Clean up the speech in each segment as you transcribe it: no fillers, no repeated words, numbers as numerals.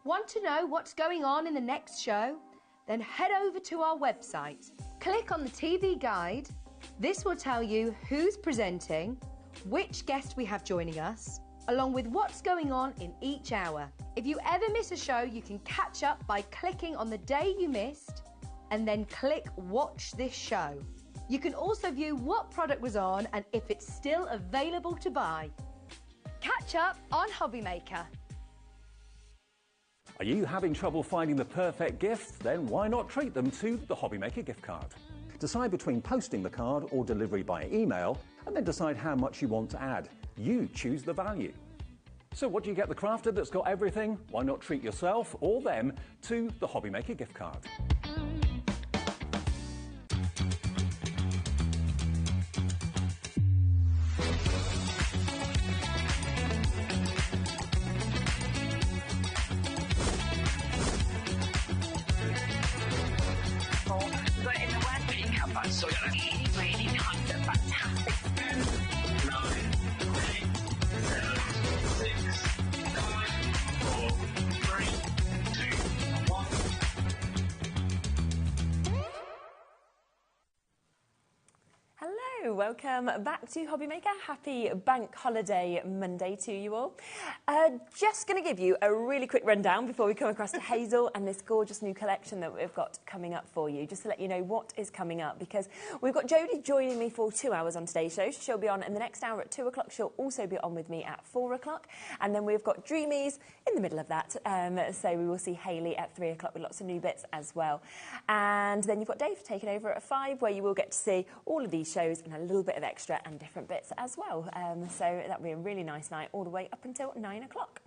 Want to know what's going on in the next show? Then head over to our website. Click on the TV guide. This will tell you who's presenting, which guest we have joining us, along with what's going on in each hour. If you ever miss a show, you can catch up by clicking on the day you missed and then click Watch This Show. You can also view what product was on and if it's still available to buy. Catch up on HobbyMaker. Are you having trouble finding the perfect gift? Then why not treat them to the HobbyMaker gift card? Decide between posting the card or delivery by email, and then decide how much you want to add. You choose the value. So what do you get the crafter that's got everything? Why not treat yourself or them to the HobbyMaker gift card? So really nice and fantastic. 9, 8, 7, 6, 5, 4, 3, 2, 1. Hello, welcome back to HobbyMaker. Happy Bank Holiday Monday to you all. Just going to give you a really quick rundown before we come across to Hazel and this gorgeous new collection that we've got coming up for you, just to let you know what is coming up, because we've got Jodie joining me for 2 hours on today's show. She'll be on in the next hour at 2 o'clock. She'll also be on with me at 4 o'clock. And then we've got Dreamies in the middle of that. So we will see Hayley at 3 o'clock with lots of new bits as well. And then you've got Dave taking over at 5, where you will get to see all of these shows and a little bit of extra and different bits as well. So that'll be a really nice night all the way up until 9 o'clock.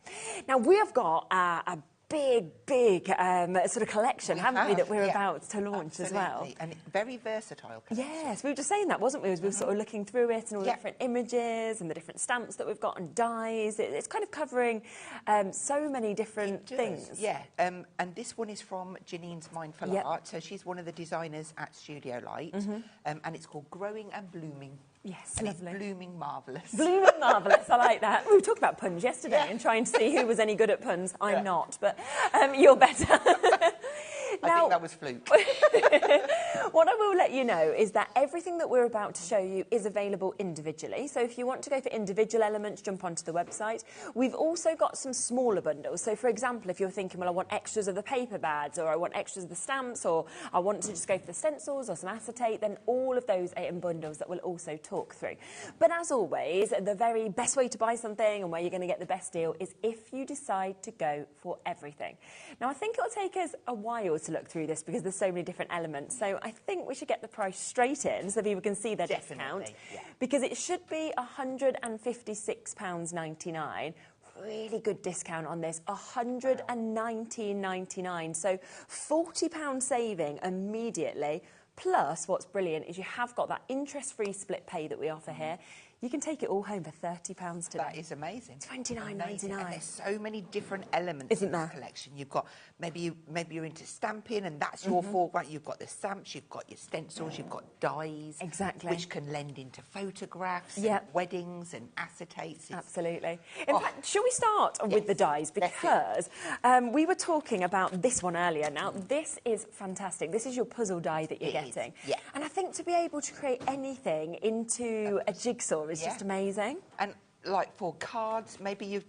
Now, we have got a big sort of collection, haven't we, that we're about to launch as well. And very versatile collection. Yes, we were just saying that, wasn't we, as we were sort of looking through it and all the different images and the different stamps that we've got and dies. It's kind of covering so many different things. Yeah, and this one is from Janine's Mindful Art. So she's one of the designers at Studio Light, and it's called Growing and Blooming. Yes, and lovely. It's blooming marvellous. Blooming marvellous, I like that. We were talking about puns yesterday and trying to see who was any good at puns. I'm not, but you're better. I think that was fluke. What I will let you know is that everything that we're about to show you is available individually. So if you want to go for individual elements, jump onto the website. We've also got some smaller bundles. So for example, if you're thinking, well, I want extras of the paper bags, or I want extras of the stamps, or I want to just go for the stencils or some acetate, then all of those are in bundles that we'll also talk through. But as always, the very best way to buy something and where you're going to get the best deal is if you decide to go for everything. Now, I think it'll take us a while to look through this because there's so many different elements. So I think we should get the price straight in so people can see their discount. Because it should be £156.99. Really good discount on this, £119.99. So £40 saving immediately. Plus, what's brilliant is you have got that interest-free split pay that we offer here. You can take it all home for £30 today. That is amazing. £29.99. And there's so many different elements in the collection. You've got maybe you're into stamping, and that's your foreground. You've got the stamps, you've got your stencils, you've got dies, which can lend into photographs, and weddings, and acetates. Absolutely. In fact, shall we start with the dies? Because we were talking about this one earlier. Now, this is fantastic. This is your puzzle die that you're getting. And I think to be able to create anything into a jigsaw is just amazing. And like for cards, maybe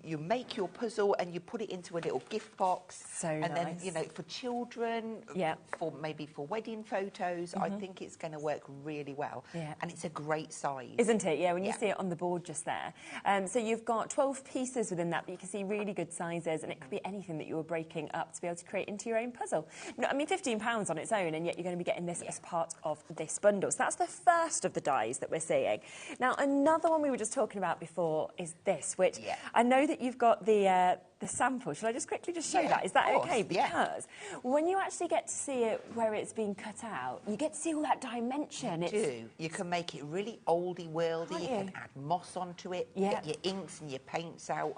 you make your puzzle and you put it into a little gift box. So nice. Then, you know, for children, for maybe for wedding photos, I think it's going to work really well. And it's a great size. Isn't it? Yeah, when you see it on the board just there. So you've got 12 pieces within that, but you can see really good sizes, and it could be anything that you were breaking up to be able to create into your own puzzle. No, I mean, £15 on its own, and yet you're going to be getting this as part of this bundle. So that's the first of the dies that we're seeing. Now, another one we were just talking about before is this, which I know that you've got the sample. Shall I just quickly show that? Is that okay? Because when you actually get to see it where it's been cut out, you get to see all that dimension. You can make it really oldie-worldy. You can add moss onto it, get your inks and your paints out.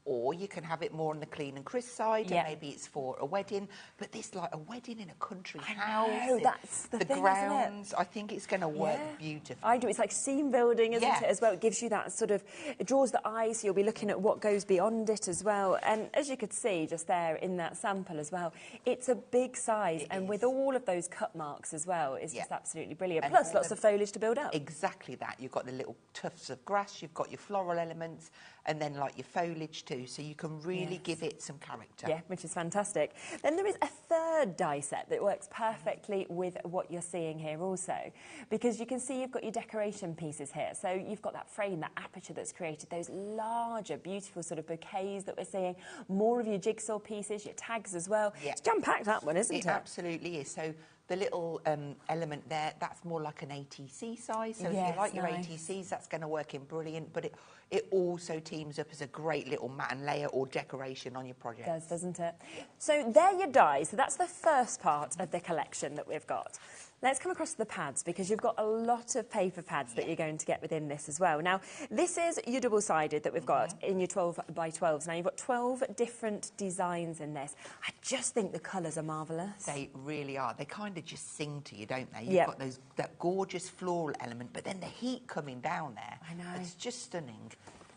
Or you can have it more on the clean and crisp side, and maybe it's for a wedding. But this, like a wedding in a country house, know, that's the thing, grounds, isn't it? I think it's going to work beautifully. I do. It's like scene building, isn't it, as well? It gives you that sort of, it draws the eye, so you'll be looking at what goes beyond it as well. And as you could see just there in that sample as well, it's a big size, and with all of those cut marks as well, it's just absolutely brilliant. And plus, lots of foliage to build up. Exactly that. You've got the little tufts of grass, you've got your floral elements, and then like your foliage too, so you can really give it some character. Yeah, which is fantastic. Then there is a third die set that works perfectly with what you're seeing here also, because you can see you've got your decoration pieces here. So you've got that frame, that aperture that's created, those larger, beautiful sort of bouquets that we're seeing, more of your jigsaw pieces, your tags as well. Yeah. It's jam-packed, that one, isn't it? It absolutely is. So the little element there, that's more like an ATC size. So if you like your ATCs, that's going to work in brilliant. But it also teams up as a great little mat and layer or decoration on your project. It does, doesn't it? So there your dies. So that's the first part of the collection that we've got. Let's come across to the pads, because you've got a lot of paper pads that you're going to get within this as well. Now, this is your double-sided that we've got in your 12 by 12s. Now, you've got 12 different designs in this. I just think the colours are marvellous. They really are. They kind of just sing to you, don't they? You've got that gorgeous floral element, but then the heat coming down there. I know. It's just stunning.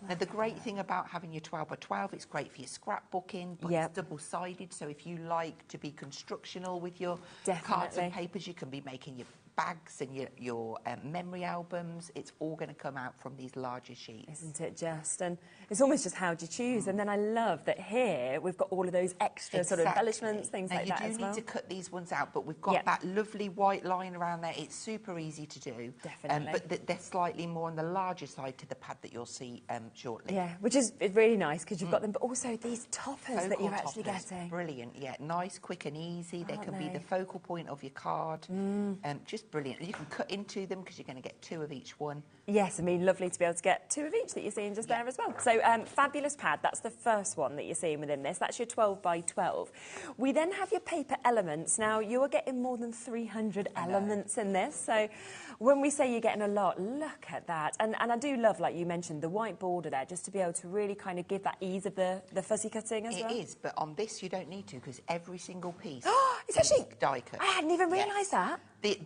Now, the great thing about having your 12 by 12, it's great for your scrapbooking, but it's double-sided, so if you like to be constructional with your cards and papers, you can be making your bags and your memory albums. It's all going to come out from these larger sheets. Isn't it just? And it's almost just how do you choose. And then I love that here we've got all of those extra sort of embellishments, things like that as well. You do need to cut these ones out, but we've got that lovely white line around there. It's super easy to do. Definitely. But they're slightly more on the larger side to the pad that you'll see shortly. Yeah, which is really nice because you've got them, but also these toppers that you're actually getting. Brilliant, yeah. Nice, quick and easy. They can be the focal point of your card. Just brilliant. You can cut into them because you're going to get 2 of each one. Yes, I mean, lovely to be able to get 2 of each that you're seeing just there as well. So, fabulous pad. That's the first one that you're seeing within this. That's your 12 by 12. We then have your paper elements. Now, you are getting more than 300 elements in this. So, when we say you're getting a lot, look at that. And I do love, like you mentioned, the white border there, just to be able to really kind of give that ease of the fuzzy cutting as well. It is, but on this you don't need to, because every single piece it's actually die cut. I hadn't even realised that.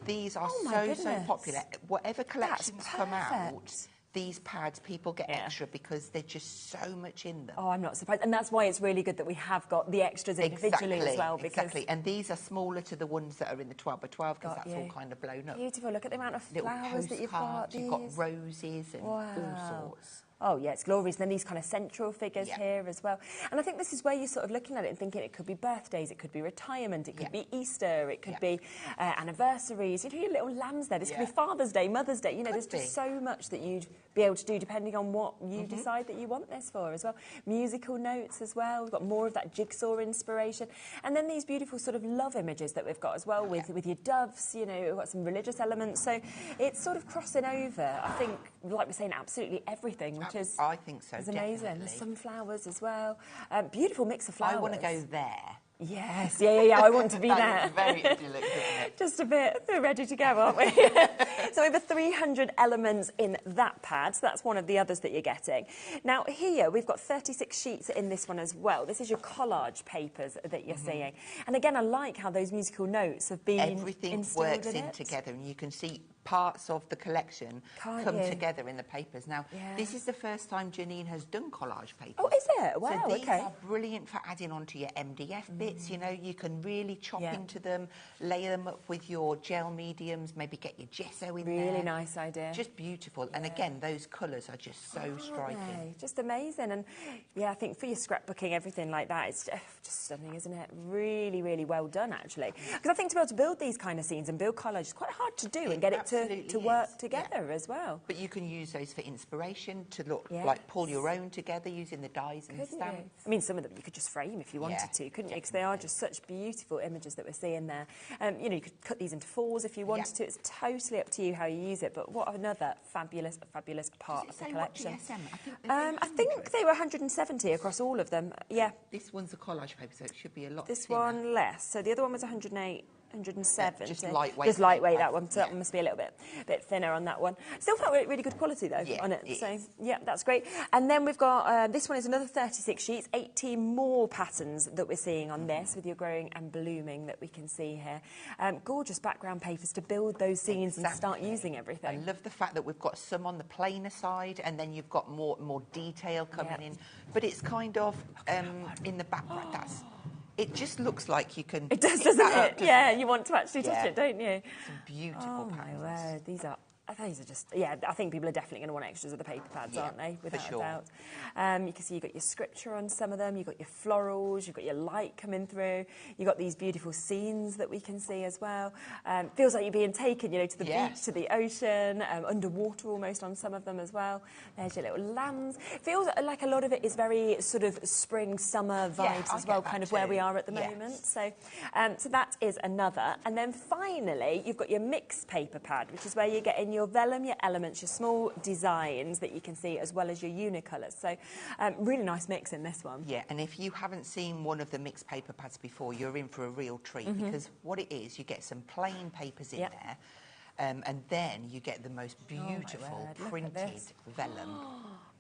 These are so popular. Whatever collections come out, these pads, people get extra because there's just so much in them. Oh, I'm not surprised. And that's why it's really good that we have got the extras individually as well. Exactly. And these are smaller to the ones that are in the 12 by 12 because that's all kind of blown up. Beautiful. Look at the amount of flowers that you've got. You've got roses and all sorts. Oh, yeah, it's glorious. And then these kind of central figures here as well. And I think this is where you're sort of looking at it and thinking it could be birthdays, it could be retirement, it could be Easter, it could be anniversaries. You know, your little lambs there. This could be Father's Day, Mother's Day. You know, there's just so much that you'd be able to do depending on what you decide that you want this for as well. Musical notes as well. We've got more of that jigsaw inspiration. And then these beautiful sort of love images that we've got as well with your doves. You know, we've got some religious elements. So it's sort of crossing over, I think, like we're saying, absolutely everything, which is, I think so, is amazing. definitely. There's some flowers as well. Beautiful mix of flowers. I want to go there. Yes, yeah. I want to be there. That very idyllic, isn't it? Just a bit. We're ready to go, aren't we? So over 300 elements in that pad. So that's one of the others that you're getting. Now here we've got 36 sheets in this one as well. This is your collage papers that you're seeing. And again, I like how those musical notes have been Everything works in together, and you can see parts of the collection come together in the papers. Now, this is the first time Janine has done collage papers. Oh, is it? Wow, so these are brilliant for adding onto your MDF bits. You know, you can really chop into them, layer them up with your gel mediums, maybe get your gesso in there. Really nice idea. Just beautiful. And again, those colours are just so striking. Just amazing. And yeah, I think for your scrapbooking, everything like that, it's just stunning, isn't it? Really, really well done, actually. Because I think to be able to build these kind of scenes and build collage is quite hard to do and get it to work together as well. But you can use those for inspiration, to look like pull your own together using the dies and stamps. I mean, some of them you could just frame if you wanted to, couldn't you? Because they are just such beautiful images that we're seeing there. You know, you could cut these into fours if you wanted to. It's totally up to you how you use it. But what another fabulous part of the collection. I think they were 170 across all of them. Yeah. This one's a collage paper, so it should be a lot This thinner. one less. So the other one was 108. 107. Just lightweight. Just lightweight, paper. that one. So that one must be a little bit thinner on that one. Still felt really good quality though on it. So yeah, that's great. And then we've got this one is another 36 sheets, 18 more patterns that we're seeing on this with your growing and blooming that we can see here. Gorgeous background papers to build those scenes and start using everything. I love the fact that we've got some on the plainer side, and then you've got more detail coming in. But it's kind of in the background. It just looks like you can... It does, doesn't it? Yeah, you want to actually touch it, don't you? Some beautiful patterns. Oh, my word. These are just... Yeah, I think people are definitely going to want extras of the paper pads, aren't they? Without a doubt. You can see you've got your scripture on some of them. You've got your florals. You've got your light coming through. You've got these beautiful scenes that we can see as well. Feels like you're being taken, to the beach, to the ocean, underwater almost on some of them as well. There's your little lambs. Feels like a lot of it is very sort of spring, summer vibes as well, kind of where we are at the moment. So that is another. And then finally, you've got your mixed paper pad, which is where you're getting your vellum, your elements, your small designs that you can see, as well as your unicolours. So really nice mix in this one. Yeah, and if you haven't seen one of the mixed paper pads before, you're in for a real treat, because what it is, you get some plain papers in there, and then you get the most beautiful printed vellum.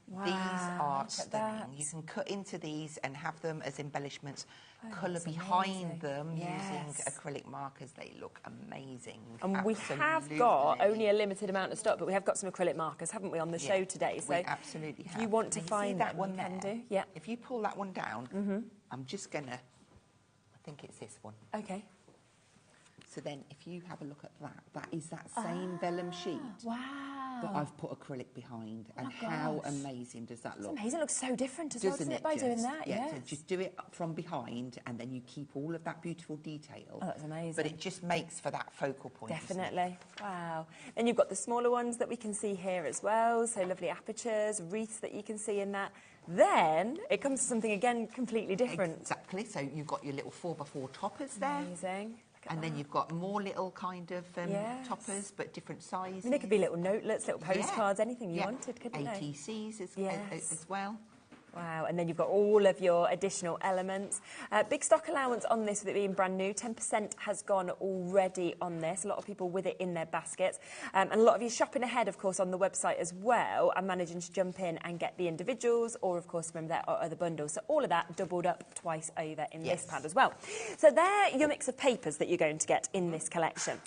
Wow, these are stunning. You can cut into these and have them as embellishments. Colour behind them using acrylic markers. They look amazing. And we have got only a limited amount of stock, but we have got some acrylic markers, haven't we, on the show today? So we absolutely have. If you want to find that one there, yeah. If you pull that one down, I'm just gonna. I think it's this one. Okay. So then, if you have a look at that, that is that same vellum sheet. Wow. That I've put acrylic behind, and how amazing does that look? It's amazing. It looks so different as well, doesn't it, by doing that? Yeah, so just do it from behind, and then you keep all of that beautiful detail. Oh, that's amazing. But it just makes for that focal point. Definitely. Wow. Then you've got the smaller ones that we can see here as well. So lovely apertures, wreaths that you can see in that. Then it comes to something, again, completely different. Exactly. So you've got your little 4x4 toppers there. Amazing. And then you've got more little kind of toppers, but different sizes. And they could be little notelets, little postcards, anything you wanted, couldn't they? ATCs as well. Wow, and then you've got all of your additional elements. Big stock allowance on this with it being brand new. 10% has gone already on this. A lot of people with it in their baskets. And a lot of you shopping ahead, of course, on the website as well, and managing to jump in and get the individuals, or, of course, remember, there are other bundles. So all of that doubled up twice over in this pad as well. So they're your mix of papers that you're going to get in this collection.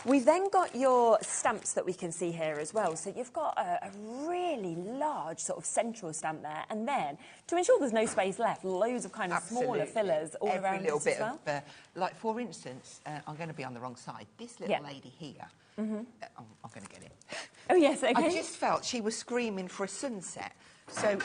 We've then got your stamps that we can see here as well. So you've got a really large sort of central stamp there, and then to ensure there's no space left, loads of kind of smaller fillers all around little bit as well. Of, like, for instance, I'm going to be on the wrong side. This little lady here, I'm going to get it. Oh, yes, okay. I just felt she was screaming for a sunset. So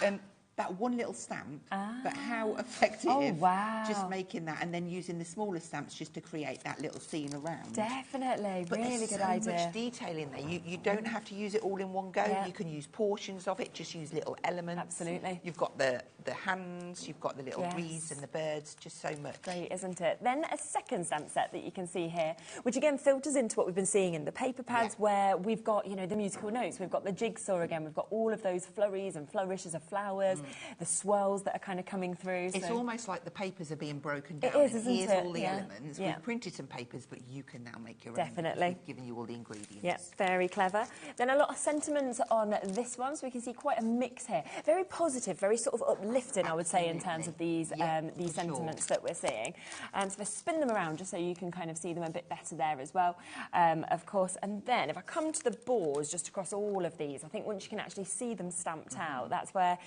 that one little stamp, but how effective. Oh, wow. Just making that, and then using the smaller stamps just to create that little scene around. Definitely, but really good idea. idea. Much detail in there. You don't have to use it all in one go. You can use portions of it, just use little elements. Absolutely. You've got the hands, you've got the little wreaths and the birds, just so much. Great, isn't it? Then a second stamp set that you can see here, which again filters into what we've been seeing in the paper pads, where we've got, the musical notes, we've got the jigsaw again, we've got all of those flurries and flourishes of flowers, the swirls that are kind of coming through. It's almost like the papers are being broken down. It is, isn't Here's it? all the elements. We've printed some papers, but you can now make your own. Definitely. We've given you all the ingredients. Yeah, very clever. Then a lot of sentiments on this one, so we can see quite a mix here. Very positive, very sort of uplifting, I would say, in terms of these sentiments that we're seeing. And so if I spin them around just so you can kind of see them a bit better there as well, of course. And then if I come to the boards just across all of these, I think once you can actually see them stamped out, that's where,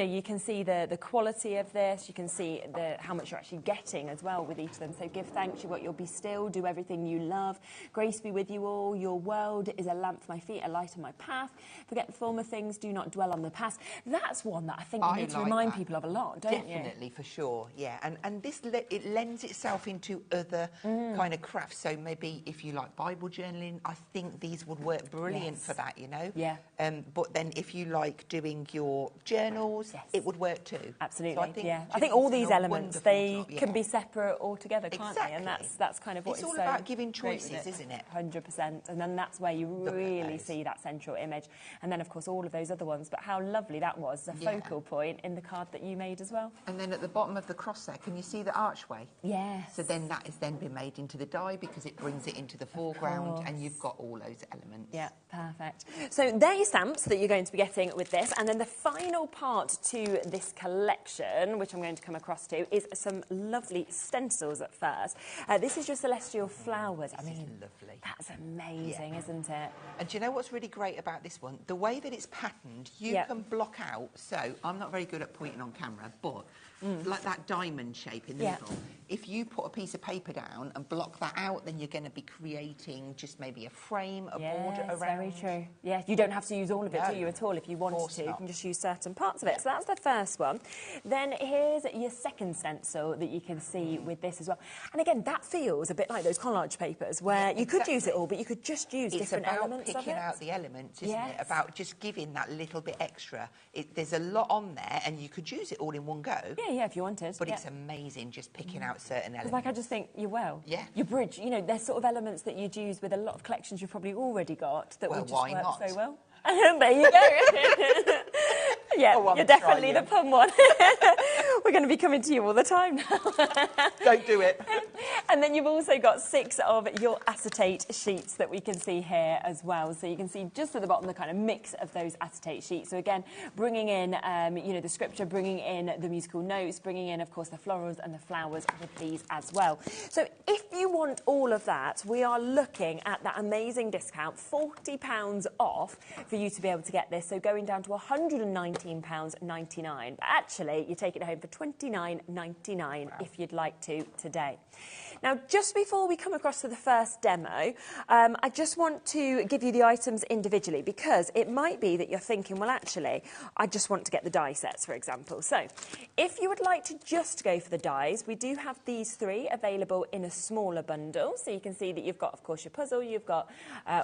you can see the quality of this, you can see how much you're actually getting as well with each of them. So give thanks, you've got your be still, do everything you love, grace be with you all, your world is a lamp for my feet, a light on my path, forget the former things, do not dwell on the past. That's one that I think you need to remind people of a lot, don't you? Definitely, for sure, yeah. And this, it lends itself into other kind of crafts. So maybe if you like Bible journaling, I think these would work brilliant for that, Yeah. But then if you like doing your journals, it would work too. Absolutely, so I think I think all these elements, they can be separate altogether, can't they? And that's kind of what it's all about giving choices, isn't it? 100%. And then that's where you really see that central image. And then, of course, all of those other ones. But how lovely that was, a focal point in the card card that you made as well. And then at the bottom of the cross there, can you see the archway? Yes. So then that has then been made into the die because it brings it into the foreground and you've got all those elements. Yeah, perfect. So there are your stamps that you're going to be getting with this, and then the final part to this collection, which I'm going to come across to, is some lovely stencils at first. This is your celestial flowers. I mean, lovely. That's amazing, isn't it? And do you know what's really great about this one? The way that it's patterned, you can block out. So I'm not very good at pointing on camera, but like that diamond shape in the middle, if you put a piece of paper down and block that out, then you're going to be creating just maybe a frame, a border around. Very true. Yeah, you don't have to use all of it, do you, at all? If you wanted to, you can just use certain parts of it. So that's the first one. Then here's your second stencil that you can see with this as well. And again, that feels a bit like those collage papers where you could use it all, but you could just use different elements of it. It's about picking out the elements, isn't it? About just giving that little bit extra. There's a lot on there, and you could use it all in one go. Yeah, if you wanted. But it's amazing just picking out certain elements. Like, I just think, your bridge, you know, there's sort of elements that you'd use with a lot of collections you've probably already got that would just work so well. There you go. You're definitely the fun one. We're going to be coming to you all the time now. Don't do it. And then you've also got 6 of your acetate sheets that we can see here as well. So you can see just at the bottom the kind of mix of those acetate sheets. So again, bringing in, you know, the scripture, bringing in the musical notes, bringing in, of course, the florals and the flowers with these as well. So if you want all of that, we are looking at that amazing discount, £40 off for you to be able to get this. So going down to £119.99. But actually, you're taking it home for £29.99 if you'd like to today. Now, just before we come across to the first demo, I just want to give you the items individually because it might be that you're thinking, well, actually, I just want to get the die sets, for example. So if you would like to just go for the dies, we do have these 3 available in a smaller bundle. So you can see that you've got, of course, your puzzle, you've got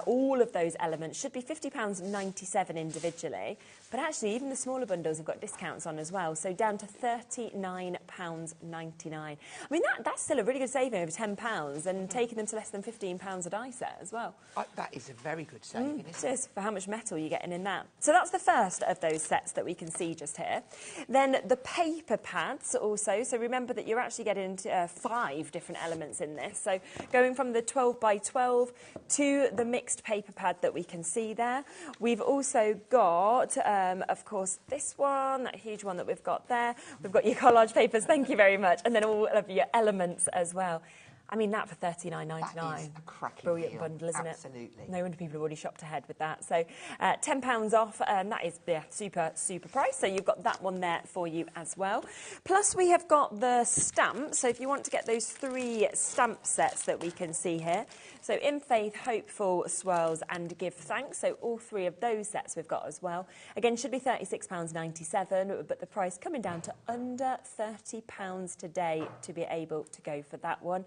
all of those elements. Should be £50.97 individually. But actually, even the smaller bundles have got discounts on as well. So down to £39.99. I mean, that's still a really good saving, over £10, and taking them to less than £15 a die set as well. That is a very good saving, isn't it? For how much metal you're getting in that. So that's the first of those sets that we can see just here. Then the paper pads also. So remember that you're actually getting 5 different elements in this. So going from the 12 by 12 to the mixed paper pad that we can see there. We've also got, of course, this one, that huge one that we've got there. We've got your collage papers, thank you very much, and then all of your elements as well. I mean, that for £39.99. That is a cracking brilliant deal. bundle, isn't Absolutely. it? No wonder people have already shopped ahead with that. So £10 off, that is super price. So you've got that one there for you as well. Plus we have got the stamps. So if you want to get those 3 stamp sets that we can see here. So In Faith, Hopeful, Swirls and Give Thanks. So all 3 of those sets we've got as well. Again, should be £36.97, but the price coming down to under £30 today to be able to go for that one.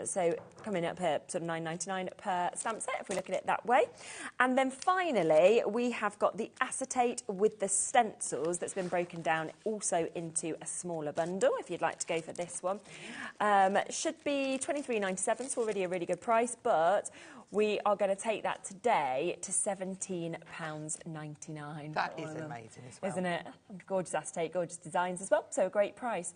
So coming up here, sort of £9.99 per stamp set, if we look at it that way. And then finally, we have got the acetate with the stencils that's been broken down also into a smaller bundle, if you'd like to go for this one. Should be £23.97, so already a really good price, but we are going to take that today to £17.99. That is amazing as well. Isn't it? Gorgeous acetate, gorgeous designs as well, so a great price.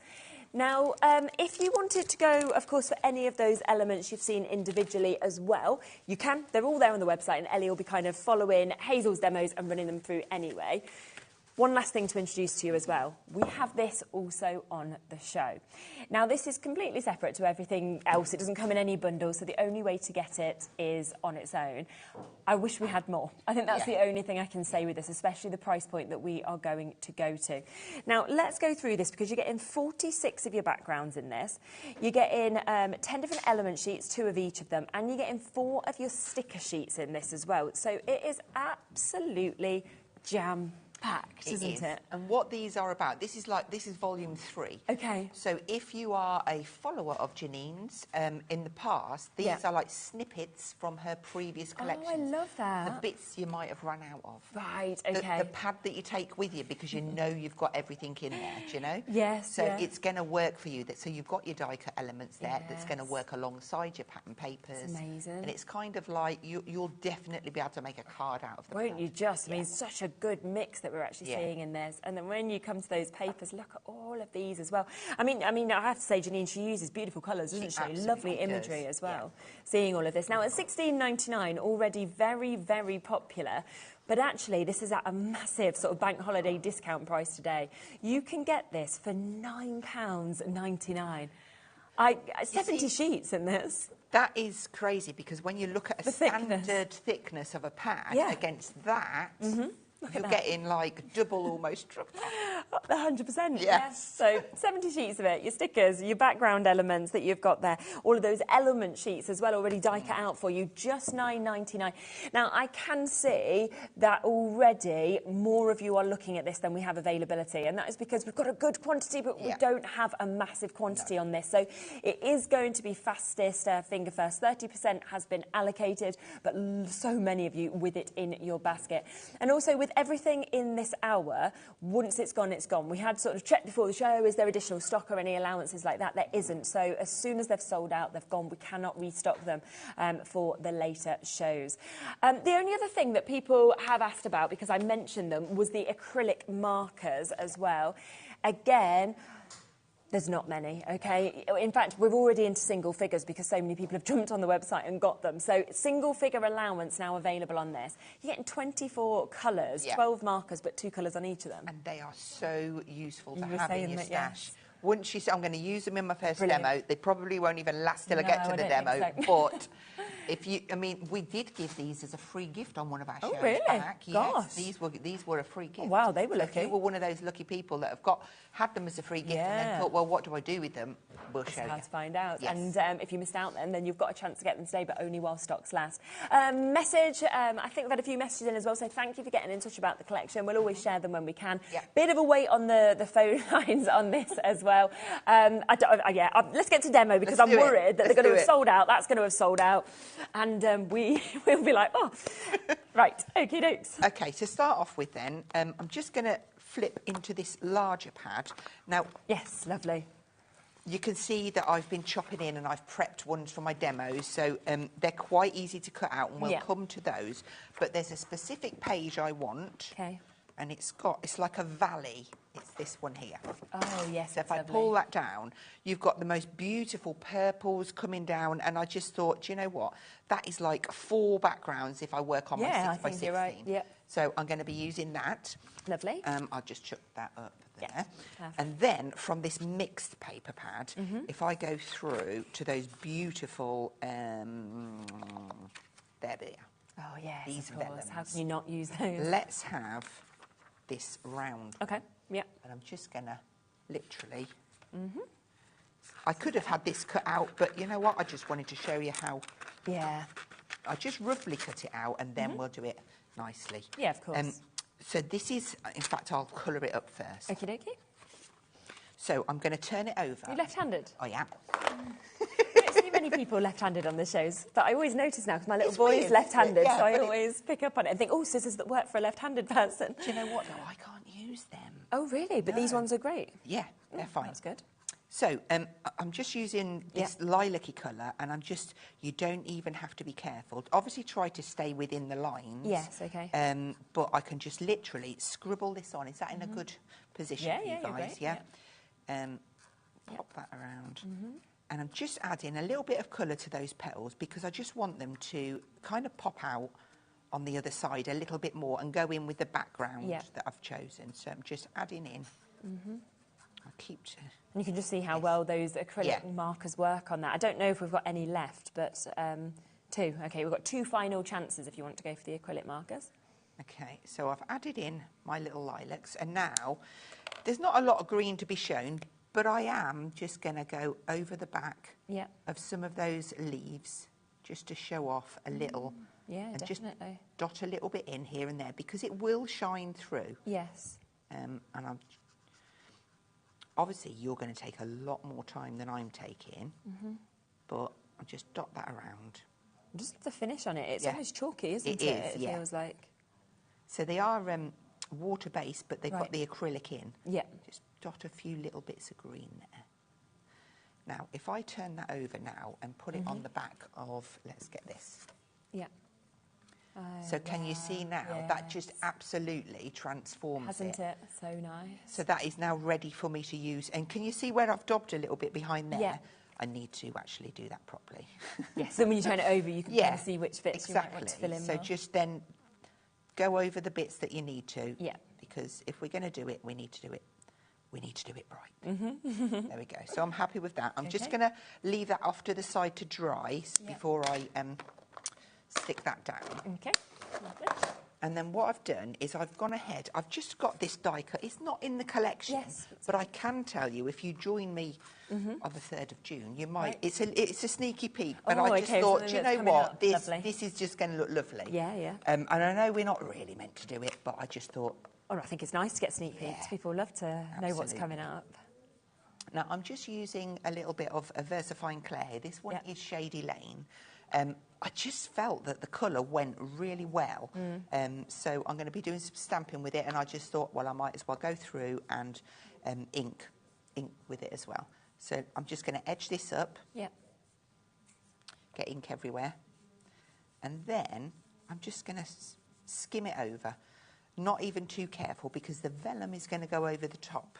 Now, if you wanted to go, of course, for any of those elements you've seen individually as well, you can. They're all there on the website, and Ellie will be kind of following Hazel's demos and running them through anyway. One last thing to introduce to you as well. We have this also on the show. Now, this is completely separate to everything else. It doesn't come in any bundle, so the only way to get it is on its own. I wish we had more. I think that's the only thing I can say with this, especially the price point that we are going to go to. Now, let's go through this because you're getting 46 of your backgrounds in this. You're getting 10 different element sheets, 2 of each of them, and you're getting 4 of your sticker sheets in this as well. So it is absolutely jam-packed, isn't it? And what these are about, this is volume 3. Okay. So if you are a follower of Janine's in the past, these are like snippets from her previous collections. Oh, I love that. The bits you might have run out of. Right, okay. The pad that you take with you because you know you've got everything in there, do you know? Yes. So it's going to work for you. So you've got your die cut elements there that's going to work alongside your pattern papers. It's amazing. And it's kind of like you'll definitely be able to make a card out of them. Won't you just? I mean, such a good mix that that we're actually seeing in this. And then when you come to those papers, look at all of these as well. I mean, I have to say, Janine, she uses beautiful colours, doesn't she? Lovely imagery as well. Seeing all of this. Now, at £16.99, already very, very popular. But actually, this is at a massive sort of bank holiday discount price today. You can get this for £9.99. 70 sheets in this. That is crazy, because when you look at a standard thickness of a pad against that, you're getting like double, almost triple. 100%, yes. So 70 sheets of it, your stickers, your background elements that you've got there, all of those element sheets as well, already die cut out for you, just £9.99. Now, I can see that already more of you are looking at this than we have availability, and that is because we've got a good quantity, but we don't have a massive quantity on this. So it is going to be fastest, finger first. 30% has been allocated, but so many of you with it in your basket. And also with everything in this hour, once it's gone, it's gone. We had sort of checked before the show, is there additional stock or any allowances like that? There isn't. So as soon as they've sold out, they've gone. We cannot restock them for the later shows. The only other thing that people have asked about, because I mentioned them, was the acrylic markers as well. Again, there's not many, okay? In fact, we're already into single figures because so many people have jumped on the website and got them. So single figure allowance now available on this. You're getting 24 colours, 12 markers, but 2 colours on each of them. And they are so useful to have in your stash. Once you say, I'm going to use them in my first demo, they probably won't even last till I get to the demo. But if you, I mean, we did give these as a free gift on one of our shows back. Gosh. Yes, these were a free gift. Oh, wow, they were lucky. If you were one of those lucky people that have had them as a free gift and then thought, well, what do I do with them? We'll show you. How to find out. Yes. And if you missed out then you've got a chance to get them today, but only while stocks last. Message, I think we've had a few messages in as well, so thank you for getting in touch about the collection. We'll always share them when we can. Bit of a wait on the phone lines on this as well. Let's get to demo, because I'm worried that they're going to have sold out. That's going to have sold out. And we'll be like, oh, right, okie dokes. Okay, to start off with then, I'm just going to flip into this larger pad. Now, yes, lovely. You can see that I've been chopping in and I've prepped ones for my demos, so they're quite easy to cut out, and we'll come to those. But there's a specific page I want, and it's like a valley. It's this one here. Oh, yes. So if I pull that down, you've got the most beautiful purples coming down, and I just thought, do you know what? That is like 4 backgrounds if I work on my 6 by 16. You're right. Yep. So I'm going to be using that. Lovely. I'll just chuck that up there. And then from this mixed paper pad, if I go through to those beautiful, there they are. Oh, yes, these of course. How can you not use those? Let's have this round. Okay, yeah. And I'm just going to literally... I could have had this cut out, but you know what? I just wanted to show you how... Yeah. I just roughly cut it out, and then we'll do it nicely. Yeah, of course. So this is... In fact, I'll colour it up first. Okie dokie. So I'm going to turn it over. You're left-handed? I am. I don't see many people left-handed on the shows, but I always notice now because my little boy is left-handed, so I always pick up on it and think, oh, scissors that work for a left-handed person. Do you know what, though? I can't use them. Oh, really? But these ones are great. Yeah, they're fine. That's good. So I'm just using this lilac-y colour, and you don't even have to be careful. Obviously, try to stay within the lines. Yes, okay. But I can just literally scribble this on. Is that in a good position for you guys? Yeah. Pop that around. And I'm just adding a little bit of colour to those petals, because I just want them to kind of pop out on the other side a little bit more and go in with the background that I've chosen. So I'm just adding in. I'll keep to... And you can just see how well those acrylic markers work on that. I don't know if we've got any left, but 2. Okay, we've got 2 final chances if you want to go for the acrylic markers. Okay, so I've added in my little lilacs, and now there's not a lot of green to be shown, but I am just going to go over the back of some of those leaves just to show off a little. Yeah, and definitely. Just dot a little bit in here and there, because it will shine through. Yes. And I'm... Obviously, you're going to take a lot more time than I'm taking, but I'll just dot that around. Just the finish on it. It's almost chalky, isn't it? It feels like. So they are water-based, but they've got the acrylic in. Yeah. Just dot a few little bits of green there. Now, if I turn that over now and put it on the back of, let's get this. Yeah. So can you see now? Yes. That just absolutely transforms Hasn't it? So nice. So that is now ready for me to use. And can you see where I've daubed a little bit behind there? Yeah. I need to actually do that properly. Yes, so when you turn it over, you can kind of see which bits you might want to fill in. So just then go over the bits that you need to. Yeah. Because if we're going to do it, we need to do it. We need to do it right. There we go. So I'm happy with that. I'm just going to leave that off to the side to dry before I stick that down. Okay, lovely. And then what I've done is I've gone ahead. I've just got this die cut. It's not in the collection, but I can tell you if you join me on the 3rd of June, you might. It's a sneaky peek, but I just thought, do you know what? This is just going to look lovely. Yeah, yeah. And I know we're not really meant to do it, but I just thought. Oh, I think it's nice to get sneak peeks. People love to know what's coming up. Now I'm just using a little bit of a VersaFine clay. This one is Shady Lane. I just felt that the colour went really well. So I'm going to be doing some stamping with it, and I just thought, well, I might as well go through and ink with it as well. So I'm just going to edge this up, get ink everywhere, and then I'm just going to skim it over, not even too careful because the vellum is going to go over the top.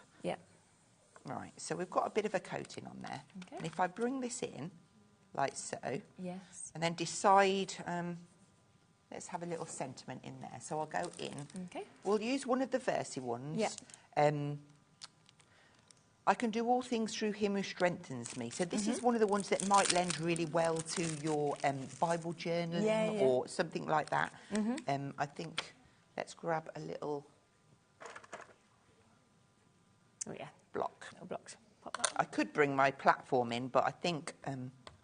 Right, so we've got a bit of a coating on there. And if I bring this in, like so. Yes. And then decide, let's have a little sentiment in there. So I'll go in. Okay. We'll use one of the Versi ones. Yeah. I can do all things through him who strengthens me. So this is one of the ones that might lend really well to your Bible journaling or something like that. I think, let's grab a little block. Little blocks. Pop that. I could bring my platform in, but I think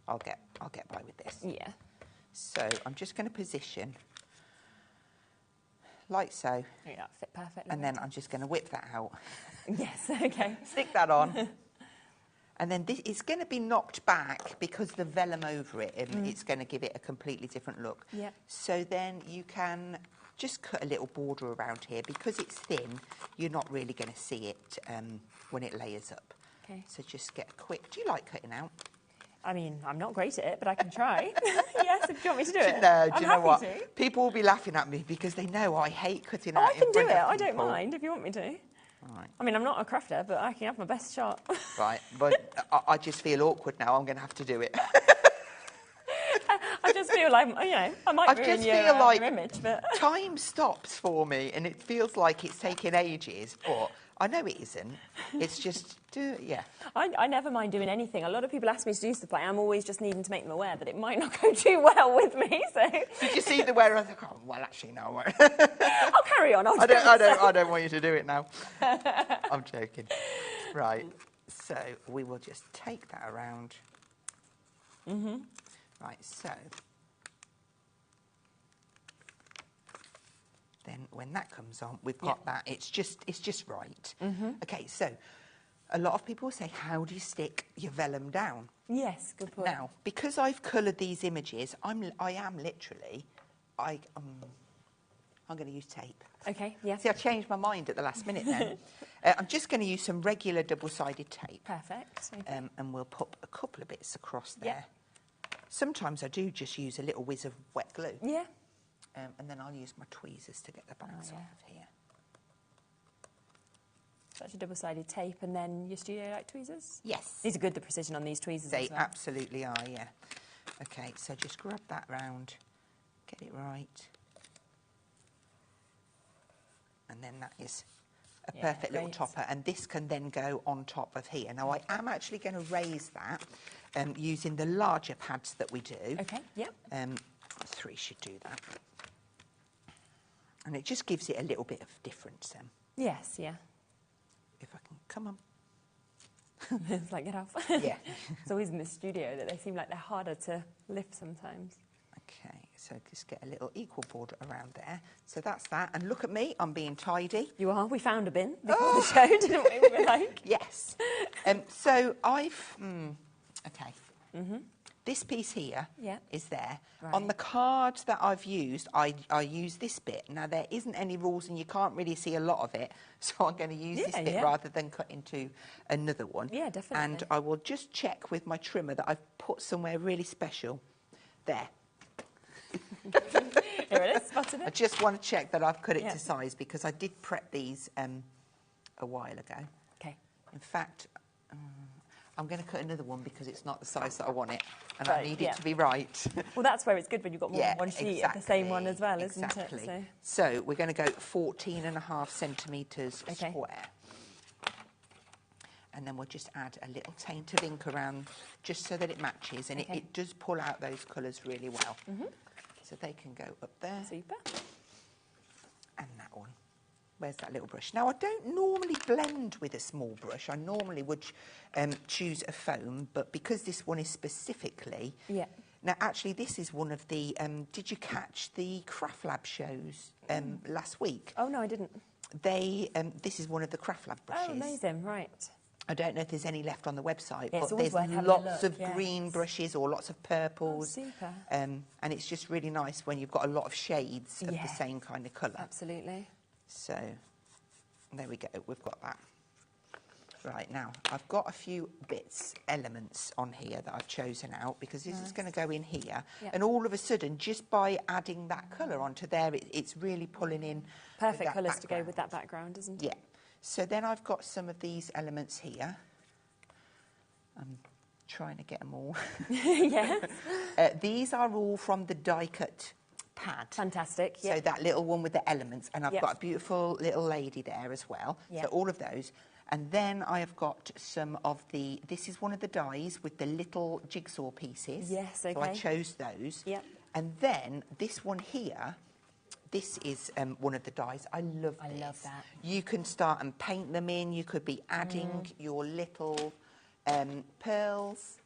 I'll get by with this. Yeah. So I'm just going to position like so. Yeah, that fit perfectly. And then I'm just going to whip that out. Yes, okay. Stick that on. And then this is going to be knocked back because the vellum over it, it's going to give it a completely different look. Yeah. So then you can just cut a little border around here. Because it's thin, you're not really going to see it when it layers up. Okay. So just get a quick... Do you like cutting out? I mean, I'm not great at it, but I can try. Yes, if you want me to do it. No, do you know happy what? to. People will be laughing at me because they know I hate cutting out. I can do it. I don't people. mind if you want me to. Right. I mean, I'm not a crafter, but I can have my best shot. Right, but I just feel awkward now. I'm going to have to do it. I just feel like, you know, I might ruin your image, but... Time stops for me, and it feels like it's taking ages, but I know it isn't. It's just, yeah. I never mind doing anything. A lot of people ask me to do stuff, but I'm always just needing to make them aware that it might not go too well with me, so... Did you see the way I was like, oh, well, actually, no, I won't. I'll carry on. I don't want you to do it now. I'm joking. Right, so we will just take that around. Right, so... Then when that comes on, we've got that. It's just right. Okay, so a lot of people say, how do you stick your vellum down? Yes, good point. Now, because I've coloured these images, I am literally, I'm going to use tape. Okay, yeah. See, I changed my mind at the last minute then. I'm just going to use some regular double-sided tape. Perfect. Okay. And we'll put a couple of bits across there. Sometimes I do just use a little whiz of wet glue. Yeah. And then I'll use my tweezers to get the backs off of here. So that's your double-sided tape, and then your studio light tweezers? Yes. These are good, the precision on these tweezers They as well. absolutely are, yeah. Okay, so just grab that round, get it right. And then that is a perfect little topper, and this can then go on top of here. Now, I am actually going to raise that using the larger pads that we do. Okay, yeah. 3 should do that. And it just gives it a little bit of difference then. Yes, yeah. If I can, come on. It's like, get off. Yeah. It's always in the studio that they seem like they're harder to lift sometimes. Okay, so just get a little equal border around there. So that's that. And look at me, I'm being tidy. You are. We found a bin before the show, didn't we? We were like... Yes. So I've... okay. This piece here is there. Right. On the card that I've used, I use this bit. Now, there isn't any rules and you can't really see a lot of it, so I'm going to use this bit rather than cut into another one. Yeah, definitely. And I will just check with my trimmer that I've put somewhere really special. There. Here it is, spotted I it. just want to check that I've cut it to size because I did prep these a while ago. Okay. In fact, I'm going to cut another one because it's not the size that I want it, and I need it to be right. Well, that's where it's good when you've got more than one sheet of the same one as well, isn't it? So we're going to go 14.5 centimetres square. And then we'll just add a little taint of ink around just so that it matches, and it does pull out those colours really well. So they can go up there. Super. And that one. Where's that little brush? Now, I don't normally blend with a small brush. I normally would choose a foam, but because this one is specifically... Yeah. Now, actually, this is one of the... did you catch the Craft Lab shows last week? Oh, no, I didn't. This is one of the Craft Lab brushes. Oh, amazing, right. I don't know if there's any left on the website, but there's lots of green brushes or lots of purples. Oh, super. And it's just really nice when you've got a lot of shades of the same kind of colour. Absolutely. So, there we go, we've got that. Right, now, I've got a few elements on here that I've chosen out because this is going to go in here. And all of a sudden, just by adding that colour onto there, it's really pulling in perfect colours to go with that background, isn't it? Yeah. So then I've got some of these elements here. I'm trying to get them all. Yes. These are all from the die cut pad. Fantastic. So that little one with the elements. And I've got a beautiful little lady there as well. So all of those. And then I have got some of this is one of the dies with the little jigsaw pieces. Yes, okay. So I chose those. Yep. And then this one here, this is one of the dies. I love this. I love that. You can start and paint them in. You could be adding your little pearls.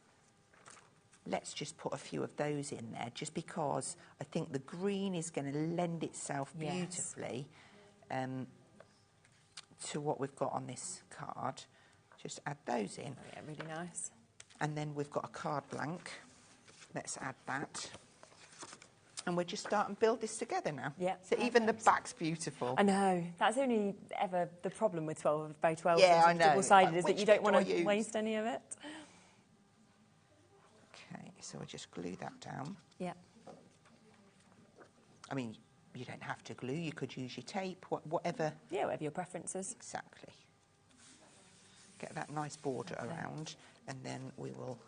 Let's just put a few of those in there, just because I think the green is going to lend itself beautifully to what we've got on this card. Just add those in. Oh, yeah, really nice. And then we've got a card blank. Let's add that. And we'll just start and build this together now. Yeah. So even the back's beautiful. I know. That's only ever the problem with 12 by 12 double-sided is that you don't want to waste any of it. Okay, so we'll just glue that down. Yeah. I mean, you don't have to glue. You could use your tape, whatever. Yeah, whatever your preference is. Exactly. Get that nice border around, and then we will...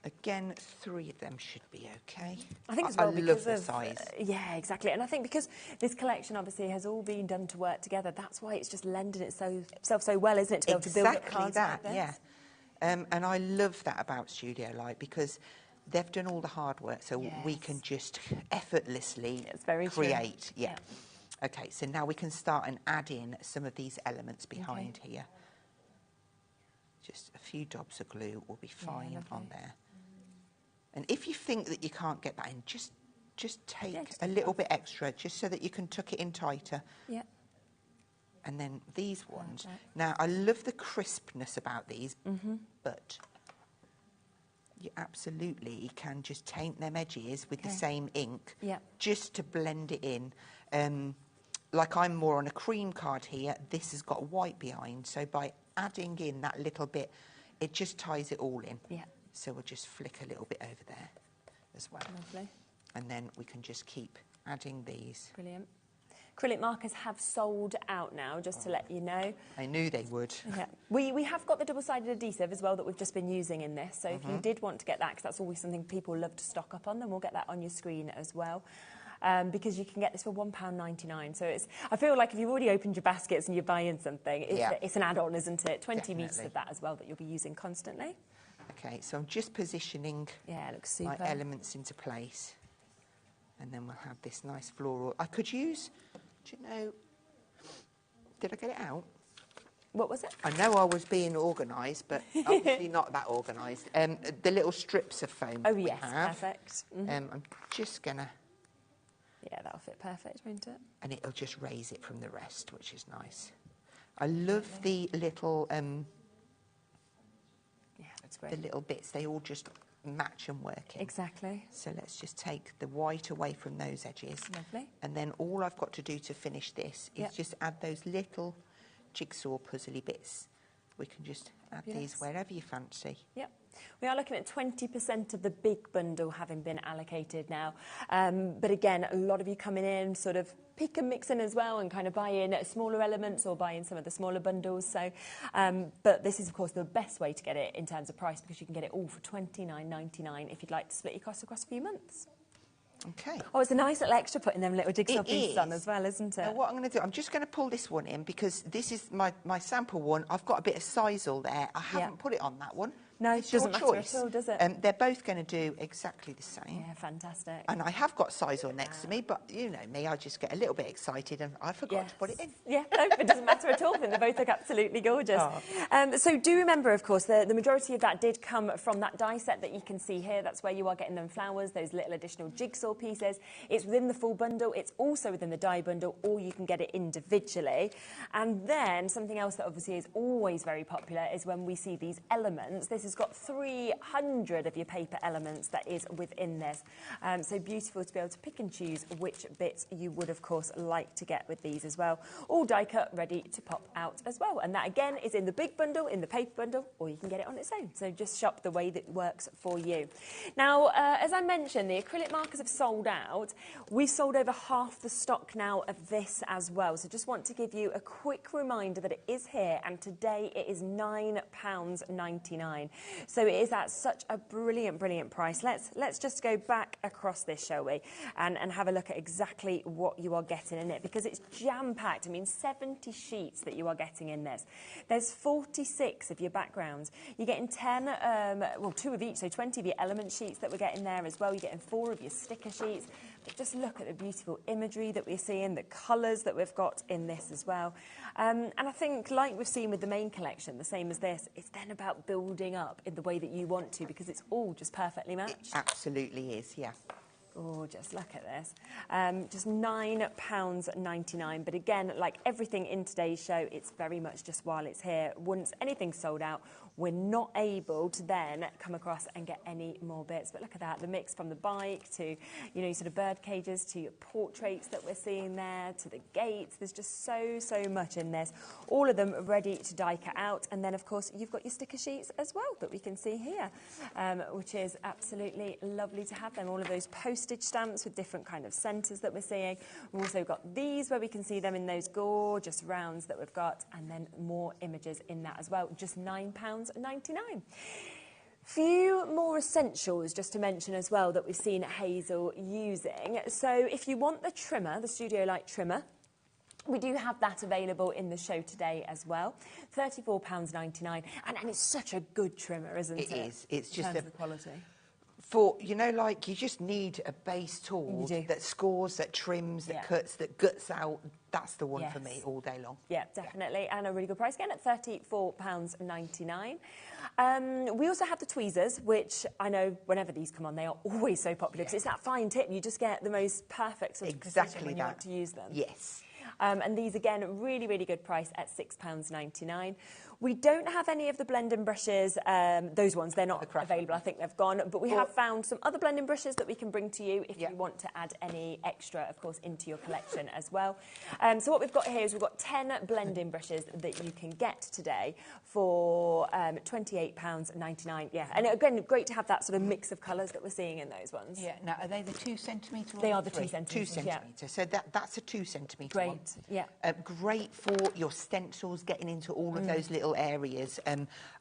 Again, 3 of them should be okay. I think as well because love the size. Yeah, exactly. And I think because this collection obviously has all been done to work together, that's why it's just lending itself so well, isn't it, to be able to build up cards like this? Yeah. And I love that about Studio Light because they've done all the hard work, so we can just effortlessly create. Yeah. Okay, so now we can start and add in some of these elements behind here. Just a few dobs of glue will be fine on there. And if you think that you can't get that in, just take a little bit extra, just so that you can tuck it in tighter. Yeah. And then these ones. Now, I love the crispness about these, but you absolutely can just taint them edges with the same ink, just to blend it in. Like I'm more on a cream card here, this has got white behind, so by adding in that little bit, it just ties it all in. Yeah. So we'll just flick a little bit over there as well. Lovely. And then we can just keep adding these. Brilliant. Acrylic markers have sold out now, just to let you know. I knew they would. Yeah. We have got the double-sided adhesive as well that we've just been using in this. So if you did want to get that, because that's always something people love to stock up on, then we'll get that on your screen as well. Because you can get this for £1.99. So I feel like if you've already opened your baskets and you're buying something, it's an add-on, isn't it? 20 metres of that as well that you'll be using constantly. Okay, so I'm just positioning it looks super. my elements into place. And then we'll have this nice floral. I could use, do you know, did I get it out? What was it? I know I was being organised, but obviously not that organised. The little strips of foam. Oh, yes, perfect. I'm just going to... Yeah, that'll fit perfect, won't it? And it'll just raise it from the rest, which is nice. I love the little... yeah, that's great. The little bits, they all just match and work in. Exactly. So let's just take the white away from those edges. Lovely. And then all I've got to do to finish this is just add those little jigsaw puzzly bits we can just add these wherever you fancy. Yep. We are looking at 20% of the big bundle having been allocated now. But again, a lot of you coming in, sort of pick and mix in as well and kind of buy in smaller elements or buy in some of the smaller bundles. So, but this is, of course, the best way to get it in terms of price, because you can get it all for $29.99 if you'd like to split your costs across a few months. Okay. Oh, it's a nice little extra putting them little jigsaw pieces on as well, isn't it? Now, what I'm going to do, I'm just going to pull this one in because this is my sample one. I've got a bit of sisal there. I haven't put it on that one. No, it doesn't matter at all, does it? They're both going to do exactly the same. Yeah, fantastic. And I have got sisal next to me, but you know me, I just get a little bit excited and I forgot to put it in. Yeah, no, it doesn't matter at all. I think they both look absolutely gorgeous. Oh. So do remember, of course, the majority of that did come from that die set that you can see here. That's where you are getting them flowers, those little additional jigsaw pieces. It's within the full bundle. It's also within the die bundle, or you can get it individually. And then something else that obviously is always very popular is when we see these elements. This has got 300 of your paper elements that is within this. So beautiful to be able to pick and choose which bits you would, of course, like to get with these as well. All die cut, ready to pop out as well. And that, again, is in the big bundle, in the paper bundle, or you can get it on its own. So just shop the way that works for you. Now, as I mentioned, the acrylic markers have sold out. We've sold over half the stock now of this as well. So just want to give you a quick reminder that it is here, and today it is £9.99. So it is at such a brilliant, brilliant price. Let's just go back across this, shall we, and have a look at exactly what you are getting in it, because it's jam-packed. I mean, 70 sheets that you are getting in this. There's 46 of your backgrounds. You're getting 10, well, 2 of each, so 20 of your element sheets that we're getting there as well. You're getting 4 of your sticker sheets. But just look at the beautiful imagery that we're seeing, the colours that we've got in this as well. And I think, like we've seen with the main collection, the same as this, it's then about building up in the way that you want to, because it's all just perfectly matched. It absolutely is, yeah. Gorgeous, look at this. Just £9.99. But again, like everything in today's show, it's very much just while it's here. Once anything's sold out, we're not able to then come across and get any more bits. But look at that, the mix from the bike to, you know, sort of bird cages to your portraits that we're seeing there, to the gates. There's just so much in this. All of them ready to die cut out. And then, of course, you've got your sticker sheets as well that we can see here, which is absolutely lovely to have them. All of those postage stamps with different kind of centres that we're seeing. We've also got these where we can see them in those gorgeous rounds that we've got, and then more images in that as well. Just £9.99. Few more essentials just to mention as well that we've seen Hazel using. So if you want the trimmer, the Studio Light trimmer, we do have that available in the show today as well. £34.99, and it's such a good trimmer, isn't it? It is. It's just the quality. For, you know, like, you just need a base tool that scores, that trims, that cuts, that guts out. That's the one for me all day long. Yeah, definitely. Yeah. And a really good price again at £34.99. We also have the tweezers, which I know whenever these come on, they are always so popular because it's that fine tip. You just get the most perfect sort of precision when you want to use them. Yes. And these, again, really, really good price at £6.99. We don't have any of the blending brushes, those ones, they're not available, I think they've gone, but we have found some other blending brushes that we can bring to you if you want to add any extra, of course, into your collection as well. So what we've got here is we've got 10 blending brushes that you can get today for £28.99. Yeah, and again, great to have that sort of mix of colours that we're seeing in those ones. Yeah, now, are they the 2 centimetre? They are the 2 centimetre. 2 centimetre, so that's a 2 centimetre one. Great, yeah. Great for your stencils, getting into all of those little areas.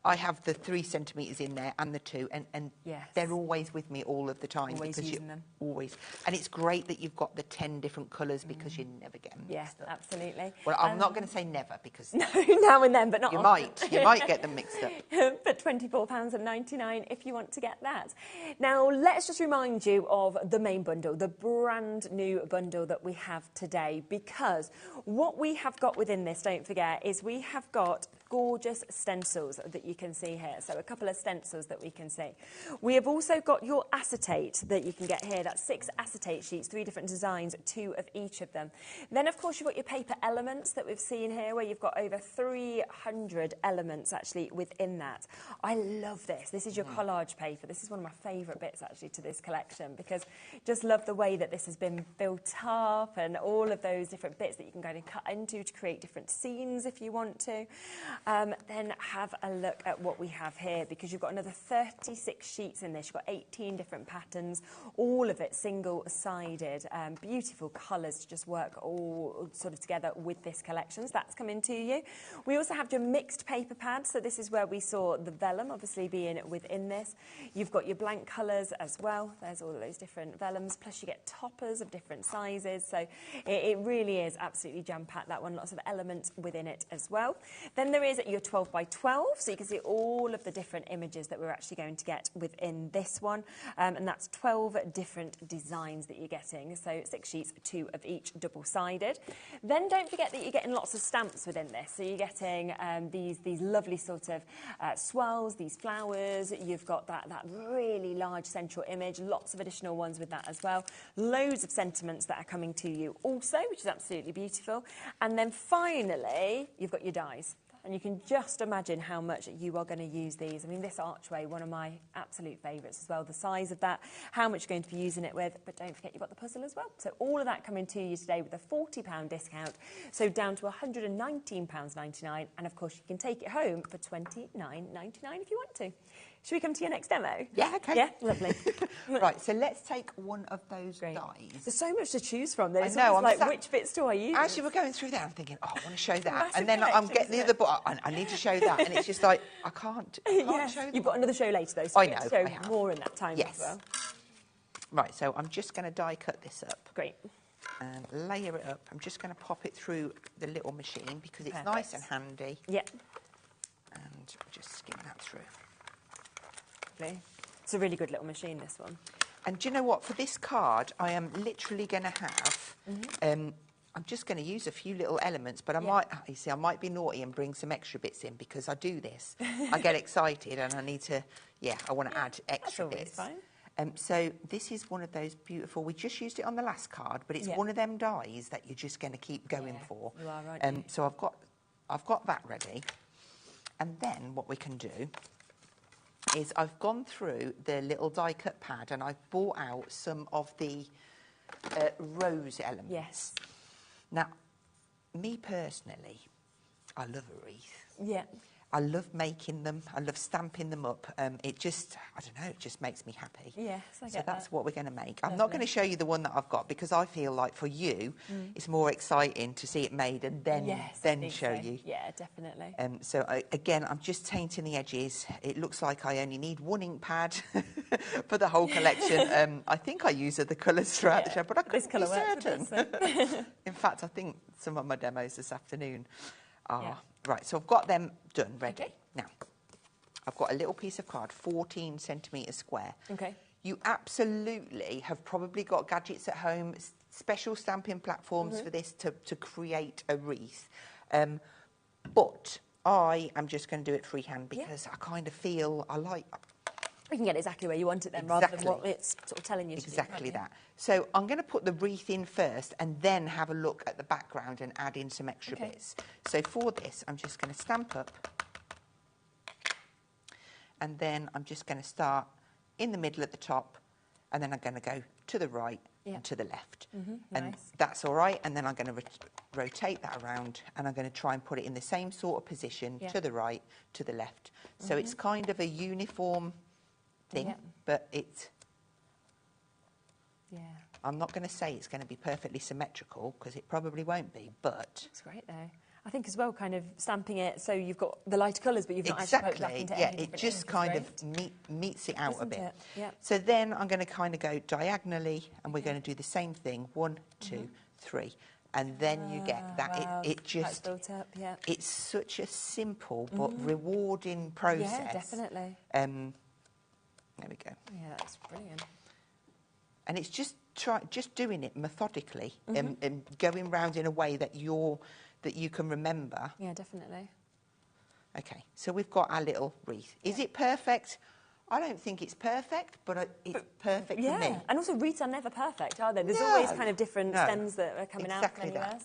I have the 3 centimetres in there and the 2, and they're always with me all of the time. Always using them. Always. And it's great that you've got the 10 different colours because you never get them mixed up. Absolutely. Well, I'm not going to say never because... No, now and then, but not you often. You might get them mixed up. But £24.99 if you want to get that. Now, let's just remind you of the main bundle, the brand new bundle that we have today, because what we have got within this, don't forget, is we have got gorgeous stencils that you can see here. So a couple of stencils that we can see. We have also got your acetate that you can get here. That's 6 acetate sheets, 3 different designs, 2 of each of them. Then, of course, you've got your paper elements that we've seen here, where you've got over 300 elements actually within that. I love this. This is your collage paper. This is one of my favourite bits actually to this collection, because just love the way that this has been built up and all of those different bits that you can go and cut into to create different scenes if you want to. Then have a look at what we have here, because you've got another 36 sheets in this. You've got 18 different patterns, all of it single-sided. Beautiful colours to just work all sort of together with this collection. So that's coming to you. We also have your mixed paper pads. So this is where we saw the vellum obviously being within this. You've got your blank colours as well. There's all of those different vellums, plus you get toppers of different sizes. So it really is absolutely jam-packed, that one. Lots of elements within it as well. Then there is your 12 by 12, so you can see all of the different images that we're actually going to get within this one. And that's 12 different designs that you're getting. So 6 sheets, 2 of each, double-sided. Then don't forget that you're getting lots of stamps within this. So you're getting these lovely sort of swirls, these flowers. You've got that really large central image, lots of additional ones with that as well. Loads of sentiments that are coming to you also, which is absolutely beautiful. And then finally, you've got your dies. And you can just imagine how much you are going to use these. I mean, this archway, one of my absolute favourites as well. The size of that, how much you're going to be using it with. But don't forget you've got the puzzle as well. So all of that coming to you today with a £40 discount. So down to £119.99. And of course, you can take it home for £29.99 if you want to. Should we come to your next demo? Yeah, okay. Yeah, lovely. Right, so let's take one of those dies. There's so much to choose from. There's I know, like, which bits do I use? Actually, we're going through that. I'm thinking, oh, I want to show that. Massive And then I'm getting the collection, other, but I need to show that. And it's just like, I can't Yes, show them. you've got another show later, though, so I you get know, to I show have. more in that time as well. Right, so I'm just going to die cut this up. Great. And layer it up. I'm just going to pop it through the little machine because it's Perfect. nice and handy. Yeah. And just skim that through. Lovely. It's a really good little machine, this one. And do you know what? For this card, I am literally going to have... I'm just going to use a few little elements, but I might be naughty and bring some extra bits in because I do this. I get excited and I need to... I want to add extra bits. Fine. So this is one of those beautiful... We just used it on the last card, but it's one of them dies that you're just going to keep going for. You are right. So I've got that ready. And then what we can do is I've gone through the little die cut pad and I've bought out some of the rose elements. Yes. Now, me personally, I love a wreath. Yeah. I love making them. I love stamping them up. It just, I don't know, it just makes me happy. Yes, I get So that's that. what we're going to make. Lovely. I'm not going to show you the one that I've got because I feel like for you, it's more exciting to see it made and then show you. Yeah, definitely. So again, I'm just tainting the edges. It looks like I only need one ink pad for the whole collection. I think I use other colours throughout the show, but I couldn't be certain. In fact, I think some of my demos this afternoon are... Right, so I've got them done, ready. Okay. Now, I've got a little piece of card, 14 centimetres square. Okay. You absolutely have probably got gadgets at home, special stamping platforms for this to create a wreath. But I am just going to do it freehand because I kind of feel I like... You can get it exactly where you want it then, rather than what it's sort of telling you to do. Exactly that. So I'm going to put the wreath in first and then have a look at the background and add in some extra bits. So for this, I'm just going to stamp up. And then I'm just going to start in the middle at the top. And then I'm going to go to the right and to the left. And that's all right. And then I'm going to rotate that around and I'm going to try and put it in the same sort of position to the right, to the left. So it's kind of a uniform thing, but it's... I'm not going to say it's going to be perfectly symmetrical because it probably won't be, but... It's great, though. I think as well, kind of stamping it so you've got the lighter colours, but you've not actually put back into it just kind of meets it out a bit. Yeah. So then I'm going to kind of go diagonally, and we're going to do the same thing. 1, 2, 3. And then you get that. Wow. It just... built up, It's such a simple but rewarding process. Yeah, definitely. There we go. Yeah, that's brilliant. And it's just doing it methodically and going round in a way that you can remember. Yeah, definitely. Okay, so we've got our little wreath. Is it perfect? I don't think it's perfect, but it's perfect for me. And also wreaths are never perfect, are they? There's always kind of different stems that are coming out from anywhere.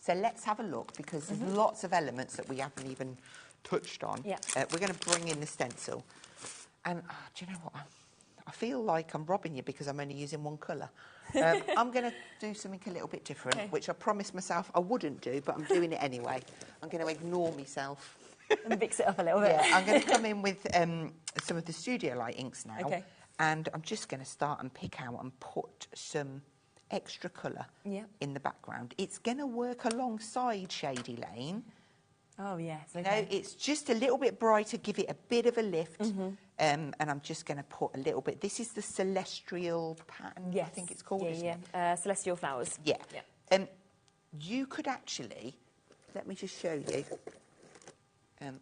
So let's have a look because there's lots of elements that we haven't even touched on. Yeah. We're going to bring in the stencil. And do you know what? I feel like I'm robbing you because I'm only using one colour. I'm going to do something a little bit different, which I promised myself I wouldn't do, but I'm doing it anyway. I'm going to ignore myself. And mix it up a little bit. Yeah, I'm going to come in with some of the Studio Light inks now. Okay. And I'm just going to start and pick out and put some extra colour in the background. It's going to work alongside Shady Lane. Oh, yes. Okay. You know, it's just a little bit brighter, give it a bit of a lift. And I'm just going to put a little bit. This is the Celestial pattern, I think it's called, isn't it? Celestial Flowers. Yeah. You could actually, let me just show you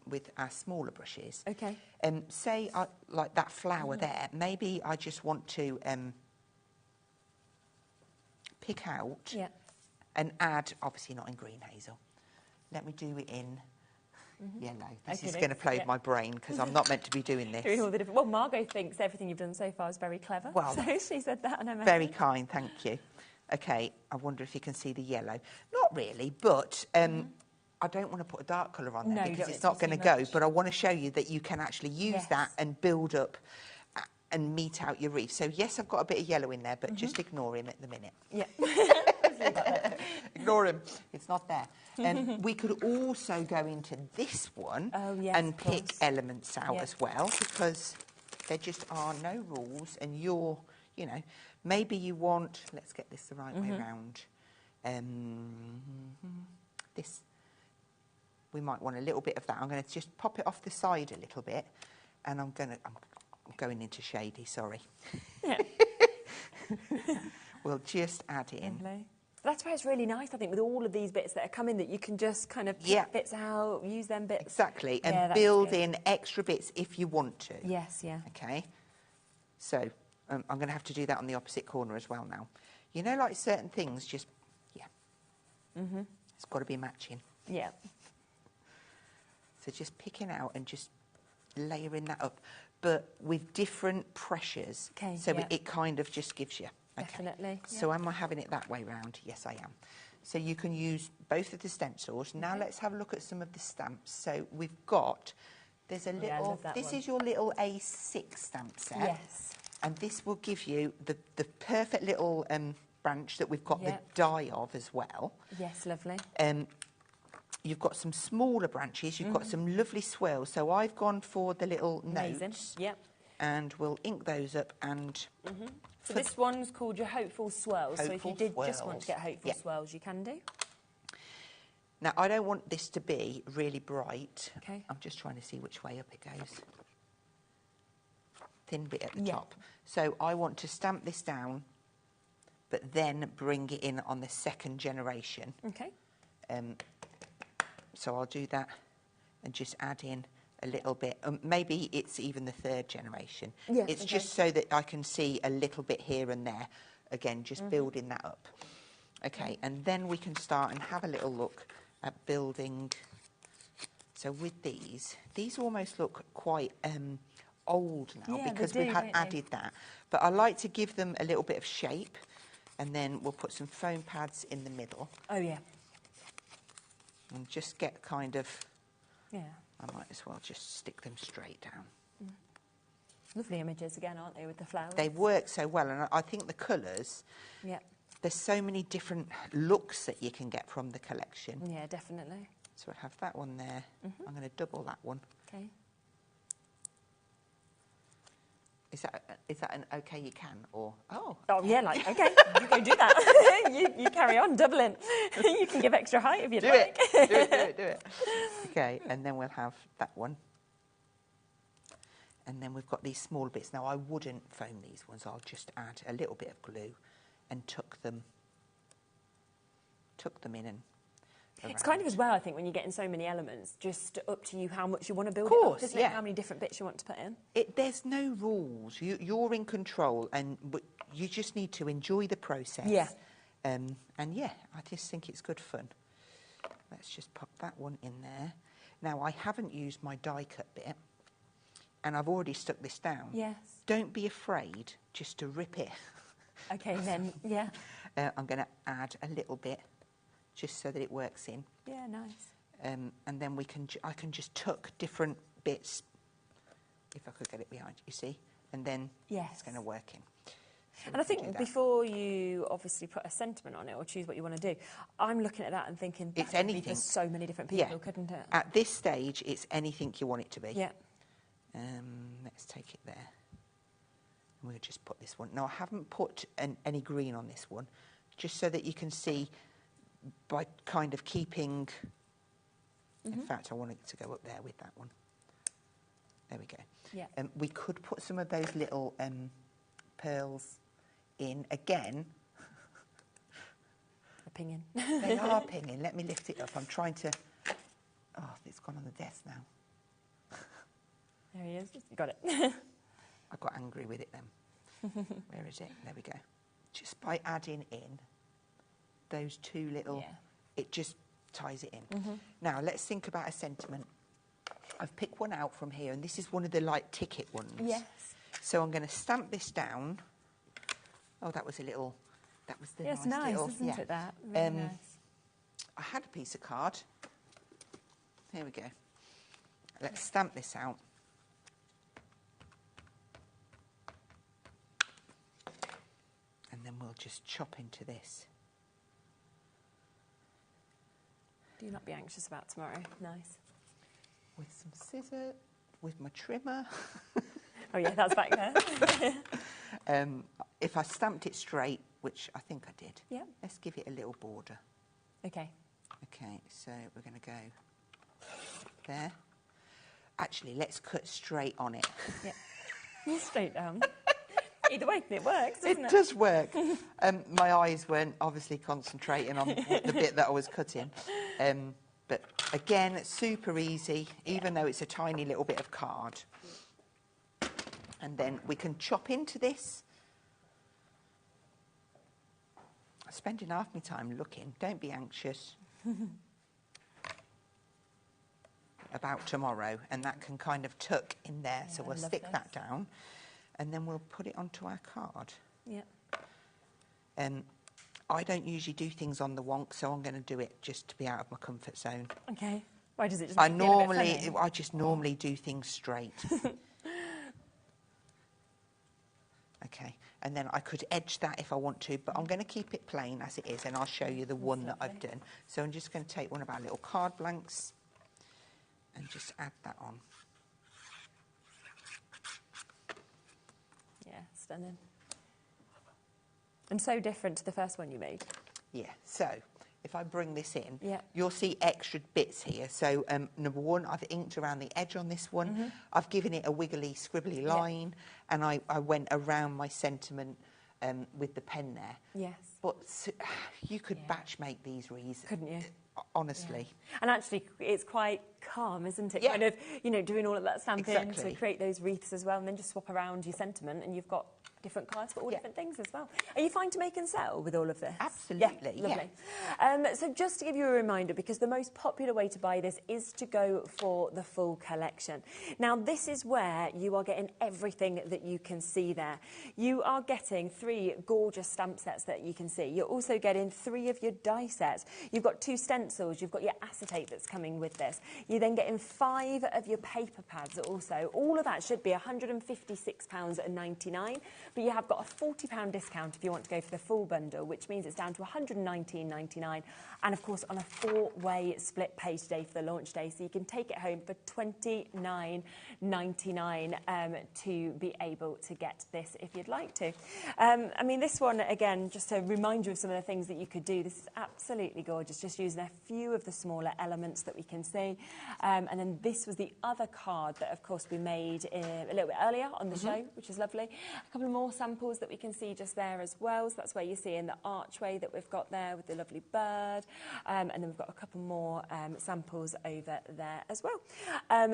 with our smaller brushes. Okay. Say, like that flower there, maybe I just want to pick out and add, obviously not in green hazel. Let me do it in yellow. This is going to play with my brain because I'm not meant to be doing this. Doing all the different. Well, Margot thinks everything you've done so far is very clever. Well, so she said that on her message. Very kind, thank you. Okay, I wonder if you can see the yellow. Not really, but I don't want to put a dark colour on there because it's not going to go. But I want to show you that you can actually use that and build up and meet out your reef. So yes, I've got a bit of yellow in there, but just ignore him at the minute. Yeah. Ignore him. It's not there. And we could also go into this one and pick elements out as well, because there just are no rules. And you're, you know, maybe you want, let's get this the right way around. This, we might want a little bit of that. I'm going to just pop it off the side a little bit, and I'm going into Shady, sorry. Yeah. We'll just add in. Lovely. That's why it's really nice, I think, with all of these bits that are coming, that you can just kind of pick bits out, use them bits. Exactly, and build in extra bits if you want to. Yes, yeah. Okay, so I'm going to have to do that on the opposite corner as well now. You know, like certain things, just, it's got to be matching. Yeah. So just picking out and just layering that up, but with different pressures. Okay, so it kind of just gives you. Okay. Definitely. So am I having it that way round? Yes, I am. So you can use both of the stencils. Now let's have a look at some of the stamps. So we've got, there's a little, this is your little A6 stamp set. Yes. And this will give you the perfect little branch that we've got the die of as well. Yes, lovely. You've got some smaller branches. You've got some lovely swirls. So I've gone for the little notes. Yep. And we'll ink those up and... So this one's called your Hopeful Swirls. So if you did just want to get Hopeful Swirls, you can do. Now, I don't want this to be really bright. Okay. I'm just trying to see which way up it goes. Thin bit at the top. So I want to stamp this down, but then bring it in on the second generation. Okay. So I'll do that and just add in a little bit. Maybe it's even the third generation. Yeah, it's just so that I can see a little bit here and there. Again, just building that up. Okay, and then we can start and have a little look at building. So with these almost look quite old now because we've added that. But I like to give them a little bit of shape, and then we'll put some foam pads in the middle. Oh, yeah. And just get kind of... Yeah. I might as well just stick them straight down. Lovely images again, aren't they, with the flowers? They work so well, and I think the colours, there's so many different looks that you can get from the collection. Yeah, definitely. So we'll have that one there. I'm going to double that one. Okay. Is that an okay you can, or... Oh, yeah, like, okay, you go do that. you carry on doubling. You can give extra height if you'd like. Do it. Okay, and then we'll have that one. And then we've got these small bits. Now, I wouldn't foam these ones. I'll just add a little bit of glue and tuck them in and... It's kind of as well, I think, when you're getting so many elements, just up to you how much you want to build it up, isn't it? How many different bits you want to put in. There's no rules. You're in control, and you just need to enjoy the process. Yeah. And yeah, I just think it's good fun. Let's just pop that one in there. Now, I haven't used my die cut bit, and I've already stuck this down. Yes. Don't be afraid just to rip it. Okay, then, yeah. I'm going to add a little bit, just so that it works in. Yeah, nice. And then I can just tuck different bits, if I could get it behind, you see, and then Yes. it's going to work in. So and I think before you obviously put a sentiment on it or choose what you want to do, I'm looking at that and thinking that it's could be anything for so many different people, couldn't it? At this stage, it's anything you want it to be. Yeah. Let's take it there. And we'll just put this one. Now, I haven't put any green on this one, just so that you can see by kind of keeping... In fact, I want it to go up there with that one. There we go. Yeah. We could put some of those little pearls in again. A pinging. They are pinging. Let me lift it up. I'm trying to... Oh, it's gone on the desk now. There he is. You got it. I got angry with it then. Where is it? There we go. Just by adding in those two little... It just ties it in. Now, let's think about a sentiment. I've picked one out from here, and this is one of the, like, ticket ones. Yes. So I'm going to stamp this down. Oh, that was a little... That was the it's nice nice, little... isn't it, that? Really nice. I had a piece of card. Here we go. Let's stamp this out. And then we'll just chop into this. Do not be anxious about tomorrow. Nice. With some scissors, with my trimmer. Oh, yeah, that's back there. If I stamped it straight, which I think I did, let's give it a little border. Okay. Okay, so we're going to go there. Actually, let's cut straight on it. Yeah. Straight down. Either way, it works, doesn't it? It does work. My eyes weren't obviously concentrating on the bit that I was cutting. But again, it's super easy, even though it's a tiny little bit of card. And then we can chop into this. I'm spending half my time looking. Don't be anxious about tomorrow. And that can kind of tuck in there. So we'll stick that down. And then we'll put it onto our card. Yeah. I don't usually do things on the wonk, so I'm going to do it just to be out of my comfort zone. Okay. Why does it just I just normally do things straight. Okay. And then I could edge that if I want to, but I'm going to keep it plain as it is, and I'll show you the one that I've done. So I'm just going to take one of our little card blanks and just add that on. Yeah, stunning. And so different to the first one you made. Yeah, so if I bring this in, Yeah. you'll see extra bits here. So number one, I've inked around the edge on this one. I've given it a wiggly, scribbly line, and I went around my sentiment with the pen there. Yes. But you could batch make these reasons. Couldn't you? Honestly. Yeah. And actually, it's quite calm, isn't it? Yeah. Kind of, you know, doing all of that stamping Exactly. to create those wreaths as well, and then just swap around your sentiment, and you've got different cards for all different things as well. Are you fine to make and sell with all of this? Absolutely, Yeah, lovely. So just to give you a reminder, because the most popular way to buy this is to go for the full collection. Now, this is where you are getting everything that you can see there. You are getting 3 gorgeous stamp sets that you can see. You're also getting 3 of your die sets. You've got 2 stencils. You've got your acetate that's coming with this. You're then getting 5 of your paper pads also. All of that should be £156.99. But you have got a £40 discount if you want to go for the full bundle, which means it's down to £119.99. And, of course, on a 4-way split pay today for the launch day. So you can take it home for £29.99 to be able to get this if you'd like to. I mean, this one, again, just to remind you of some of the things that you could do. This is absolutely gorgeous, just using a few of the smaller elements that we can see. And then this was the other card that, of course, we made a little bit earlier on the show, which is lovely. A couple more samples that we can see just there as well. So that's where you're seeing the archway that we've got there with the lovely bird. And then we've got a couple more samples over there as well.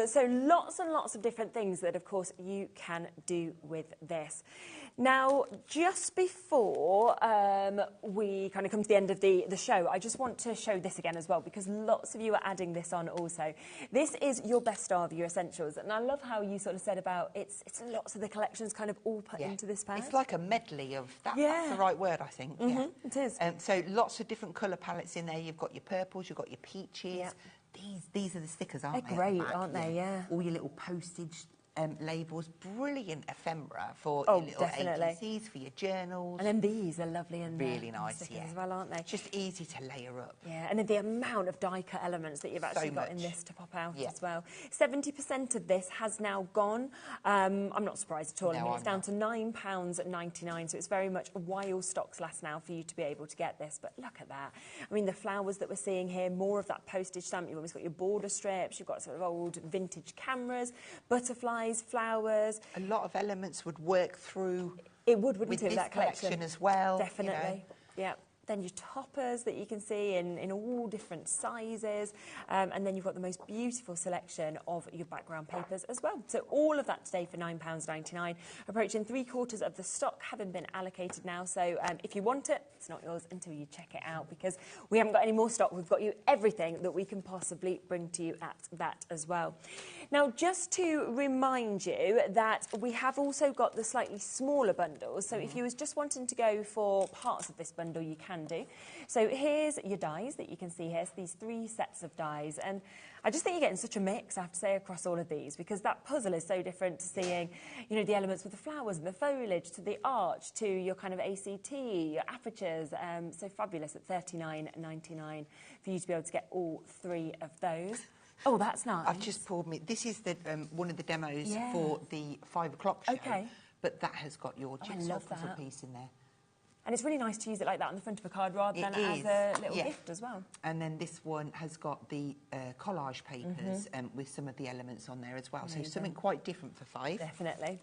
So lots and lots of different things that, of course, you can do with this. Now, just before we kind of come to the end of the show, I just want to show this again as well, because lots of you are adding this on also. This is your best of your essentials. And I love how you sort of said about it's lots of the collections kind of all put into this pad. It's like a medley of that. That's the right word, I think. It is. So lots of different colour palettes in there. You've got your purples, you've got your peaches. These are the stickers, aren't they? They're great, aren't they? Yeah. All your little postage labels, brilliant ephemera for your little ABCs, for your journals. And then these are lovely and really nice, as well, aren't they? Just easy to layer up. Yeah, and then the amount of die cut elements that you've actually got in this to pop out as well. 70% of this has now gone. I'm not surprised at all. I mean, it's down to £9.99, so it's very much while stocks last now for you to be able to get this. But look at that. I mean, the flowers that we're seeing here, more of that postage stamp. You've always got your border strips, you've got sort of old vintage cameras, butterflies, flowers. A lot of elements would work through. It would, wouldn't with it, this that collection as well. Definitely. Yeah. Then your toppers that you can see in all different sizes. And then you've got the most beautiful selection of your background papers as well. So all of that today for £9.99, approaching 3/4 of the stock having been allocated now. So if you want it, it's not yours until you check it out, because we haven't got any more stock. We've got you everything that we can possibly bring to you at that as well. Now, just to remind you that we have also got the slightly smaller bundles. So if you was just wanting to go for parts of this bundle, you can do. So here's your dies that you can see here. So these 3 sets of dies, and I just think you're getting such a mix, I have to say, across all of these, because that puzzle is so different to seeing, you know, the elements with the flowers and the foliage, to the arch, to your kind of ACT, your apertures. So fabulous at £39.99 for you to be able to get all 3 of those. Oh, that's nice. I've just pulled me. This is the one of the demos for the 5 o'clock show. Okay. But that has got your jigsaw puzzle piece in there. And it's really nice to use it like that on the front of a card rather than as a little gift as well. And then this one has got the collage papers with some of the elements on there as well. Amazing. So something quite different for 5. Definitely.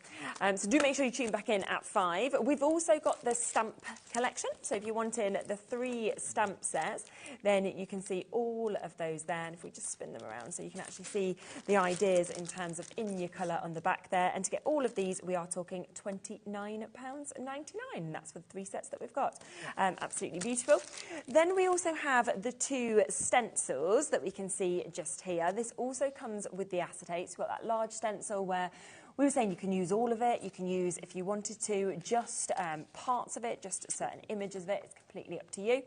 So do make sure you tune back in at 5. We've also got the stamp collection. So if you want in the 3 stamp sets, then you can see all of those there. And if we just spin them around, so you can actually see the ideas in terms of in your colour on the back there. And to get all of these, we are talking £29.99. That's for the 3 sets that we've got. Absolutely beautiful. Then we also have the 2 stencils that we can see just here. This also comes with the acetate. So we've got that large stencil where we were saying you can use all of it. You can use, if you wanted to, just parts of it, just certain images of it. It's completely up to you.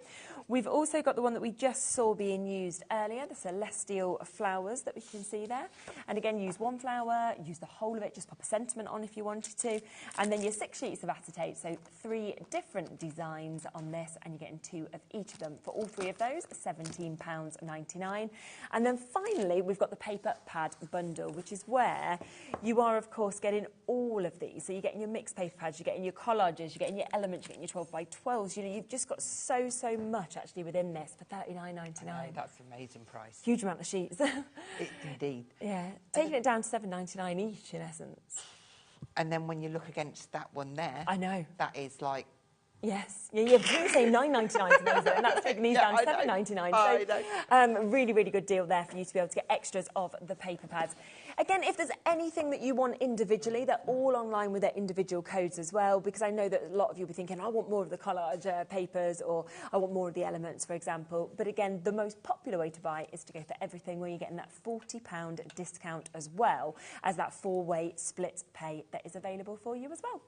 We've also got the one that we just saw being used earlier, the celestial flowers that we can see there. And again, use 1 flower, use the whole of it, just pop a sentiment on if you wanted to. And then your 6 sheets of acetate, so 3 different designs on this, and you're getting 2 of each of them. For all 3 of those, £17.99. And then finally, we've got the paper pad bundle, which is where you are, of course, getting all of these. So you're getting your mixed paper pads, you're getting your collages, you're getting your elements, you're getting your 12x12s. You know, you've just got so much actually within this for £39.99. That's an amazing price. Huge amount of sheets. Indeed. Yeah, taking it down to £7.99 each in essence. And then when you look against that one there, I know that is like. Yes, yeah, you say £9.99 and that's taking these down to £7.99. So, really, really good deal there for you to be able to get extras of the paper pads. Again, if there's anything that you want individually, they're all online with their individual codes as well, because I know that a lot of you will be thinking, I want more of the collage papers, or I want more of the elements, for example. But again, the most popular way to buy is to go for everything, where you're getting that £40 discount as well as that 4-way split pay that is available for you as well.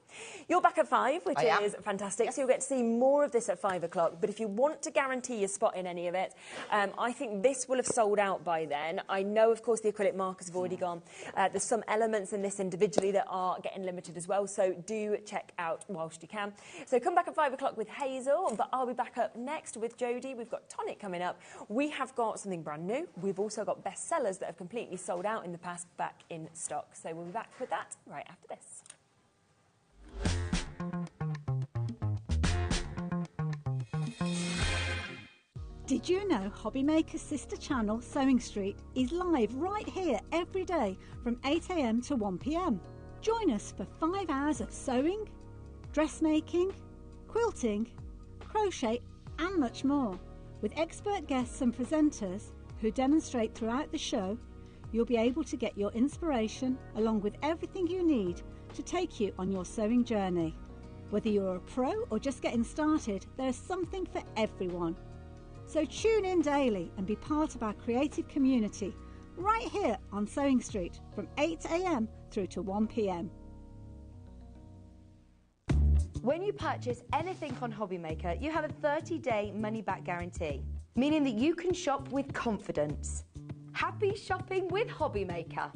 You're back at 5, which is fantastic. Yes. So you'll get to see more of this at 5 o'clock. But if you want to guarantee your spot in any of it, I think this will have sold out by then. I know, of course, the acrylic markers have already gone. There's some elements in this individually that are getting limited as well, so do check out whilst you can. So come back at 5 o'clock with Hazel, but I'll be back up next with Jodie. We've got Tonic coming up. We have got something brand new. We've also got bestsellers that have completely sold out in the past back in stock. So we'll be back with that right after this. Did you know HobbyMaker's sister channel, Sewing Street, is live right here every day from 8 AM to 1 PM? Join us for 5 hours of sewing, dressmaking, quilting, crochet and much more. With expert guests and presenters who demonstrate throughout the show, you'll be able to get your inspiration along with everything you need to take you on your sewing journey. Whether you're a pro or just getting started, there's something for everyone. So tune in daily and be part of our creative community right here on Sewing Street from 8 AM through to 1 PM. When you purchase anything on HobbyMaker, you have a 30-day money-back guarantee, meaning that you can shop with confidence. Happy shopping with HobbyMaker.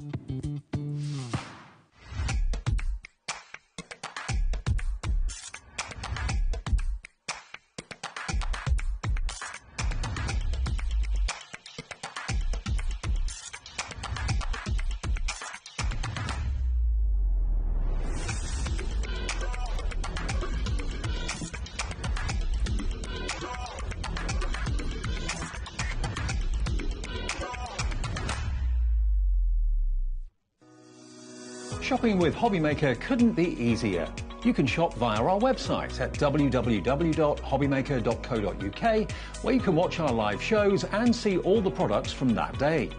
Shopping with HobbyMaker couldn't be easier. You can shop via our website at www.hobbymaker.co.uk, where you can watch our live shows and see all the products from that day.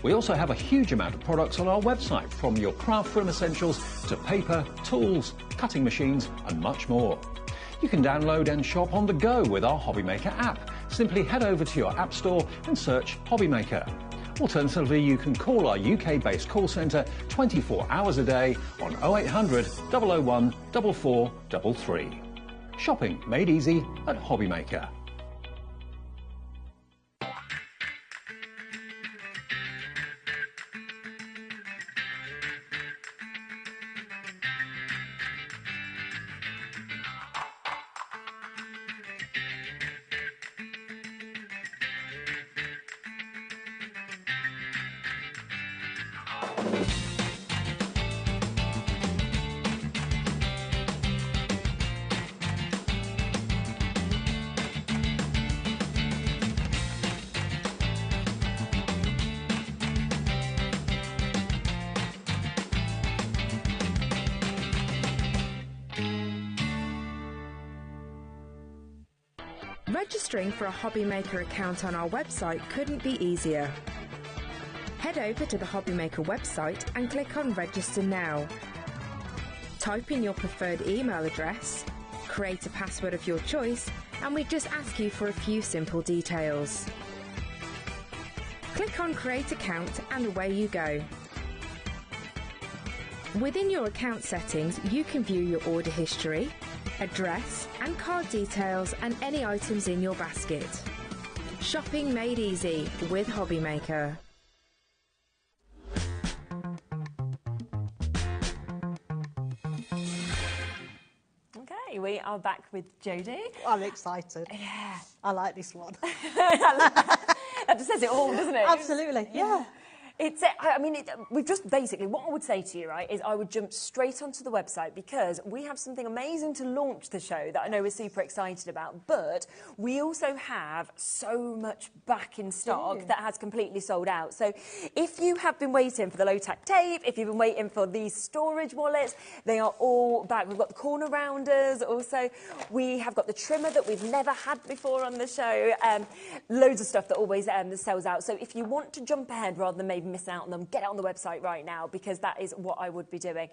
We also have a huge amount of products on our website, from your craft room essentials to paper, tools, cutting machines and much more. You can download and shop on the go with our HobbyMaker app. Simply head over to your app store and search HobbyMaker. Alternatively, you can call our UK-based call centre 24 hours a day on 0800 001 4433. Shopping made easy at HobbyMaker. Registering for a HobbyMaker account on our website couldn't be easier. Head over to the HobbyMaker website and click on Register Now. Type in your preferred email address, create a password of your choice, and we just ask you for a few simple details. Click on Create Account and away you go. Within your account settings, you can view your order history, address and card details and any items in your basket. Shopping made easy with HobbyMaker. Okay, we are back with Jodie. I'm excited. Yeah. I like this one. That just says it all, doesn't it? Absolutely, yeah. It's, we've just basically, what I would say to you, right, is I would jump straight onto the website because we have something amazing to launch the show that I know we're super excited about, but we also have so much back in stock that has completely sold out. So if you have been waiting for the low-tack tape, if you've been waiting for these storage wallets, they are all back. We've got the corner rounders also. We have got the trimmer that we've never had before on the show. Loads of stuff that always sells out. So if you want to jump ahead rather than maybe miss out on them, get it on the website right now because that is what I would be doing.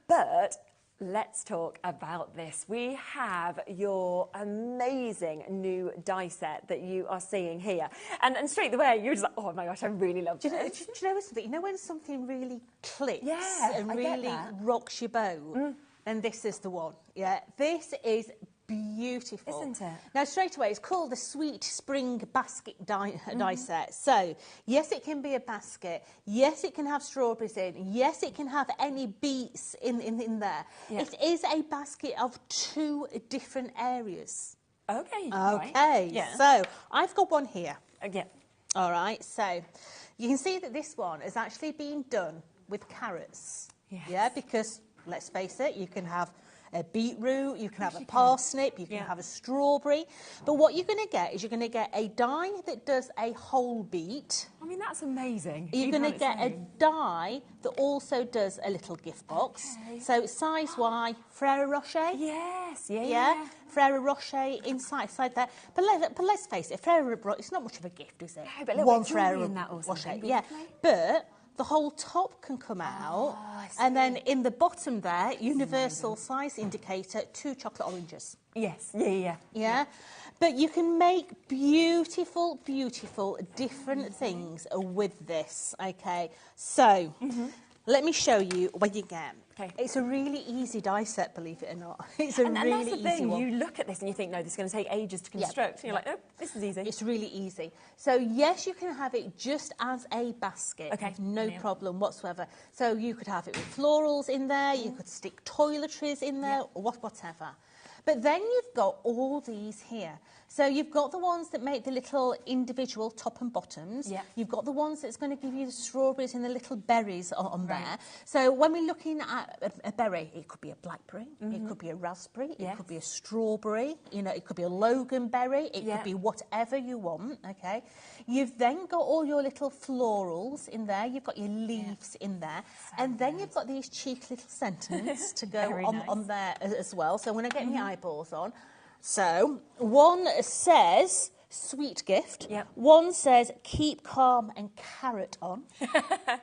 But let's talk about this. We have your amazing new die set that you are seeing here. And straight away, you're just like, oh my gosh, I really love this. Do you know something? You know when something really clicks and I really rocks your boat? And this is the one. Yeah, this is beautiful. Isn't it? Now, straight away, it's called the Sweet Spring Basket die set. So, yes, it can be a basket. Yes, it can have strawberries in. Yes, it can have any beets in there. Yeah. It is a basket of 2 different areas. Okay. Okay. Right. Yeah. So, I've got one here. Yeah. All right. So, you can see that this one has actually been done with carrots. Yes. Yeah, because, let's face it, you can have a beetroot, you can have a parsnip, you can have a strawberry. But what you're going to get is you're going to get a die that does a whole beet. I mean, that's amazing. You're going to get a die that also does a little gift box. Okay. So size Y, Ferrero Rocher. Yes, yeah. Ferrero Rocher inside there. But let's face it, Ferrero Rocher, it's not much of a gift, is it? No, but one Ferrero in that or Rocher. Yeah, but the whole top can come out, and then in the bottom there, universal size indicator, 2 chocolate oranges. Yes, yeah. But you can make beautiful, beautiful different things with this. Okay, so let me show you what you get. Okay. It's a really easy die set, believe it or not. It's a really and that's the easy thing. one. You look at this and you think, no, this is going to take ages to construct. And you're like, oh, this is easy. It's really easy. So, yes, you can have it just as a basket. Okay. No problem whatsoever. So, you could have it with florals in there, you could stick toiletries in there, or whatever. But then you've got all these here. So you've got the ones that make the little individual top and bottoms. Yeah. You've got the ones that's going to give you the strawberries and the little berries on there. So when we're looking at a berry, it could be a blackberry, it could be a raspberry, it could be a strawberry, you know, it could be a loganberry, it could be whatever you want, okay? You've then got all your little florals in there, you've got your leaves in there, and then you've got these cheeky little sentiments to go on there as well. So I'm going to get my eyeballs on. So one says sweet gift. Yep. One says keep calm and carrot on.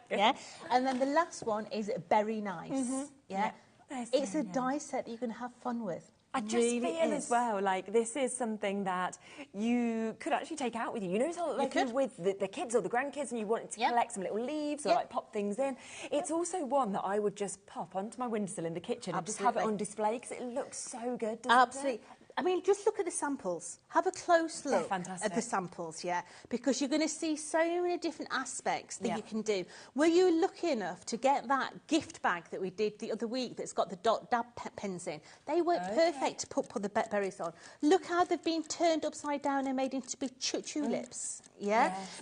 Yeah. And then the last one is very nice. Yeah. It's a die set that you can have fun with. I just feel as well like this is something that you could actually take out with you. You know, so like with the kids or the grandkids and you wanted to collect some little leaves or like pop things in. It's also one that I would just pop onto my windowsill in the kitchen and just have it on display because it looks so good, doesn't it? I mean, just look at the samples. Have a close look at the samples, because you're going to see so many different aspects that you can do. Were you lucky enough to get that gift bag that we did the other week that's got the dot dab pens in? They weren't perfect to put the berries on. Look how they've been turned upside down and made into big tulips.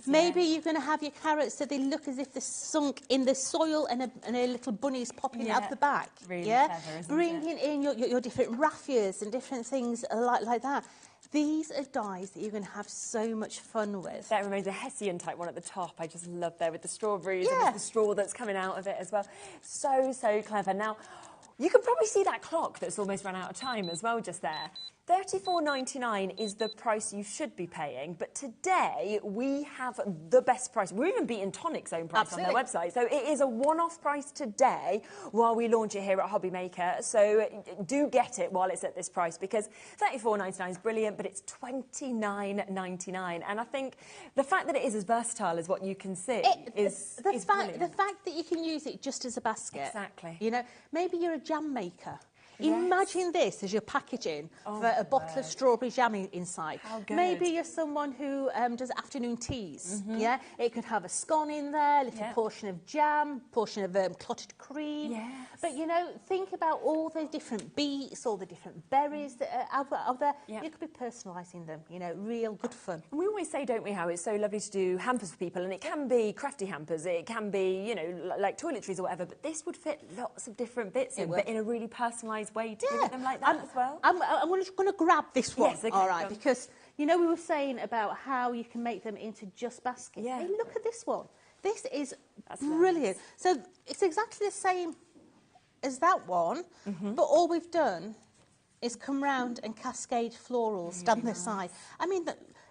Maybe you're going to have your carrots so they look as if they're sunk in the soil and a little bunny's popping out the back. Really clever, isn't Bringing in your different raffias and different things like that. These are dies that you're going to have so much fun with. That reminds me of the Hessian type one at the top. I just love there with the strawberries and the straw that's coming out of it as well. So, so clever. Now, you can probably see that clock that's almost run out of time as well just there. $34.99 is the price you should be paying, but today we have the best price. We're even beating Tonic's own price on their website. So it is a one-off price today while we launch it here at HobbyMaker. So do get it while it's at this price because $34.99 is brilliant, but it's $29.99. And I think the fact that it is as versatile as what you can see is brilliant. The fact that you can use it just as a basket. Exactly. You know, maybe you're a jam maker. Imagine this as your packaging for a bottle of strawberry jam inside. How good. Maybe you're someone who does afternoon teas. It could have a scone in there, a little portion of jam, portion of clotted cream. But you know, think about all the different beets, all the different berries that are out there. You could be personalising them. You know, real good fun. And we always say, don't we, how it's so lovely to do hampers for people, and it can be crafty hampers, it can be, you know, like toiletries or whatever. But this would fit lots of different bits in, but in a really personalised way to give them like that as well. I'm going to grab this one, yes, okay, all right, because, you know, we were saying about how you can make them into just baskets. Hey, look at this one. This is brilliant. Nice. So it's exactly the same as that one, but all we've done is come round and cascade florals down the side. I mean,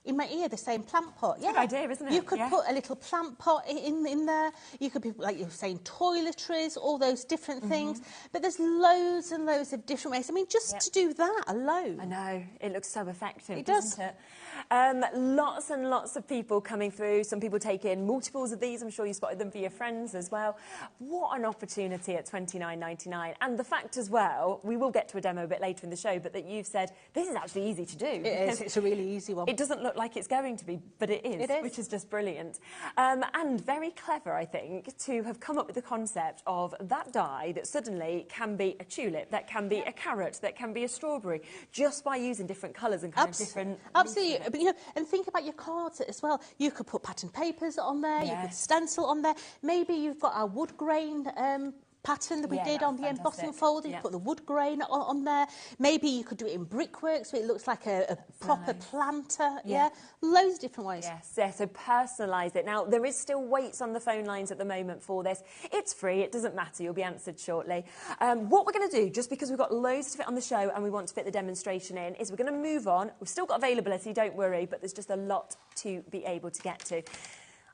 in my ear, the same plant pot. Good idea, isn't it? You could put a little plant pot in there. You could be, like you were saying, toiletries, all those different things. But there's loads and loads of different ways. I mean, just to do that alone. I know. It looks so effective, it doesn't it? Lots and lots of people coming through. Some people taking multiples of these. I'm sure you spotted them for your friends as well. What an opportunity at $29.99. And the fact as well, we will get to a demo a bit later in the show, but that you've said, this is actually easy to do. It is. It's a really easy one. It doesn't look like it's going to be, but it is. Which is just brilliant. And very clever, I think, to have come up with the concept of that die that suddenly can be a tulip, that can be a carrot, that can be a strawberry, just by using different colours and kind of different... Absolutely. But, you know, and think about your cards as well. You could put pattern papers on there, you could stencil on there. Maybe you've got our wood grain pattern that we did on the embossing folder. You put the wood grain on there. Maybe you could do it in brickwork so it looks like a proper planter. Loads of different ways. Yes, so personalise it. Now, there is still waits on the phone lines at the moment for this. It's free, it doesn't matter, you'll be answered shortly. What we're going to do, just because we've got loads to fit on the show and we want to fit the demonstration in, is we're going to move on. We've still got availability, don't worry, but there's just a lot to be able to get to.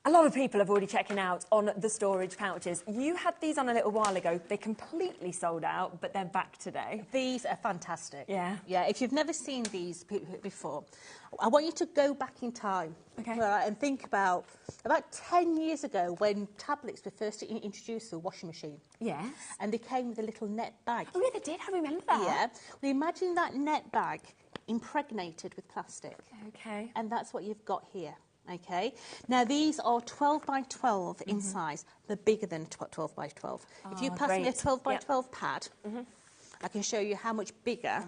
A lot of people have already checking out on the storage pouches. You had these on a little while ago. They completely sold out, but they're back today. These are fantastic. Yeah. If you've never seen these before, I want you to go back in time and think about 10 years ago when tablets were first introduced to a washing machine. Yes. And they came with a little net bag. Oh, yeah, they did. I remember that. Yeah. Well, imagine that net bag impregnated with plastic. Okay. And that's what you've got here. Okay, now these are 12 by 12 in size. They're bigger than 12 by 12. If you pass me a 12 by 12 pad, I can show you how much bigger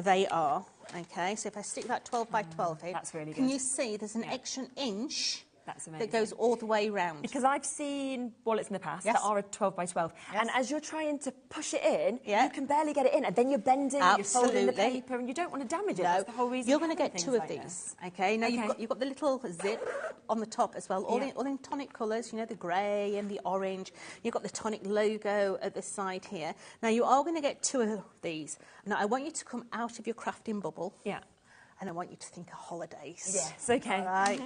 they are. Okay, so if I stick that 12 by 12 in, that's really can good. you see there's an extra inch That's amazing. that goes all the way round? Because I've seen wallets in the past Yes. that are a 12 by 12, Yes. and as you're trying to push it in, Yeah. you can barely get it in, and then you're bending, and you're folding the Absolutely. paper, and you don't want to damage it. No, That's the whole reason you're for going to having get things 2 of like these. this. Okay, now Okay. you've got the little zip on the top as well, all Yeah. in tonic colours. You know, the grey and the orange. You've got the Tonic logo at the side here. Now you are going to get 2 of these. Now I want you to come out of your crafting bubble. Yeah. And I want you to think of holidays. Yes, okay. All right.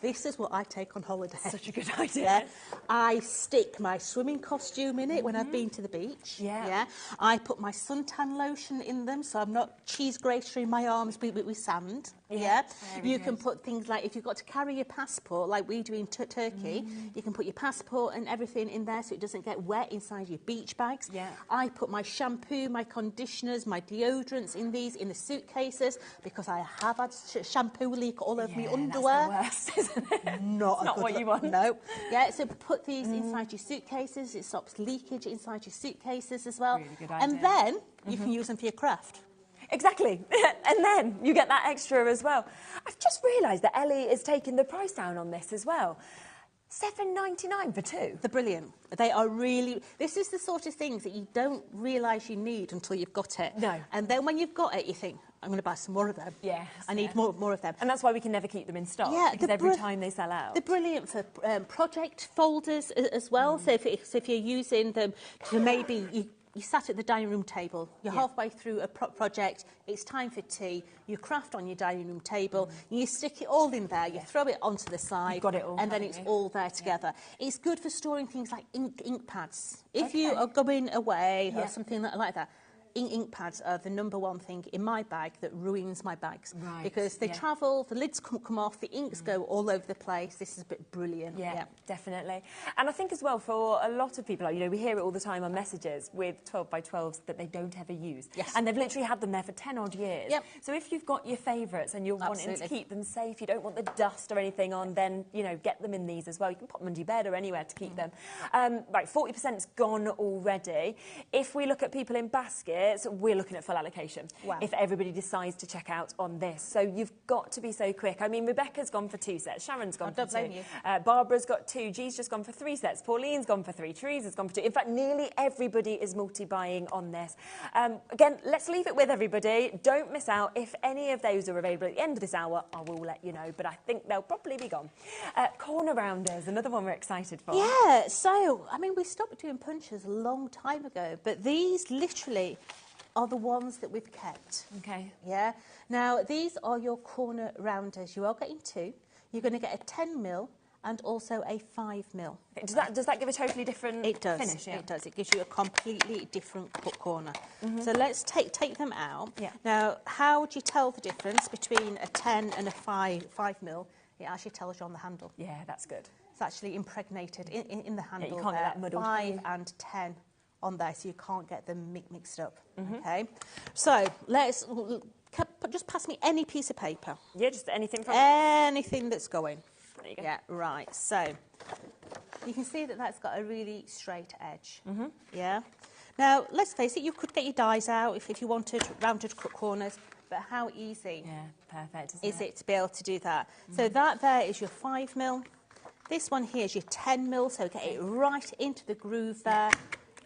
This is what I take on holiday. Such a good idea. Yeah. I stick my swimming costume in it when I've been to the beach. Yeah. I put my suntan lotion in them so I'm not cheese gratering my arms with sand. Yeah. Very You good. can put things like, if you've got to carry your passport, like we do in Turkey, you can put your passport and everything in there so it doesn't get wet inside your beach bags. Yeah. I put my shampoo, my conditioners, my deodorants in these, in the suitcases, because I have had shampoo leak all over my underwear. That's the worst, isn't it? Not a Not good what you look. want. No. Yeah, so put these inside your suitcases. It stops leakage inside your suitcases as well. Really good And idea. then you can use them for your craft. Exactly. And then you get that extra as well. I've just realised that Ellie is taking the price down on this as well. $7.99 for 2. They're brilliant. They are really... This is the sort of things that you don't realise you need until you've got it. No. And then when you've got it, you think, I'm going to buy some more of them. Yes, I need more of them. And that's why we can never keep them in stock, because every time they sell out. They're brilliant for project folders as well. So if you're using them to maybe... You sat at the dining room table, you're halfway through a project, it's time for tea, you craft on your dining room table, you stick it all in there, you throw it onto the side, You've got it all, and then haven't it's you? all there together. It's good for storing things like ink pads. If you are going away or something like that, ink pads are the #1 thing in my bag that ruins my bags. Right, Because they travel, the lids come off, the inks go all over the place. This is a bit brilliant. Yeah, definitely. And I think as well, for a lot of people, you know, we hear it all the time on messages with 12 by 12s that they don't ever use. Yes. And they've literally had them there for 10 odd years. Yep. So if you've got your favourites and you're wanting to Absolutely. keep them safe, you don't want the dust or anything on, then, you know, get them in these as well. You can put them under your bed or anywhere to keep them. Right, 40%'s gone already. If we look at people in baskets, we're looking at full allocation. Wow. If everybody decides to check out on this. So you've got to be so quick. I mean, Rebecca's gone for 2 sets, Sharon's gone for don't 2. blame you. Barbara's got 2, G's just gone for 3 sets, Pauline's gone for 3, Teresa's gone for 2. In fact, nearly everybody is multi-buying on this. Again, let's leave it with everybody. Don't miss out. If any of those are available at the end of this hour, I will let you know, but I think they'll probably be gone. Corner rounders, another one we're excited for. Yeah, so, I mean, we stopped doing punches a long time ago, but these literally are the ones that we've kept. Okay. Yeah. Now, these are your corner rounders. You are getting 2. You're going to get a 10mm and also a 5mm. Does that give a totally different finish? Yeah. It does. It gives you a completely different corner. So let's take them out. Yeah. Now, how would you tell the difference between a 10 and a 5mm? It actually tells you on the handle. Yeah, that's good. It's actually impregnated in the handle. you can't get that muddled, can 5 you? and 10 on there, so you can't get them mixed up. Okay. So let's just pass me any piece of paper. Yeah, just anything from Anything that's going. There you go. Yeah. Right. So you can see that that's got a really straight edge. Yeah. Now let's face it. You could get your dies out if you wanted rounded corners. But how easy perfect, is it to be able to do that? So that there is your 5mm. This one here is your 10mm, so get it right into the groove there.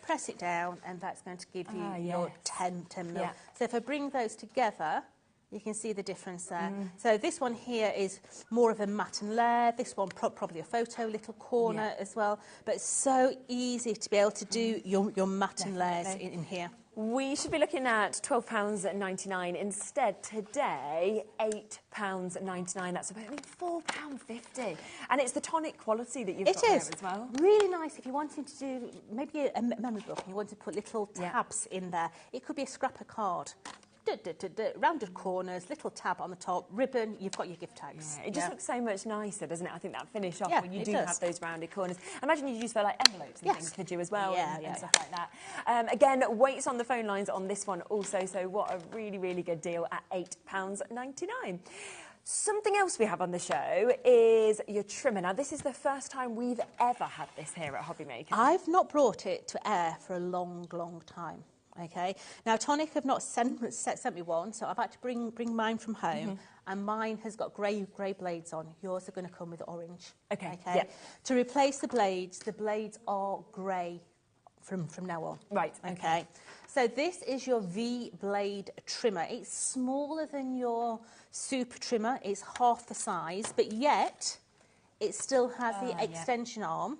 Press it down, and that's going to give you your 10mm. Yeah. So if I bring those together, you can see the difference there. So this one here is more of a matte and layer. This one probably a photo little corner as well. But it's so easy to be able to do your matte and layers in here. We should be looking at £12.99 instead today, £8.99. That's about £4.50. And it's the tonic quality that you've got there as well. Really nice if you're wanting to do maybe a memory book and you want to put little tabs in there. It could be a scrap of card. Rounded corners, little tab on the top, ribbon, you've got your gift tags. It just looks so much nicer, doesn't it? I think that finish off when you do does. have those rounded corners. Imagine you'd use for like envelopes and things, could you, as well, and stuff like that. Again, waits on the phone lines on this one also, so what a really, really good deal at £8.99. Something else we have on the show is your trimmer. Now, this is the first time we've ever had this here at HobbyMaker. I've not brought it to air for a long, long time. Okay. Now, Tonic have not sent me one, so I've had to bring mine from home, and mine has got grey blades on. Yours are going to come with orange. Okay. Okay. Yep. To replace the blades are grey from now on. Right. Okay. So this is your V-blade trimmer. It's smaller than your super trimmer. It's half the size, but yet it still has the extension arm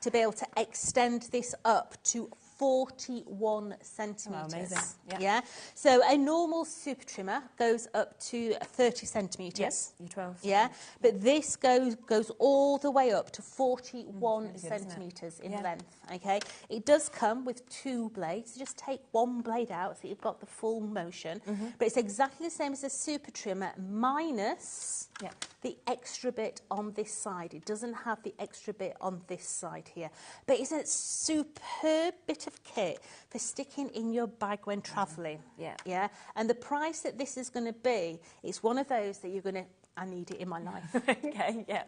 to be able to extend this up to 41 centimetres. Oh, amazing. Yeah. So a normal super trimmer goes up to 30 centimetres. Yes, U12. Yeah. But this goes all the way up to 41 really good, centimetres in length. Okay. It does come with 2 blades. So just take one blade out so you've got the full motion. But it's exactly the same as a super trimmer minus the extra bit on this side. It doesn't have the extra bit on this side here. But it's a superb bit of kit for sticking in your bag when travelling. Yeah. And the price that this is going to be, it's one of those that you're going to, I need it in my life. Okay, yeah.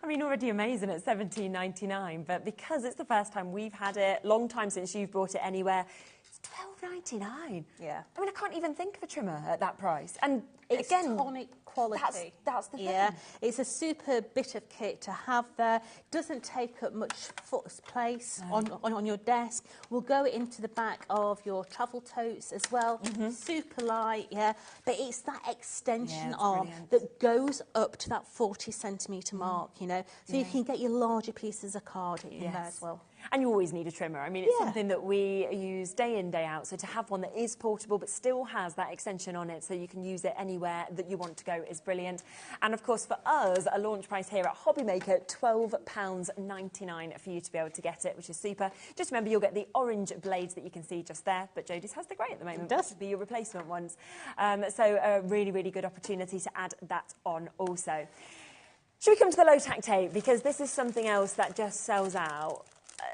I mean, already amazing at $17.99, but because it's the first time we've had it, long time since you've brought it anywhere, it's $12.99. Yeah. I mean, I can't even think of a trimmer at that price. And It's again, Tonic quality. That's the thing. Yeah, it's a super bit of kit to have there. Doesn't take up much space on your desk. Will go into the back of your travel totes as well. Super light, yeah. But it's that extension arm that goes up to that 40 centimetre mark, you know. So you can get your larger pieces of card in there as well. And you always need a trimmer. I mean, it's something that we use day in, day out. So to have one that is portable but still has that extension on it so you can use it anywhere that you want to go is brilliant. And of course, for us, a launch price here at HobbyMaker, £12.99 for you to be able to get it, which is super. Just remember, you'll get the orange blades that you can see just there, but Jodie's has the grey at the moment. It does. Which would be your replacement ones. So a really, really good opportunity to add that on also. Should we come to the low-tack tape? Because this is something else that just sells out.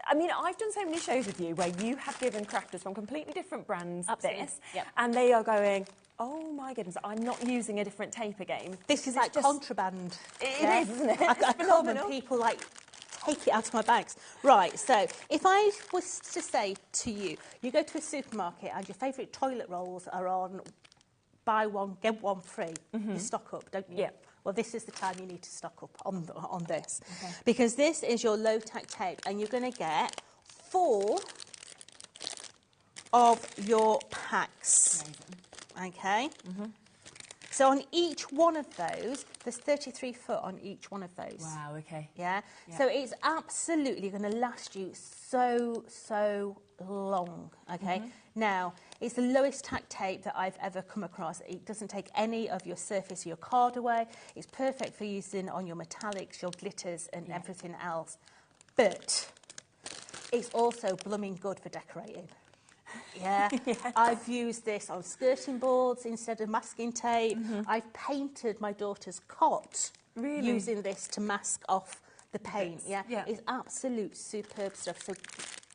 I mean, I've done so many shows with you where you have given crafters from completely different brands this, and they are going, oh my goodness, I'm not using a different tape again. This is like contraband. It is, isn't it? I come and people like take it out of my bags. Right, so if I was to say to you, you go to a supermarket and your favourite toilet rolls are on buy one, get one free, you stock up, don't you? Yeah. Well, this is the time you need to stock up on this. Because this is your low-tack tape, and you're going to get 4 of your packs. Okay? So on each one of those, there's 33 foot on each one of those. Wow, okay. Yeah? So it's absolutely going to last you so long, okay? Now, it's the lowest tack tape that I've ever come across. It doesn't take any of your surface of your card away. It's perfect for using on your metallics, your glitters and everything else. But it's also blooming good for decorating. Yeah, I've used this on skirting boards instead of masking tape. I've painted my daughter's cot using this to mask off the paint. Yeah, it's absolute superb stuff. So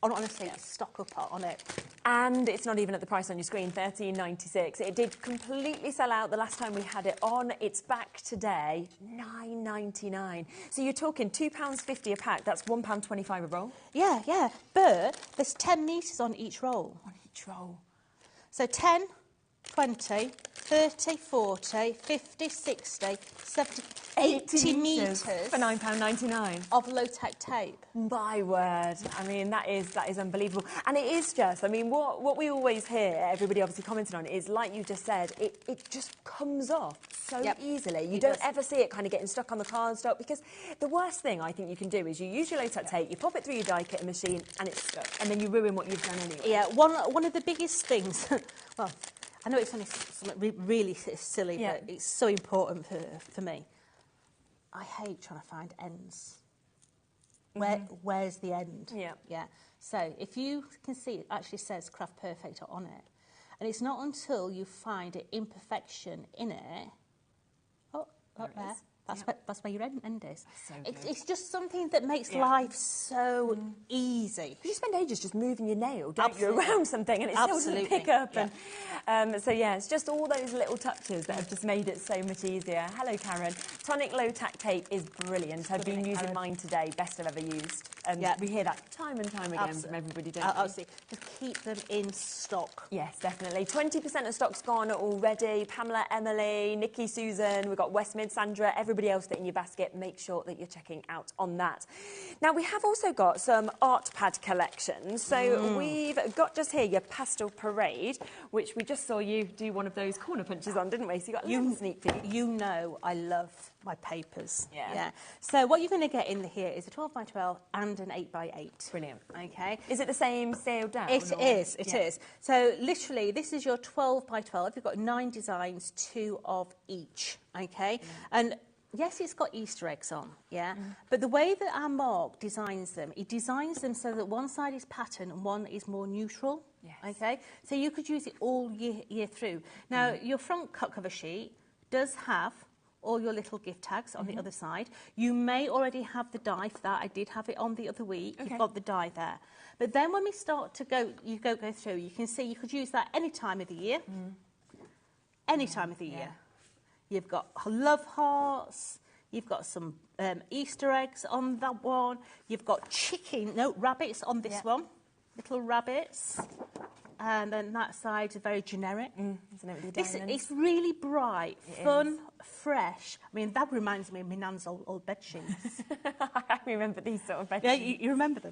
honestly, stock up on it. And it's not even at the price on your screen, $13.96. It did completely sell out the last time we had it on. It's back today, $9.99. So you're talking £2.50 a pack. That's £1.25 a roll. Yeah. But there's 10 metres on each roll. On each roll. So 10, 20, 30, 40, 50, 60, 70, 80 metres for £9.99 of low-tack tape. My word. I mean, that is unbelievable. And it is just, I mean, what we always hear, everybody obviously commenting on, is like you just said, it just comes off so easily. You don't ever see it kind of getting stuck on the cardstock, because the worst thing I think you can do is you use your low-tack tape, you pop it through your die-cutting machine, and it's stuck. And then you ruin what you've done anyway. Yeah, one of the biggest things, well, I know it's only something really silly, but it's so important for me. I hate trying to find ends. Where's the end? Yeah. So if you can see, it actually says Craft Perfect on it. And it's not until you find an imperfection in it. Oh, up there. That's where your end is. So It's just something that makes life so easy. You spend ages just moving your nail, don't you, around something, and it still doesn't pick up. Yeah. And so yeah, it's just all those little touches that have just made it so much easier. Hello, Karen. Tonic low tack tape is brilliant. I've been using mine today, best I've ever used. And we hear that time and time again from everybody, don't we? Absolutely. Just keep them in stock. Yes, definitely. 20% of stock's gone already. Pamela, Emily, Nikki, Susan, we've got Westmid, Sandra, everybody else that in your basket, make sure that you're checking out on that. Now, we have also got some art pad collections. So we've got just here your Pastel Parade, which we just saw you do one of those corner punches on, didn't we? So you got a little sneak peek. You know I love my papers. Yeah. So what you're going to get in here is a 12 by 12 and an 8 by 8. Brilliant. Okay. Is it the same scaled down? It is. So literally, this is your 12 by 12. You've got 9 designs, 2 of each. Okay. And yes, it's got Easter eggs on, but the way that our Mark designs them, he designs them so that one side is pattern and one is more neutral. Okay. So you could use it all year through. Now, your front cover sheet does have all your little gift tags on the other side. You may already have the die for that. I did have it on the other week. You've got the die there. But then when we start to go through, you can see you could use that any time of the year. Any time of the year. You've got love hearts. You've got some Easter eggs on that one. You've got rabbits on this one. Little rabbits. And then that side is very generic. It's really bright, fun, fresh. I mean, that reminds me of my nan's old bed sheets. I remember these sort of bed sheets. Yeah, you remember them.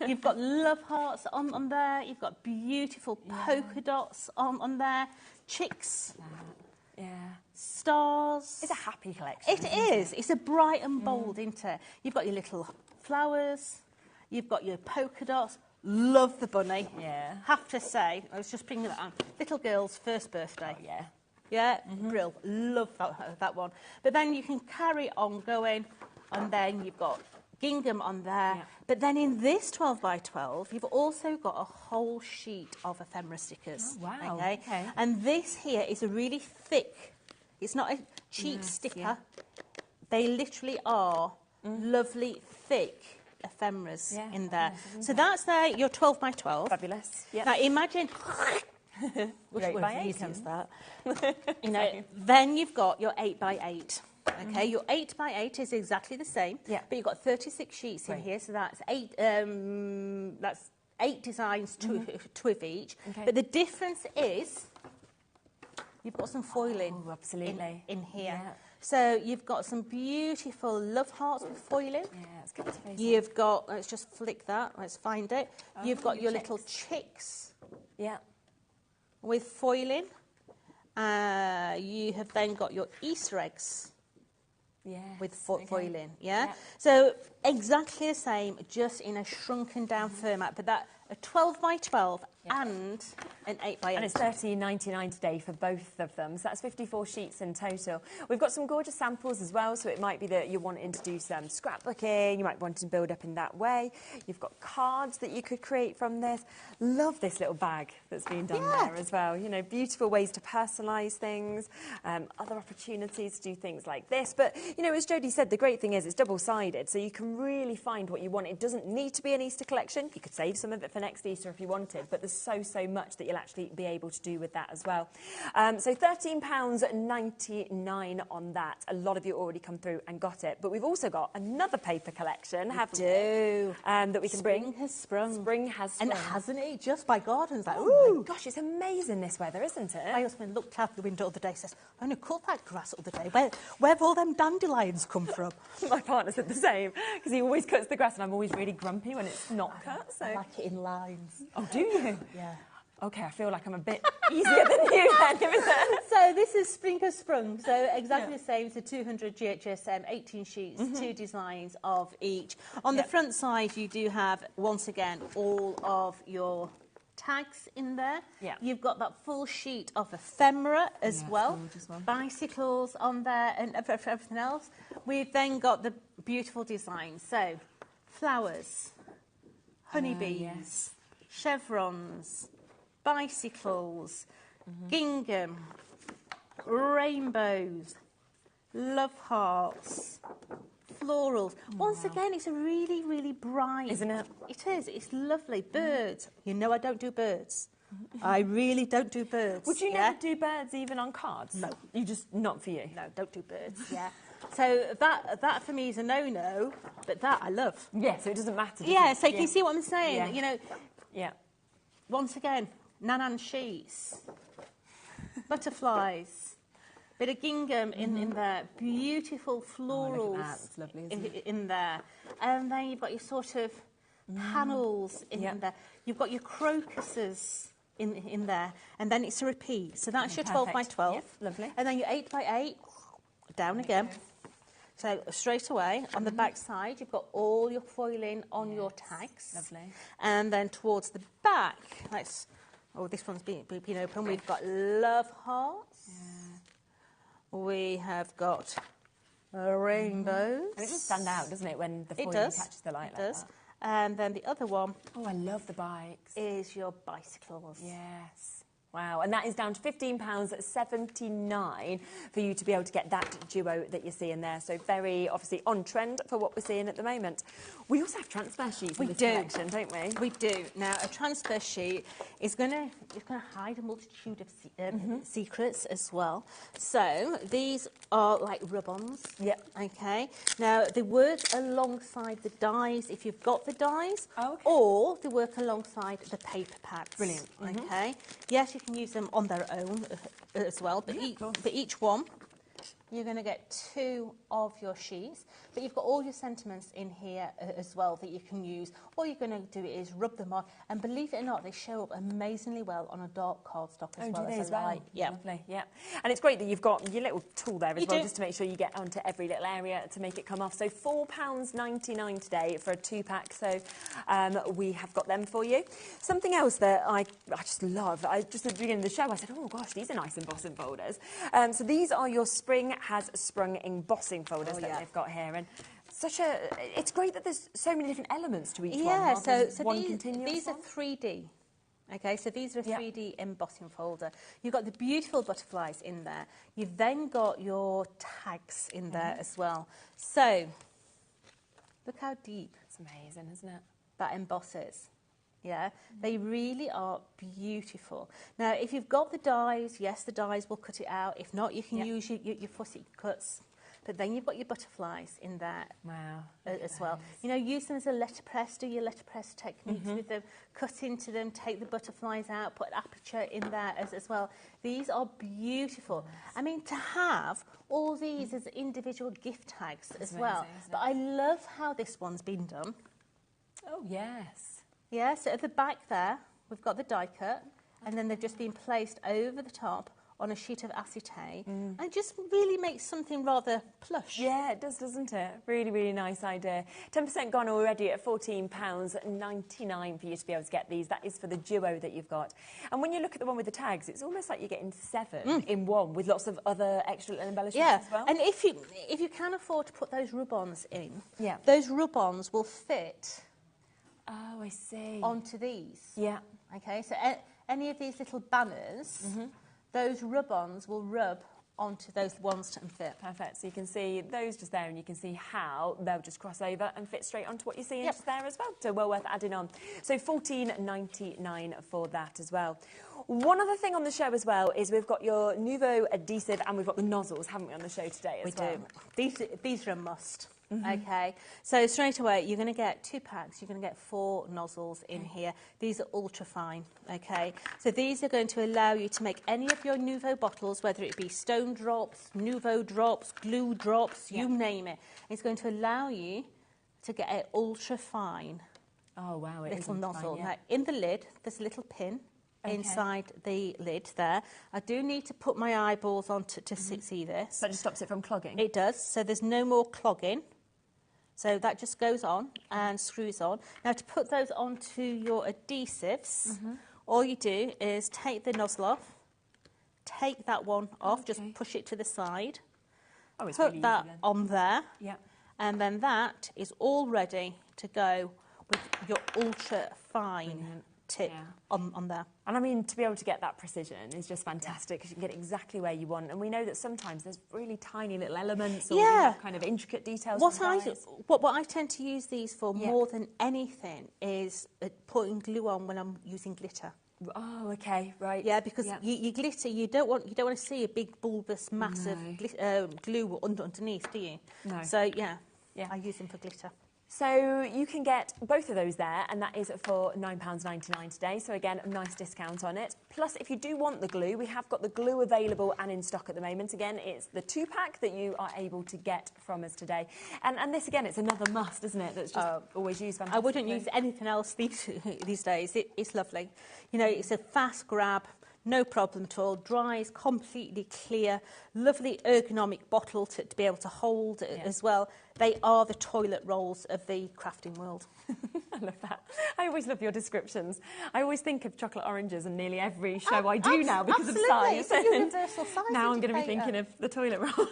You've got love hearts on there. You've got beautiful polka dots on there. Chicks. Stars. It's a happy collection. It is. It's a bright and bold, isn't it? You've got your little flowers. You've got your polka dots. Love the bunny. Have to say, I was just bringing that on. Little girl's first birthday. Brill. Love that one. But then you can carry on going, and then you've got gingham on there. But then in this 12 by 12, you've also got a whole sheet of ephemera stickers. Oh, wow. Okay. And this here is a really thick. It's not a cheap sticker. They literally are lovely, thick ephemeras in there. So that's your 12 by 12. Fabulous. Now imagine which 8 by 8 easy as that. Then you've got your 8 by 8. Okay, your 8 by 8 is exactly the same, but you've got 36 sheets in here, so that's 8 designs, two of each. But the difference is you've got some foiling in here. So you've got some beautiful love hearts with foiling. It's good to face. You've got, let's just flick that, let's find it. You've got your little chicks. With foiling. You have then got your Easter eggs. With foiling, So exactly the same, just in a shrunken down format, but that a 12 by 12 and an 8 by 8. And it's $13.99 today for both of them. So that's 54 sheets in total. We've got some gorgeous samples as well. So it might be that you're wanting to do some scrapbooking. You might want to build up in that way. You've got cards that you could create from this. Love this little bag that's been done there as well. You know, beautiful ways to personalise things. Other opportunities to do things like this. But, you know, as Jodie said, the great thing is it's double-sided. So you can really find what you want. It doesn't need to be an Easter collection. You could save some of it for next Easter if you wanted, but there's so much that you'll actually be able to do with that as well. So £13.99 on that. A lot of you already come through and got it, but we've also got another paper collection, haven't we? That we can bring. Spring has sprung. Spring has sprung. And hasn't it? Just by gardens. Like, oh my gosh, it's amazing this weather, isn't it? My husband looked out the window the other day and says, I only cut that grass the other day. Where have all them dandelions come from? My partner said the same, because he always cuts the grass and I'm always really grumpy when it's not cut. So. I like it in lines. Oh, do you? Yeah. OK, I feel like I'm a bit easier than you then, isn't it? So this is Spring has Sprung. So exactly the same. So 200 GHSM, 18 sheets, 2 designs of each. On the front side, you do have, once again, all of your tags in there. You've got that full sheet of ephemera as well. Bicycles on there and everything else. We've then got the beautiful designs. So flowers, honeybees, chevrons, bicycles, gingham, rainbows, love hearts, florals. Once again, it's a really, really bright. Isn't it? It is. It's lovely. Birds. You know I don't do birds. I really don't do birds. Would you never do birds even on cards? No. You just, not for you? No, don't do birds, yeah. So that for me is a no-no, but that I love. Yeah, so it doesn't matter. Yeah, so you can see what I'm saying? Yeah. You know, once again, Nanan sheets, butterflies, bit of gingham in there, beautiful florals look at that. It's lovely, isn't it? in there. And then you've got your sort of panels in there. You've got your crocuses in there, and then it's a repeat. So that's your 12 by 12. Yep, lovely. And then your 8 by 8, down again. So straight away, on the back side, you've got all your foiling on your tags. Lovely. And then towards the back, this one's been open. We've got love hearts. Yeah. We have got rainbows. And it does stand out, doesn't it, when the foiling catches the light like that? And then the other one... Oh, I love the bikes. ...is your bicycles. Yes. Wow, and that is down to £15.79 for you to be able to get that duo that you're seeing there. So very, obviously, on trend for what we're seeing at the moment. We also have transfer sheets in this collection, don't we? We do. Now, a transfer sheet is going to hide a multitude of secrets as well. So these are like rub-ons. Yep. Okay. Now, they work alongside the dies if you've got the dies, or they work alongside the paper pads. Brilliant. Okay. Yes, you can use them on their own as well, but, each one, you're going to get 2 of your sheets, but you've got all your sentiments in here as well that you can use. All you're going to do is rub them on, and believe it or not, they show up amazingly well on a dark cardstock as well. Do they as well? Light. Yeah. Lovely, yeah. And it's great that you've got your little tool there as well, do. just to make sure you get onto every little area to make it come off. So £4.99 today for a 2-pack, so we have got them for you. Something else that I just love, just at the beginning of the show, I said, oh gosh, these are nice embossing folders. So these are your Spring Has Sprung embossing folders that they've got here. And it's great that there's so many different elements to each one. Yeah, so these are 3D. Okay, so these are a 3D embossing folder. You've got the beautiful butterflies in there. You've then got your tags in there as well. So, look how deep. It's amazing, isn't it? That embosses. Yeah, they really are beautiful. Now, if you've got the dies, yes, the dies will cut it out. If not, you can use your fussy cuts. But then you've got your butterflies in there as well. You know, use them as a letterpress, do your letterpress techniques with them, cut into them, take the butterflies out, put aperture in there as well. These are beautiful. I mean, to have all these as individual gift tags as well. But I love how this one's been done. Oh, yes. Yeah, so at the back there, we've got the die cut, and then they've just been placed over the top on a sheet of acetate, and it just really makes something rather plush. Yeah, it does, doesn't it? Really, really nice idea. 10% gone already at £14.99 for you to be able to get these. That is for the duo that you've got. And when you look at the one with the tags, it's almost like you're getting 7 in one with lots of other extra embellishments as well. And if you can afford to put those rub-ons in, Yeah. those rub-ons will fit Oh, I see. onto these. Yeah. Okay, so any of these little banners, those rub-ons will rub onto those ones and fit. Perfect. So you can see those just there, and you can see how they'll just cross over and fit straight onto what you're seeing just there as well. So well worth adding on. So £14.99 for that as well. One other thing on the show as well is we've got your Nouveau adhesive, and we've got the nozzles, haven't we, on the show today as well? We do. These are a must. Okay, so straight away you're going to get 2 packs. You're going to get 4 nozzles in here. These are ultra fine. Okay, so these are going to allow you to make any of your Nouveau bottles, whether it be stone drops, Nouveau drops, glue drops, you name it. It's going to allow you to get an ultra fine little nozzle. Now, in the lid, there's a little pin. Inside the lid there. I do need to put my eyeballs on to see this. That just stops it from clogging? It does, so there's no more clogging. So that just goes on and screws on. Now, to put those onto your adhesives, all you do is take the nozzle off, take that one off, just push it to the side, put that on there, and then that is all ready to go with your ultra fine tip on there. And I mean, to be able to get that precision is just fantastic because you can get exactly where you want. And we know that sometimes there's really tiny little elements or we have kind of intricate details. What I tend to use these for more than anything is putting glue on when I'm using glitter. Oh, okay, right. Yeah, because you glitter, you don't want to see a big bulbous mass of glue underneath, do you? No. So yeah, I use them for glitter. So you can get both of those there, and that is for £9.99 today. So again, a nice discount on it. Plus, if you do want the glue, we have got the glue available and in stock at the moment. Again, it's the 2-pack that you are able to get from us today. And this, again, it's another must, isn't it? That's just always used. I wouldn't use anything else these days. It's lovely. You know, it's a fast grab. No problem at all. Dries completely clear. Lovely ergonomic bottle to be able to hold as well. They are the toilet rolls of the crafting world. I love that. I always love your descriptions. I always think of chocolate oranges in nearly every show I do now because of size. It's a universal size. Now I'm going to be thinking of the toilet roll.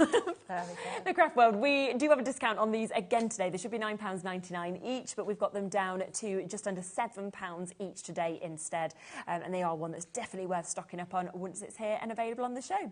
The Craft World. We do have a discount on these again today. They should be £9.99 each, but we've got them down to just under £7 each today instead. And they are one that's definitely worth stocking up on once it's here and available on the show.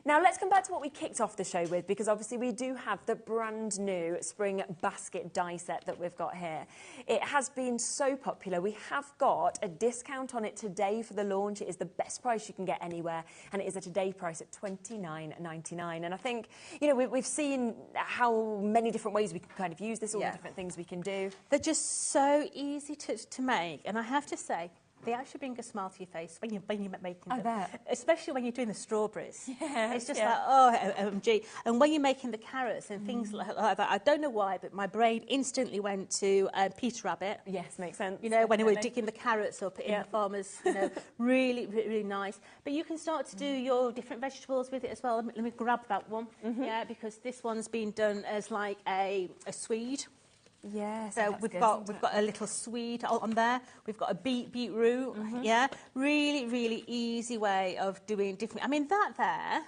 Now let's come back to what we kicked off the show with, because obviously we do have the brand new spring basket die set that we've got here. It has been so popular. We have got a discount on it today for the launch. It is the best price you can get anywhere, and it is a today price at £29.99. And I think, you know, we've seen how many different ways we can kind of use this, all the different things we can do. They're just so easy to make, and I have to say, they actually bring a smile to your face when you're making them. bet. Especially when you're doing the strawberries. Yeah, it's just like, oh, OMG. And when you're making the carrots and things like that, I don't know why, but my brain instantly went to Peter Rabbit. Yes, makes sense. You know, when they were digging the carrots up in the farmers, you know, really, really nice. But you can start to do your different vegetables with it as well. Let me grab that one. Yeah, because this one's been done as like a Swede. Yes, so we've got a little Swede on there. We've got a beetroot. Yeah, really easy way of doing different. I mean, that there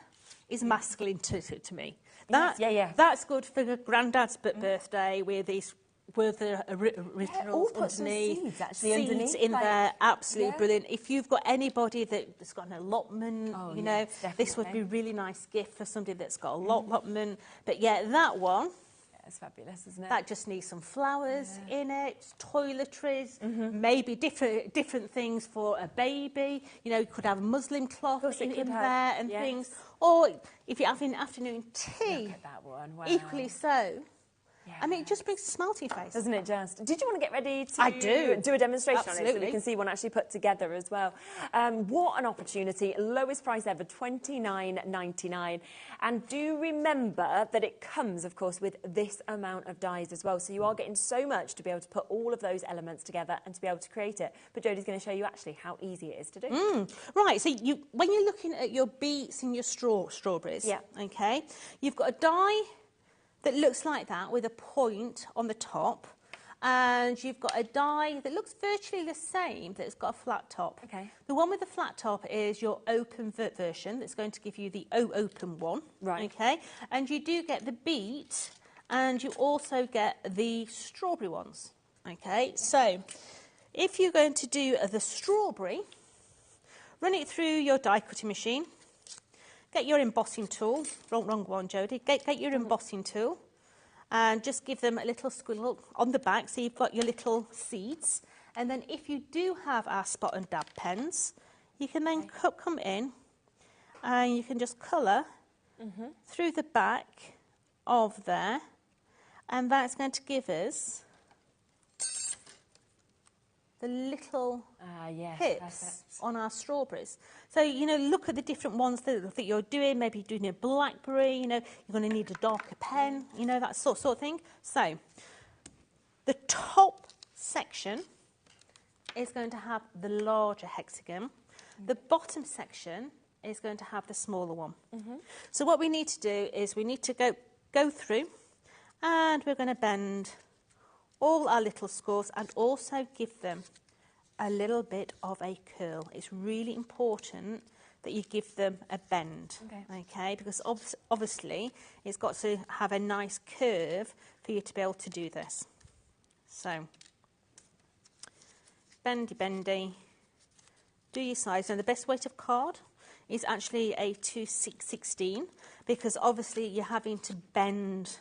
is masculine to me. That that's good for the granddad's birthday with these. With the originals underneath, seeds actually underneath in there, absolutely brilliant. If you've got anybody that's got an allotment, you know, this would be a really nice gift for somebody that's got a allotment. But yeah, that one. It's fabulous, isn't it? That just needs some flowers in it, toiletries, maybe different things for a baby. You know, you could have a muslin cloth in there and things. Or if you're having afternoon tea, look at that one. Wow. Equally so. I mean, it just brings a smile to your face. Doesn't it just? Did you want to get ready to I do a demonstration Absolutely. on it so we can see one actually put together as well? What an opportunity. Lowest price ever, £29.99. And do remember that it comes, of course, with this amount of dies as well. So you are getting so much to be able to put all of those elements together and to be able to create it. But Jodie's going to show you actually how easy it is to do. Right, so when you're looking at your beets and your strawberries, okay, you've got a die that looks like that with a point on the top, and you've got a die that looks virtually the same that's got a flat top. Okay. The one with the flat top is your open version that's going to give you the open one. Right. Okay, and you do get the beet, and you also get the strawberry ones. Okay, so if you're going to do the strawberry, run it through your die cutting machine. Get your embossing tool. Wrong one, Jodie. Get your embossing tool and just give them a little squiggle on the back so you've got your little seeds. And then if you do have our spot and dab pens, you can then come in and you can just colour through the back of there, and that's going to give us the little hips on our strawberries. So, you know, look at the different ones that you're doing. Maybe you're doing a blackberry, you know, you're going to need a darker pen, you know, that sort of thing. So, the top section is going to have the larger hexagon. The bottom section is going to have the smaller one. So what we need to do is we need to go through, and we're going to bend all our little scores and also give them a little bit of a curl. It's really important that you give them a bend, okay? Because obviously it's got to have a nice curve for you to be able to do this. So, bendy, do your size. And the best weight of card is actually a 2/16 because obviously you're having to bend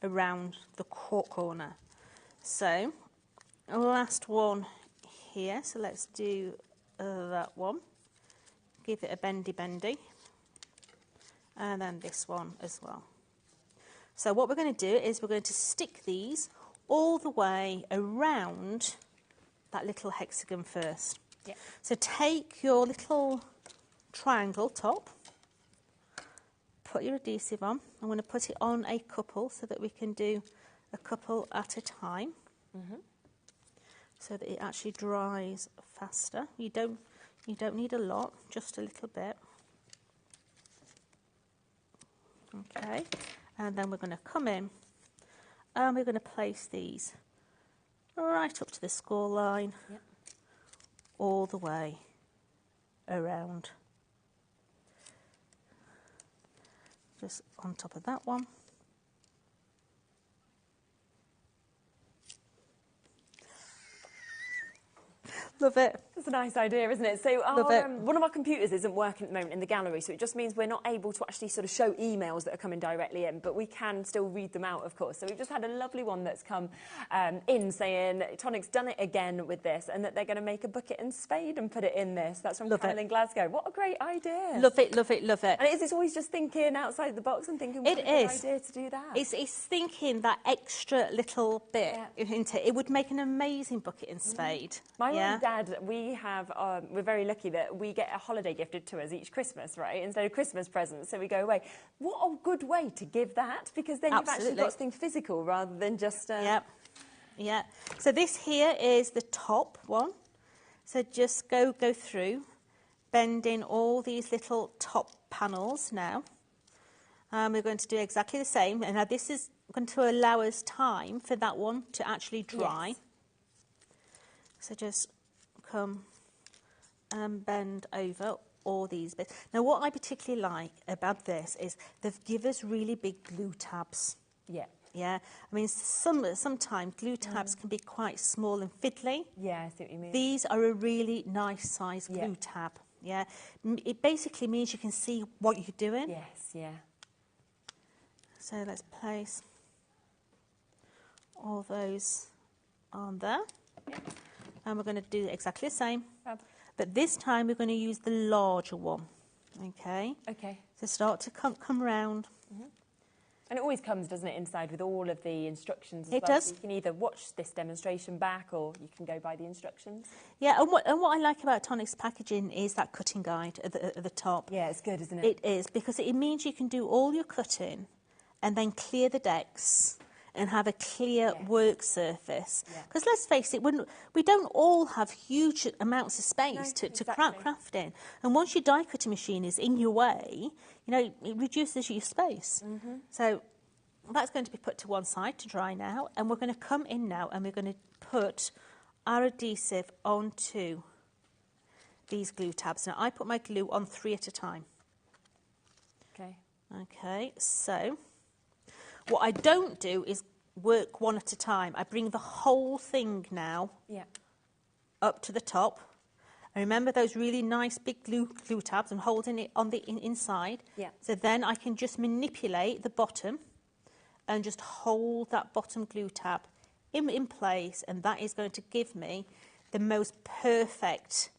around the corner. So last one here, so let's do that one. Give it a bendy. And then this one as well. So what we're going to do is we're going to stick these all the way around that little hexagon first. Yeah. So take your little triangle top, put your adhesive on. I'm going to put it on a couple so that we can do a couple at a time, so that it actually dries faster. You don't need a lot, just a little bit. Okay, and then we're going to come in and we're going to place these right up to the score line, all the way around. Just on top of that one. Love it. That's a nice idea, isn't it? So one of our computers isn't working at the moment in the gallery, so it just means we're not able to actually sort of show emails that are coming directly in, but we can still read them out, of course. So we've just had a lovely one that's come in saying Tonic's done it again with this, and that they're going to make a bucket and spade and put it in this. That's from Carol in Glasgow. What a great idea. Love it, love it, love it. And it's always just thinking outside the box and thinking, what a good idea to do that. It's thinking that extra little bit into it. It would make an amazing bucket and spade. My mum and dad, we're very lucky that we get a holiday gifted to us each Christmas, right? Instead of Christmas presents, so we go away. What a good way to give that, because then you've actually got something physical rather than just... Yeah. So this here is the top one. So just go through, bending all these little top panels now. We're going to do exactly the same. And now this is going to allow us time for that one to actually dry. Yes. So just come and bend over all these bits. Now, what I particularly like about this is they've given us really big glue tabs. Yeah. Yeah. I mean, sometimes glue tabs can be quite small and fiddly. Yeah, I see what you mean. These are a really nice size glue tab. Yeah. It basically means you can see what you're doing. Yes, yeah. So let's place all those on there. And we're going to do exactly the same. But this time we're going to use the larger one. Okay? Okay. So start to come round. And it always comes, doesn't it, inside with all of the instructions as well. It does. So you can either watch this demonstration back or you can go by the instructions. Yeah, and what I like about Tonic's packaging is that cutting guide at the top. Yeah, it's good, isn't it? It is, because it means you can do all your cutting and then clear the decks and have a clear work surface. Because let's face it, we don't all have huge amounts of space to craft in. And once your die cutting machine is in your way, you know, it reduces your space. So that's going to be put to one side to dry now. And we're going to come in now and we're going to put our adhesive onto these glue tabs. Now, I put my glue on 3 at a time. Okay. Okay, so... what I don't do is work one at a time. I bring the whole thing now up to the top. And remember those really nice big glue tabs, I'm holding it on the inside. So then I can just manipulate the bottom and just hold that bottom glue tab in place, and that is going to give me the most perfect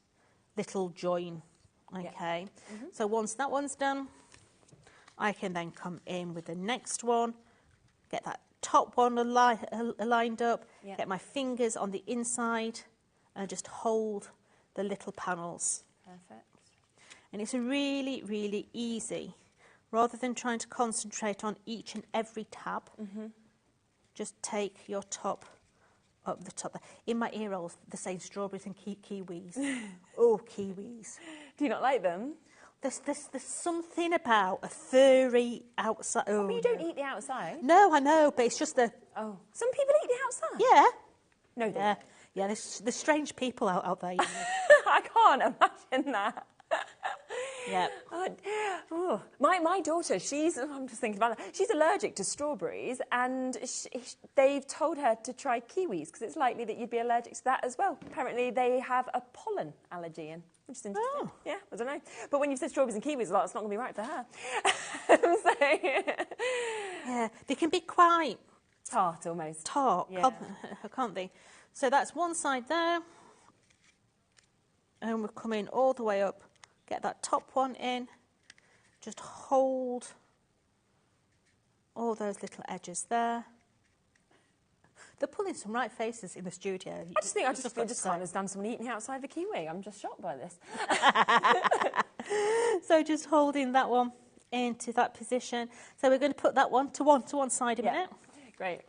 little join. Okay, so once that one's done, I can then come in with the next one, get that top one lined up, get my fingers on the inside and just hold the little panels. Perfect. And it's really, really easy. Rather than trying to concentrate on each and every tab, just take your top up the top. In my ear rolls, they're saying strawberries and kiwis. Oh, kiwis. Do you not like them? There's something about a furry outside. Oh, but you don't eat the outside. No, I know, but it's just the... Oh. Some people eat the outside? Yeah. No, they don't. Yeah, there's strange people out there. You know. I can't imagine that. Yeah. Oh, my daughter, I'm just thinking about that. She's allergic to strawberries, and they've told her to try kiwis because it's likely that you'd be allergic to that as well. Apparently, they have a pollen allergy in. which is interesting. Oh. Yeah, I don't know. But when you've said strawberries and kiwis a lot, it's not going to be right for her. Yeah, they can be quite tart almost. Tart, Yeah. can't they? So that's one side there. And we're coming all the way up. Get that top one in. Just hold all those little edges there. They're pulling some right faces in the studio. I just can't understand someone eating outside the kiwi. I'm just shocked by this. So just holding that one into that position. So we're going to put that one to one side a minute. Great.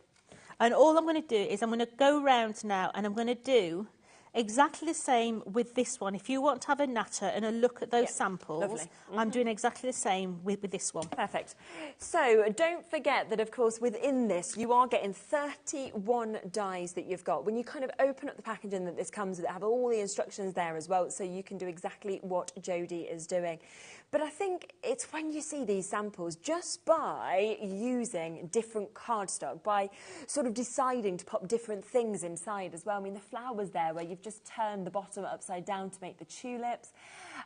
And all I'm going to do is I'm going to go round now and I'm going to do exactly the same with this one. If you want to have a natter and a look at those samples, I'm doing exactly the same with this one. Perfect. So don't forget that, of course, within this, you are getting 31 dies that you've got. When you kind of open up the packaging that this comes with, it have all the instructions there as well, so you can do exactly what Jodie is doing. But I think it's when you see these samples, just by using different cardstock, by sort of deciding to pop different things inside as well. I mean, the flowers there where you've just turned the bottom upside down to make the tulips.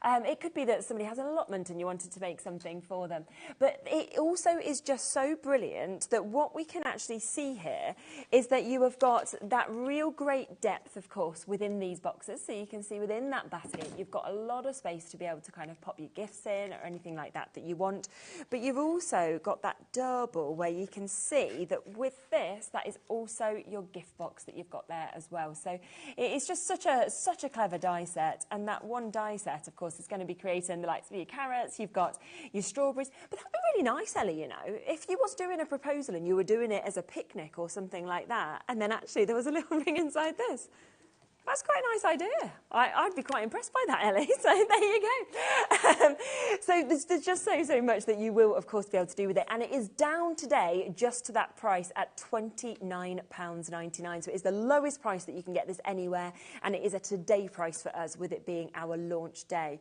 It could be that somebody has an allotment and you wanted to make something for them. But it also is just so brilliant that what we can actually see here is that you have got that real great depth, of course, within these boxes. So you can see within that basket, you've got a lot of space to be able to kind of pop your gifts in or anything like that that you want. But you've also got that double where you can see that with this, that is also your gift box that you've got there as well. So it is just such a clever die set. And that one die set, of course, is going to be creating the likes of your carrots, you've got your strawberries. But that'd be really nice, Ellie, you know, if you was doing a proposal and you were doing it as a picnic or something like that, and then actually there was a little ring inside this. That's quite a nice idea. I'd be quite impressed by that, Ellie. So there you go. So there's just so much that you will, of course, be able to do with it. And it is down today just to that price at £29.99. So it is the lowest price that you can get this anywhere. And it is a today price for us, with it being our launch day.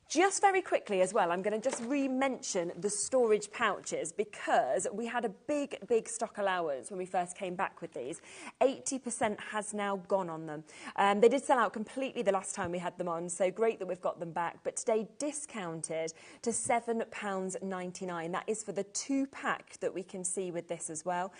Just very quickly as well, I'm going to just re-mention the storage pouches, because we had a big stock allowance when we first came back with these. 80% has now gone on them. They did sell out completely the last time we had them on, so great that we've got them back. But today, discounted to £7.99. That is for the 2-pack that we can see with this as well.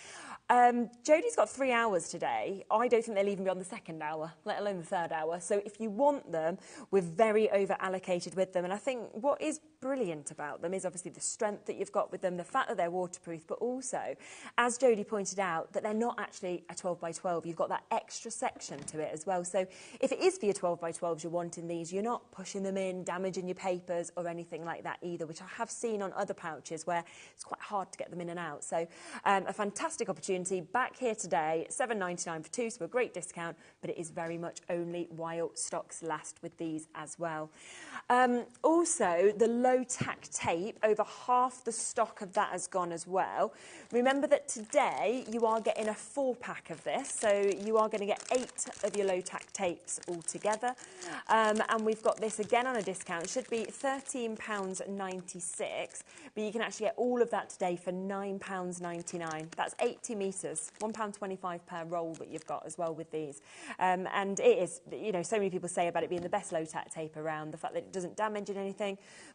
Jodie's got 3 hours today. I don't think they'll even be on the 2nd hour, let alone the 3rd hour. So if you want them, we're very over-allocated with them. And I think what is brilliant about them is obviously the strength that you've got with them, the fact that they're waterproof, but also, as Jodie pointed out, that they're not actually a 12 by 12. You've got that extra section to it as well. So if it is for your 12 by 12s you're wanting these, you're not pushing them in, damaging your papers or anything like that either, which I have seen on other pouches where it's quite hard to get them in and out. So a fantastic opportunity back here today, £7.99 for 2, so a great discount, but it is very much only while stocks last with these as well. Also, the low-tack tape, over half the stock of that has gone as well. Remember that today you are getting a 4-pack of this, so you are going to get 8 of your low-tack tapes altogether. And we've got this again on a discount. It should be £13.96, but you can actually get all of that today for £9.99. That's 80 metres, £1.25 per roll that you've got as well with these. And it is, you know, so many people say about it being the best low-tack tape around, the fact that it doesn't damage in anything,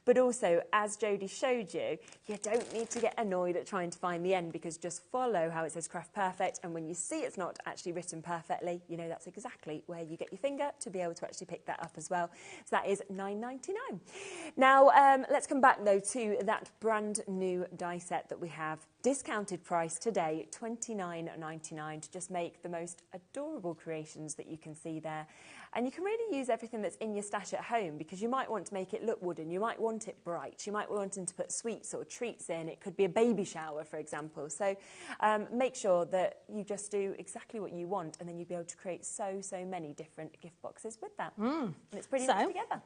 but also, as Jodie showed you, you don't need to get annoyed at trying to find the end, because just follow how it says Craft Perfect, and when you see it's not actually written perfectly, you know that's exactly where you get your finger to be able to actually pick that up as well. So that is £9.99. Now, let's come back though to that brand new die set that we have. Discounted price today, £29.99, to just make the most adorable creations that you can see there. And you can really use everything that's in your stash at home, because you might want to make it look wooden, you might want it bright, you might want to put sweets or treats in. It could be a baby shower, for example. So make sure that you just do exactly what you want, and then you'll be able to create so many different gift boxes with that. And it's pretty nice together.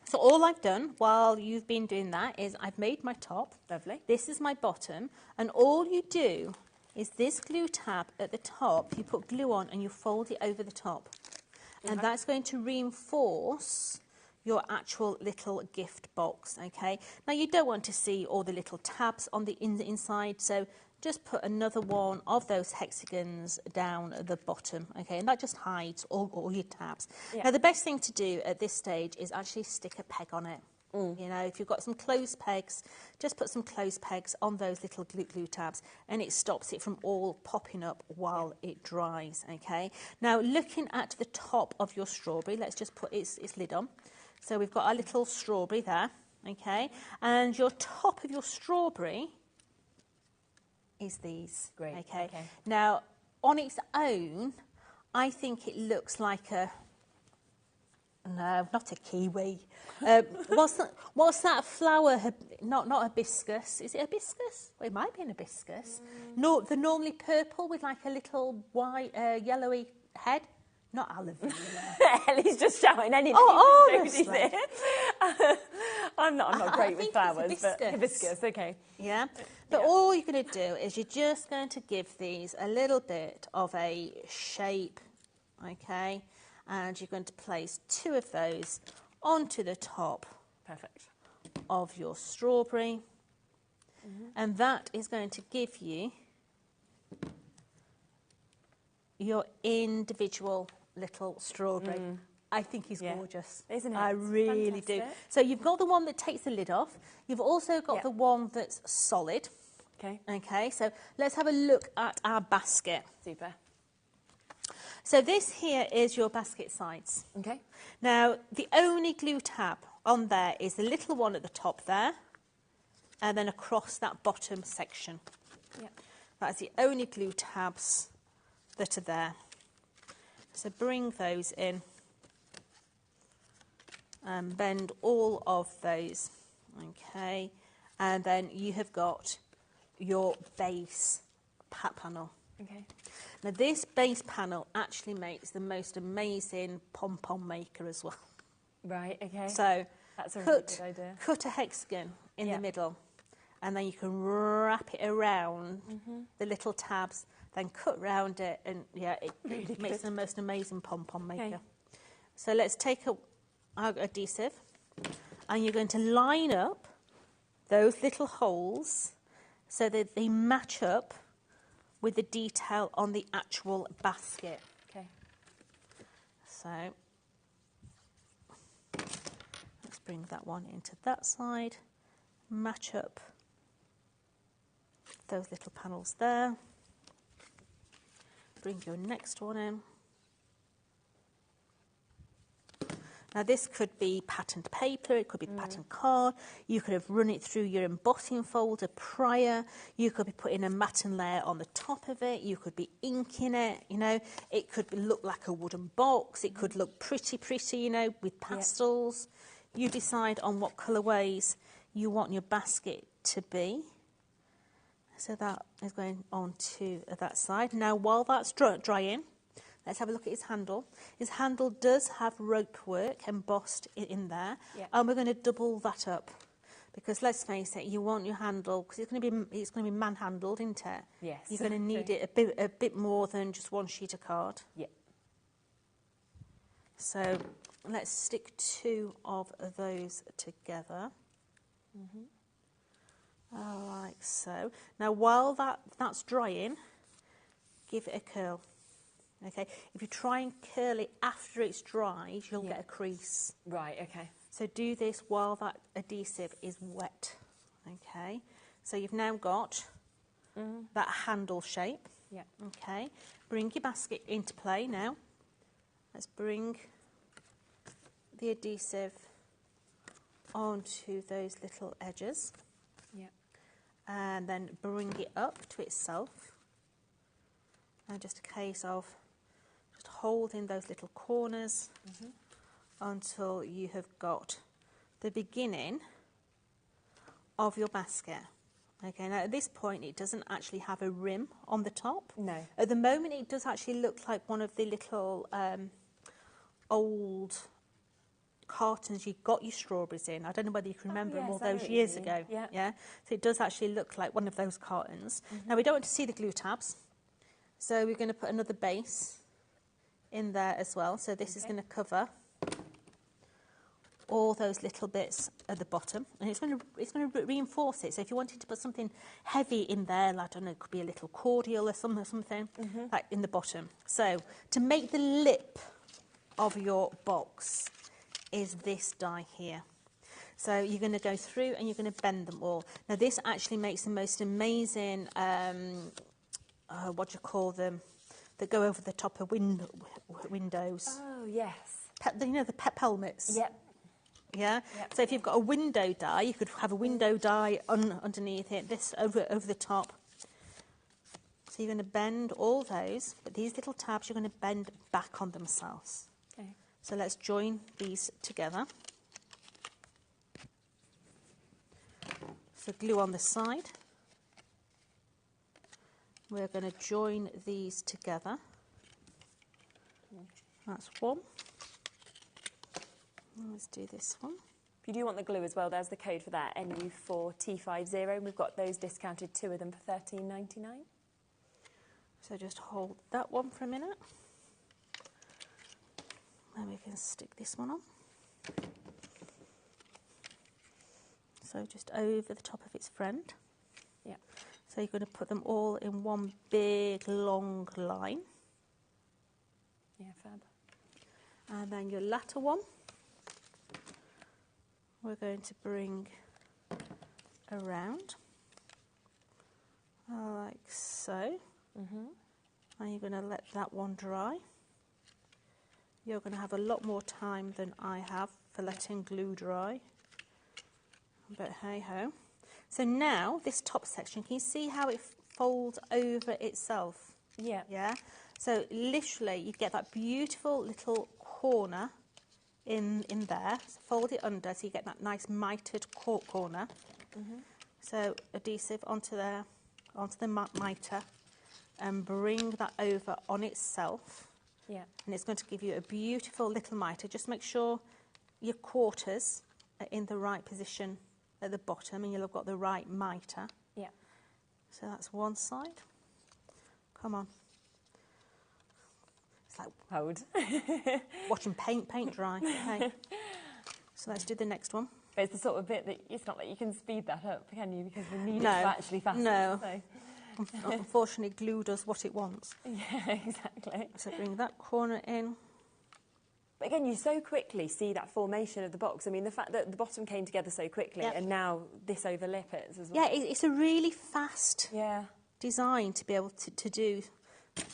So all I've done while you've been doing that is I've made my top. Lovely. This is my bottom. And all you do is this glue tab at the top, you put glue on and you fold it over the top. And that's going to reinforce your actual little gift box, okay? Now, you don't want to see all the little tabs on the inside, so just put another one of those hexagons down at the bottom, okay, and that just hides all your tabs. Yeah. Now, the best thing to do at this stage is actually stick a peg on it. You know, if you've got some closed pegs, just put some closed pegs on those little glue tabs, and it stops it from all popping up while it dries, okay? Now, looking at the top of your strawberry, let's just put its lid on. So we've got our little strawberry there, okay? And your top of your strawberry is these. Great, okay. Now, on its own, I think it looks like a... No, not a kiwi. What's that flower? Not hibiscus. Is it hibiscus? Well, it might be an hibiscus. No, the normally purple with like a little white, yellowy head. Not aloe vera. Ellie's just shouting anything. Oh, honestly. I'm not great with flowers, hibiscus. but hibiscus, okay. Yeah. But all you're going to do is you're just going to give these a little bit of a shape, okay? And you're going to place 2 of those onto the top of your strawberry. And that is going to give you your individual little strawberry. I think he's gorgeous. Isn't it? I really do. Fantastic. So you've got the one that takes the lid off. You've also got the one that's solid. Okay. Okay, so let's have a look at our basket. Super. So this here is your basket sides. Okay. Now, the only glue tab on there is the little one at the top there, and then across that bottom section. Yep. That's the only glue tabs that are there. So bring those in and bend all of those. Okay. And then you have got your base panel. Okay. Now, this base panel actually makes the most amazing pom-pom maker as well. Right, okay. So that's a really good idea. Cut a hexagon in the middle, and then you can wrap it around the little tabs, then cut round it, and it really makes the most amazing pom-pom maker. Okay. So let's take our adhesive, and you're going to line up those little holes so that they match up with the detail on the actual basket. Okay. So let's bring that one into that side, match up those little panels there, bring your next one in. Now, this could be patterned paper, it could be patterned card, you could have run it through your embossing folder prior, you could be putting a matten layer on the top of it, you could be inking it, you know, it could look like a wooden box, it could look pretty, you know, with pastels. You decide on what colourways you want your basket to be. So that is going on to that side. Now, while that's drying, let's have a look at his handle. His handle does have rope work embossed in there, and we're going to double that up because let's face it, you want your handle because it's going to be man-handled, isn't it? Yes. You're going to need it a bit more than just one sheet of card. Yeah. So let's stick 2 of those together. Like so. Now, while that's drying, give it a curl. Okay, if you try and curl it after it's dried, you'll get a crease. Right, okay. So do this while that adhesive is wet. Okay, so you've now got that handle shape. Yeah. Okay, bring your basket into play now. Let's bring the adhesive onto those little edges. Yeah. And then bring it up to itself. And just a case of just holding those little corners until you have got the beginning of your basket. Okay, now at this point it doesn't actually have a rim on the top. No. At the moment it does actually look like one of the little old cartons you got your strawberries in. I don't know whether you can remember them all those years ago. Yeah. So it does actually look like one of those cartons. Now we don't want to see the glue tabs. So we're going to put another base in there as well. So this is going to cover all those little bits at the bottom, and it's going to reinforce it. So if you wanted to put something heavy in there, like, I don't know, it could be a little cordial or something like in the bottom. So to make the lip of your box is this die here. So you're going to go through and you're going to bend them all. Now this actually makes the most amazing, what do you call them, that go over the top of windows. Oh, yes. You know, the pep helmets? Yep. Yeah? Yep. So if you've got a window die, you could have a window die underneath it, this over the top. So you're going to bend all those, but these little tabs you're going to bend back on themselves. Okay. So let's join these together. So glue on the side. We're going to join these together. That's one. Let's do this one. If you do want the glue as well, there's the code for that, NU4T50. We've got those discounted, 2 of them for $13.99. So just hold that one for a minute. Then we can stick this one on. So just over the top of its friend. Yeah. So you're going to put them all in one big long line. Yeah, fab. And then your latter one, we're going to bring around like so. And you're going to let that one dry. You're going to have a lot more time than I have for letting glue dry. But hey ho. So now this top section, can you see how it folds over itself? Yeah. Yeah. So literally you get that beautiful little corner in there. So fold it under so you get that nice mitered corner. So adhesive onto there, onto the mitre, and bring that over on itself. Yeah. And it's going to give you a beautiful little mitre. Just make sure your quarters are in the right position at the bottom, and you'll have got the right mitre. Yeah. So that's one side. Come on. It's like Hold. watching paint dry. Okay. So let's do the next one. But it's the sort of bit that it's not like you can speed that up, can you? Because we need No. it to actually fasten. No. So. Unfortunately, glue does what it wants. Yeah, exactly. So bring that corner in. But again, you so quickly see that formation of the box. I mean, the fact that the bottom came together so quickly, Yep. and now this overlip is as well. Yeah, it's a really fast Yeah. design to be able to do.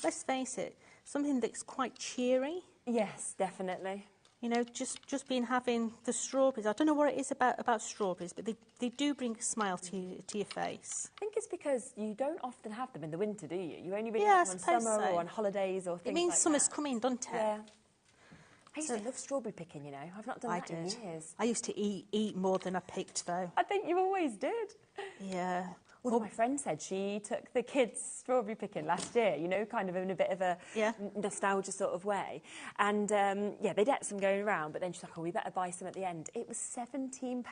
Let's face it, something that's quite cheery. Yes, definitely. You know, just being having the strawberries. I don't know what it is about strawberries, but they do bring a smile to your face. I think it's because you don't often have them in the winter, do you? You only really Yeah, have them I in suppose summer so. or on holidays or things It means like summer's that. coming, doesn't it? Yeah. I used to love strawberry picking, you know. I've not done I that in did. years. I used to eat more than I picked, though. I think you always did. Yeah. Well, my friend said she took the kids strawberry picking last year, you know, kind of in a bit of a nostalgia sort of way. And, yeah, they'd had some going around, but then she's like, oh, we better buy some at the end. It was £17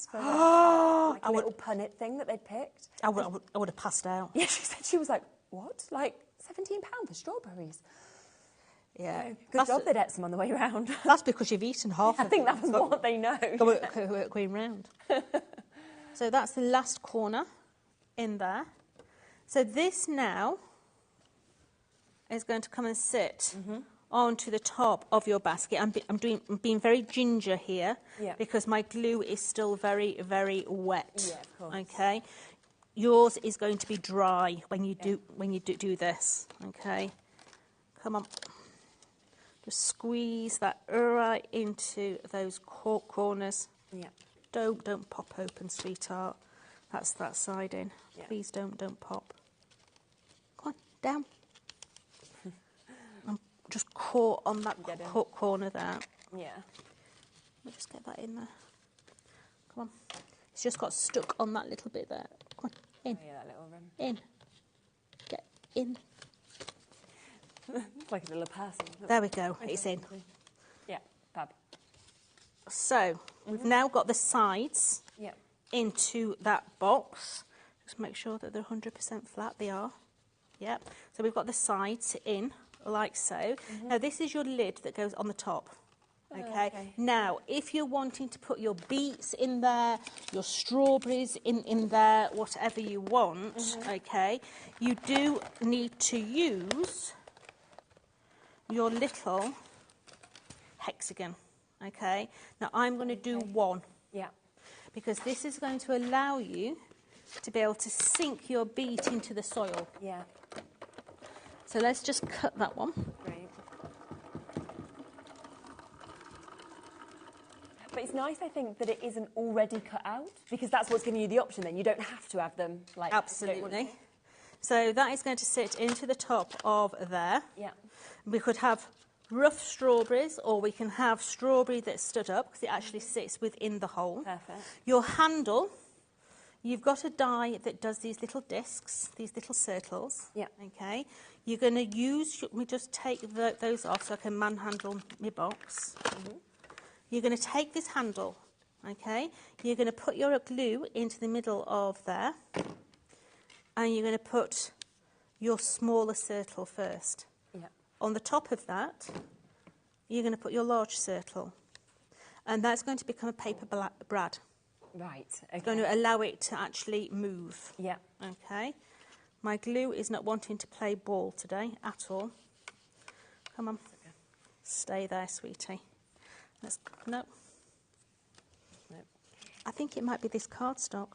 for like a little punnet thing that they'd picked. I would have passed out. Yeah, she was like, what? Like, £17 for strawberries? Yeah. Good job they'd had some on the way round. That's because you've eaten half I of think it. that was what they know. Going round. So that's the last corner in there. So this now is going to come and sit onto the top of your basket. I'm being very ginger here because my glue is still very, very wet. Yeah, of course. Okay. Yours is going to be dry when you do this. Okay. Come on. Just squeeze that right into those corners. Yeah. Don't pop open, sweetheart. That's that side in. Yeah. Please don't pop. Come on, down. I'm just caught on that corner there. Yeah. Let me just get that in there. Come on. It's just got stuck on that little bit there. Come on, in. Oh, yeah, that little rim. In. Get in. It's like a little person. There we go. It's in. Yeah, fab. So we've now got the sides into that box. Just make sure that they're 100% flat. They are. Yep. So we've got the sides in like so. Now this is your lid that goes on the top. Okay. Now, if you're wanting to put your beets in there, your strawberries in there, whatever you want, okay, you do need to use your little hexagon, okay? Now, I'm going to do one. Yeah. Because this is going to allow you to be able to sink your beet into the soil. Yeah. So let's just cut that one. Great. But it's nice, I think, that it isn't already cut out, because that's what's giving you the option then. You don't have to have them like... Absolutely. So that is going to sit into the top of there. Yeah. We could have rough strawberries, or we can have strawberry that's stood up, because it actually sits within the hole. Perfect. Your handle, you've got a die that does these little discs, these little circles. Yeah. Okay. You're going to use, let me just take those off so I can manhandle my box. You're going to take this handle, okay? You're going to put your glue into the middle of there, and you're going to put your smaller circle first. Yeah. On the top of that, you're going to put your large circle, and that's going to become a paper brad. Right. Okay. It's going to allow it to actually move. Yeah. Okay. My glue is not wanting to play ball today at all. Come on. Stay there, sweetie. No. I think it might be this cardstock.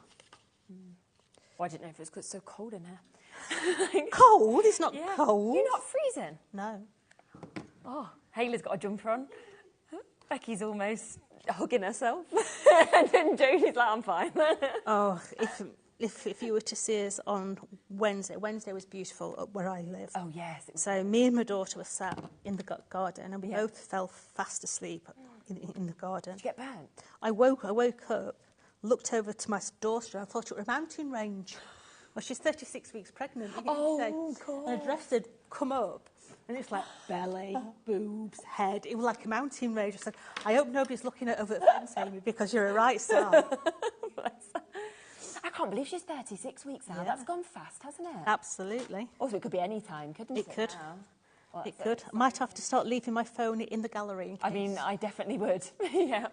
Well, I didn't know if it was so cold in here. Cold? It's not cold. You're not freezing? No. Oh, Haley's got a jumper on. Becky's almost hugging herself. And then Jodie's like, I'm fine. Oh, if you were to see us on Wednesday was beautiful up where I live. Oh, yes. So me and my daughter were sat in the garden, and we both fell fast asleep in the garden. Did you get burnt? I woke up, looked over to my daughter, and I thought it was a mountain range. Well, she's 36 weeks pregnant. Oh, God. And her dress had come up, and it's like belly, boobs, head. It was like a mountain range. I said, I hope nobody's looking over the fence, Amy, because you're a right side. I can't believe she's 36 weeks now. Yeah. That's gone fast, hasn't it? Absolutely. Also, it could be any time, couldn't it? It could. Now? Well, It could. I might have to start leaving my phone in the gallery. In case. I mean, I definitely would. Yeah.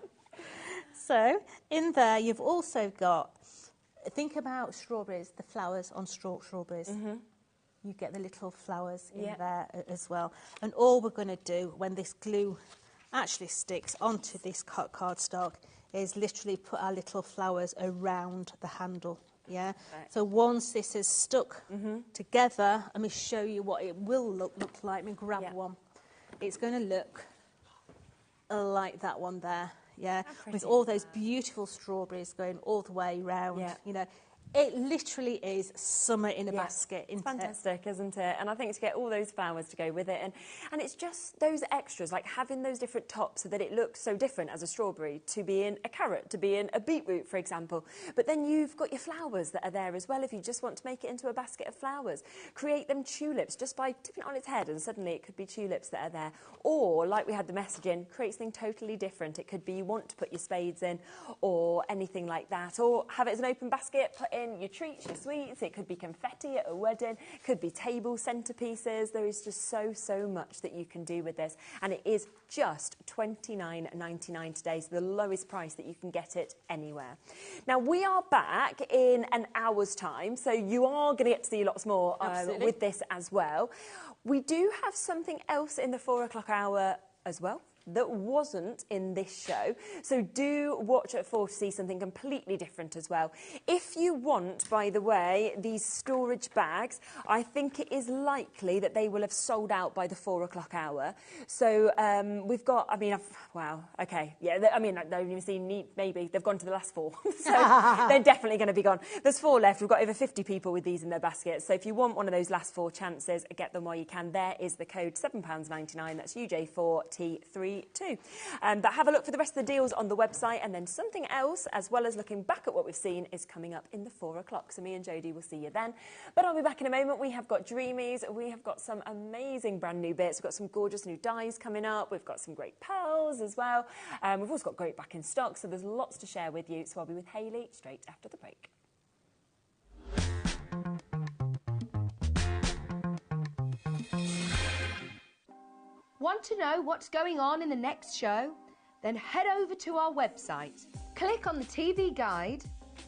So, in there, you've also got, think about strawberries, the flowers on strawberries. You get the little flowers in there as well. And all we're going to do when this glue actually sticks onto this cardstock is literally put our little flowers around the handle. Yeah. Right. So once this is stuck together, let me show you what it will look like. Let me grab one. It's going to look like that one there. Yeah. With all those beautiful strawberries going all the way round. Yeah. You know, it literally is summer in a basket. It's fantastic, isn't it? And I think to get all those flowers to go with it, and it's just those extras, like having those different tops so that it looks so different as a strawberry to be in a carrot, to be in a beetroot, for example. But then you've got your flowers that are there as well if you just want to make it into a basket of flowers. Create them tulips just by tipping it on its head, and suddenly it could be tulips that are there. Or, like we had the message in, create something totally different. It could be you want to put your spades in or anything like that. Or have it as an open basket, put in your treats, your sweets. It could be confetti at a wedding, could be table centerpieces. There is just so much that you can do with this, and it is just $29.99 today, so the lowest price that you can get it anywhere. Now we are back in an hour's time, so you are going to get to see lots more with this as well. We do have something else in the 4 o'clock hour as well that wasn't in this show, so do watch at 4 to see something completely different as well. If you want, by the way, these storage bags, I think it is likely that they will have sold out by the 4 o'clock hour. So we've got, I mean, wow, okay, yeah, I mean, I don't even see need, maybe they've gone to the last 4, so they're definitely going to be gone. There's 4 left. We've got over 50 people with these in their baskets, so if you want one of those last 4 chances, get them while you can. There is the code, £7.99, that's UJ4T32. But have a look for the rest of the deals on the website, and then something else, as well as looking back at what we've seen, is coming up in the 4 o'clock. So me and Jodie will see you then. But I'll be back in a moment. We have got Dreamies. We have got some amazing brand new bits. We've got some gorgeous new dies coming up. We've got some great pearls as well. We've also got great back in stock. So there's lots to share with you. So I'll be with Hayley straight after the break. Want to know what's going on in the next show? then head over to our website. Click on the TV guide.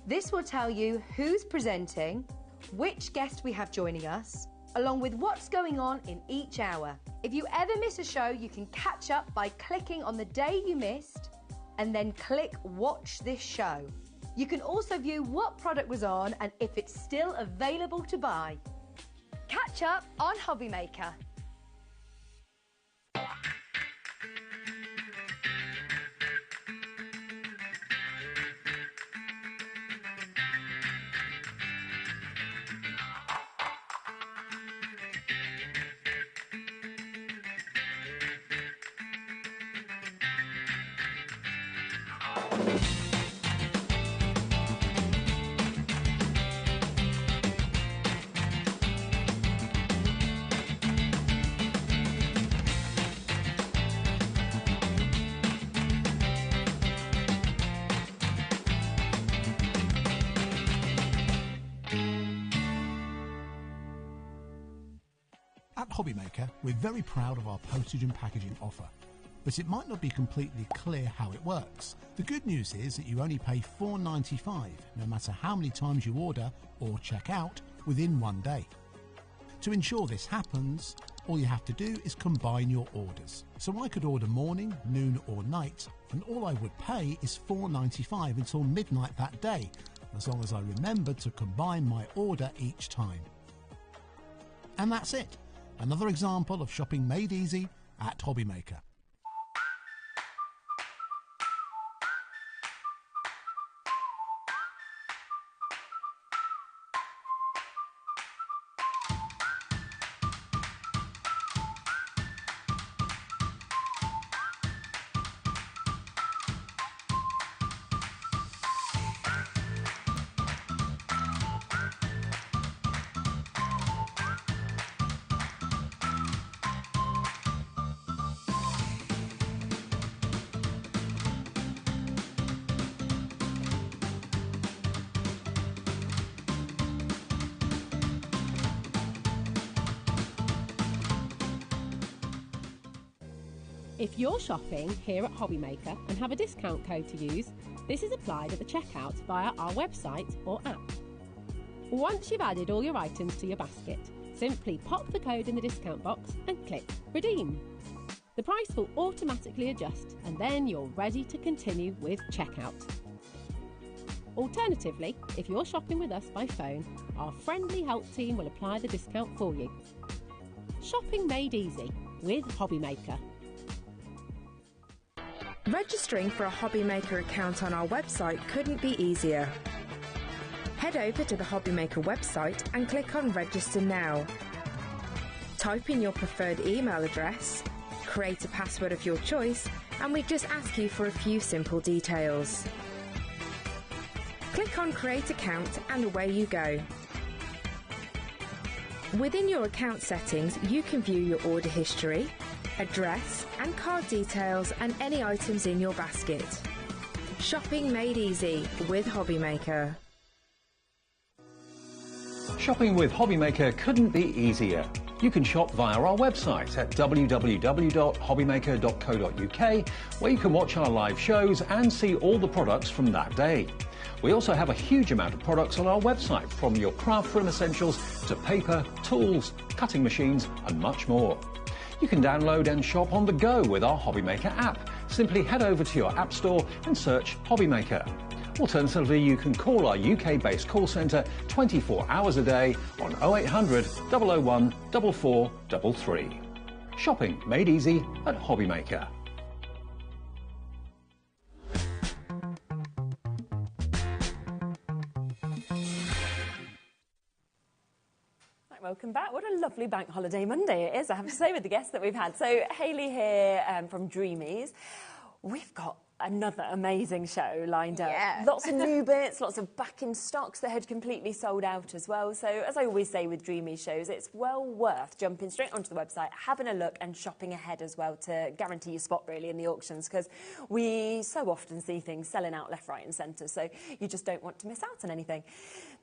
This will tell you who's presenting, which guest we have joining us, along with what's going on in each hour. If you ever miss a show, you can catch up by clicking on the day you missed and then click Watch This Show. You can also view what product was on and if it's still available to buy. Catch up on HobbyMaker. At HobbyMaker, we're very proud of our postage and packaging offer, but it might not be completely clear how it works. The good news is that you only pay $4.95 no matter how many times you order or check out within one day. To ensure this happens, all you have to do is combine your orders. So I could order morning, noon or night, and all I would pay is $4.95 until midnight that day, as long as I remembered to combine my order each time. And that's it. Another example of shopping made easy at HobbyMaker. If you're shopping here at HobbyMaker and have a discount code to use, this is applied at the checkout via our website or app. Once you've added all your items to your basket, simply pop the code in the discount box and click Redeem. The price will automatically adjust and then you're ready to continue with checkout. Alternatively, if you're shopping with us by phone, our friendly help team will apply the discount for you. Shopping made easy with HobbyMaker. Registering for a HobbyMaker account on our website couldn't be easier. Head over to the HobbyMaker website and click on Register Now. Type in your preferred email address, create a password of your choice, and we just ask you for a few simple details. Click on Create Account and away you go. Within your account settings, you can view your order history, address and card details and any items in your basket. Shopping made easy with HobbyMaker. Shopping with HobbyMaker couldn't be easier. You can shop via our website at www.hobbymaker.co.uk, where you can watch our live shows and see all the products from that day. We also have a huge amount of products on our website, from your craft room essentials to paper, tools, cutting machines and much more. You can download and shop on the go with our HobbyMaker app. Simply head over to your app store and search HobbyMaker. Alternatively, you can call our UK-based call centre 24 hours a day on 0800 001 4433. Shopping made easy at HobbyMaker. Welcome back. What a lovely bank holiday Monday it is, I have to say, with the guests that we've had. So Hayley here from Dreamies. We've got another amazing show lined up. Yeah. Lots of new bits, lots of back in stocks that had completely sold out as well. So as I always say with Dreamies shows, it's well worth jumping straight onto the website, having a look and shopping ahead as well to guarantee your spot really in the auctions, because we so often see things selling out left, right and centre, so you just don't want to miss out on anything.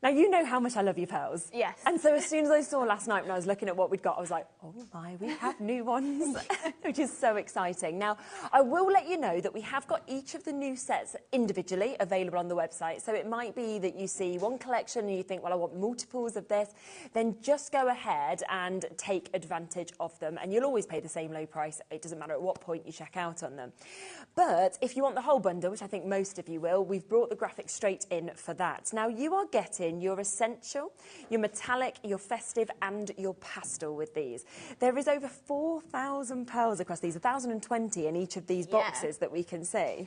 Now, you know how much I love your pearls. Yes. And so as soon as I saw last night when I was looking at what we'd got, I was like, oh my, we have new ones, which is so exciting. Now, I will let you know that we have got each of the new sets individually available on the website. So it might be that you see one collection and you think, well, I want multiples of this. Then just go ahead and take advantage of them. And you'll always pay the same low price. It doesn't matter at what point you check out on them. But if you want the whole bundle, which I think most of you will, we've brought the graphics straight in for that. Now, you are getting your essential, your metallic, your festive and your pastel with these. There is over 4,000 pearls across these, 1,020 in each of these boxes that we can see.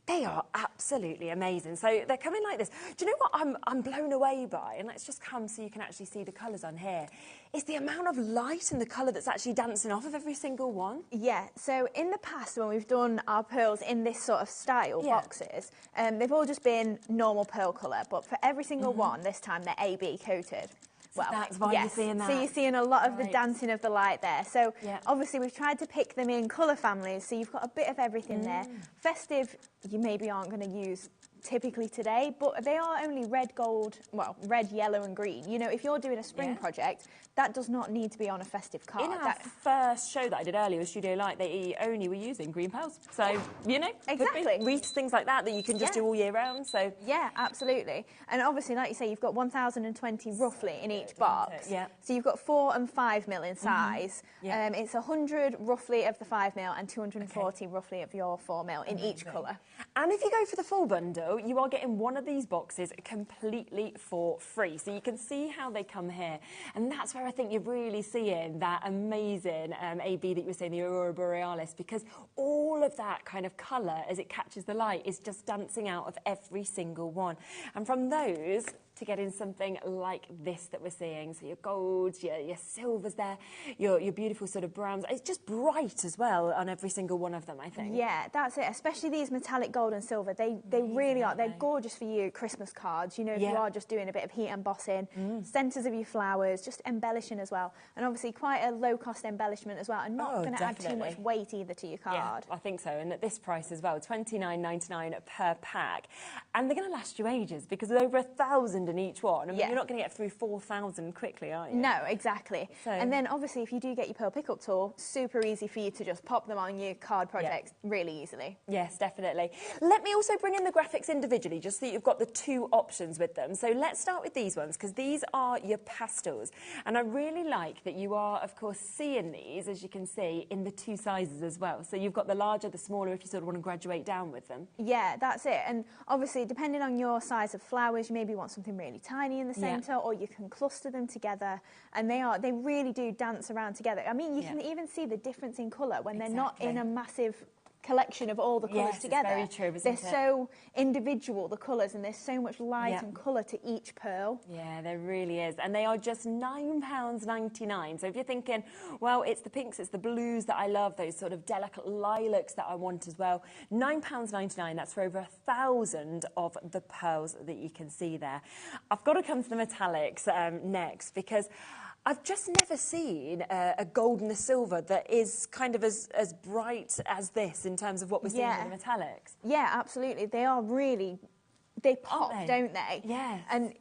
They are absolutely amazing. So they're coming like this. Do you know what I'm blown away by? And let's just come so you can actually see the colours on here. Is the amount of light and the colour that's actually dancing off of every single one. Yeah, so in the past when we've done our pearls in this sort of style boxes, they've all just been normal pearl colour, but for every single one this time they're AB coated. Well, that's why you're seeing that. So you're seeing a lot of the dancing of the light there. So obviously we've tried to pick them in colour families, so you've got a bit of everything there. Festive, you maybe aren't going to use typically today, but they are only red, gold, well, red, yellow and green. You know, if you're doing a spring project, that does not need to be on a festive card. In our first show that I did earlier with Studio Light, they only were using green pearls. So, you know, exactly. Wreaths, things like that you can just do all year round. So yeah, absolutely. And obviously, like you say, you've got 1,020 roughly in each box. Yeah. So you've got 4 and 5 mil in size. It's 100 roughly of the 5 mil and 240 roughly of your 4 mil in each colour. And if you go for the full bundle, you are getting one of these boxes completely for free. So you can see how they come here. And that's where I think you're really seeing that amazing AB that you were saying, the Aurora Borealis, because all of that kind of colour as it catches the light is just dancing out of every single one. And from those to getting something like this that we're seeing. So your golds, your silvers there, your beautiful sort of browns. It's just bright as well on every single one of them, I think. Yeah, that's it. Especially these metallic gold and silver. They really are. They're gorgeous for you Christmas cards. You know, if you are just doing a bit of heat embossing, centres of your flowers, just embellishing as well. And obviously quite a low-cost embellishment as well, and not going to add too much weight either to your card. Yeah, I think so. And at this price as well, $29.99 per pack. And they're going to last you ages because there's over 1,000 in each one. I mean, you're not going to get through 4,000 quickly, are you? No, exactly. So, and then obviously if you do get your pearl pickup tool, super easy for you to just pop them on your card projects really easily. Yes, definitely. Let me also bring in the graphics individually, just so you've got the two options with them. So let's start with these ones, because these are your pastels. And I really like that you are, of course, seeing these, as you can see, in the two sizes as well. So you've got the larger, the smaller, if you sort of want to graduate down with them. Yeah, that's it. And obviously, depending on your size of flowers, you maybe want something really tiny in the centre, or you can cluster them together. And they really do dance around together. I mean, you can even see the difference in colour when they're not in a massive collection of all the colours together. It's very true, they're so individual, the colours, and there's so much light and colour to each pearl. Yeah, there really is. And they are just £9.99. So if you're thinking, well, it's the pinks, it's the blues that I love, those sort of delicate lilacs that I want as well, £9.99, that's for over 1,000 of the pearls that you can see there. I've got to come to the metallics next, because I've just never seen a gold and a silver that is kind of as bright as this in terms of what we're seeing with the metallics. Yeah, absolutely. They are really, they pop, don't they? Yes. And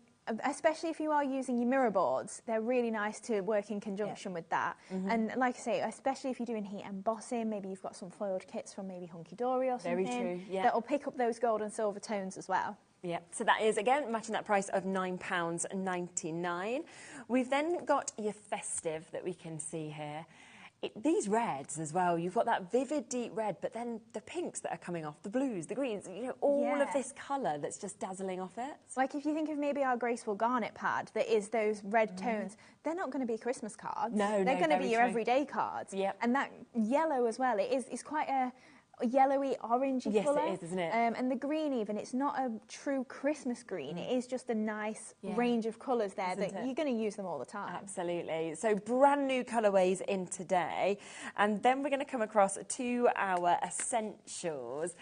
especially if you are using your mirror boards, they're really nice to work in conjunction with that. And like I say, especially if you're doing heat embossing, maybe you've got some foiled kits from maybe Hunky Dory or something. Very true, yeah. That'll pick up those gold and silver tones as well. Yeah, so that is, again, matching that price of £9.99. We've then got your festive that we can see here. These reds as well, you've got that vivid deep red, but then the pinks that are coming off, the blues, the greens, you know, all of this colour that's just dazzling off it. Like if you think of maybe our graceful garnet pad that is those red tones, they're not going to be Christmas cards. No, they're going to be your everyday cards. Yep. And that yellow as well, it's quite a yellowy, orangey colour. Yes, it is, isn't it? And the green even, it's not a true Christmas green. It is just a nice range of colours there that you're going to use them all the time. Absolutely. So brand new colourways in today. And then we're going to come across to our essentials.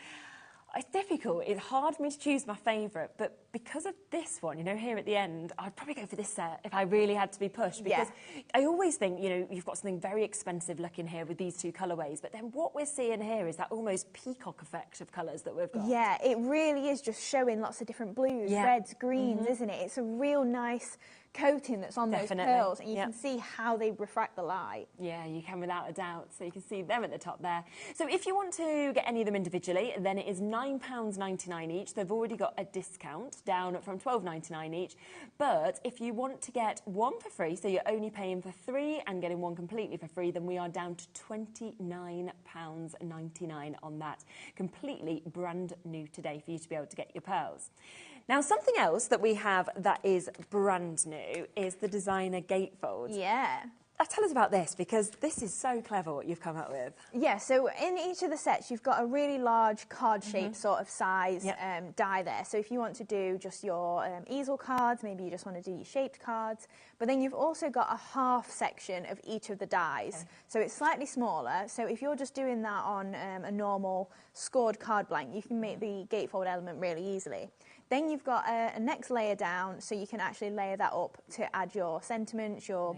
It's difficult. It's hard for me to choose my favourite, but because of this one, you know, here at the end, I'd probably go for this set if I really had to be pushed, because I always think, you know, you've got something very expensive looking here with these two colourways, but then what we're seeing here is that almost peacock effect of colours that we've got. Yeah, it really is just showing lots of different blues, reds, greens, isn't it? It's a real nice coating that's on those pearls, and you can see how they refract the light. Yeah, you can without a doubt. So you can see them at the top there. So if you want to get any of them individually, then it is £9.99 each. They've already got a discount down from £12.99 each. But if you want to get one for free, so you're only paying for 3 and getting one completely for free, then we are down to £29.99 on that. Completely brand new today for you to be able to get your pearls. Now, something else that we have that is brand new is the designer Gatefold. Yeah. Tell us about this, because this is so clever what you've come up with. Yeah, so in each of the sets, you've got a really large card-shaped sort of size die there. So if you want to do just your easel cards, maybe you just want to do your shaped cards. But then you've also got a half section of each of the dies. Okay. So it's slightly smaller. So if you're just doing that on a normal scored card blank, you can make the Gatefold element really easily. Then you've got a next layer down, so you can actually layer that up to add your sentiments, your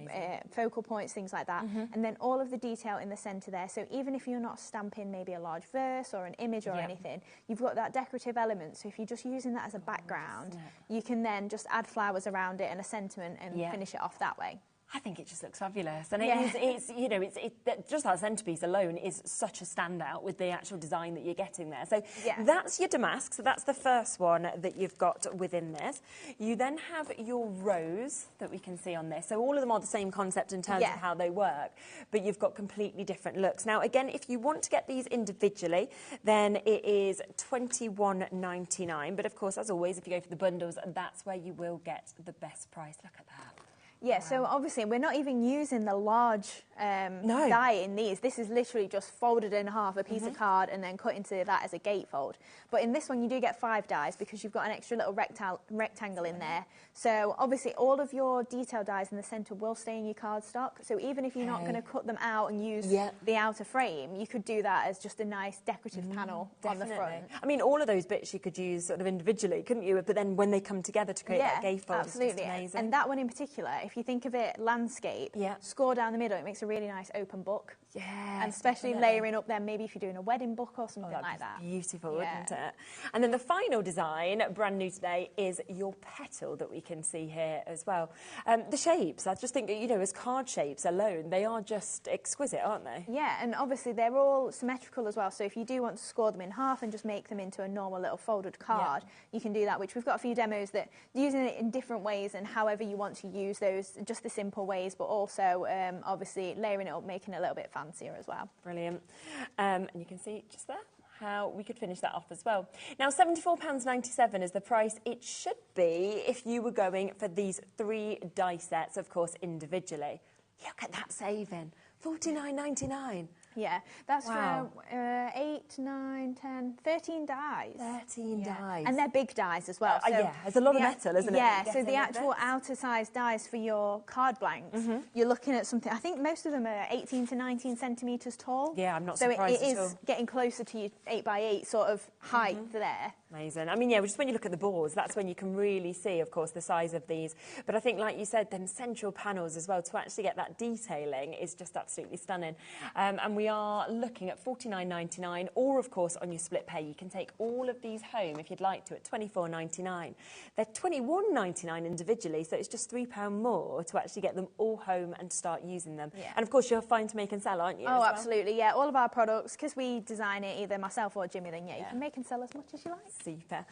focal points, things like that. And then all of the detail in the centre there. So even if you're not stamping maybe a large verse or an image or anything, you've got that decorative element. So if you're just using that as a background, you can then just add flowers around it and a sentiment and finish it off that way. I think it just looks fabulous, and it's you know, just that centrepiece alone is such a standout with the actual design that you're getting there. So that's your damask. So that's the first one that you've got within this. You then have your rose that we can see on this. So all of them are the same concept in terms of how they work, but you've got completely different looks. Now, again, if you want to get these individually, then it is £21.99. But of course, as always, if you go for the bundles, that's where you will get the best price. Look at that. Yeah, so obviously we're not even using the large die in these. This is literally just folded in half, a piece of card, and then cut into that as a gatefold. But in this one, you do get 5 dies because you've got an extra little rectangle in there. So obviously all of your detail dies in the centre will stay in your cardstock. So even if you're not going to cut them out and use the outer frame, you could do that as just a nice decorative panel on the front. I mean, all of those bits you could use sort of individually, couldn't you? But then when they come together to create that gatefold, absolutely. It's just amazing. And that one in particular, if you think of it landscape, score down the middle, it makes a really nice open book. Yeah. And especially layering up then maybe if you're doing a wedding book or something like that. Beautiful, wouldn't it? And then the final design, brand new today, is your petal that we can see here as well. The shapes, I just think, you know, as card shapes alone, they are just exquisite, aren't they? Yeah, and obviously they're all symmetrical as well. So if you do want to score them in half and just make them into a normal little folded card, you can do that, which we've got a few demos that using it in different ways and however you want to use those, just the simple ways, but also obviously layering it up, making it a little bit fancier as well. Brilliant. And you can see just there how we could finish that off as well. Now, £74.97 is the price it should be if you were going for these 3 die sets, of course, individually. Look at that saving. £49.99. Yeah, that's for 8, 9, 10, 13 dies. 13 dies. And they're big dies as well. So yeah, there's a lot of metal, isn't it? Yeah, so the actual outer size dies for your card blanks, you're looking at something, I think most of them are 18 to 19 centimetres tall. Yeah, I'm not surprised So it is getting closer to your 8x8 sort of height there. Amazing. I mean, yeah, just when you look at the boards, that's when you can really see, of course, the size of these. But I think, like you said, them central panels as well, to actually get that detailing is just absolutely stunning. And we are looking at £49.99, or, of course, on your split pay. You can take all of these home, if you'd like to, at £24.99. They're £21.99 individually, so it's just £3 more to actually get them all home and start using them. Yeah. And, of course, you're fine to make and sell, aren't you? Oh, absolutely, yeah. All of our products, because we design it, either myself or Jimmy, then, you can make and sell as much as you like. Super.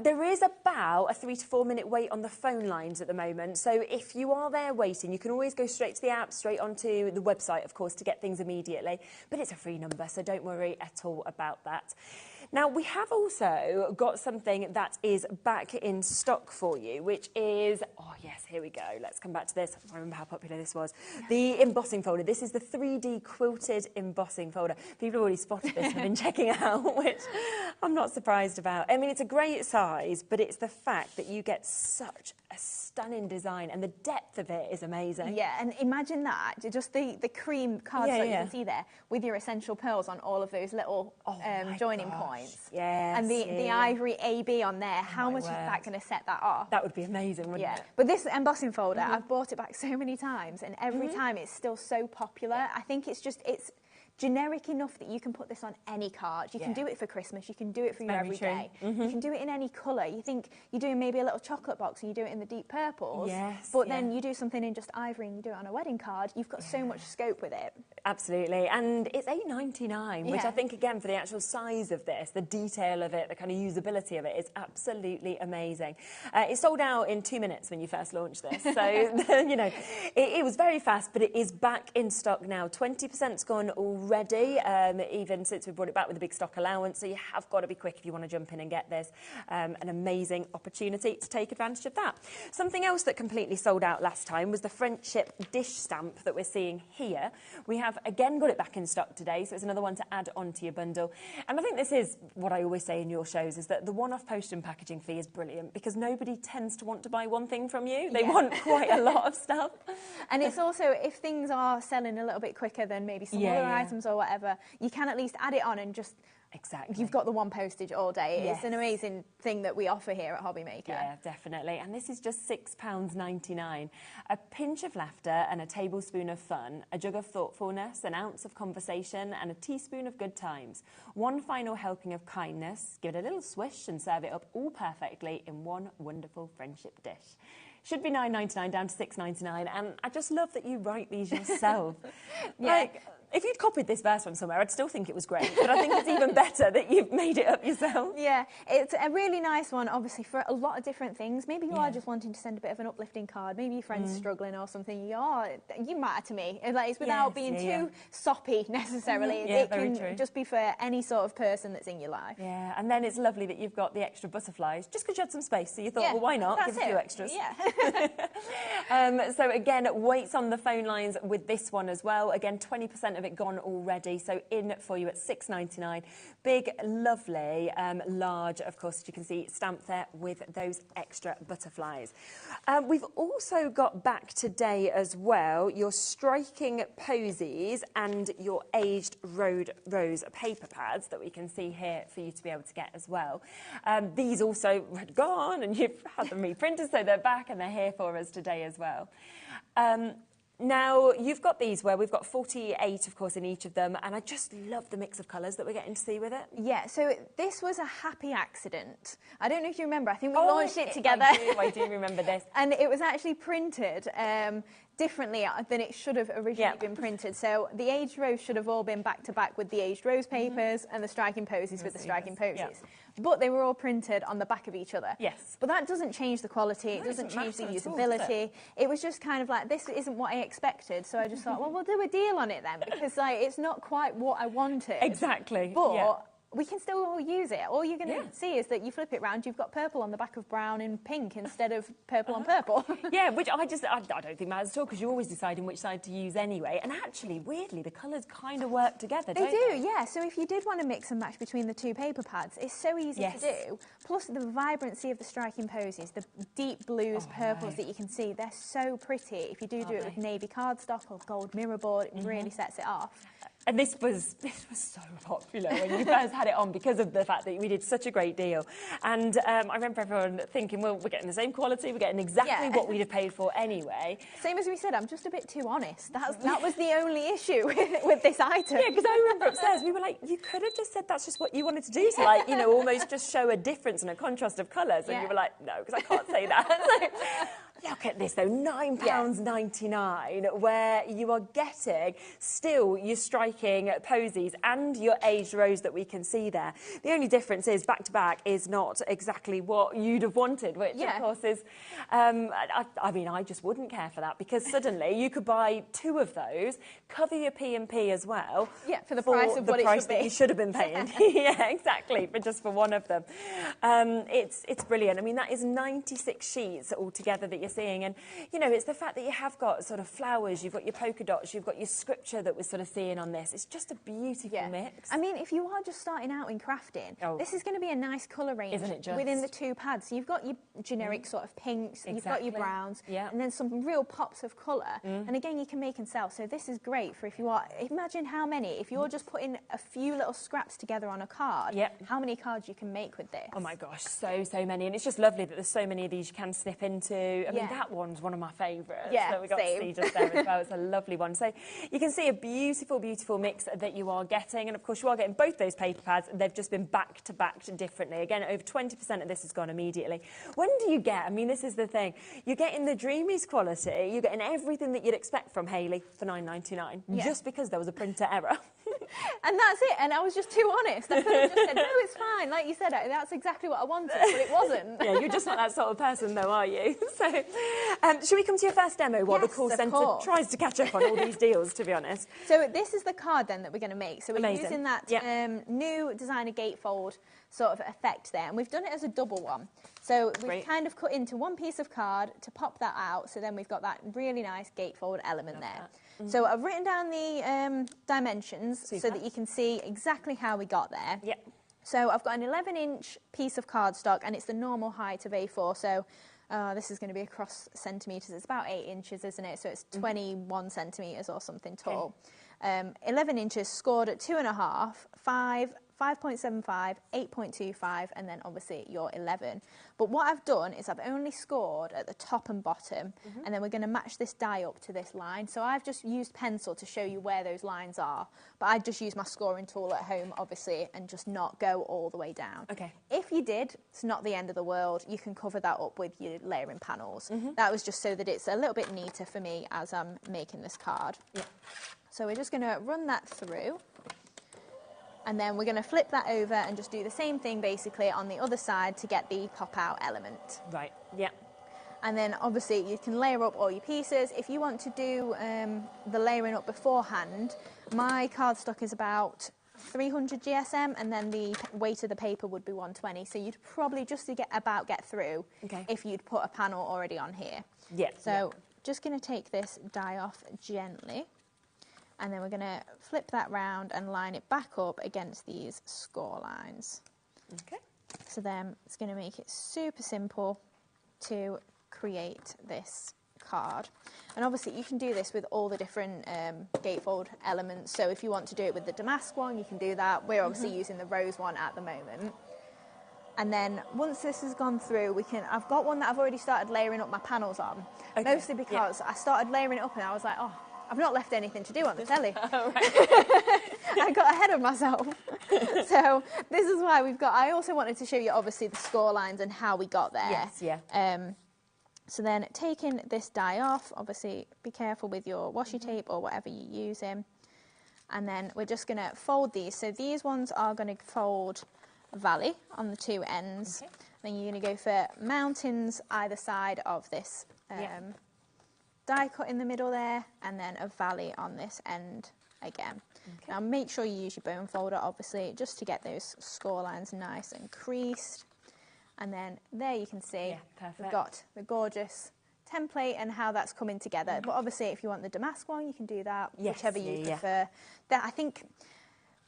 There is about a 3 to 4 minute wait on the phone lines at the moment. So if you are there waiting, you can always go straight to the app, straight onto the website, of course, to get things immediately. But it's a free number, so don't worry at all about that. Now, we have also got something that is back in stock for you, which is, oh yes, here we go. Let's come back to this. I remember how popular this was. The embossing folder. This is the 3D quilted embossing folder. People have already spotted this and have been checking it out, which I'm not surprised about. I mean, it's a great size, but it's the fact that you get such a stunning design, and the depth of it is amazing. Yeah, and imagine that, just the cream cards that you can see there, with your essential pearls on all of those little joining points. Yes. And the ivory AB on there, how much is that going to set that off? That would be amazing, wouldn't it? But this embossing folder, I've bought it back so many times, and every time it's still so popular. I think it's generic enough that you can put this on any card. You can do it for Christmas, you can do it for your everyday. You can do it in any colour. You think you're doing maybe a little chocolate box and you do it in the deep purples, but then you do something in just ivory and you do it on a wedding card. You've got so much scope with it. Absolutely, and it's $8.99, which I think, again, for the actual size of this, the detail of it, the kind of usability of it is absolutely amazing. It sold out in 2 minutes when you first launched this, so, you know, it was very fast, but it is back in stock now. 20%'s gone already, even since we brought it back with a big stock allowance, so you have got to be quick if you want to jump in and get this. An amazing opportunity to take advantage of that. Something else that completely sold out last time was the friendship dish stamp that we're seeing here. We have again got it back in stock today, so it's another one to add onto your bundle. And I think this is what I always say in your shows, is that the one-off postage and packaging fee is brilliant, because nobody tends to want to buy one thing from you. They want quite a lot of stuff. And it's also, if things are selling a little bit quicker than maybe some other items or whatever, you can at least add it on and just... Exactly. You've got the one postage all day. It's an amazing thing that we offer here at HobbyMaker. Yeah, definitely. And this is just £6.99. A pinch of laughter and a tablespoon of fun, a jug of thoughtfulness, an ounce of conversation and a teaspoon of good times. One final helping of kindness, give it a little swish and serve it up all perfectly in one wonderful friendship dish. Should be $9.99 down to $6.99, and I just love that you write these yourself. Like, if you'd copied this verse from somewhere, I'd still think it was great, but I think it's even better that you've made it up yourself. Yeah, it's a really nice one, obviously, for a lot of different things. Maybe you are just wanting to send a bit of an uplifting card. Maybe your friend's struggling or something. You matter to me. Like, it's without being too soppy, necessarily. It can just be for any sort of person that's in your life. Yeah, and then it's lovely that you've got the extra butterflies, just because you had some space, so you thought, well, why not? Give a few extras. Yeah. So, again, waits on the phone lines with this one as well. Again, 20% of it gone already, so in for you at $6.99. Big, lovely, large, of course, as you can see, stamped there with those extra butterflies. We've also got back today as well your striking posies and your aged rose paper pads that we can see here for you to be able to get as well. These also had gone, and you've had them reprinted, so they're back and they're here for us today as well. Now, you've got these where we've got 48, of course, in each of them, and I just love the mix of colours that we're getting to see with it. Yeah, so this was a happy accident. I don't know if you remember, I think we launched it together. I do remember this. And it was actually printed differently than it should have originally been printed. So the aged rose should have all been back-to-back with the aged rose papers and the striking posies with the striking posies. But they were all printed on the back of each other. Yes. But that doesn't change the quality, it doesn't change the usability. It was just kind of like, this isn't what I expected, so I just thought, well, we'll do a deal on it then, because like it's not quite what I wanted. Exactly. But we can still all use it. All you're going to see is that you flip it round, you've got purple on the back of brown and pink instead of purple on purple. Yeah, which I don't think matters at all, because you're always deciding which side to use anyway. And actually, weirdly, the colours kind of work together, don't they? They do, yeah. So if you did want to mix and match between the two paper pads, it's so easy to do. Plus the vibrancy of the striking posies, the deep blues, purples that you can see, they're so pretty. If you do it with navy cardstock or gold mirror board, it really sets it off. And this was so popular when you first had it on, because of the fact that we did such a great deal. And I remember everyone thinking, well, we're getting the same quality, we're getting exactly what we'd have paid for anyway. Same as we said, I'm just a bit too honest. That was the only issue with this item. Yeah, because I remember upstairs, we were like, you could have just said that's just what you wanted to do, to like, you know, almost just show a difference and a contrast of colours. And you were like, no, because I can't say that. Look at this, though, £9.99, where you are getting still your striking posies and your aged rose that we can see there. The only difference is back-to-back is not exactly what you'd have wanted, which, of course, is... I mean, I just wouldn't care for that, because suddenly you could buy 2 of those, cover your P&P as well... Yeah, for the price of what it should be. That you should have been paying. Yeah, exactly, but just for one of them. It's brilliant. I mean, that is 96 sheets altogether that you're seeing. And, you know, it's the fact that you have got sort of flowers, you've got your polka dots, you've got your scripture that we're sort of seeing on this. It's just a beautiful mix. I mean, if you are just starting out in crafting, this is going to be a nice colour range. Isn't it just? Within the 2 pads. So you've got your generic sort of pinks, you've got your browns, and then some real pops of colour. And again, you can make and sell. So this is great for if you are, imagine how many, if you're just putting a few little scraps together on a card, how many cards you can make with this. Oh my gosh, so many. And it's just lovely that there's so many of these you can snip into. I mean, that one's one of my favourites that we got to see just there as well. It's a lovely one. So you can see a beautiful, beautiful mix that you are getting. And of course, you are getting both those paper pads. They've just been back to back differently. Again, over 20% of this has gone immediately. When do you get, I mean, this is the thing, you're getting the Dreamies quality, you're getting everything that you'd expect from Hayley for $9.99, just because there was a printer error. And that's it. And I was just too honest. I could have just said, no, it's fine. Like you said, that's exactly what I wanted, but it wasn't. Yeah, you're just not that sort of person, though, are you? So, should we come to your first demo while the call centre tries to catch up on all these deals, to be honest? So this is the card, then, that we're going to make. So we're using that new designer Gatefold sort of effect there. And we've done it as a double one. So we've kind of cut into one piece of card to pop that out. So then we've got that really nice Gatefold element there. So I've written down the dimensions so that you can see exactly how we got there. So I've got an 11-inch piece of cardstock, and it's the normal height of A4. So this is going to be across centimetres. It's about 8 inches, isn't it? So it's 21 centimetres or something tall. 11 inches scored at 2.5, 5, 5.75, 8.25, and then obviously your 11. But what I've done is I've only scored at the top and bottom, and then we're going to match this die up to this line. So I've just used pencil to show you where those lines are, but I just used my scoring tool at home, obviously, and just not go all the way down. If you did, it's not the end of the world. You can cover that up with your layering panels. That was just so that it's a little bit neater for me as I'm making this card. So we're just going to run that through. And then we're going to flip that over and just do the same thing basically on the other side to get the pop-out element. Right, And then obviously you can layer up all your pieces. If you want to do the layering up beforehand, my cardstock is about 300 GSM, and then the weight of the paper would be 120. So you'd probably just to get through if you'd put a panel already on here. So just going to take this die off gently. And then we're going to flip that round and line it back up against these score lines. So then it's going to make it super simple to create this card. And obviously you can do this with all the different Gatefold elements. So if you want to do it with the damask one, you can do that. We're obviously using the rose one at the moment. And then once this has gone through, I've got one that I've already started layering up my panels on. Mostly because I started layering it up and I was like, oh, I've not left anything to do on the telly. I got ahead of myself. So this is why I also wanted to show you obviously the score lines and how we got there. So then taking this die off, obviously be careful with your washi tape or whatever you're using. And then we're just going to fold these. So these ones are going to fold valley on the 2 ends. Then you're going to go for mountains either side of this die cut in the middle there, and then a valley on this end again. Now make sure you use your bone folder obviously just to get those score lines nice and creased. And then there you can see we've got the gorgeous template and how that's coming together. But obviously if you want the damask one, you can do that, whichever you prefer. That, I think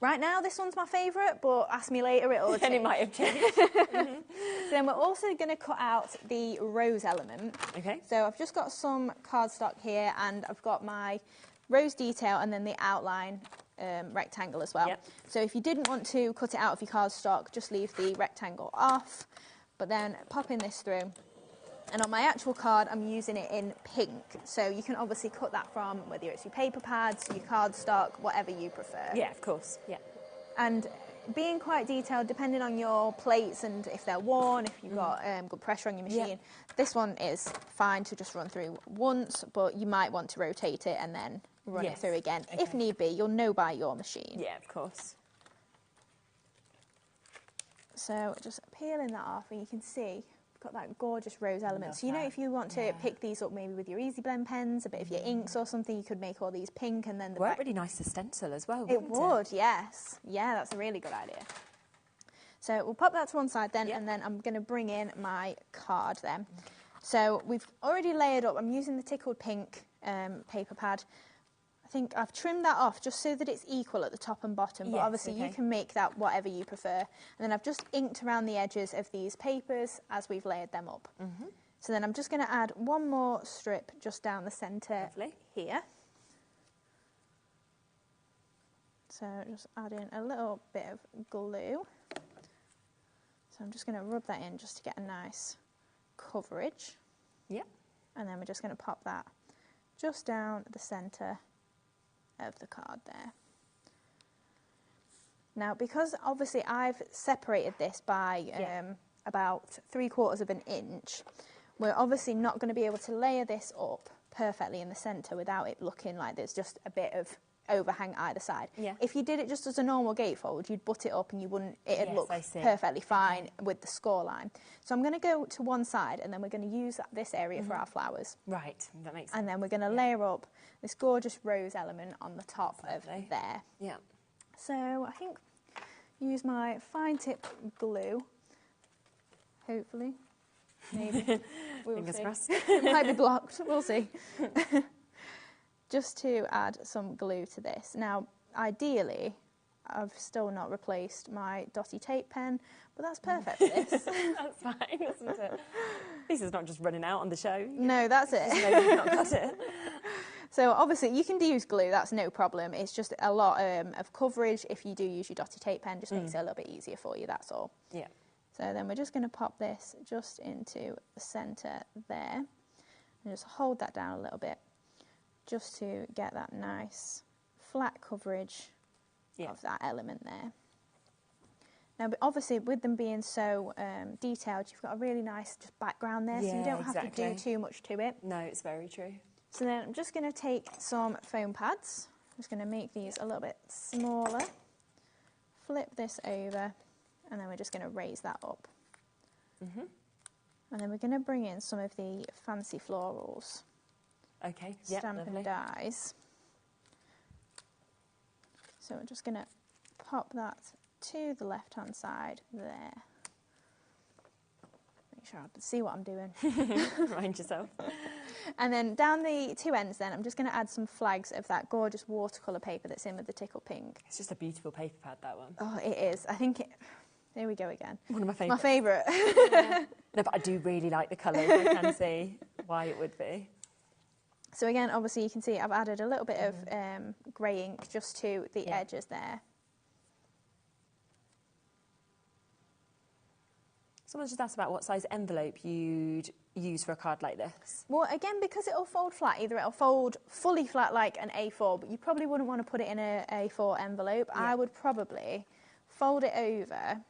right now this one's my favourite, but ask me later, it'll change. And it might have changed. So then we're also going to cut out the rose element. So I've just got some cardstock here, and I've got my rose detail and then the outline rectangle as well. So if you didn't want to cut it out of your cardstock, just leave the rectangle off, but then popping this through. And on my actual card, I'm using it in pink. So you can obviously cut that from whether it's your paper pads, your cardstock, whatever you prefer. Of course, And being quite detailed, depending on your plates and if they're worn, if you've got good pressure on your machine, this one is fine to just run through once, but you might want to rotate it and then run it through again. If need be, you'll know by your machine. Of course. So just peeling that off, and you can see got that gorgeous rose element. So you know, if you want to pick these up maybe with your Easy Blend pens, a bit of your inks or something, you could make all these pink, and then the work really nice to stencil as well. It would, yes. Yeah, that's a really good idea. So we'll pop that to one side then, and then I'm going to bring in my card then. So we've already layered up. I'm using the tickled pink paper pad. I think I've trimmed that off just so that it's equal at the top and bottom, but obviously you can make that whatever you prefer. And then I've just inked around the edges of these papers as we've layered them up. So then I'm just going to add one more strip just down the centre here. So just add in a little bit of glue. So I'm just going to rub that in just to get a nice coverage. Yep. And then we're just going to pop that just down the centre of the card there. Now, because obviously I've separated this by about 3/4 of an inch, we're obviously not going to be able to layer this up perfectly in the centre without it looking like there's just a bit of overhang either side. If you did it just as a normal gatefold, you'd butt it up and you wouldn't, it'd look perfectly fine with the score line. So I'm going to go to one side and then we're going to use this area for our flowers. Right, that makes sense. And then we're going to layer up this gorgeous rose element on the top of there. Yeah. So I think use my fine tip glue, hopefully. Maybe. Fingers crossed. It might be blocked, we'll see. Just to add some glue to this. Now, ideally, I've still not replaced my dotty tape pen, but that's perfect for this. That's fine, isn't it? At least it's not just running out on the show. No, that's it. No, you've not got it. So obviously you can use glue, that's no problem. It's just a lot of coverage. If you do use your dotty tape pen, just makes it a little bit easier for you, that's all. Yeah. So then we're just going to pop this just into the centre there and just hold that down a little bit just to get that nice flat coverage of that element there. Now, but obviously with them being so detailed, you've got a really nice just background there, so you don't have to do too much to it. No, it's very true. So then I'm just going to take some foam pads. I'm just going to make these a little bit smaller, flip this over, and then we're just going to raise that up. And then we're going to bring in some of the fancy florals. Okay, Stamp and dies. So we're just going to pop that to the left-hand side there. Make sure I can see what I'm doing. Remind yourself. And then down the two ends then, I'm just going to add some flags of that gorgeous watercolour paper that's in with the tickle pink. It's just a beautiful paper pad, that one. Oh, it is. I think it... There we go again. One of my favourites. My favourite. No, but I do really like the colours. I can see why it would be. So again, obviously you can see I've added a little bit of grey ink just to the edges there. Someone just asked about what size envelope you'd use for a card like this. Well, again, because it'll fold flat, either it'll fold fully flat like an A4, but you probably wouldn't want to put it in a A4 envelope. I would probably fold it over,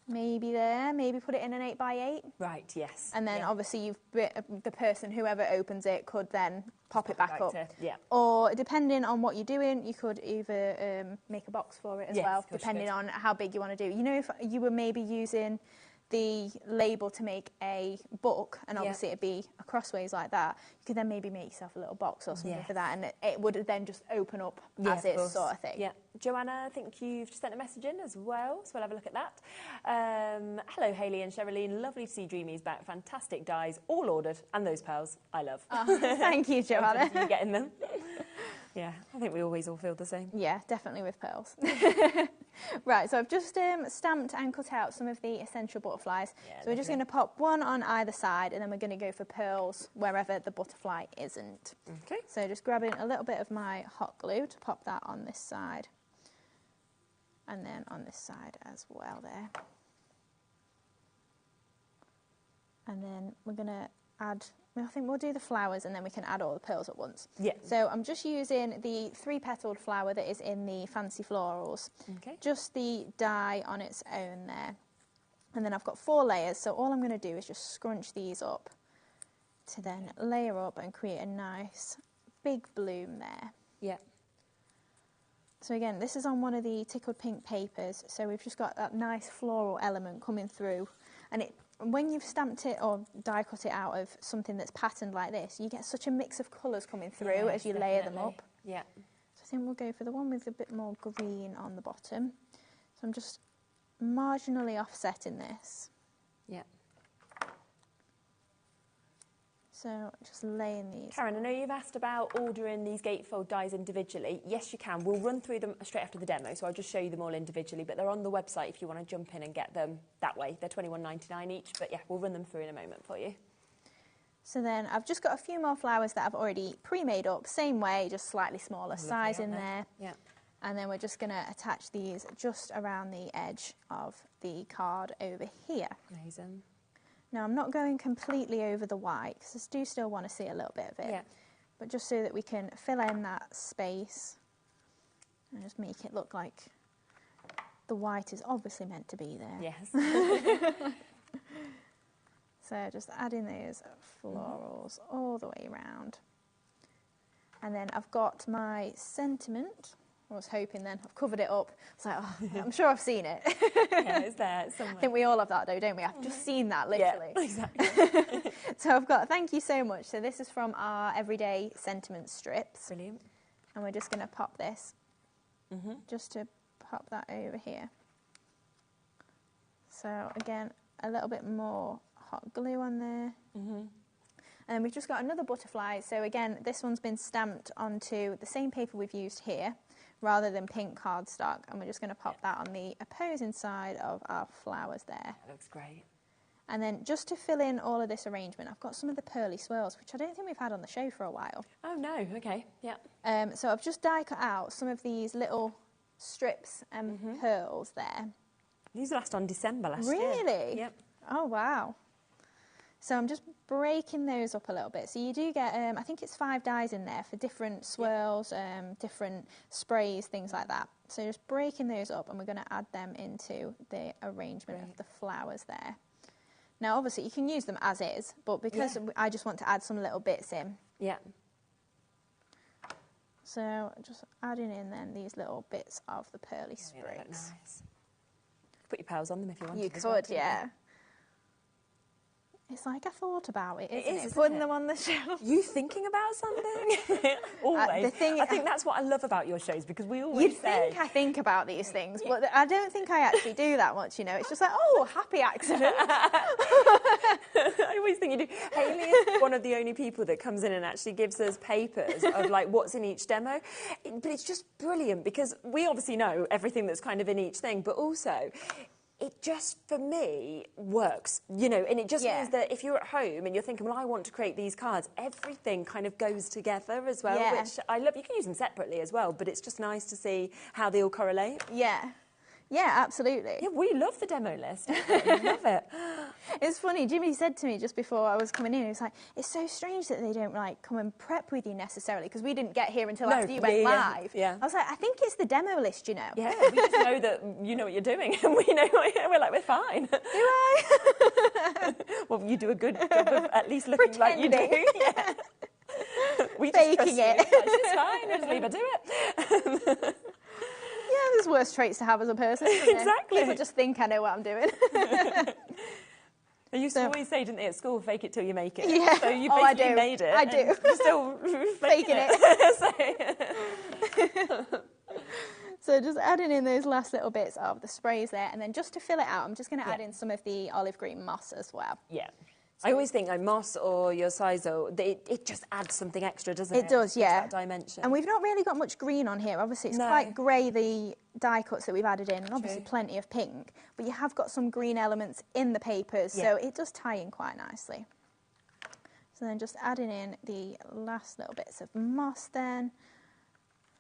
maybe there, maybe put it in an 8x8. Right, yes. And then obviously the person, whoever opens it, could then pop it back up. Yeah. Or depending on what you're doing, you could either make a box for it as well, depending on how big you want to do. You know, if you were maybe using the label to make a book, and obviously it'd be a crossways like that, you could then maybe make yourself a little box or something for that, and it would then just open up as is, sort of thing. Yeah. Joanna, I think you've just sent a message in as well, so we'll have a look at that. Hello, Hayley and Sherilyn. Lovely to see Dreamies back. Fantastic dies, all ordered, and those pearls I love. Thank you, Joanna. You getting them? Yeah, I think we always all feel the same. Yeah, definitely with pearls. Right, so I've just stamped and cut out some of the essential butterflies. Yeah, so we're just going to pop one on either side, and then we're going to go for pearls wherever the butterfly isn't. Okay. So just grabbing a little bit of my hot glue to pop that on this side, and then on this side as well there. And then we're going to add... I think we'll do the flowers and then we can add all the pearls at once. Yeah. So I'm just using the 3-petaled flower that is in the fancy florals. Okay. Just the die on its own there. And then I've got 4 layers, so all I'm going to do is just scrunch these up to then layer up and create a nice big bloom there. Yeah. So again, this is on one of the tickled pink papers, so we've just got that nice floral element coming through, and when you've stamped it or die cut it out of something that's patterned like this, you get such a mix of colours coming through as you layer them up. Yeah. So I think we'll go for the one with a bit more green on the bottom. So I'm just marginally offsetting this. Yeah. So just laying these. Karen, I know you've asked about ordering these Gatefold dies individually. Yes, you can. We'll run through them straight after the demo, so I'll just show you them all individually, but they're on the website if you want to jump in and get them that way. They're $21.99 each, but yeah, we'll run them through in a moment for you. So then I've just got a few more flowers that I've already pre-made up, same way, just slightly smaller size in there. Yeah. And then we're just going to attach these just around the edge of the card over here. Amazing. Now, I'm not going completely over the white, because I do still want to see a little bit of it. Yeah. But just so that we can fill in that space and just make it look like the white is obviously meant to be there. Yes. So just adding those florals all the way around. And then I've got my sentiment. I was hoping then, I've covered it up. It's like, oh, I'm sure I've seen it. Yeah, it's there somewhere. I think we all have that though, don't we? I've just seen that, literally. Yeah, exactly. So I've got, thank you so much. So this is from our Everyday Sentiment strips. Brilliant. And we're just going to pop this, just to pop that over here. So again, a little bit more hot glue on there. And then we've just got another butterfly. So again, this one's been stamped onto the same paper we've used here, rather than pink cardstock. And we're just going to pop that on the opposing side of our flowers there. That looks great. And then just to fill in all of this arrangement, I've got some of the pearly swirls, which I don't think we've had on the show for a while. Oh no, okay, yeah. So I've just die cut out some of these little strips and pearls there. These last on December last year. Really? Yep. Oh, wow. So I'm just breaking those up a little bit. So you do get, I think it's 5 dies in there for different swirls, different sprays, things like that. So just breaking those up, and we're going to add them into the arrangement of the flowers there. Now, obviously, you can use them as is, but because I just want to add some little bits in. Yeah. So just adding in then these little bits of the pearly sprigs. Yeah, they look nice. Put your pearls on them if you want. You could, yeah. It's like I thought about it, isn't it? Putting them on the shelf. You thinking about something? Always. I think that's what I love about your shows, because we always You'd think I think about these things, but I don't think I actually do that much, you know. It's just like, oh, happy accident. I always think you do. Hayley is one of the only people that comes in and actually gives us papers of like what's in each demo. But it's just brilliant, because we obviously know everything that's kind of in each thing, but also it just, for me, works, you know, and it just means that if you're at home and you're thinking, well, I want to create these cards, everything kind of goes together as well, which I love. You can use them separately as well, but it's just nice to see how they all correlate. Yeah. Yeah, absolutely. Yeah, we love the demo list. We love it. It's funny, Jimmy said to me just before I was coming in, he was like, it's so strange that they don't like come and prep with you necessarily, because we didn't get here until after you went live. Yeah. I was like, I think it's the demo list, you know. Yeah, we just know that you know what you're doing, and we know we're like, we're fine. Do I? Well, you do a good job of at least looking like you do. Yeah. We just faking it. It's fine, just leave her do it. Yeah, there's worse traits to have as a person. Exactly. People just think I know what I'm doing. They used to always say, didn't they, at school, fake it till you make it. Yeah. So you basically made it. I do. You're still faking it. So just adding in those last little bits of the sprays there, and then just to fill it out, I'm just going to add in some of the olive green moss as well. Yeah. I always think like moss or your sizo, it just adds something extra, doesn't it? It does, yeah. That dimension. And we've not really got much green on here. Obviously, it's quite grey, the die cuts that we've added in, and obviously plenty of pink. But you have got some green elements in the papers, so it does tie in quite nicely. So then just adding in the last little bits of moss then.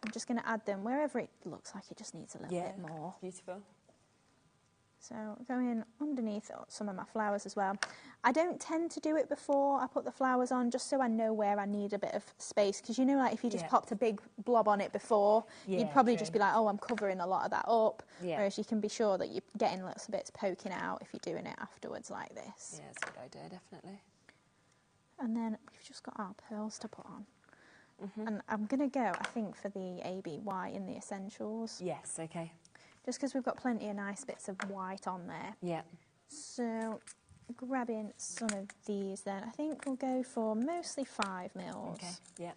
I'm just going to add them wherever it looks like it just needs a little bit more. Beautiful. So going underneath some of my flowers as well. I don't tend to do it before I put the flowers on, just so I know where I need a bit of space. Because you know, like if you just popped a big blob on it before, you'd probably just be like, oh, I'm covering a lot of that up. Whereas you can be sure that you're getting lots of bits poking out if you're doing it afterwards like this. Yeah, it's a good idea, definitely. And then we've just got our pearls to put on. And I'm going to go, I think, for the ABY in the essentials. Yes, okay. Just because we've got plenty of nice bits of white on there. Yeah. So grabbing some of these then. I think we'll go for mostly 5 mils. Okay, yeah.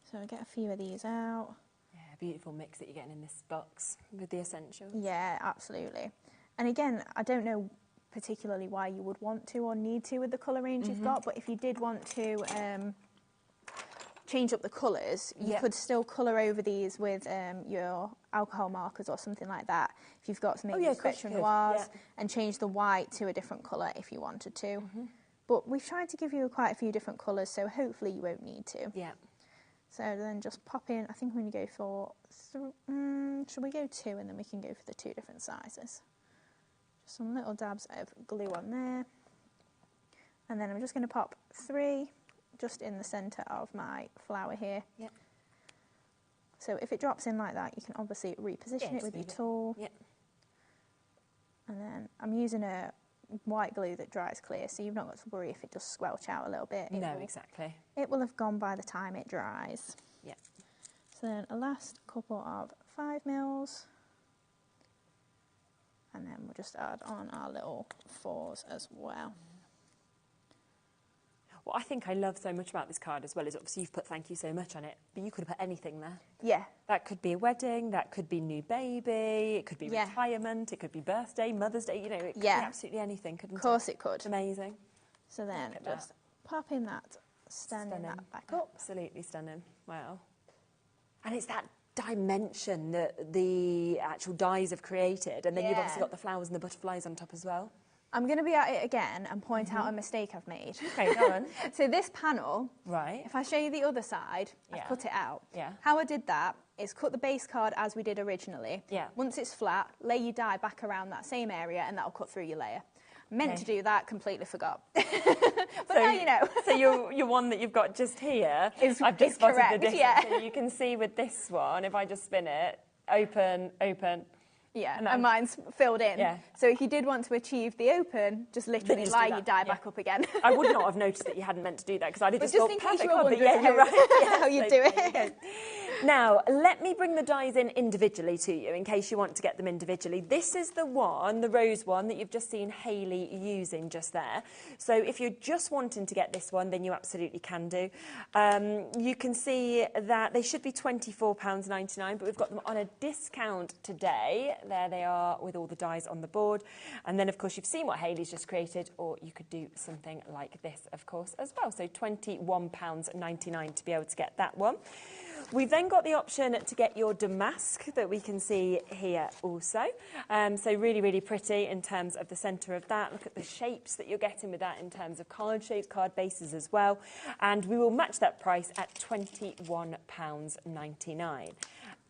So I'll get a few of these out. Yeah, beautiful mix that you're getting in this box with the essentials. Yeah, absolutely. And again, I don't know particularly why you would want to or need to with the colour range you've got, but if you did want to change up the colours, you could still colour over these with your alcohol markers or something like that. If you've got some spectrum noirs, and change the white to a different colour if you wanted to. But we've tried to give you quite a few different colours, so hopefully you won't need to. Yeah. So then just pop in, I think I'm going to go for, should we go 2 and then we can go for the 2 different sizes. Just some little dabs of glue on there. And then I'm just going to pop 3 just in the centre of my flower here. Yep. So if it drops in like that, you can obviously reposition it with your tool. Yep. And then I'm using a white glue that dries clear, so you've not got to worry if it does squelch out a little bit. Exactly. It will have gone by the time it dries. Yeah. So then a last couple of 5 mils. And then we'll just add on our little 4s as well. What I think I love so much about this card as well is obviously you've put thank you so much on it, but you could have put anything there. Yeah. That could be a wedding, that could be new baby, it could be retirement, it could be birthday, Mother's Day, you know, it could be absolutely anything, couldn't it? Of course it could. Amazing. So then just pop in that, standing that back up. Absolutely stunning. Wow. And it's that dimension that the actual dies have created, and then you've obviously got the flowers and the butterflies on top as well. I'm going to be at it again and point out a mistake I've made. Okay, go on. So this panel, right? If I show you the other side, I've cut it out. Yeah. How I did that is cut the base card as we did originally. Yeah. Once it's flat, lay your die back around that same area and that'll cut through your layer. Meant to do that, completely forgot. But so, now you know. So your one that you've got just here, I've just spotted the difference. Yeah. So you can see with this one, if I just spin it, open, open. Yeah, and mine's filled in. Yeah. So if you did want to achieve the open, just literally lie your die back up again. I would not have noticed that you hadn't meant to do that because I'd have just thought, perfect, you're right. How you do it. Now, let me bring the dies in individually to you in case you want to get them individually. This is the one, the rose one, that you've just seen Hayley using just there. So if you're just wanting to get this one, then you absolutely can do. You can see that they should be £24.99, but we've got them on a discount today. There they are with all the dies on the board. And then, of course, you've seen what Hayley's just created, or you could do something like this, of course, as well. So £21.99 to be able to get that one. We've then got the option to get your damask that we can see here also. So really, really pretty in terms of the centre of that. Look at the shapes that you're getting with that in terms of card shapes, card bases as well. And we will match that price at £21.99.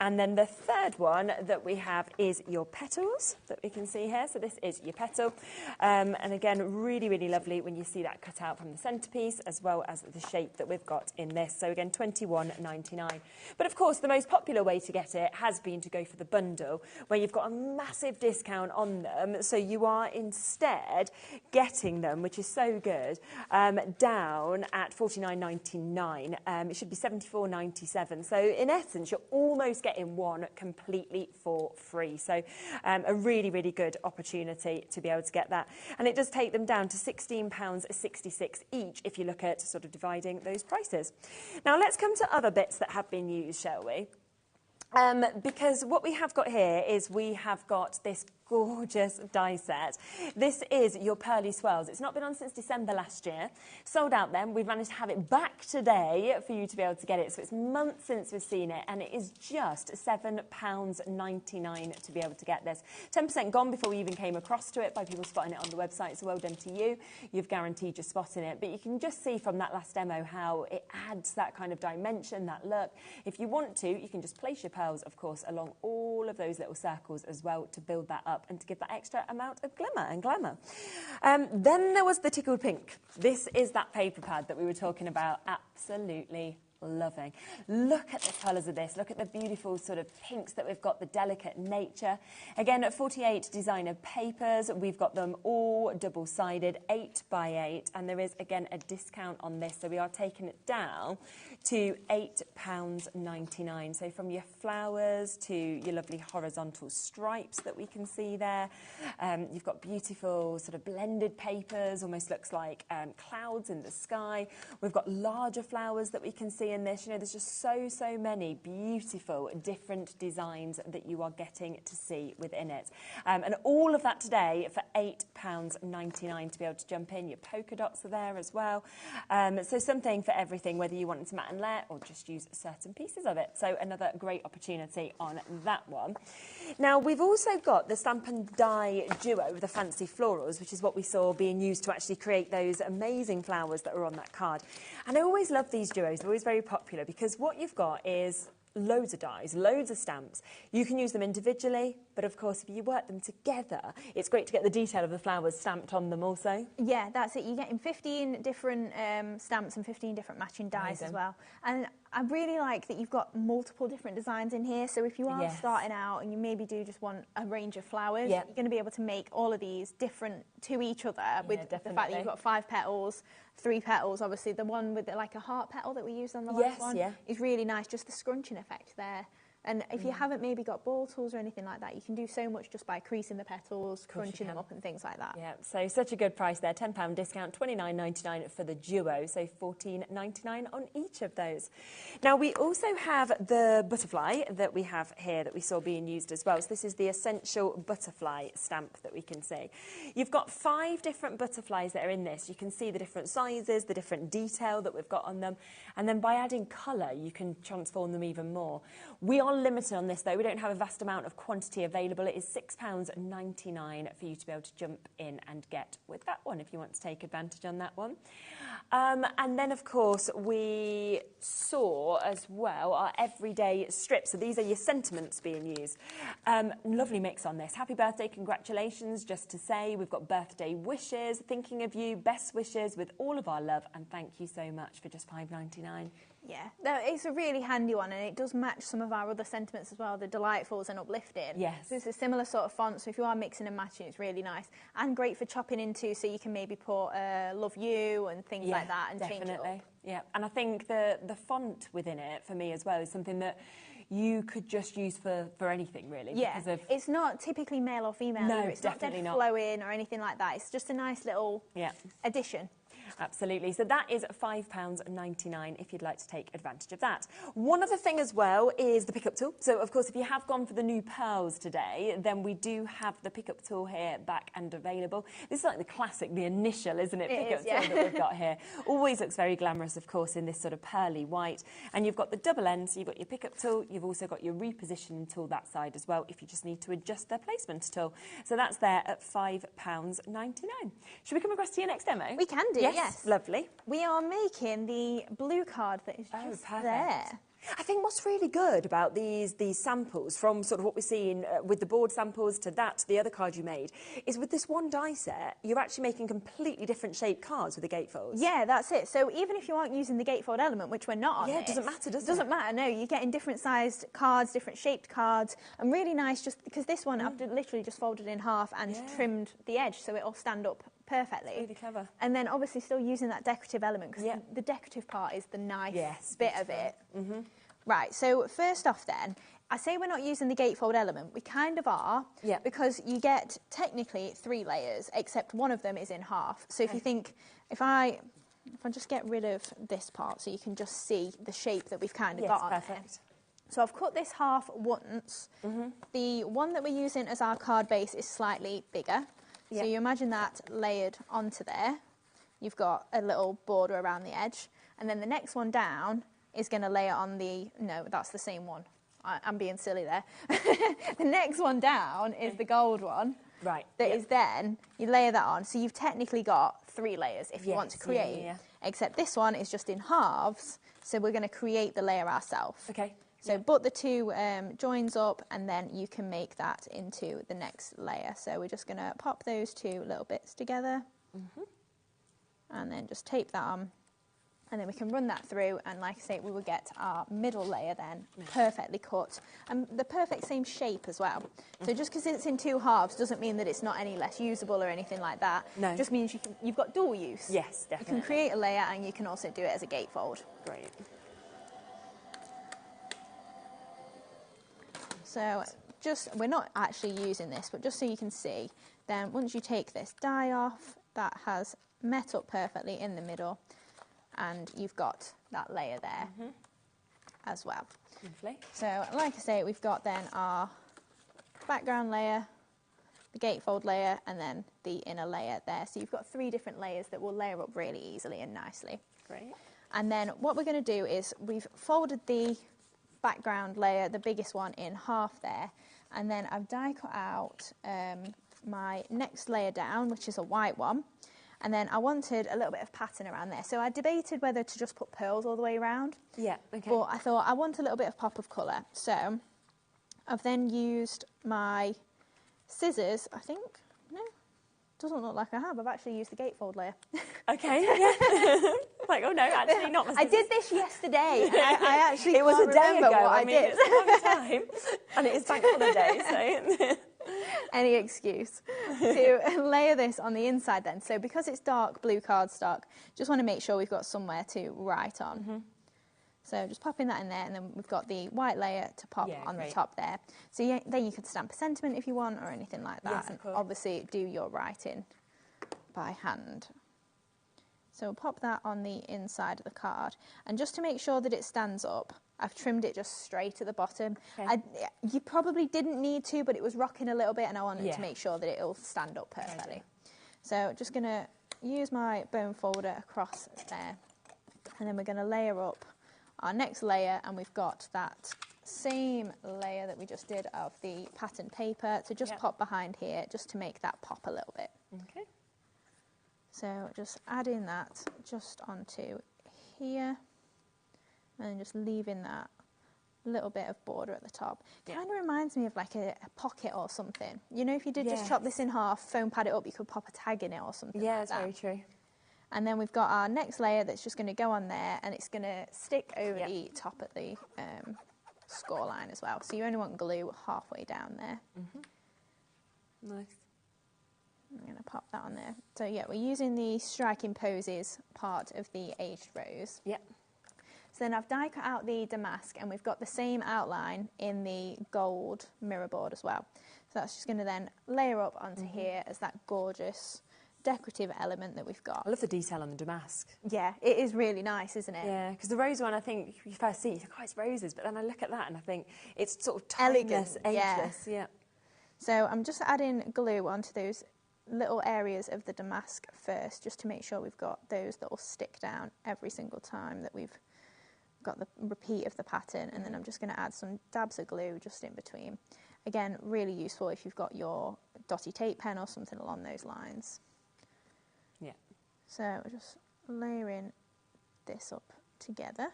And then the third one that we have is your petals that we can see here. So this is your petal. And again, really, really lovely when you see that cut out from the centrepiece as well as the shape that we've got in this. So again, £21.99. But of course, the most popular way to get it has been to go for the bundle where you've got a massive discount on them. So you are instead getting them, which is so good, down at £49.99. It should be £74.97. So in essence, you're almost getting one completely for free. So a really, really good opportunity to be able to get that. And it does take them down to £16.66 each if you look at sort of dividing those prices. Now let's come to other bits that have been used, shall we? Because what we have got here is we have got this gorgeous die set. This is your Pearly Swirls. It's not been on since December last year. Sold out then. We've managed to have it back today for you to be able to get it. So it's months since we've seen it, and it is just £7.99 to be able to get this. 10% gone before we even came across to it by people spotting it on the website, so well done to you. You've guaranteed you're spotting it. But you can just see from that last demo how it adds that kind of dimension, that look. If you want to, you can just place your pearls, of course, along all of those little circles as well to build that up and to give that extra amount of glimmer and glamour. Then there was the tickled pink. This is that paper pad that we were talking about. Absolutely loving. Look at the colours of this. Look at the beautiful sort of pinks that we've got, the delicate nature. Again, at 48 designer papers, we've got them all double-sided, 8 by 8, and there is, again, a discount on this, so we are taking it down to £8.99. So from your flowers to your lovely horizontal stripes that we can see there. You've got beautiful sort of blended papers, almost looks like clouds in the sky. We've got larger flowers that we can see in this. You know, there's just so many beautiful different designs that you are getting to see within it. And all of that today for £8.99 to be able to jump in. Your polka dots are there as well. So something for everything, whether you want to mat and let or just use certain pieces of it. So another great opportunity on that one. Now, we've also got the Stamp and Die Duo with the fancy florals, which is what we saw being used to actually create those amazing flowers that are on that card. And I always love these duos. They're always very popular because what you've got is loads of dies, loads of stamps. You can use them individually, but of course, if you work them together, it's great to get the detail of the flowers stamped on them also. Yeah, that's it. You're getting 15 different stamps and 15 different matching dies as well. And I really like that you've got multiple different designs in here. So if you are starting out and you maybe do just want a range of flowers, you're going to be able to make all of these different to each other with the fact that you've got 5 petals, 3 petals. Obviously, the one with like a heart petal that we used on the last one is really nice, just the scrunching effect there. And if you haven't maybe got ball tools or anything like that, you can do so much just by creasing the petals, crunching them up and things like that. Yeah, so such a good price there. £10 discount, $29.99 for the duo, so $14.99 on each of those. Now, we also have the butterfly that we have here that we saw being used as well. So this is the Essential Butterfly stamp that we can see. You've got 5 different butterflies that are in this. You can see the different sizes, the different detail that we've got on them. And then by adding colour, you can transform them even more. We are limited on this though. We don't have a vast amount of quantity available. It is £6.99 for you to be able to jump in and get with that one if you want to take advantage on that one. And then of course we saw as well our everyday strips. So these are your sentiments being used. Lovely mix on this. Happy birthday, congratulations, just to say. We've got birthday wishes, thinking of you, best wishes with all of our love, and thank you so much for just £5.99. Yeah, it's a really handy one, and it does match some of our other sentiments as well, the delightfuls and uplifting. Yes. So it's a similar sort of font, so if you are mixing and matching, it's really nice. And great for chopping into, so you can maybe put love you and things like that and change it up. Yeah, and I think the font within it, for me as well, is something that you could just use for anything, really. Yeah, because of... it's not typically male or female. No, either. It's definitely not flowing or anything like that. It's just a nice little addition. Absolutely. So that is £5.99 if you'd like to take advantage of that. One other thing as well is the pickup tool. So, of course, if you have gone for the new pearls today, then we do have the pickup tool here back and available. This is like the classic, the initial, isn't it? Pickup tool that we've got here. Always looks very glamorous, of course, in this sort of pearly white. And you've got the double end, so you've got your pickup tool. You've also got your repositioning tool that side as well, if you just need to adjust their placement tool. So that's there at £5.99. Should we come across to your next demo? We can do, yes. Lovely. We are making the blue card that is just there. I think what's really good about these samples, from sort of what we're seeing with the board samples to that, to the other card you made, is with this one die set, you're actually making completely different shaped cards with the gatefolds. Yeah, that's it. So even if you aren't using the gatefold element, which we're not on it doesn't matter, does it? It doesn't matter, no. You're getting different sized cards, different shaped cards, and really nice just because this one I've literally just folded in half and trimmed the edge so it'll stand up perfectly. It's really clever. And then obviously still using that decorative element because the decorative part is the nice bit of it. Right, so first off then, I say we're not using the gatefold element. We kind of are, because you get technically 3 layers, except one of them is in half. So if you think, if I just get rid of this part so you can just see the shape that we've kind of got on there. So I've cut this half once. The one that we're using as our card base is slightly bigger. So you imagine that layered onto there. You've got a little border around the edge. And then the next one down is going to layer on the... No, that's the same one. I'm being silly there. The next one down is the gold one. Right. That is then, you layer that on. So you've technically got 3 layers if you want to create. Except this one is just in halves. So we're going to create the layer ourselves. Okay. So butt the 2 joins up and then you can make that into the next layer. So we're just going to pop those 2 little bits together and then just tape that on. And then we can run that through and like I say, we will get our middle layer then perfectly cut. And the perfect same shape as well. So just because it's in 2 halves doesn't mean that it's not any less usable or anything like that. No. It just means you've got dual use. Yes, definitely. You can create a layer and you can also do it as a gatefold. Great. So we're not actually using this, but just so you can see, then once you take this die off, that has met up perfectly in the middle. and you've got that layer there as well. Lovely. So, like I say, we've got then our background layer, the gatefold layer, and then the inner layer there. So you've got 3 different layers that will layer up really easily and nicely. Great. And then what we're going to do is we've folded the background layer, the biggest one, in half there, and then I've die cut out my next layer down, which is a white one, and then I wanted a little bit of pattern around there. So I debated whether to just put pearls all the way around. Yeah, okay. But I thought I want a little bit of pop of colour. So I've then used my scissors, I think. No, doesn't look like I have. I've actually used the gatefold layer. Okay, yeah. Like, oh no, actually not. I did this yesterday. And I actually it was can't a day remember ago. what I did. It's a long time, and it is bank holiday, so. Any excuse to layer this on the inside then. So because it's dark blue cardstock, just want to make sure we've got somewhere to write on. So just popping that in there, and then we've got the white layer to pop on the top there. So then you could stamp a sentiment if you want, or anything like that. Yes, and obviously do your writing by hand. So we'll pop that on the inside of the card. And just to make sure that it stands up, I've trimmed it just straight at the bottom. Okay. You probably didn't need to, but it was rocking a little bit, and I wanted to make sure that it'll stand up perfectly. So just going to use my bone folder across there, and then we're going to layer up our next layer, and we've got that same layer that we just did of the pattern paper to just pop behind here, just to make that pop a little bit. Okay. So just adding that just onto here, and just leaving that little bit of border at the top. Kind of reminds me of like a pocket or something. You know, if you did just chop this in half, foam pad it up, you could pop a tag in it or something like that's that. very true. And then we've got our next layer that's just going to go on there, and it's going to stick over the top at the score line as well. So you only want glue halfway down there. Nice. I'm going to pop that on there. So yeah, we're using the striking poses part of the aged rose. Yep. So then I've die cut out the damask, and we've got the same outline in the gold mirror board as well. So that's just going to then layer up onto here as that gorgeous decorative element that we've got. I love the detail on the damask. Yeah, it is really nice, isn't it? Yeah, because the rose one, I think you first see, you think, oh, it's roses, but then I look at that and I think it's sort of timeless, ageless. Yeah. So I'm just adding glue onto those little areas of the damask first, just to make sure we've got those that will stick down every single time that we've got the repeat of the pattern, and then I'm just going to add some dabs of glue just in between. Again, really useful if you've got your dotty tape pen or something along those lines. Yeah. So we're just layering this up together.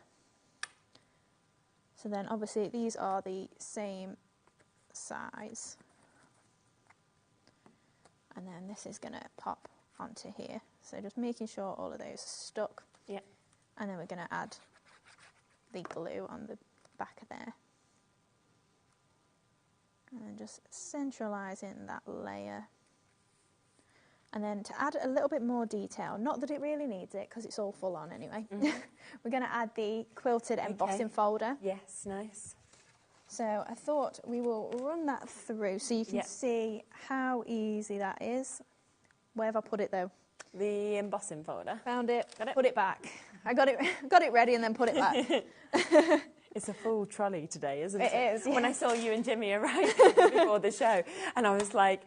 So then obviously these are the same size. And then this is going to pop onto here. So just making sure all of those are stuck. Yeah. And then we're going to add the glue on the back of there. And then just centralising that layer. And then to add a little bit more detail, not that it really needs it because it's all full on anyway, we're going to add the quilted embossing folder. Yes, nice. So I thought we will run that through so you can see how easy that is. Where have I put it though? The embossing folder. Found it, put it back. I got it ready and then put it back. It's a full trolley today, isn't it? It is, yeah. When I saw you and Jimmy arrive before the show, and I was like,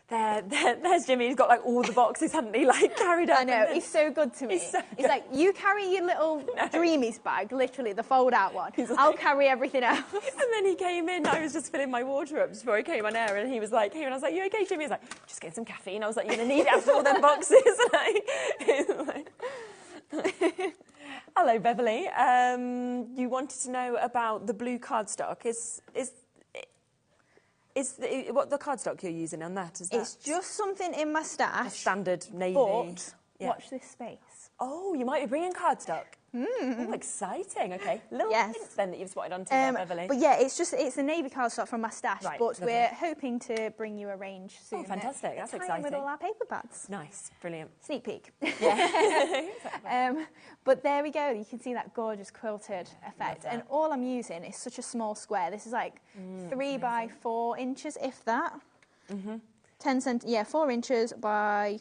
there's Jimmy. He's got like all the boxes, hadn't he? Like carried up. I know, he's so good to me. He's like, you carry your little Dreamies bag, literally the fold-out one. I'll carry everything else. And then he came in. I was just filling my water up just before he came on air, and he was like, and I was like, you okay, Jimmy? He's like, just get some caffeine. I was like, you're gonna need it after all them boxes. Hello, Beverly. You wanted to know about the blue cardstock. What the cardstock you're using on that? Is that it's just something in my stash. A standard navy. But watch this space. Oh, you might be bringing cardstock. Oh, exciting. Okay. Little hints then that you've spotted onto that, Beverly. But yeah, it's the navy cardstock from my stash, right, but we're hoping to bring you a range soon. Oh, fantastic. That's exciting. With all our paper pads. Nice. Brilliant. Sneak peek. Yeah. But there we go. You can see that gorgeous quilted effect. And all I'm using is such a small square. This is like 3 by 4 inches, if that. 4 inches by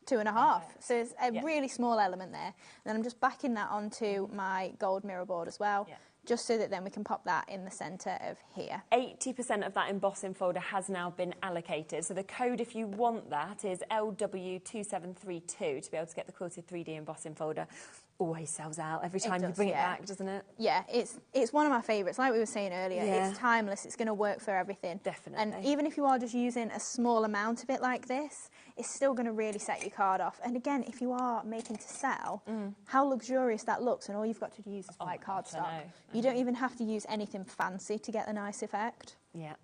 2.5. So it's a really small element there. And then I'm just backing that onto my gold mirror board as well, just so that then we can pop that in the centre of here. 80% of that embossing folder has now been allocated. So the code, if you want that, is LW2732 to be able to get the quilted 3D embossing folder. Always sells out every time you bring it back, doesn't it? Yeah, it's one of my favourites. Like we were saying earlier, it's timeless. It's going to work for everything. Definitely. And even if you are just using a small amount of it like this, it's still going to really set your card off. And again, if you are making to sell, how luxurious that looks, and all you've got to use is white cardstock. You don't even have to use anything fancy to get the nice effect. Yeah.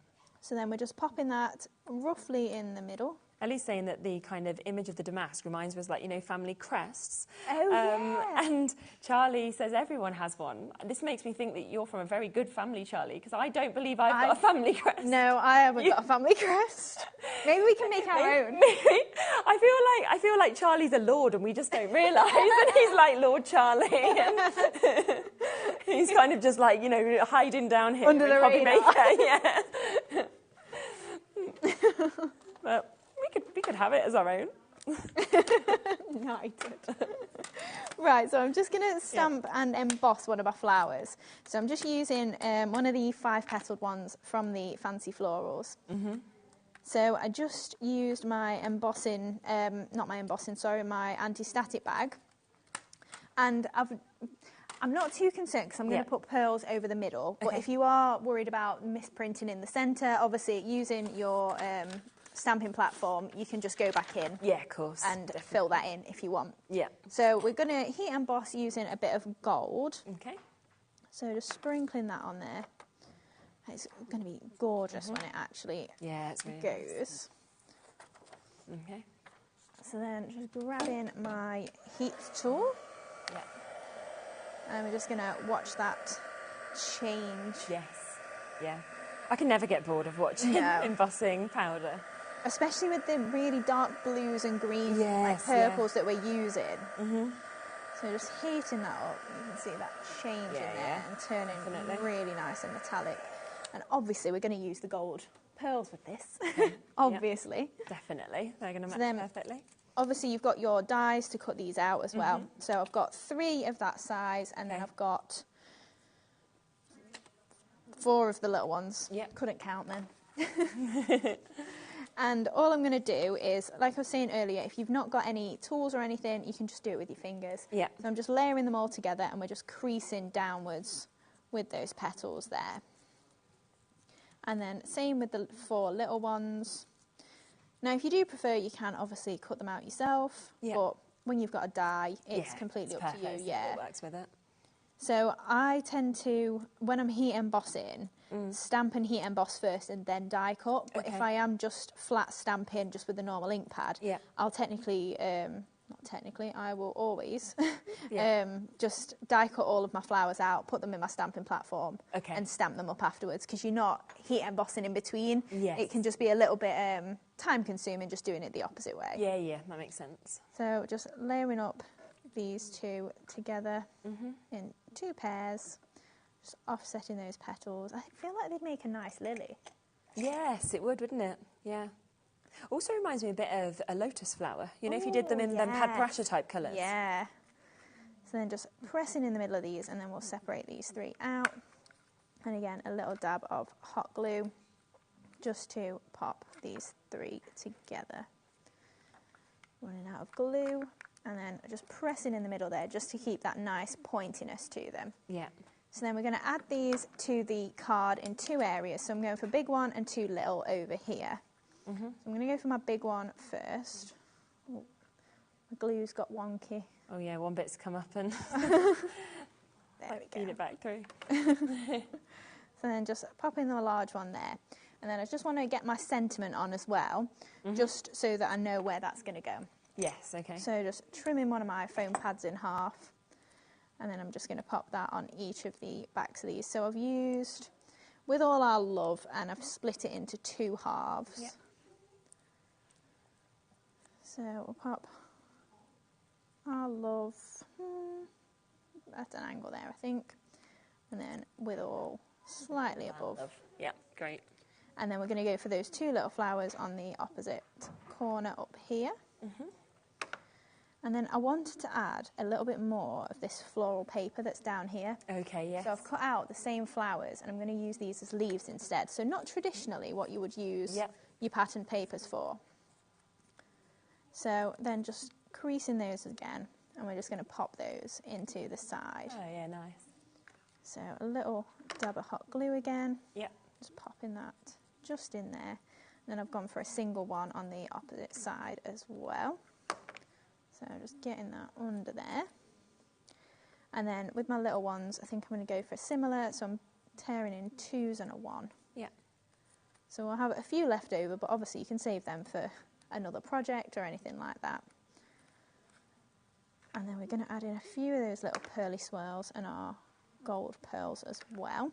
So then we're just popping that roughly in the middle. Ellie's saying that the kind of image of the damask reminds us, like, you know, family crests. Oh, yeah. And Charlie says everyone has one. This makes me think that you're from a very good family, Charlie, because I don't believe I've got a family crest. No, I haven't got a family crest. Maybe we can make our own. Maybe. I feel like Charlie's a lord and we just don't realise that he's like Lord Charlie. And he's kind of just like, you know, hiding down here under the HobbyMaker. Yeah. But we could have it as our own. No, I did. Right, so I'm just going to stamp and emboss one of my flowers. So I'm just using one of the 5-petaled ones from the Fancy Florals. So I just used my embossing, my anti-static bag. And I'm not too concerned because I'm going to put pearls over the middle. But if you are worried about misprinting in the centre, obviously using your stamping platform, you can just go back in. Yeah, of course. And fill that in if you want. Yeah. So we're going to heat emboss using a bit of gold. Okay. So just sprinkling that on there. It's going to be gorgeous when it actually it's really goes. Nice. Okay. So then just grabbing my heat tool. Yeah. And we're just going to watch that change. Yes. Yeah. I can never get bored of watching embossing powder. Especially with the really dark blues and greens, like purples that we're using. So just heating that up, you can see that change in there and turning really nice and metallic. And obviously we're going to use the gold pearls with this, obviously. Definitely, they're going to match perfectly. Obviously you've got your dies to cut these out as well. So I've got 3 of that size and then I've got 4 of the little ones. Couldn't count then. And all I'm going to do is, like I was saying earlier, if you've not got any tools or anything, you can just do it with your fingers. So I'm just layering them all together and we're just creasing downwards with those petals there. And then same with the 4 little ones. Now, if you do prefer, you can obviously cut them out yourself. But when you've got a die, it's completely up to you. It works with it. So I tend to, when I'm heat embossing, stamp and heat emboss first and then die cut. But if I am just flat stamping just with the normal ink pad, I'll technically, not technically, I will always just die cut all of my flowers out, put them in my stamping platform and stamp them up afterwards, because you're not heat embossing in between. It can just be a little bit time consuming just doing it the opposite way. Yeah, that makes sense. So just layering up these 2 together in 2 pairs, just offsetting those petals. I feel like they'd make a nice lily. Yes, it would, wouldn't it? Yeah. Also reminds me a bit of a lotus flower. You know, if you did them in them paprasha type colours. Yeah. So then just pressing in the middle of these, and then we'll separate these 3 out. And again, a little dab of hot glue just to pop these 3 together. Running out of glue. And then just pressing in the middle there just to keep that nice pointiness to them. Yeah. So then we're going to add these to the card in 2 areas. So I'm going for big one and 2 little over here. So I'm going to go for my big one first. Oh, my glue's got wonky. Oh yeah, one bit's come up and there we go. feed it back through. So then just pop in the large one there. And then I just want to get my sentiment on as well, just so that I know where that's going to go. Yes, okay. So just trimming one of my foam pads in half, and then I'm just going to pop that on each of the backs of these. So I've used With All Our Love, and I've split it into 2 halves. So we'll pop Our Love at an angle there, I think, and then With All slightly above. Yeah, great. And then we're going to go for those 2 little flowers on the opposite corner up here. And then I wanted to add a little bit more of this floral paper that's down here. Okay, yes. So I've cut out the same flowers and I'm going to use these as leaves instead. So not traditionally what you would use your pattern papers for. So then just creasing those again, and we're just going to pop those into the side. Oh yeah, nice. So a little dab of hot glue again. Yep. Just popping that just in there. And then I've gone for a single one on the opposite side as well. So just getting that under there. And then with my little ones, I think I'm going to go for a similar, so I'm tearing in 2s and a 1. Yeah. So I'll have a few left over, but obviously you can save them for another project or anything like that. And then we're going to add in a few of those little pearly swirls and our gold pearls as well.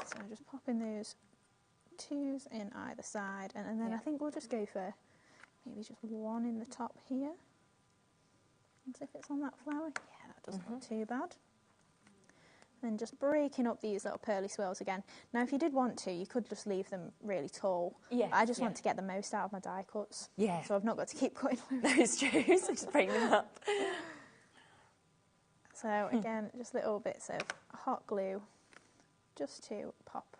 So just popping those 2s in either side, and then I think we'll just go for maybe just 1 in the top here, as if it's on that flower. Yeah, that doesn't look too bad. Then just breaking up these little pearly swirls again. Now, if you did want to, you could just leave them really tall. Yeah. I just want to get the most out of my die cuts. Yeah. So I've not got to keep cutting them. Those trees, just break them up. So again, just little bits of hot glue just to pop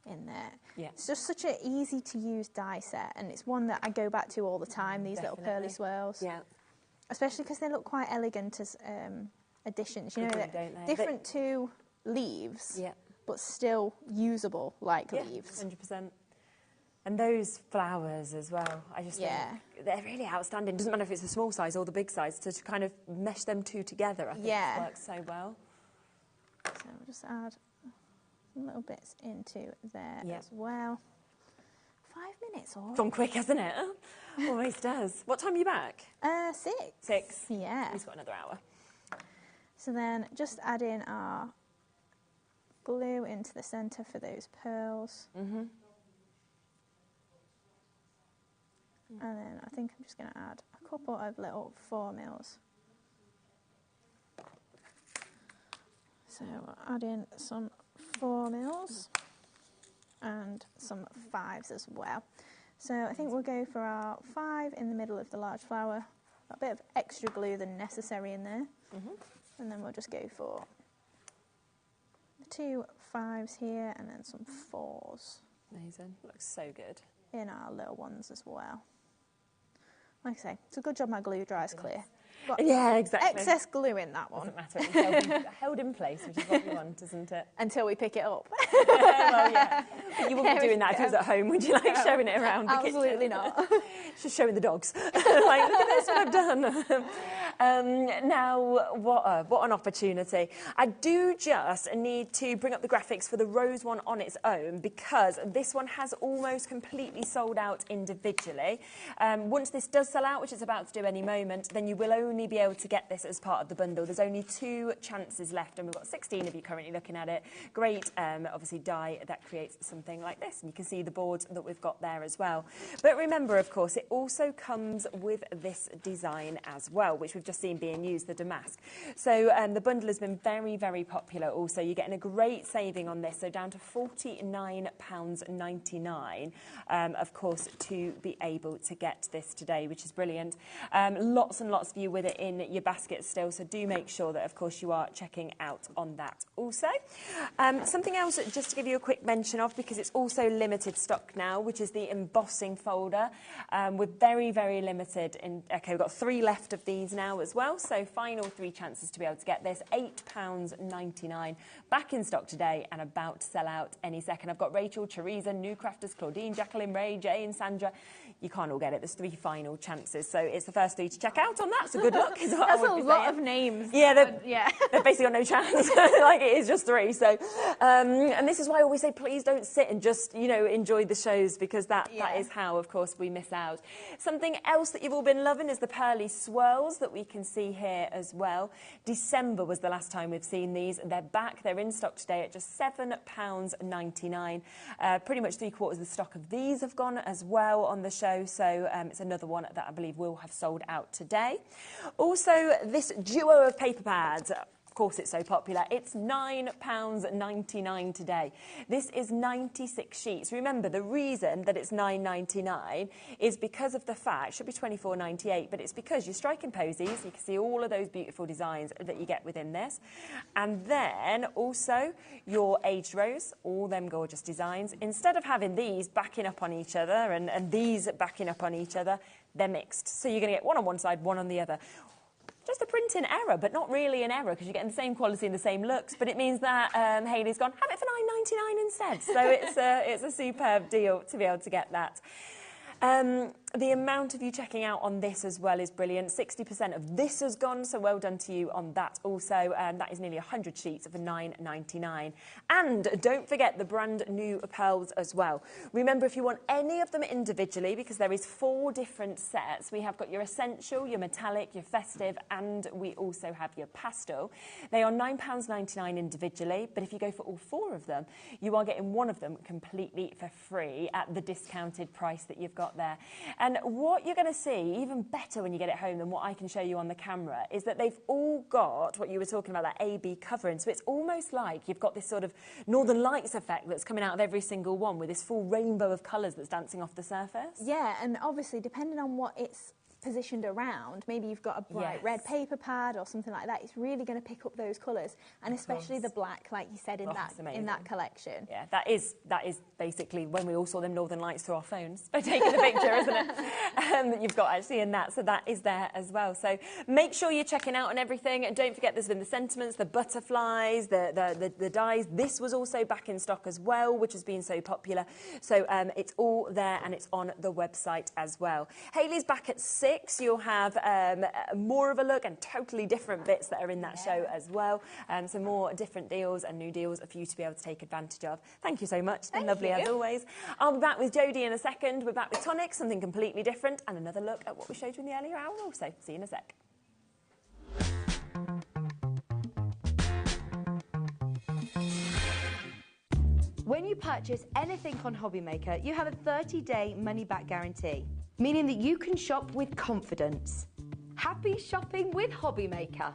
in there. Yeah. It's just such an easy to use die set, and it's one that I go back to all the time, these little pearly swirls. Yeah. Especially because they look quite elegant as additions, you know, They do, they're don't they? different to leaves, Yeah. but still usable like leaves. 100%. And those flowers as well, I just think they're really outstanding. Doesn't matter if it's the small size or the big size, to kind of mesh them two together, I think works so well. So we'll just add some little bits into there as well. 5 minutes or... Gone quick, hasn't it? Always does. What time are you back? 6. 6? Yeah. We've got another hour. So then just add in our glue into the centre for those pearls. And then I think I'm just going to add a couple of little 4mm. So I'll add in some 4mm and some 5s as well. So I think we'll go for our 5 in the middle of the large flower. A bit of extra glue than necessary in there. And then we'll just go for the 2 5s here and then some 4s. Amazing. Looks so good. In our little ones as well. Like I say, it's a good job my glue dries clear. But yeah, exactly. Excess glue in that one. Doesn't matter. It's held in place, which is what we want, isn't it? Until we pick it up. Well, yeah. But you wouldn't be doing that if it was at home, would you? Like showing it around the kitchen? Absolutely not. Just showing the dogs. Like, look at this, what I've done. Now, what an opportunity. I do just need to bring up the graphics for the rose one on its own, because this one has almost completely sold out individually. Once this does sell out, which it's about to do any moment, then you will only be able to get this as part of the bundle. There's only 2 chances left, and we've got 16 of you currently looking at it. Great, obviously, die that creates something like this, and you can see the board that we've got there as well. But remember, of course, it also comes with this design as well, which we've just seen being used, the damask. So the bundle has been very, very popular also. You're getting a great saving on this, so down to £49.99, of course, to be able to get this today, which is brilliant. Lots and lots of you with it in your basket still, so do make sure that, of course, you are checking out on that also. Something else just to give you a quick mention of, because it's also limited stock now, which is the embossing folder. We're very, very limited. Okay, we've got 3 left of these now as well, so final 3 chances to be able to get this. £8.99 back in stock today and about to sell out any second. I've got Rachel, Teresa, New Crafters, Claudine, Jacqueline, Ray, Jane, Sandra. You can't all get it. There's 3 final chances, so it's the first 3 to check out on that, so good luck. Is what That's I would a be lot saying. of names. Yeah, they've basically got no chance. Like, it is just 3. So, and this is why I always say, please don't sit and just, you know, enjoy the shows, because that is how, of course, we miss out. Something else that you've all been loving is the pearly swirls that we can see here as well. December was the last time we've seen these. They're back. They're in stock today at just £7.99. Pretty much 3/4 of the stock of these have gone as well on the show, so it's another one that I believe will have sold out today. Also, this duo of paper pads. course it's so popular. It's £9.99 today. This is 96 sheets. Remember, the reason that it's £9.99 is because of the fact, should be £24.98, but it's because you're striking posies. You can see all of those beautiful designs that you get within this. And then also your aged rose, all them gorgeous designs. Instead of having these backing up on each other and these backing up on each other, they're mixed. So you're going to get one on one side, one on the other. Just a printing error, but not really an error because you're getting the same quality and the same looks. But it means that Hayley's gone, have it for £9.99 instead. So it's a superb deal to be able to get that. The amount of you checking out on this as well is brilliant. 60% of this has gone, so well done to you on that also. That is nearly 100 sheets for £9.99. And don't forget the brand new pearls as well. Remember, if you want any of them individually, because there is 4 different sets, we have got your essential, your metallic, your festive, and we also have your pastel. They are £9.99 individually, but if you go for all 4 of them, you are getting one of them completely for free at the discounted price that you've got there. And what you're going to see, even better when you get it home than what I can show you on the camera, is that they've all got what you were talking about, that A-B covering. So it's almost like you've got this sort of Northern Lights effect that's coming out of every single one with this full rainbow of colours that's dancing off the surface. Yeah, and obviously, depending on what it's positioned around, maybe you've got a bright red paper pad or something like that, it's really going to pick up those colours, and especially the black, like you said, in that collection. Yeah, that is basically when we all saw them Northern Lights through our phones by taking the picture, isn't it? That you've got actually in that, so that is there as well. So make sure you're checking out on everything, and don't forget there's been the sentiments, the butterflies, the dies. This was also back in stock as well, which has been so popular. So it's all there and it's on the website as well. Hayley's back at 6. You'll have more of a look and totally different bits that are in that show as well. So more different deals and new deals for you to be able to take advantage of. Thank you so much. It's been lovely as always. I'll be back with Jodie in a second. We're back with Tonic, something completely different, and another look at what we showed you in the earlier hour also. See you in a sec. When you purchase anything on HobbyMaker, you have a 30-day money-back guarantee, meaning that you can shop with confidence. Happy shopping with HobbyMaker.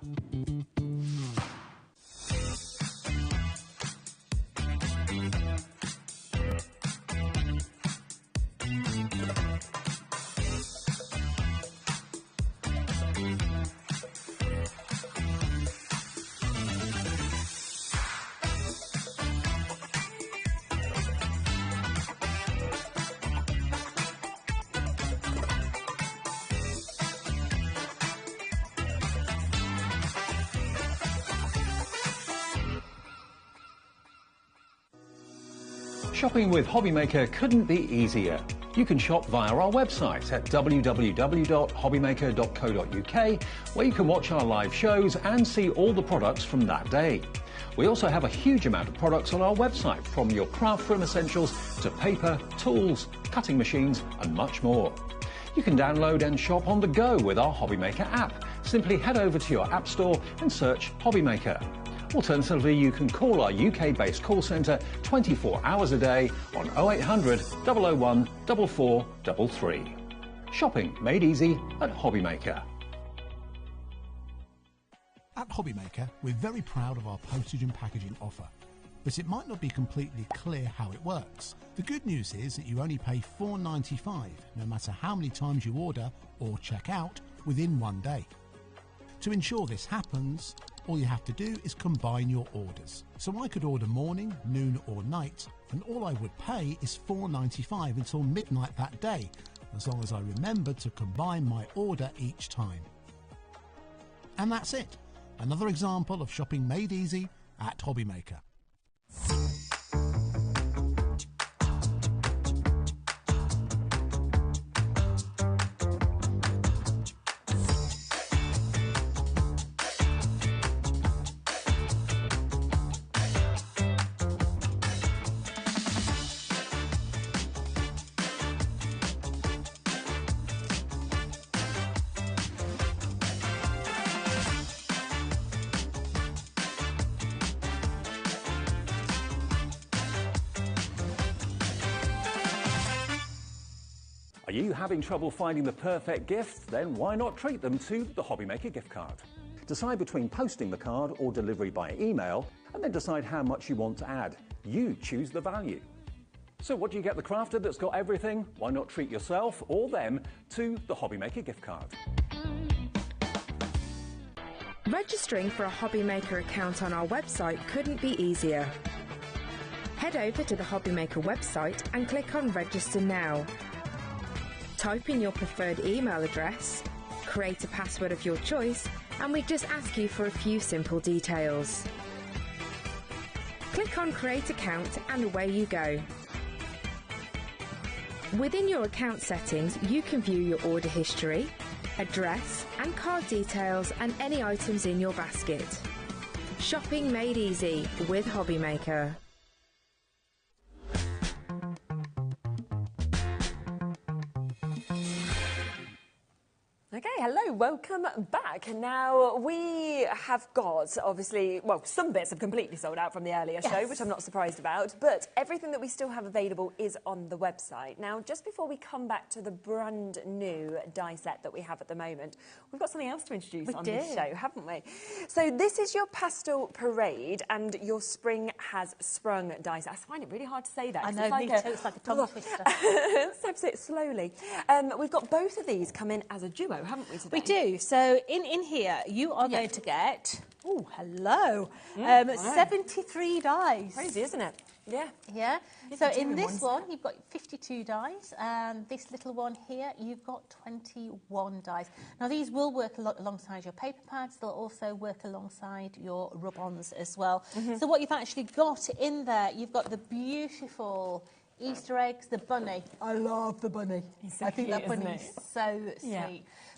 Shopping with HobbyMaker couldn't be easier. You can shop via our website at www.hobbymaker.co.uk, where you can watch our live shows and see all the products from that day. We also have a huge amount of products on our website, from your craft room essentials to paper, tools, cutting machines and much more. You can download and shop on the go with our HobbyMaker app. Simply head over to your app store and search HobbyMaker. Alternatively, you can call our UK-based call centre 24 hours a day on 0800 001 4433. Shopping made easy at HobbyMaker. At HobbyMaker, we're very proud of our postage and packaging offer, but it might not be completely clear how it works. The good news is that you only pay £4.95 no matter how many times you order or check out within one day. To ensure this happens, all you have to do is combine your orders. So I could order morning, noon or night, and all I would pay is £4.95 until midnight that day, as long as I remembered to combine my order each time. And that's it. Another example of shopping made easy at HobbyMaker. Are you having trouble finding the perfect gift? Then why not treat them to the HobbyMaker gift card? Decide between posting the card or delivery by email, and then decide how much you want to add. You choose the value. So what do you get the crafter that's got everything? Why not treat yourself or them to the HobbyMaker gift card? Registering for a HobbyMaker account on our website couldn't be easier. Head over to the HobbyMaker website and click on Register Now. Type in your preferred email address, create a password of your choice, and we just ask you for a few simple details. Click on Create Account and away you go. Within your account settings, you can view your order history, address and card details and any items in your basket. Shopping made easy with HobbyMaker. Okay, hello, welcome back. Now, we have got, obviously, well, some bits have completely sold out from the earlier show, which I'm not surprised about, but everything that we still have available is on the website. Now, just before we come back to the brand new die set that we have at the moment, we've got something else to introduce on this show, haven't we? So this is your Pastel Parade and your Spring Has Sprung die set. I find it really hard to say that. I know, me too. It's like a tongue twister. So say it slowly. We've got both of these come in as a duo, haven't we, today? We do. So in here, you are going to get, oh, hello, 73 dies. Crazy, isn't it? Yeah. Yeah. So in this one, you've got 52 dies, and this little one here, you've got 21 dies. Now, these will work alongside your paper pads. They'll also work alongside your rub-ons as well. So what you've actually got in there, you've got the beautiful Easter eggs, the bunny. I love the bunny. So I think cute, that bunny is so sweet. Yeah.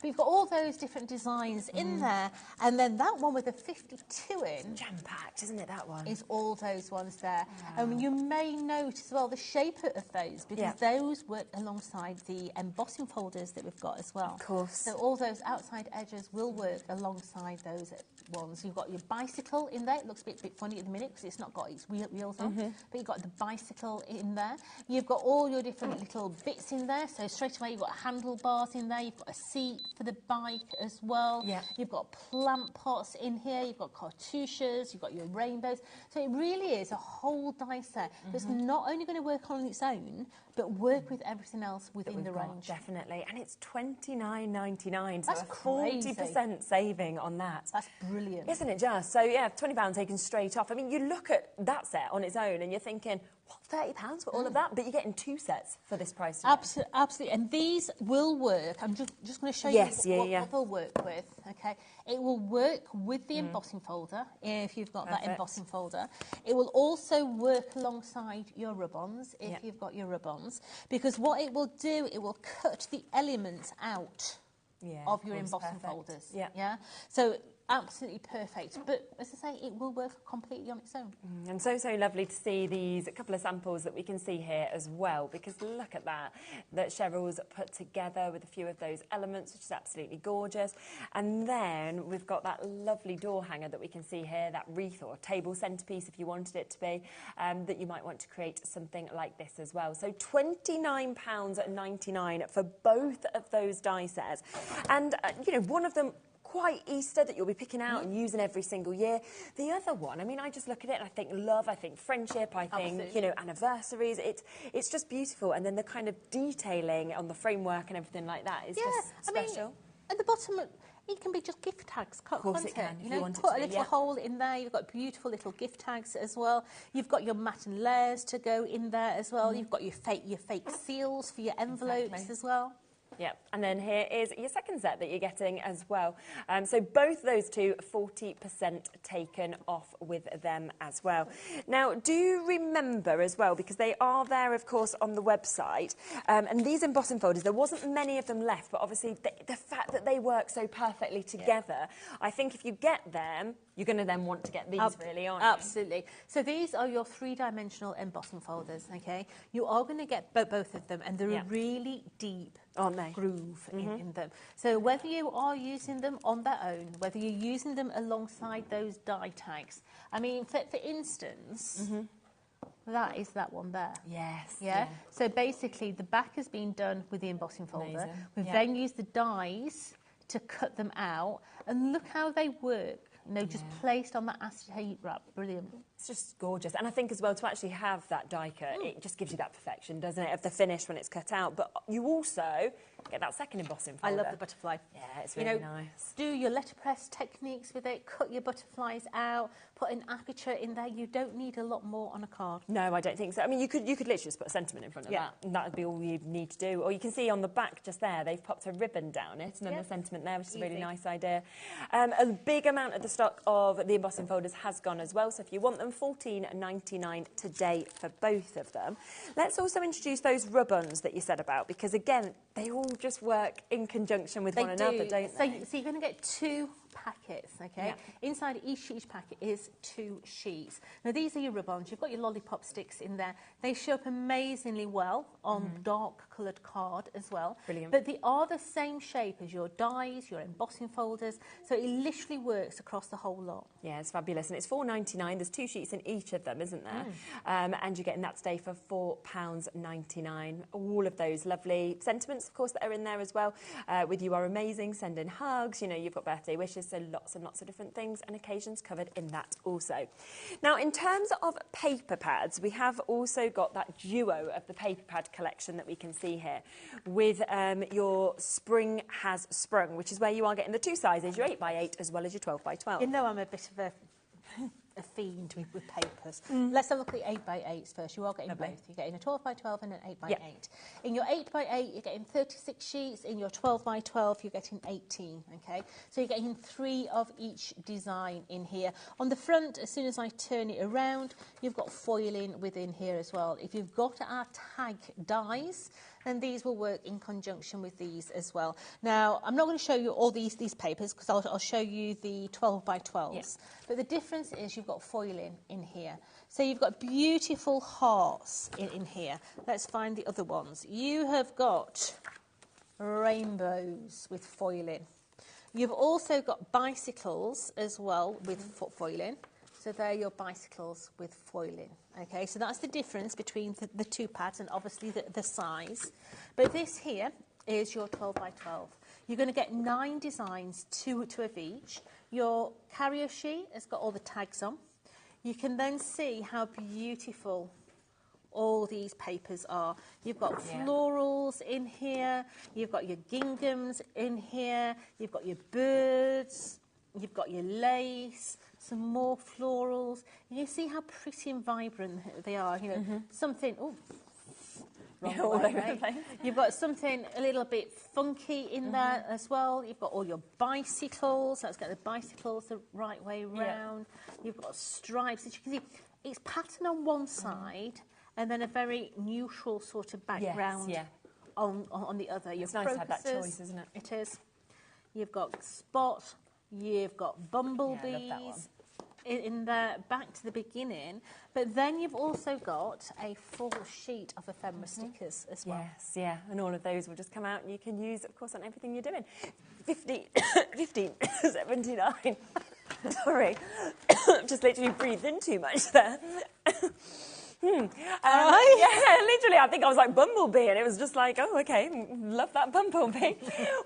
But you've got all those different designs in there, and then that one with the 52 in, jam-packed, isn't it, that one? is all those ones there. And you may note as well the shape of those, because those work alongside the embossing folders that we've got as well. Of course. So all those outside edges will work alongside those ones. You've got your bicycle in there. It looks a bit funny at the minute because it's not got its wheels on, but you've got the bicycle in there. You've got all your different little bits in there. So straight away you've got handlebars in there. You've got a seat for the bike as well. Yeah. You've got plant pots in here. You've got cartouches. You've got your rainbows. So it really is a whole die set that's not only going to work on its own, but work with everything else within the range. Definitely. And it's $29.99, That's so a 40% saving on that. That's brilliant. Isn't it just? So, yeah, £20 taken straight off. I mean, you look at that set on its own and you're thinking, what, £30 for all of that? But you're getting two sets for this price today. Absolutely. And these will work. I'm just going to show you what they'll work with. Okay. It will work with the embossing folder, if you've got that embossing folder. It will also work alongside your rub-ons, if you've got your rub-ons, because what it will do, it will cut the elements out of your embossing folders. Yeah. So absolutely perfect, but as I say, it will work completely on its own. And so lovely to see these, a couple of samples that we can see here as well, because look at that Cheryl's put together with a few of those elements, which is absolutely gorgeous. And then we've got that lovely door hanger that we can see here, that wreath or table centrepiece if you wanted it to be, that you might want to create something like this as well. So £29.99 for both of those die sets. And, you know, one of them quite Easter that you'll be picking out and using every single year. The other one, I mean, I just look at it and I think love, I think friendship, I think, you know, anniversaries. It's just beautiful. And then the kind of detailing on the framework and everything like that is just special. I mean, at the bottom, it can be just gift tags, can't it? It can, you know, put a little hole in there. You've got beautiful little gift tags as well. You've got your matte and layers to go in there as well. You've got your fake seals for your envelopes as well. Yeah, and then here is your second set that you're getting as well. So both those two, 40% taken off with them as well. Now, do remember as well, because they are there, of course, on the website, and these embossing folders, there wasn't many of them left, but obviously the fact that they work so perfectly together, I think if you get them, you're going to then want to get these really, aren't you? Absolutely. So these are your three-dimensional embossing folders, okay? You are going to get both of them, and they're a really deep groove in them. So whether you are using them on their own, whether you're using them alongside those die tags, I mean, for instance, that is that one there. Yes. Yeah? So basically, the back has been done with the embossing folder. We've then used the dies to cut them out, and look how they work. You know, just placed on that acetate wrap. Brilliant. It's just gorgeous. And I think as well, to actually have that die cut, it just gives you that perfection, doesn't it, of the finish when it's cut out. But you also get that second embossing folder. I love the butterfly. Yeah, it's really nice. Do your letterpress techniques with it, cut your butterflies out, put an aperture in there. You don't need a lot more on a card. No, I don't think so. I mean, you could literally just put a sentiment in front of that, and that would be all you need to do. Or you can see on the back just there, they've popped a ribbon down it, and then the sentiment there, which is a really nice idea. A big amount of the stock of the embossing folders has gone as well, so if you want them, $14.99 today for both of them. Let's also introduce those rub-ons that you said about, because again, they all just work in conjunction with one another, don't they? So you're going to get 2 packets, okay? Yeah. Inside each packet is 2 sheets. Now, these are your rub-ons. You've got your lollipop sticks in there. They show up amazingly well on dark coloured card as well. Brilliant. But they are the same shape as your dies, your embossing folders, so it literally works across the whole lot. Yeah, it's fabulous. And it's $4.99. There's 2 sheets in each of them, isn't there? And you're getting that today for £4.99. All of those lovely sentiments, of course, that are in there as well. With You Are Amazing, send in hugs, you know, you've got birthday wishes, so lots and lots of different things and occasions covered in that also. Now, in terms of paper pads, we have also got that duo of the paper pad collection that we can see here with your Spring Has Sprung, which is where you are getting the 2 sizes, your 8x8 as well as your 12x12. You know I'm a bit of a fiend with papers. Let's have a look at the 8x8s first. You are getting both. You're getting a 12x12 and an 8x8. In your 8x8, you're getting 36 sheets. In your 12x12, you're getting 18, okay? So you're getting 3 of each design in here. On the front, as soon as I turn it around, you've got foiling within here as well. If you've got our tag dies, then these will work in conjunction with these as well. Now, I'm not going to show you all these papers because I'll show you the 12x12s. But the difference is you've got foiling in here. So you've got beautiful hearts in here. Let's find the other ones. You have got rainbows with foiling. You've also got bicycles as well with foiling. So they're your bicycles with foiling. Okay, so that's the difference between the 2 pads and obviously the size. But this here is your 12x12. You're going to get 9 designs, 2 of each. Your carrier sheet has got all the tags on. You can then see how beautiful all these papers are. You've got florals in here. You've got your ginghams in here. You've got your birds. You've got your lace, some more florals. You see how pretty and vibrant they are. You know, something. Oh, wrong way, right? You've got something a little bit funky in there as well. You've got all your bicycles. Let's get the bicycles the right way round. You've got stripes. As you can see, it's pattern on one side and then a very neutral sort of background on the other. It's nice to have that choice, isn't it? It is. You've got spot. You've got bumblebees in there, back to the beginning. But then you've also got a full sheet of ephemera stickers as well. Yes, and all of those will just come out and you can use, of course, on everything you're doing. 15.79. Sorry, just literally breathed in too much there. Yeah, literally, I think I was like Bumblebee, and it was just like, oh, okay, love that Bumblebee.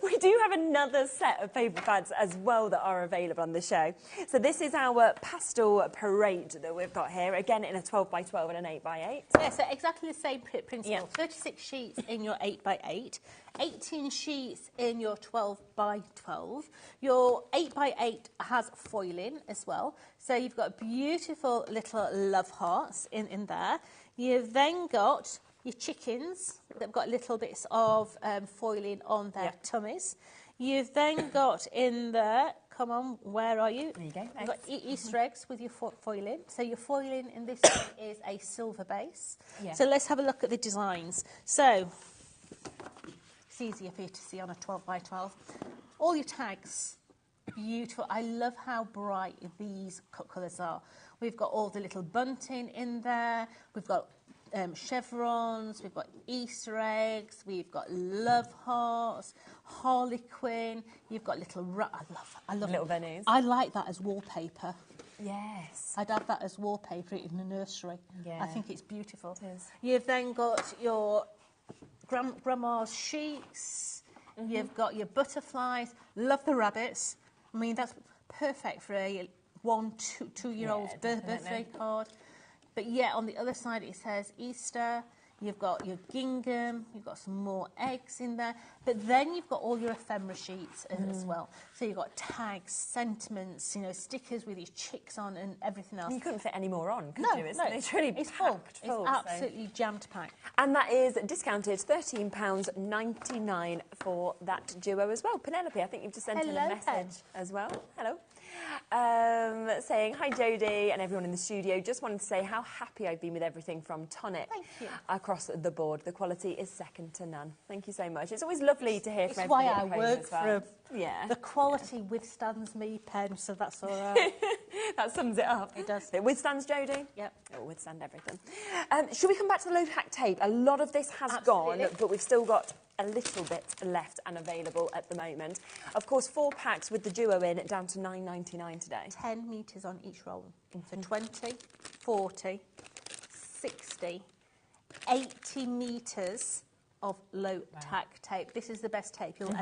We do have another set of paper pads as well that are available on the show. So this is our pastel parade that we've got here, again in a 12x12 and an 8x8. Yeah, so exactly the same principle. 36 sheets in your 8x8, 18 sheets in your 12x12. Your 8x8 has foiling as well. So you've got beautiful little love hearts in there. You've then got your chickens that have got little bits of foiling on their tummies. You've then got in there, come on, where are you? There you go. You've got Easter eggs with your foiling. So your foiling in this one is a silver base. So let's have a look at the designs. So it's easier for you to see on a 12x12. All your tags, beautiful. I love how bright these colours are. We've got all the little bunting in there. We've got chevrons. We've got Easter eggs. We've got love hearts, harlequin. You've got little. I love little bunnies. I like that as wallpaper. Yes. I'd have that as wallpaper in the nursery. Yeah. I think it's beautiful. It is. You've then got your grandma's sheets You've got your butterflies. Love the rabbits. I mean, that's perfect for a 1-2-year-old's birthday card. But yeah, on the other side it says Easter. You've got your gingham, you've got some more eggs in there, but then you've got all your ephemera sheets as well. So you've got tags, sentiments, you know, stickers with these chicks on and everything else. You couldn't fit any more on, could you? It's really full. full. It's absolutely jammed packed. And that is discounted £13.99 for that duo as well. Penelope, I think you've just sent in a message as well. Hello. Saying, hi Jodie and everyone in the studio. Just wanted to say how happy I've been with everything from Tonic. Thank you. Across the board. The quality is second to none. Thank you so much. It's always lovely to hear from everybody. It's why I work for yeah. The quality withstands me pen, so that's all right. That sums it up. It does. It withstands Jodie? Yep. It will withstand everything. Should we come back to the low tack tape? A lot of this has gone, but we've still got a little bit left and available at the moment. Of course, 4 packs with the duo in, down to £9.99 today. 10 metres on each roll. So 20, 40, 60, 80 metres of low tack tape. This is the best tape you'll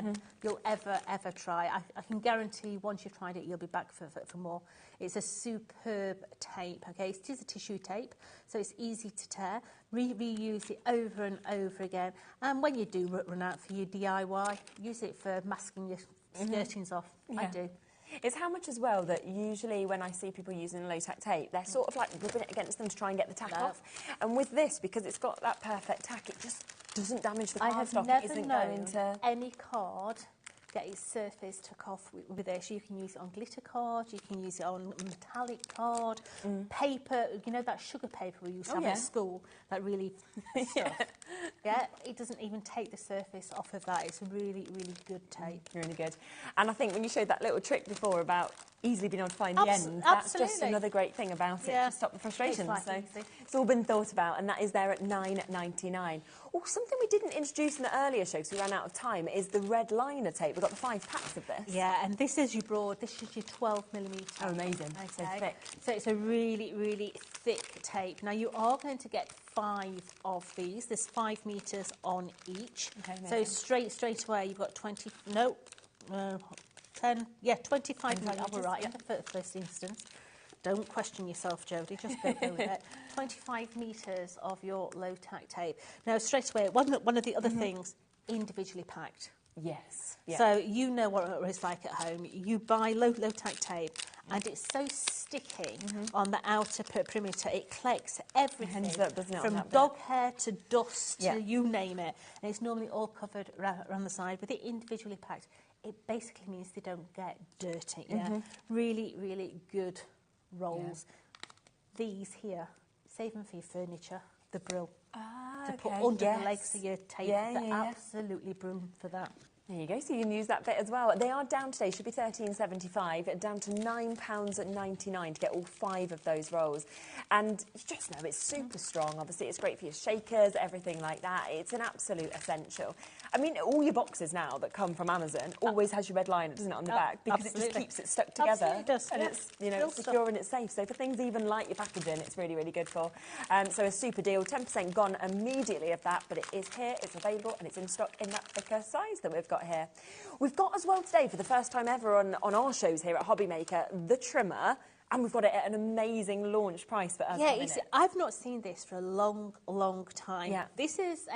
ever try. I can guarantee once you've tried it, you'll be back for more. It's a superb tape, okay? It is a tissue tape, so it's easy to tear. Reuse it over and over again. And when you do run out for your DIY, use it for masking your skirtings off. Yeah. I do. It's how much as well that usually when I see people using low tack tape, they're sort of like rubbing it against them to try and get the tack off. And with this, because it's got that perfect tack, it just doesn't damage the cardstock. I have never known any card get its surface took off with this. You can use it on glitter cards, you can use it on metallic card, paper, you know that sugar paper we used to have at school, that really stuff. Yeah, it doesn't even take the surface off of that. It's a really, really good tape. Really good. And I think when you showed that little trick before about easily being able to find the end, that's just another great thing about it, to stop the frustration. So it's all been thought about, and that is there at £9.99. Oh, something we didn't introduce in the earlier show because we ran out of time is the red liner tape. We've got the 5 packs of this. Yeah, and this is your broad, this is your 12mm. Oh, amazing. Okay. So thick. So it's a really, really thick tape. Now, you are going to get 5 of these. There's 5 metres on each. Okay, so straight away, you've got 20... No, 10... Yeah, 25 metres. I was right in the first instance. Don't question yourself, Jodie, just go with it. 25 metres of your low tack tape. Now, straight away, one of the other things, individually packed. Yes. Yeah. So you know what it's like at home. You buy low tack tape, and it's so sticky on the outer perimeter. It collects everything, from dog hair to dust to you name it. And it's normally all covered around the side. With it individually packed, it basically means they don't get dirty. Yeah, really, really good rolls. These here, save them for your furniture, the brill. To put under the legs of your tape. They're absolutely brilliant for that. There you go, so you can use that bit as well. They are down today, should be £13.75, down to £9.99 to get all 5 of those rolls. And you just know it's super strong. Obviously, it's great for your shakers, everything like that. It's an absolute essential. I mean, all your boxes now that come from Amazon always has your red liner, doesn't it, on the back? Because it just keeps it stuck together. Absolutely does. And it's, you know, it's secure and it's safe. So for things even like your packaging, it's really, really good for. So a super deal, 10% gone immediately of that, but it is here, it's available, and it's in stock in that thicker size that we've got here. We've got as well today, for the first time ever on our shows here at HobbyMaker, the trimmer, and we've got it at an amazing launch price for us. Yeah, I've not seen this for a long, long time. Yeah. This is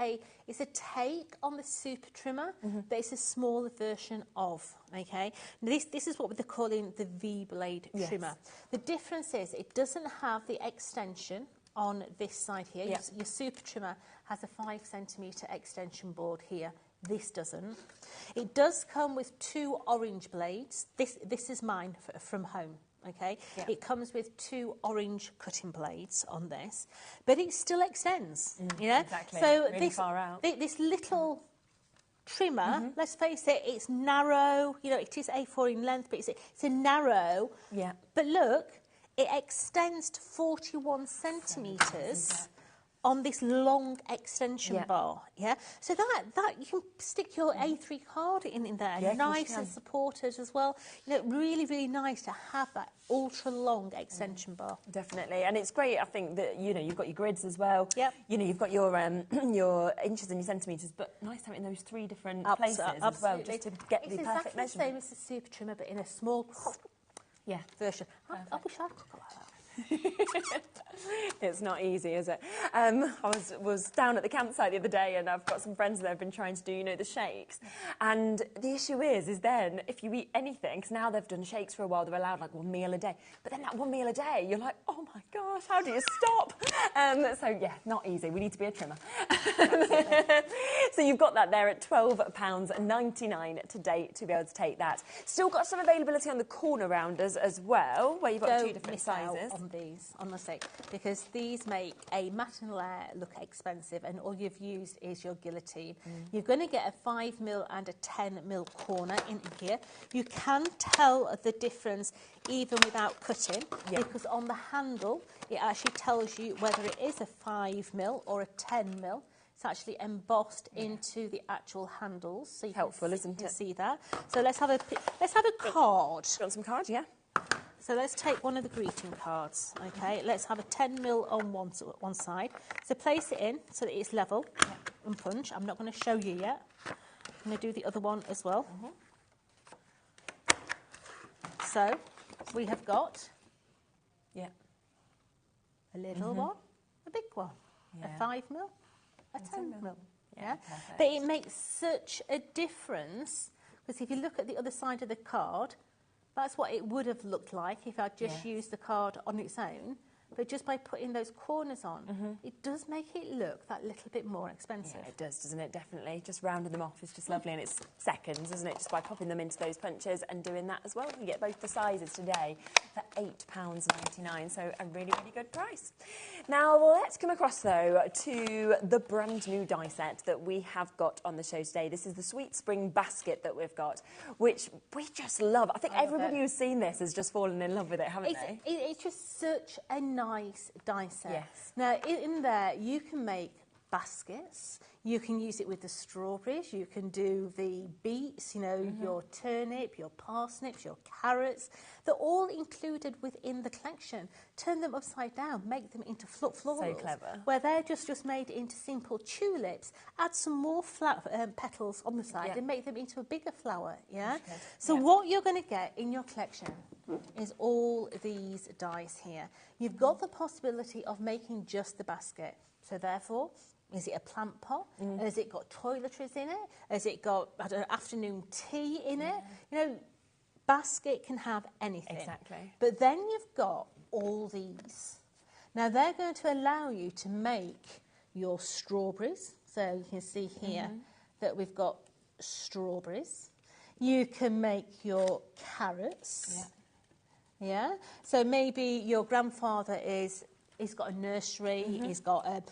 it's a take on the super trimmer, but it's a smaller version of, okay? This is what they're calling the V-blade trimmer. The difference is it doesn't have the extension on this side here. Your super trimmer has a 5 centimetre extension board here. This doesn't. It does come with 2 orange blades. This is mine from home, okay? Yeah. It comes with 2 orange cutting blades on this, but it still extends, you know? Exactly. So really far out. This little trimmer, let's face it, it's narrow. You know, it is A4 in length, but it's a narrow. Yeah. But look, it extends to 41 centimetres. on this long extension bar, so that you can stick your A3 card in there, nice and supported as well. You know, really, really nice to have that ultra long extension bar. Definitely, and it's great. I think that you've got your grids as well. Yep. You've got your inches and your centimetres, but nice having those 3 different places as well, just to get the perfect measurement. It's exactly the same as the super trimmer, but in a small version. I wish I could go like that. It's not easy, is it? I was down at the campsite the other day, and I've got some friends that have been trying to do, the shakes. And the issue is then if you eat anything, because now they've done shakes for a while, they're allowed like 1 meal a day. But then that 1 meal a day, you're like, oh my gosh, how do you stop? So yeah, not easy. We need to be a trimmer. So you've got that there at £12.99 today to be able to take that. Still got some availability on the corner rounders as well, where you've got 2 different sizes. On these, honestly, because these make a matte and layer look expensive, and all you've used is your guillotine. You're going to get a 5mm and a 10mm corner in here. You can tell the difference even without cutting, because on the handle it actually tells you whether it is a 5mm or a 10mm. It's actually embossed into the actual handles, so you can see that. So let's have a card. You want some cards? Yeah. So let's take one of the greeting cards, okay? Let's have a 10mm on one side. So place it in so that it's level and punch. I'm not going to show you yet. I'm going to do the other one as well. So we have got a little one, a big one, a 5mm, a 10mm. But it makes such a difference, because if you look at the other side of the card, that's what it would have looked like if I'd just used the card on its own. But just by putting those corners on, it does make it look that little bit more expensive. Yeah, it does, doesn't it? Definitely. Just rounding them off is just lovely, and it's seconds, isn't it? Just by popping them into those punches and doing that as well. You get both the sizes today for £8.99, so a really, really good price. Now, let's come across, though, to the brand new die set that we have got on the show today. This is the Sweet Spring Basket that we've got, which we just love. I think everybody who's seen this has just fallen in love with it, haven't they? It's just such a nice die set. Yes. Now, in there, you can make baskets. You can use it with the strawberries. You can do the beets, your turnip, your parsnips, your carrots. They're all included within the collection. Turn them upside down, make them into florals. So clever. Where they're just made into simple tulips. Add some more petals on the side and make them into a bigger flower, So what you're going to get in your collection is all these dies here. You've got the possibility of making just the basket. So therefore, is it a plant pot? Has it got toiletries in it? Has it got afternoon tea in it? Basket can have anything. Exactly. But then you've got all these. Now, they're going to allow you to make your strawberries. So you can see here that we've got strawberries. You can make your carrots. Yeah. So maybe your grandfather he's got a nursery, he's got a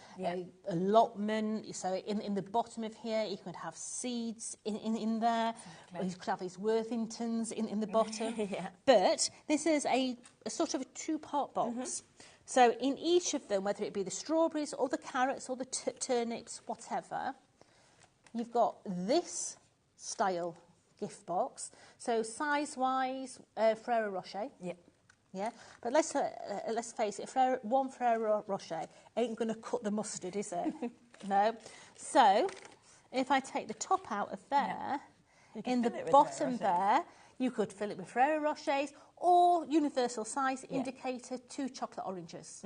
allotment, so in the bottom of here he could have seeds in there, or he could have his Worthingtons in the bottom. But this is a sort of a 2-part box. So in each of them, whether it be the strawberries or the carrots or the turnips, whatever, you've got this style gift box. So size-wise, Ferrero Rocher. Yeah, but let's face it, one Ferrero Rocher ain't going to cut the mustard, is it? No. So if I take the top out of there, in the bottom there, you could fill it with Ferrero Rochers or universal size indicator 2 chocolate oranges.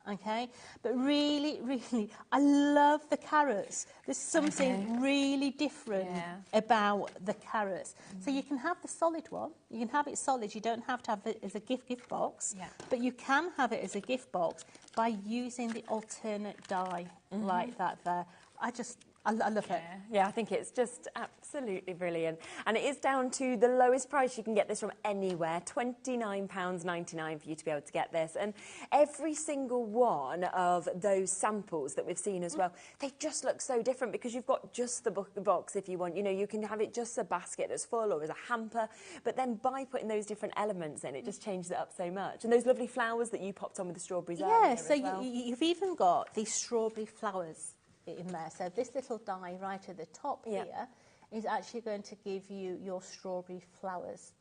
Okay, but really, really, I love the carrots. There's something really different about the carrots. So you can have the solid one. You can have it solid. You don't have to have it as a gift box. But you can have it as a gift box by using the alternate die like that there. I love it. Yeah, I think it's just absolutely brilliant. And it is down to the lowest price you can get this from anywhere, £29.99 for you to be able to get this. And every single one of those samples that we've seen as well, they just look so different because you've got just the box if you want. You know, you can have it just a basket that's full or as a hamper. But then by putting those different elements in, it just changes it up so much. And those lovely flowers that you popped on with the strawberries earlier Yeah, so as well. you've even got these strawberry flowers in there. So this little die right at the top here is actually going to give you your strawberry flowers.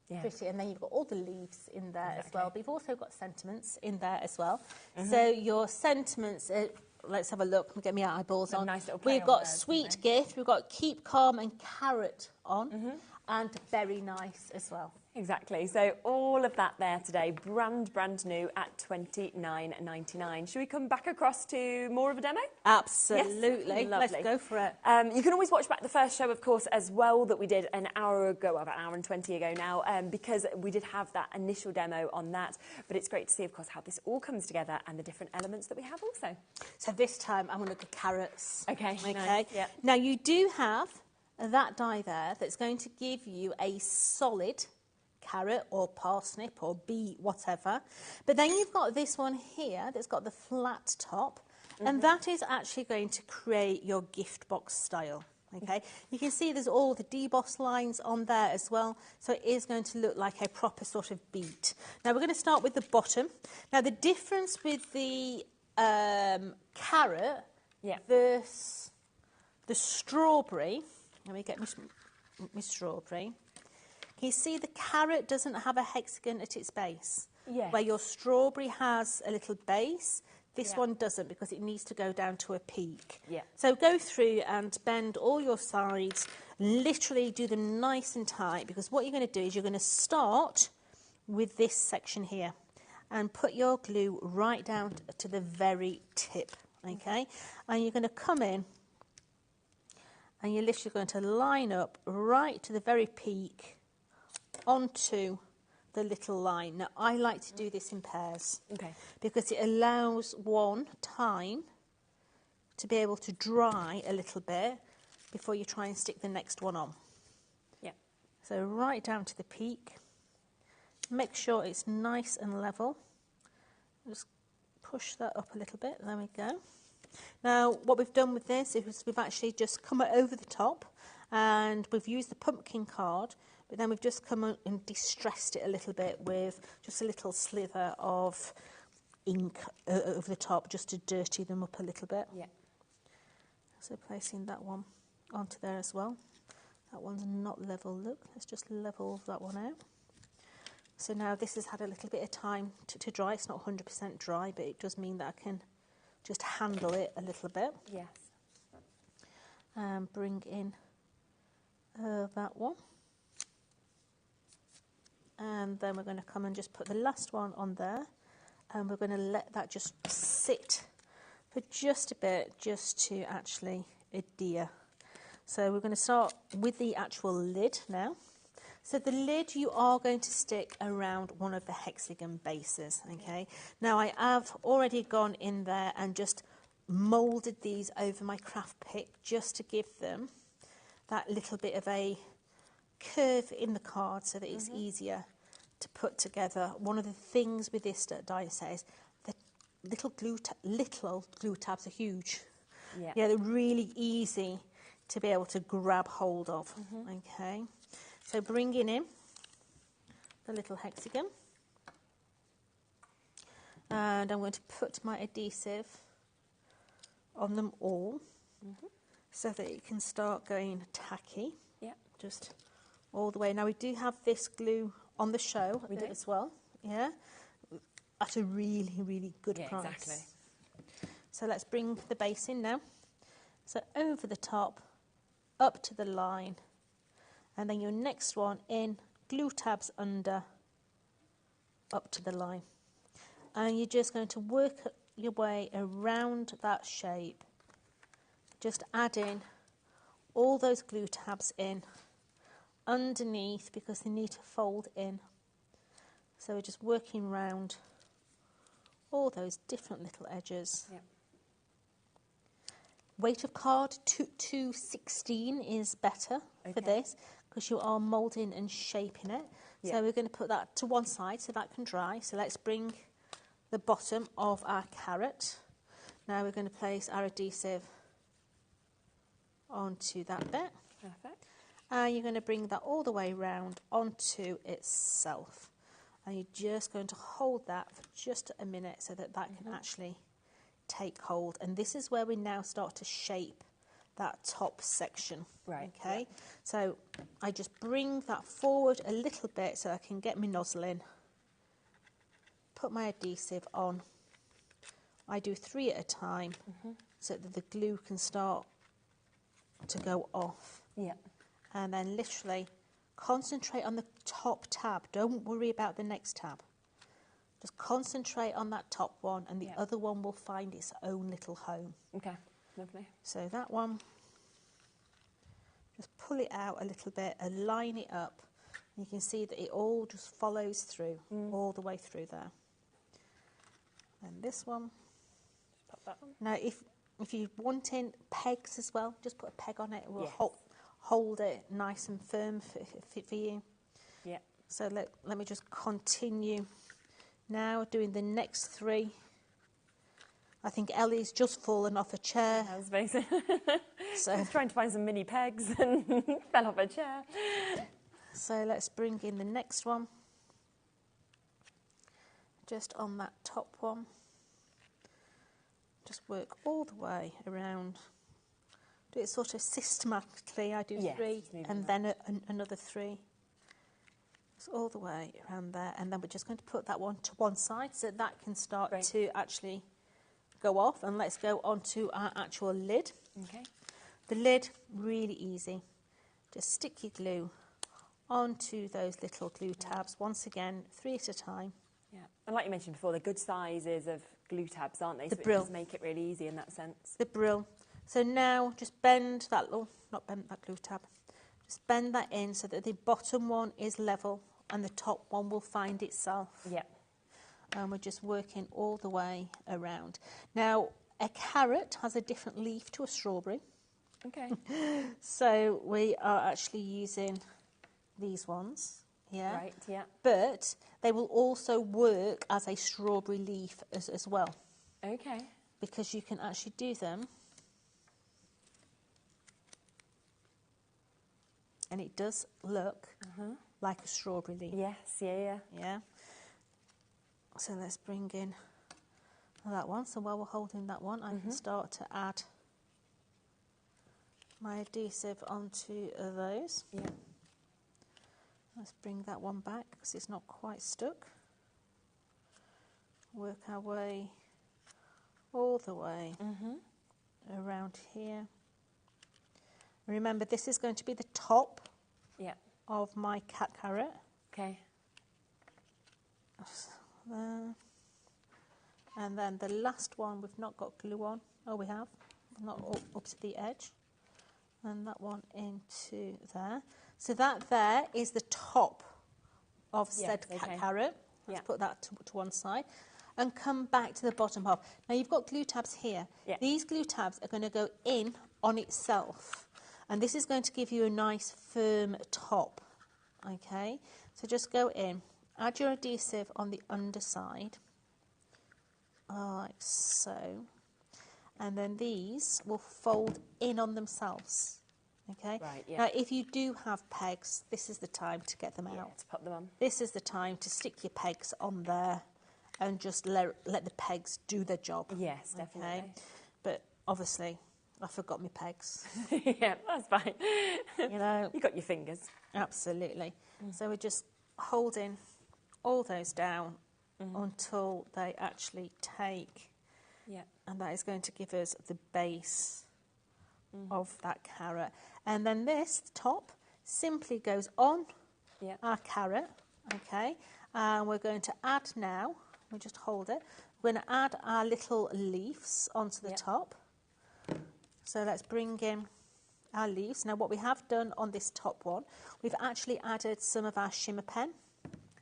Yeah. Pretty. And then you've got all the leaves in there as well. But you've also got sentiments in there as well. So your sentiments, let's have a look. Get me our eyeballs on. Nice little play we've on got words, sweet gift. We've got keep calm and carrot on. And very nice as well. Exactly. So all of that there today, brand new at $29.99. Should we come back across to more of a demo? Absolutely. Yes? Let's go for it. You can always watch back the first show, of course, as well, that we did an hour ago, about an hour and 20 ago now, because we did have that initial demo on that. But it's great to see, of course, how this all comes together and the different elements that we have also. So this time I'm going to go carrots. Okay. Okay. Nice. Yeah. Now you do have that die there that's going to give you a solid carrot or parsnip or beet, whatever. But then you've got this one here that's got the flat top, and that is actually going to create your gift box style. Okay, you can see there's all the deboss lines on there as well, so it is going to look like a proper sort of beet. Now we're going to start with the bottom. Now the difference with the carrot versus the strawberry, let me get my strawberry. Can you see the carrot doesn't have a hexagon at its base? Yes. Where your strawberry has a little base, this one doesn't because it needs to go down to a peak. Yeah. So go through and bend all your sides, literally do them nice and tight, because what you're going to do is you're going to start with this section here and put your glue right down to the very tip, okay? And you're going to come in and you're literally going to line up right to the very peak onto the little line. Now, I like to do this in pairs because it allows one time to be able to dry a little bit before you try and stick the next one on. Yeah. So right down to the peak. Make sure it's nice and level. Just push that up a little bit. There we go. Now, what we've done with this is we've actually just come over the top and we've used the pumpkin card, but then we've just come and distressed it a little bit with just a little sliver of ink over the top just to dirty them up a little bit. Yeah. So placing that one onto there as well. That one's not level, look. Let's just level that one out. So now this has had a little bit of time to dry. It's not 100% dry, but it does mean that I can just handle it a little bit. Yes. Bring in that one. And then we're going to come and just put the last one on there. And we're going to let that just sit for just a bit, just to actually adhere. So we're going to start with the actual lid now. So the lid you are going to stick around one of the hexagon bases, okay? Now I have already gone in there and just moulded these over my craft pick just to give them that little bit of a curve in the card so that it's easier to put together. One of the things with this die set is the little glue tabs are huge. Yeah, they're really easy to be able to grab hold of, okay? So bringing in the little hexagon, and I'm going to put my adhesive on them all so that it can start going tacky. Yeah, just all the way. Now we do have this glue on the show as well. Yeah, at a really, really good price. Exactly. So let's bring the base in now. So over the top, up to the line. And then your next one in, glue tabs under, up to the line. And you're just going to work your way around that shape, just adding all those glue tabs in underneath because they need to fold in. So we're just working around all those different little edges. Yep. weight of card, 216 is better for this because you are moulding and shaping it. So we're going to put that to one side so that can dry. So let's bring the bottom of our carrot. Now we're going to place our adhesive onto that bit. Perfect. And you're going to bring that all the way round onto itself. And you're just going to hold that for just a minute so that that can actually take hold. And this is where we now start to shape that top section. Right. Okay. So I just bring that forward a little bit so I can get my nozzle in. Put my adhesive on. I do 3 at a time so that the glue can start to go off. Yeah. And then literally concentrate on the top tab. Don't worry about the next tab. Just concentrate on that top one and the other one will find its own little home. Okay, lovely. So that one, just pull it out a little bit and line it up. You can see that it all just follows through, all the way through there. And this one. Just pop that one. Now, if you're wanting pegs as well, just put a peg on it. It will hold it nice and firm for you. Yeah. So let me just continue now doing the next 3. I think Ellie's just fallen off a chair. I was amazing. So I was trying to find some mini pegs and fell off a chair. So let's bring in the next one. Just on that top one. Just work all the way around. Do it sort of systematically. I do 3 and then another 3. Just all the way around there. And then we're just going to put that one to one side so that can start to actually go off. And let's go on to our actual lid. Okay. The lid, really easy. Just stick your glue onto those little glue tabs. Once again, 3 at a time. Yeah, and like you mentioned before, they're good sizes of glue tabs, aren't they? The so brill. It does make it really easy in that sense. The brill. So now just bend that little, not bend that glue tab, just bend that in so that the bottom one is level and the top one will find itself. Yeah. And we're just working all the way around. Now, a carrot has a different leaf to a strawberry. Okay. So we are actually using these ones. Yeah. Right, yeah. But they will also work as a strawberry leaf as well. Okay. Because you can actually do them. And it does look like a strawberry leaf. Yes, yeah. Yeah. So let's bring in that one. So while we're holding that one, I can start to add my adhesive onto those. Yeah. Let's bring that one back because it's not quite stuck. Work our way all the way around here. Remember, this is going to be the top of my cat carrot. Okay. There. And then the last one we've not got glue on. Oh, we have. Not up to the edge. And that one into there. So that there is the top of said cat carrot. Let's put that to one side. And come back to the bottom half. Now you've got glue tabs here. Yeah. These glue tabs are going to go in on itself. And this is going to give you a nice firm top. Okay, so just go in. Add your adhesive on the underside. Like so. And then these will fold in on themselves. Okay. Right, yeah. Now, if you do have pegs, this is the time to get them out. To pop them on. This is the time to stick your pegs on there and just let the pegs do their job. Yes, definitely. Okay? But obviously, I forgot my pegs. Yeah, that's fine. You know, you got your fingers. Absolutely. So we're just holding all those down until they actually take. Yeah. And that is going to give us the base of that carrot. And then this top simply goes on our carrot. Okay. And we're going to add now, we just hold it, we're going to add our little leaves onto the top. So let's bring in our leaves. Now what we have done on this top one, we've actually added some of our shimmer pen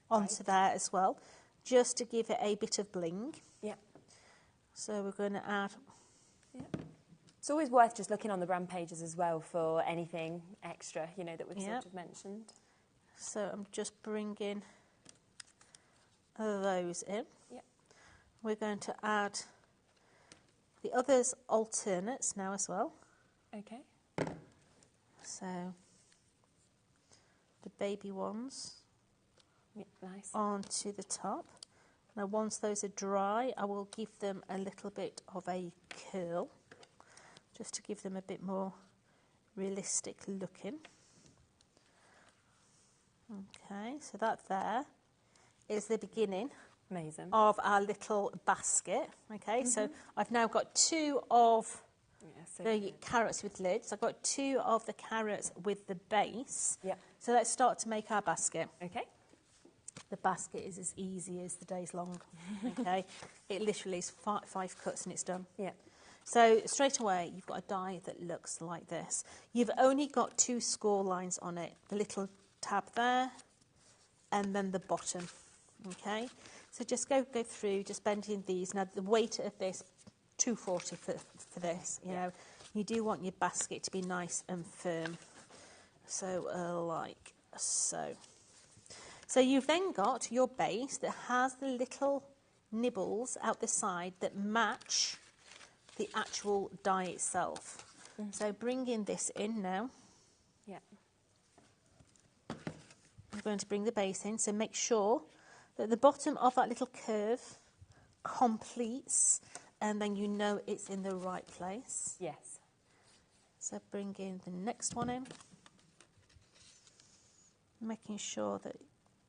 onto there as well, just to give it a bit of bling. Yeah. So we're going to add It's always worth just looking on the brand pages as well for anything extra, you know, that we've sort of mentioned. So I'm just bringing those in. Yep. We're going to add the others alternates now as well. Okay. So the baby ones nice. onto the top. Now once those are dry, I will give them a little bit of a curl, just to give them a bit more realistic looking. Okay, so that there is the beginning of our little basket. Okay, so I've now got 2 of the carrots with lids. I've got 2 of the carrots with the base. Yeah. So let's start to make our basket. Okay. The basket is as easy as the day's long. Okay, it literally is 5 cuts and it's done. Yeah. So straight away, you've got a die that looks like this. You've only got 2 score lines on it. The little tab there, and then the bottom. Okay, so just go through, just bending these. Now the weight of this, 240 for this. You know, you do want your basket to be nice and firm. So like so. So you've then got your base that has the little nibbles out the side that match the actual die itself. So bringing this in now. Yeah. I'm going to bring the base in, so make sure that the bottom of that little curve completes, and then you know it's in the right place. Yes. So bring in the next one in, making sure that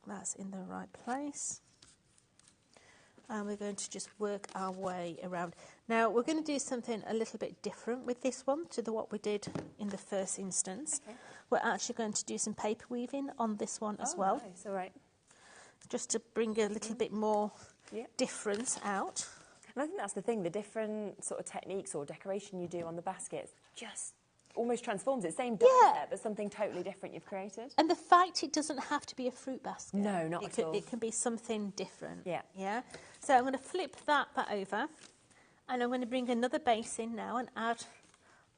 that's in the right place. And we're going to just work our way around. Now we're going to do something a little bit different with this one to what we did in the first instance. Okay. We're actually going to do some paper weaving on this one as well. Nice. All right. Just to bring a little bit more difference out. And I think that's the thing, the different sort of techniques or decoration you do on the baskets just almost transforms it. Same die set, but something totally different you've created. And the fact it doesn't have to be a fruit basket. No, not at all. It can be something different. Yeah. Yeah. So I'm going to flip that over, and I'm going to bring another base in now and add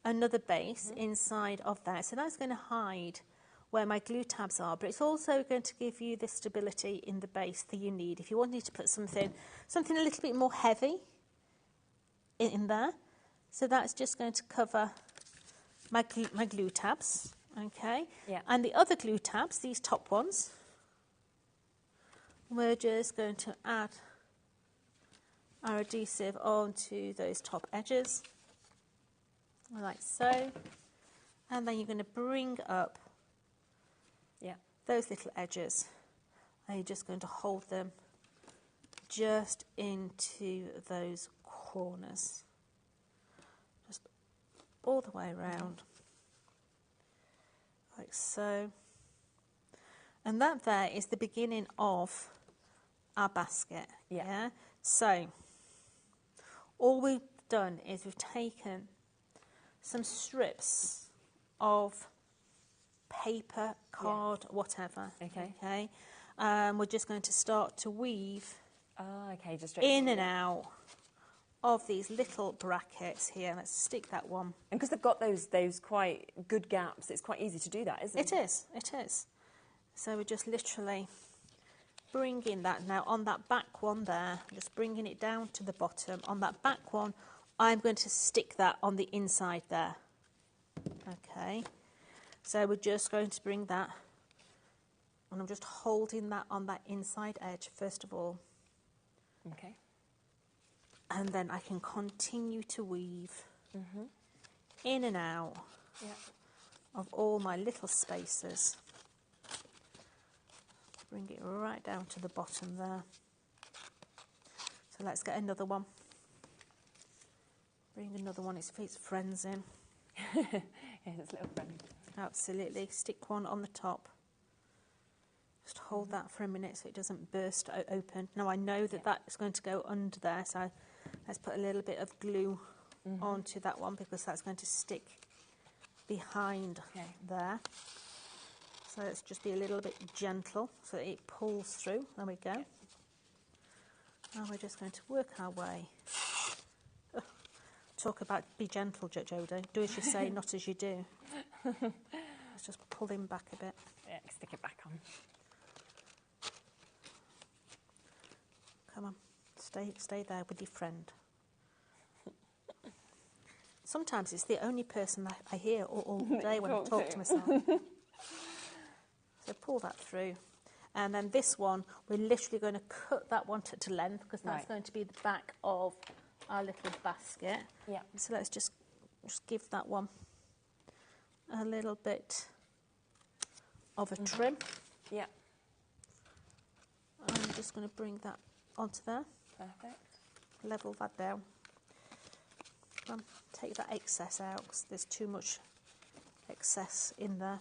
another base inside of that. So that's going to hide where my glue tabs are, but it's also going to give you the stability in the base that you need. If you wanted to put something a little bit more heavy in there, so that's just going to cover my glue tabs, okay? Yeah. And the other glue tabs, these top ones, we're just going to add our adhesive onto those top edges, like so. And then you're going to bring up those little edges, and you're just going to hold them just into those corners. Just all the way around, like so. And that there is the beginning of our basket. Yeah. So all we've done is we've taken some strips of paper, card, whatever. Okay. We're just going to start to weave just in and out of these little brackets here. Let's stick that one. And because they've got those quite good gaps, it's quite easy to do that, isn't it? It is. So we're just literally bringing that now on that back one there, just bringing it down to the bottom. On that back one, I'm going to stick that on the inside there. Okay. So we're just going to bring that, and I'm just holding that on that inside edge first of all. Okay. And then I can continue to weave in and out of all my little spaces. Bring it right down to the bottom there. So let's get another one. Bring another one, its friends in. It's little friends. Absolutely. Stick one on the top. Just hold that for a minute so it doesn't burst open. Now I know that that's going to go under there, so let's put a little bit of glue onto that one because that's going to stick behind there. So let's just be a little bit gentle so that it pulls through. There we go. Now we're just going to work our way Talk about be gentle, Jodie. Do as you say, not as you do. Let's just pull him back a bit. Yeah, stick it back on. Come on, stay there with your friend. Sometimes it's the only person I hear all day when I talk to myself. So pull that through. And then this one, we're literally going to cut that one to length because that's going to be the back of our little basket. Yeah. So let's just give that one a little bit of a trim. Yeah. I'm just going to bring that onto there. Perfect. Level that down. Take that excess out because there's too much excess in there.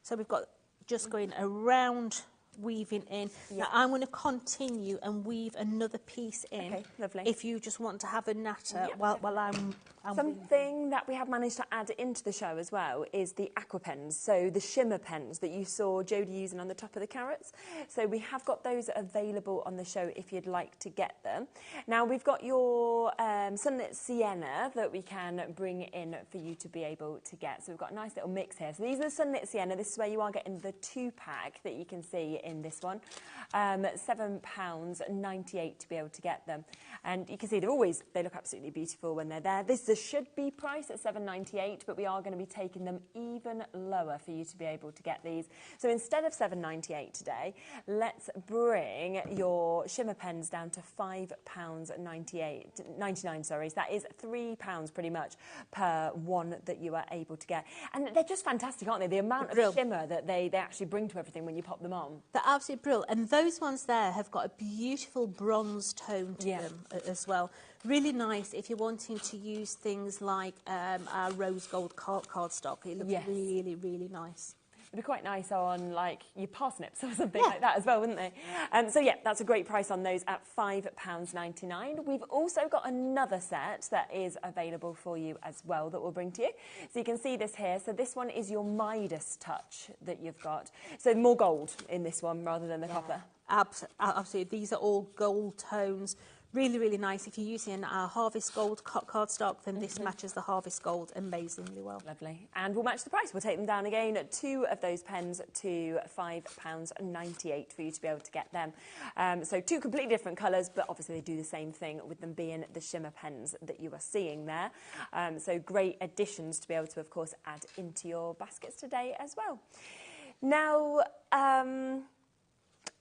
So we've got just going around, weaving in. Now I'm going to continue and weave another piece in. Okay, lovely. If you just want to have a natter while I'm Something that we have managed to add into the show as well is the aqua pens, so the shimmer pens that you saw Jodie using on the top of the carrots. So we have got those available on the show if you'd like to get them. Now we've got your sunlit sienna that we can bring in for you to be able to get. So we've got a nice little mix here. So these are the sunlit sienna. This is where you are getting the 2-pack that you can see in this one. £7.98 to be able to get them. And you can see they look absolutely beautiful when they're there. This should be priced at £7.98, but we are going to be taking them even lower for you to be able to get these. So instead of £7.98 today, let's bring your shimmer pens down to £5.99. Sorry, so that is £3 pretty much per one that you are able to get. And they're just fantastic, aren't they? The amount of shimmer that they actually bring to everything when you pop them on. They're absolutely brilliant. And those ones there have got a beautiful bronze tone to them as well. Really nice if you're wanting to use things like our rose gold cardstock. It looks really, really nice. It'd be quite nice on like your parsnips or something like that as well, wouldn't they? So yeah, that's a great price on those at £5.99. We've also got another set that is available for you as well that we'll bring to you. So you can see this here. So this one is your Midas touch that you've got. So more gold in this one rather than the copper. Absolutely. These are all gold tones. Really, really nice. If you're using our Harvest Gold cardstock, then this matches the Harvest Gold amazingly well. Lovely. And we'll match the price. We'll take them down again, 2 of those pens to £5.98 for you to be able to get them. So 2 completely different colours, but obviously they do the same thing with them being the shimmer pens that you are seeing there. So great additions to be able to, of course, add into your baskets today as well. Now,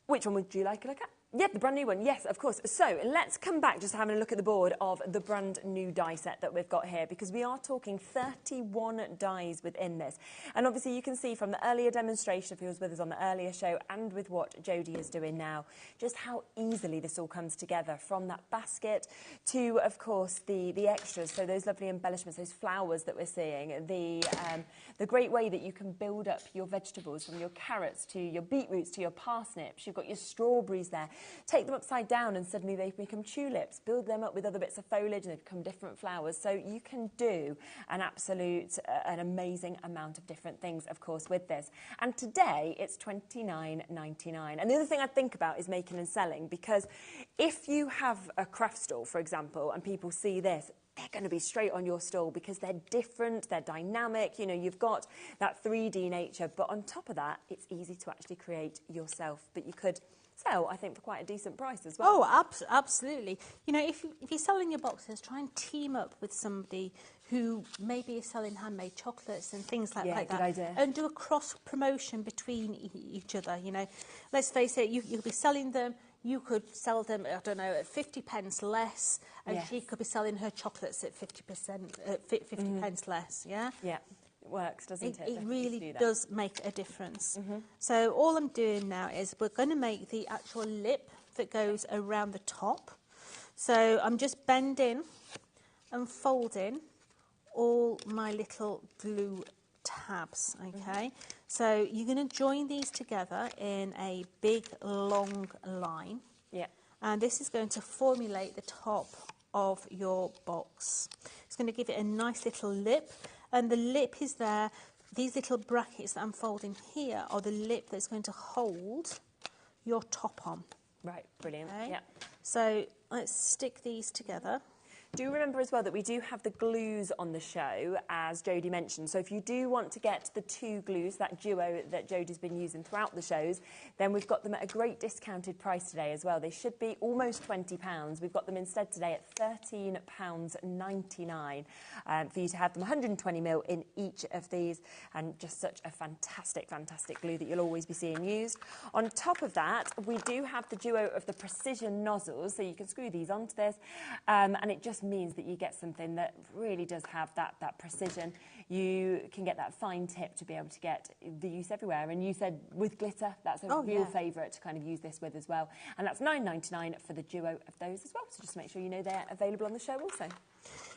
which one would you like to look at? Yeah, the brand new one, yes, of course. So let's come back just having a look at the board of the brand new die set that we've got here, because we are talking 31 dies within this. And obviously you can see from the earlier demonstration, if you was with us on the earlier show, and with what Jodie is doing now, just how easily this all comes together, from that basket to, of course, the extras, so those lovely embellishments, those flowers that we're seeing, the great way that you can build up your vegetables, from your carrots to your beetroots to your parsnips. You've got your strawberries there. Take them upside down and suddenly they become tulips. Build them up with other bits of foliage and they become different flowers. So you can do an an amazing amount of different things, of course, with this. And today it's £29.99. And the other thing I think about is making and selling, because if you have a craft store, for example, and people see this, they're going to be straight on your stall because they're different, they're dynamic, you know, you've got that 3D nature, but on top of that, it's easy to actually create yourself. But you could sell, I think, for quite a decent price as well. Oh, absolutely. You know, if you're selling your boxes, try and team up with somebody who maybe is selling handmade chocolates and things like that. Good idea. And do a cross-promotion between each other, you know. Let's face it, you'll be selling them. You could sell them, I don't know, at 50 pence less, and she could be selling her chocolates at 50 pence less, yeah? Yeah. It works, doesn't it? It really does make a difference. So all I'm doing now is we're going to make the actual lip that goes around the top. So I'm just bending and folding all my little glue tabs, okay? So you're going to join these together in a big, long line. Yeah. And this is going to formulate the top of your box. It's going to give it a nice little lip. And the lip is there. These little brackets that I'm folding here are the lip that's going to hold your top on. Right, brilliant. Okay? Yeah. So let's stick these together. Do remember as well that we do have the glues on the show, as Jodie mentioned. So if you do want to get the 2 glues, that duo that Jodie's been using throughout the shows, then we've got them at a great discounted price today as well. They should be almost £20. We've got them instead today at £13.99 for you to have them 120ml in each of these, and just such a fantastic, fantastic glue that you'll always be seeing used. On top of that, we do have the duo of the precision nozzles, so you can screw these onto this, and it just means that you get something that really does have that precision. You can get that fine tip to be able to get the use everywhere. And you said with glitter, that's a real favourite to kind of use this with as well. And that's £9.99 for the duo of those as well. So just make sure you know they're available on the show also.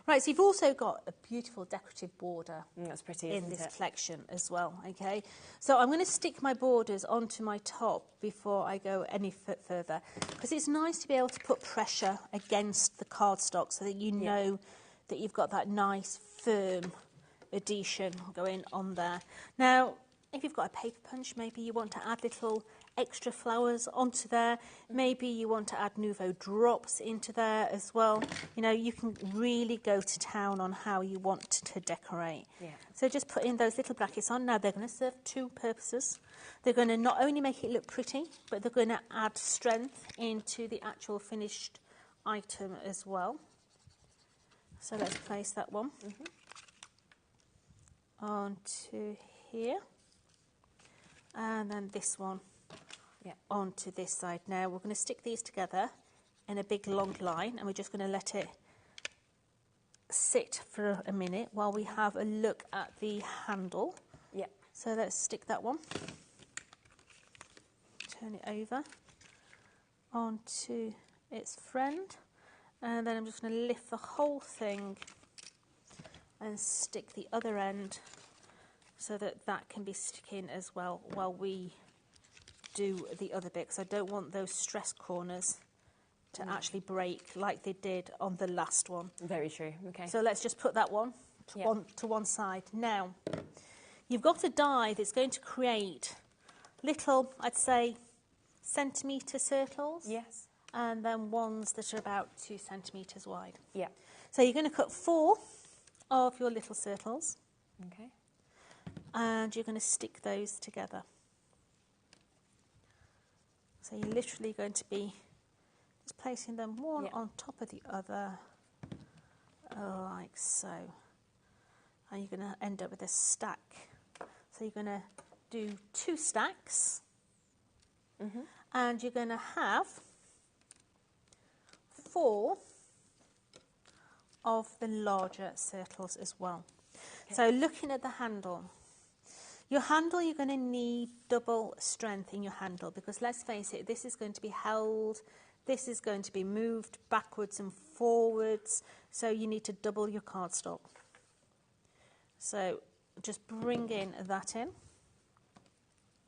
Right, so you've also got a beautiful decorative border that's pretty, in this collection as well, okay? So I'm going to stick my borders onto my top before I go any further, because it's nice to be able to put pressure against the cardstock so that you know that you've got that nice firm adhesion going on there. Now, if you've got a paper punch, maybe you want to add little extra flowers onto there. Maybe you want to add Nouveau drops into there as well. You know, you can really go to town on how you want to decorate. Yeah. So just put in those little brackets on. Now, they're going to serve 2 purposes. They're going to not only make it look pretty, but they're going to add strength into the actual finished item as well. So let's place that one onto here. And then this one onto this side. Now we're going to stick these together in a big long line, and we're just going to let it sit for a minute while we have a look at the handle. Yeah. So let's stick that one. Turn it over onto its friend, and then I'm just going to lift the whole thing and stick the other end so that that can be sticking as well while we do the other bit, because I don't want those stress corners to actually break like they did on the last one. Very true. Okay. So let's just put that one to one side. Now, you've got a die that's going to create little, I'd say, centimetre circles. Yes. And then ones that are about 2 centimetres wide. Yeah. So you're going to cut 4 of your little circles. Okay. And you're going to stick those together. So you're literally going to be just placing them one on top of the other, like so. And you're going to end up with a stack. So you're going to do 2 stacks. And you're going to have 4 of the larger circles as well. Okay. So looking at the handle, your handle, you're going to need double strength in your handle, because let's face it, this is going to be held, this is going to be moved backwards and forwards, so you need to double your cardstock. So just bring in that in.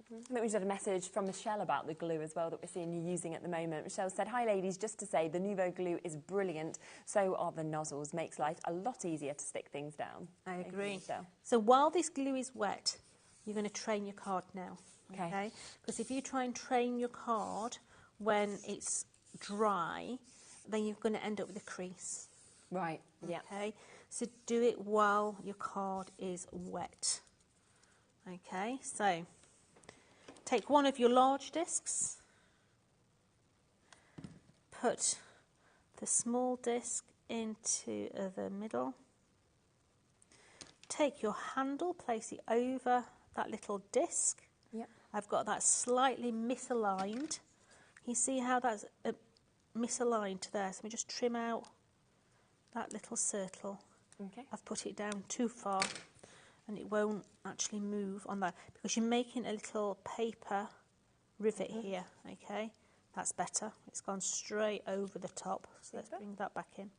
I think we just had a message from Michelle about the glue as well that we're seeing you using at the moment. Michelle said, "Hi ladies, just to say the Nouveau glue is brilliant, so are the nozzles, makes life a lot easier to stick things down." I agree. So while this glue is wet, you're going to train your card now, okay? Because if you try and train your card when it's dry, then you're going to end up with a crease. Right, yeah. Okay, so do it while your card is wet. Okay, so take one of your large discs, put the small disc into the middle, take your handle, place it over that little disc. Yep. I've got that slightly misaligned. You see how that's misaligned there? So we just trim out that little circle. Okay. I've put it down too far, and it won't actually move on that, because you're making a little paper rivet here, okay? That's better. It's gone straight over the top. So let's bring that back in.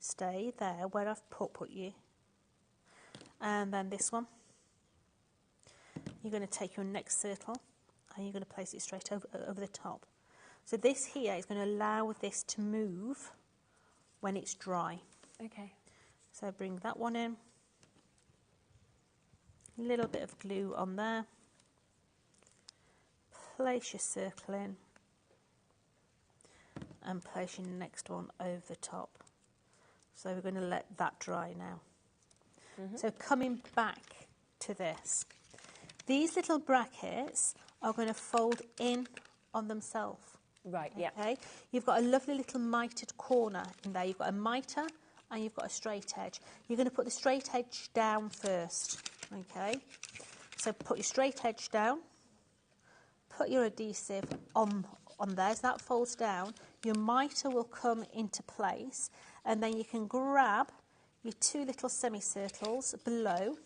Stay there where I've put you. And then this one. You're going to take your next circle and you're going to place it straight over the top. So this here is going to allow this to move when it's dry. Okay. So bring that one in. A little bit of glue on there. Place your circle in. And place your next one over the top. So we're going to let that dry now. So coming back to this, these little brackets are going to fold in on themselves. Right, yeah. Okay, you've got a lovely little mitered corner in there. You've got a mitre and you've got a straight edge. You're going to put the straight edge down first. Okay, so put your straight edge down, put your adhesive on there. So that folds down. Your mitre will come into place, and then you can grab your two little semicircles below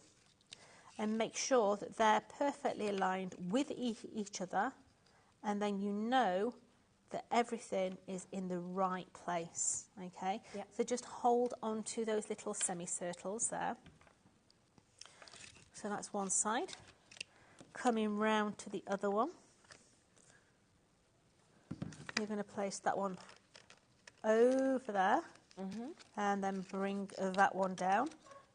and make sure that they're perfectly aligned with each other, and then you know that everything is in the right place. Okay, so just hold on to those little semicircles there. So that's one side. Coming round to the other one, you're going to place that one over there, and then bring that one down.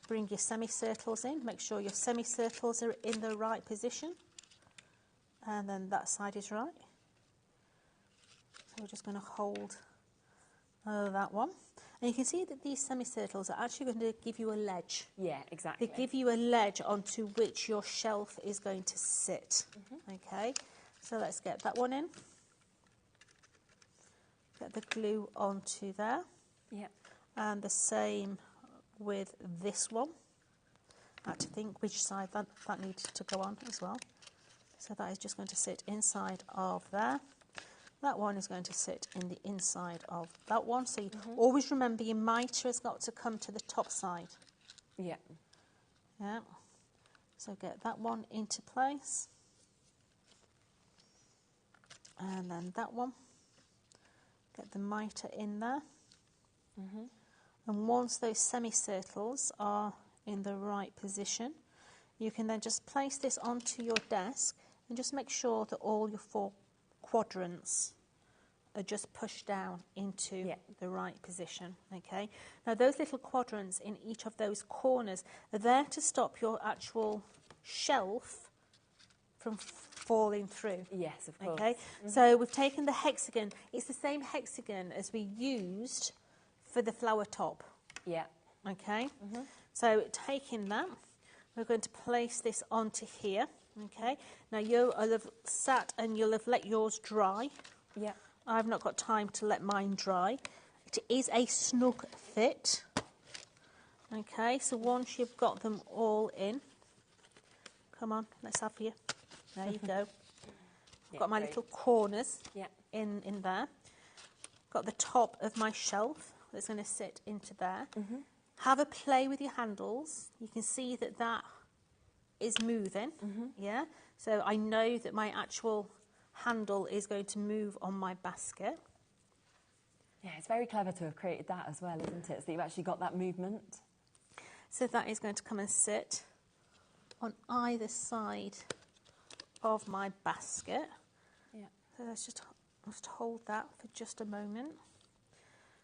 Bring your semicircles in. Make sure your semicircles are in the right position, and then that side is right. So we're just going to hold that one. And you can see that these semicircles are actually going to give you a ledge. Yeah, exactly. They give you a ledge onto which your shelf is going to sit. Okay, so let's get that one in. Get the glue onto there. Yeah. And the same with this one. I have to think which side that needs to go on as well. So that is just going to sit inside of there. That one is going to sit in the inside of that one. So you always remember your mitre has got to come to the top side. Yeah. Yeah. So get that one into place. And then that one. Get the mitre in there. And once those semicircles are in the right position, you can then just place this onto your desk and just make sure that all your four quadrants are just pushed down into the right position. Okay. Now those little quadrants in each of those corners are there to stop your actual shelf from falling through. Yes, of course. Okay. So we've taken the hexagon. It's the same hexagon as we used for the flower top. Yeah. Okay. So taking that, we're going to place this onto here. Okay. Now you'll have sat and you'll have let yours dry. Yeah. I've not got time to let mine dry. It is a snug fit. Okay. So once you've got them all in, come on, let's have you. There you go. I've got my little corners in there. Got the top of my shelf that's going to sit into there. Have a play with your handles. You can see that that is moving. Yeah. So I know that my actual handle is going to move on my basket. Yeah, it's very clever to have created that as well, isn't it? So that you've actually got that movement. So that is going to come and sit on either side of my basket. Yeah. So let's just hold that for just a moment.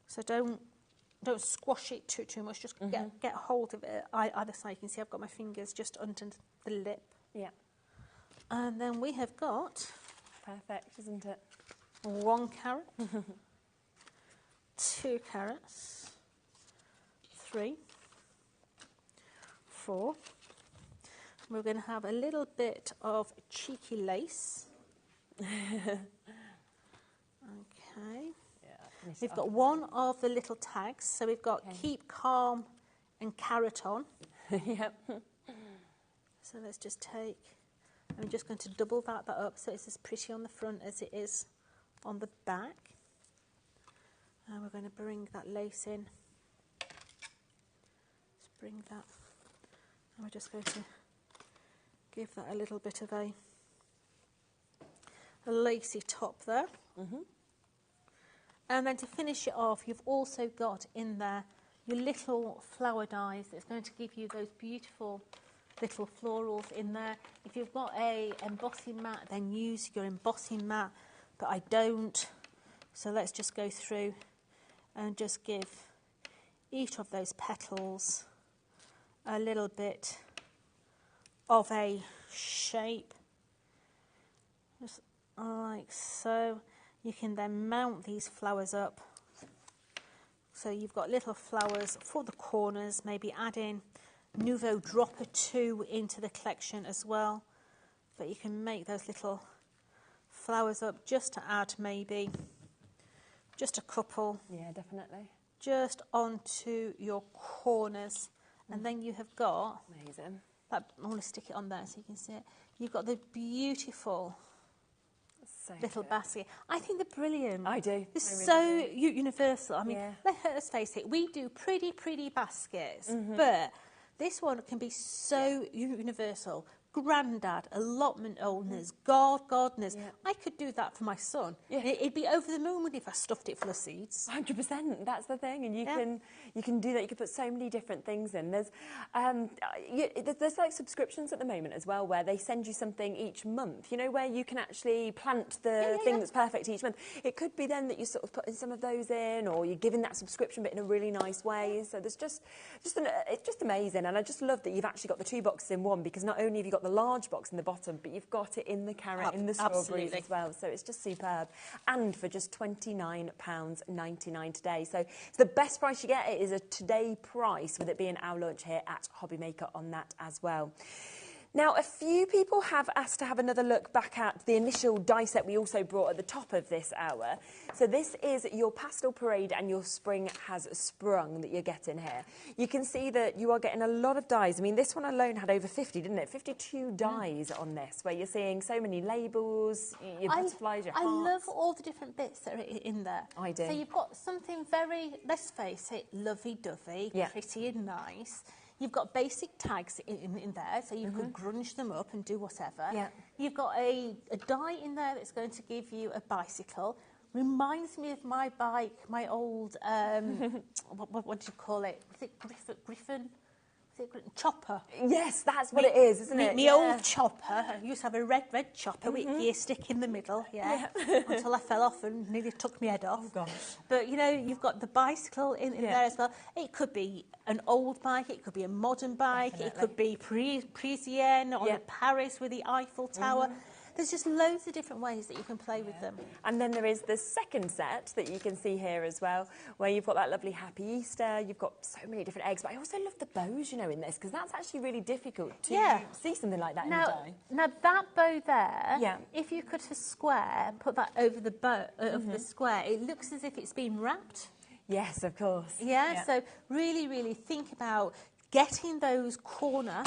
So don't squash it too much. Just get hold of it either side. You can see I've got my fingers just under the lip. Yeah. And then we have got perfect, isn't it? 1 carrot, 2 carrots, 3, 4. We're going to have a little bit of cheeky lace. Okay. We've got one of the little tags. So we've got keep calm and carrot on. Yep. So let's just take, I'm just going to double that up so it's as pretty on the front as it is on the back. And we're going to bring that lace in. Let's bring that. And we're just going to give that a little bit of a lacy top there. And then to finish it off, you've also got in there your little flower dies that's going to give you those beautiful little florals in there. If you've got a embossing mat, then use your embossing mat, but I don't. So let's just go through and just give each of those petals a little bit of a shape, just like so. You can then mount these flowers up So you've got little flowers for the corners, maybe add in Nouveau drop or two into the collection as well. But you can make those little flowers up just to add maybe just a couple. Yeah, definitely. Just onto your corners. And then you have got... Amazing. I want to stick it on there so you can see it. You've got the beautiful little basket. I think they're brilliant. I do. They're really universal. I mean, let's face it, we do pretty baskets, but this one can be so universal. Grandad, allotment owners, gardeners. Yeah. I could do that for my son. Yeah. It'd be over the moon if I stuffed it full of seeds. 100%. That's the thing, and you can do that. You can put so many different things in. There's like subscriptions at the moment as well, where they send you something each month. You know, where you can actually plant the thing that's perfect each month. It could be then that you sort of putting some of those in, or you're giving that subscription, but in a really nice way. So there's it's just amazing, and I just love that you've actually got the 2 boxes in one, because not only have you got the large box in the bottom, but you've got it in the carrot, in the strawberries as well. So it's just superb. And for just £29.99 today. So it's the best price you get. It is a today price, with it being our launch here at HobbyMaker on that as well. Now, a few people have asked to have another look back at the initial die set we also brought at the top of this hour. So this is your Pastel Parade and your Spring Has Sprung that you're getting here. You can see that you are getting a lot of dies. I mean, this one alone had over 50, didn't it? 52 dies on this, where you're seeing so many labels, your butterflies, your hearts. I love all the different bits that are in there. I do. So you've got something very, let's face it, lovey-dovey, pretty and nice. You've got basic tags in there, so you could grunge them up and do whatever. Yeah. You've got a die in there that's going to give you a bicycle. Reminds me of my bike, my old, what do you call it? Was it Griffin? Chopper. Yes, that's what it is, isn't it? My old chopper. I used to have a red chopper with gear stick in the middle, until I fell off and nearly took my head off. Oh, gosh. But, you know, you've got the bicycle in there as well. It could be an old bike, it could be a modern bike, it could be Parisienne or Paris with the Eiffel Tower. There's just loads of different ways that you can play with them. And then there is the second set that you can see here as well, where you've got that lovely Happy Easter, you've got so many different eggs, but I also love the bows, you know, in this, because that's actually really difficult to see something like that in the die. Now, that bow there, if you cut a square and put that over the bow, over the square, it looks as if it's been wrapped. Yes, of course. Yeah, so really, really think about getting those corner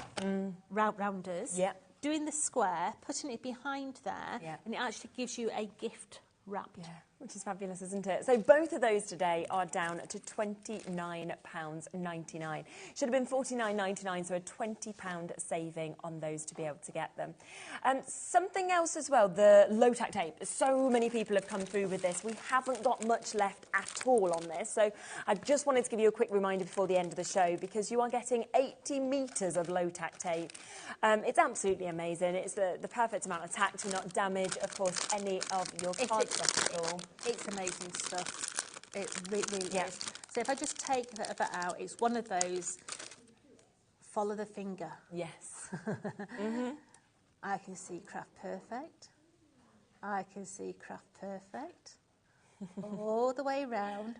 rounders. Yeah. Doing the square, putting it behind there, and it actually gives you a gift wrap. Yeah, which is fabulous, isn't it? So both of those today are down to £29.99. Should have been £49.99, so a £20 saving on those to be able to get them. Something else as well, the low-tack tape. So many people have come through with this. We haven't got much left at all on this, so I just wanted to give you a quick reminder before the end of the show, because you are getting 80 metres of low-tack tape. It's absolutely amazing. It's the perfect amount of tack to not damage, of course, any of your cardstock at all. It's amazing stuff. It really is. So if I just take that out, it's one of those follow the finger. Yes. I can see Craft Perfect. I can see Craft Perfect. All the way round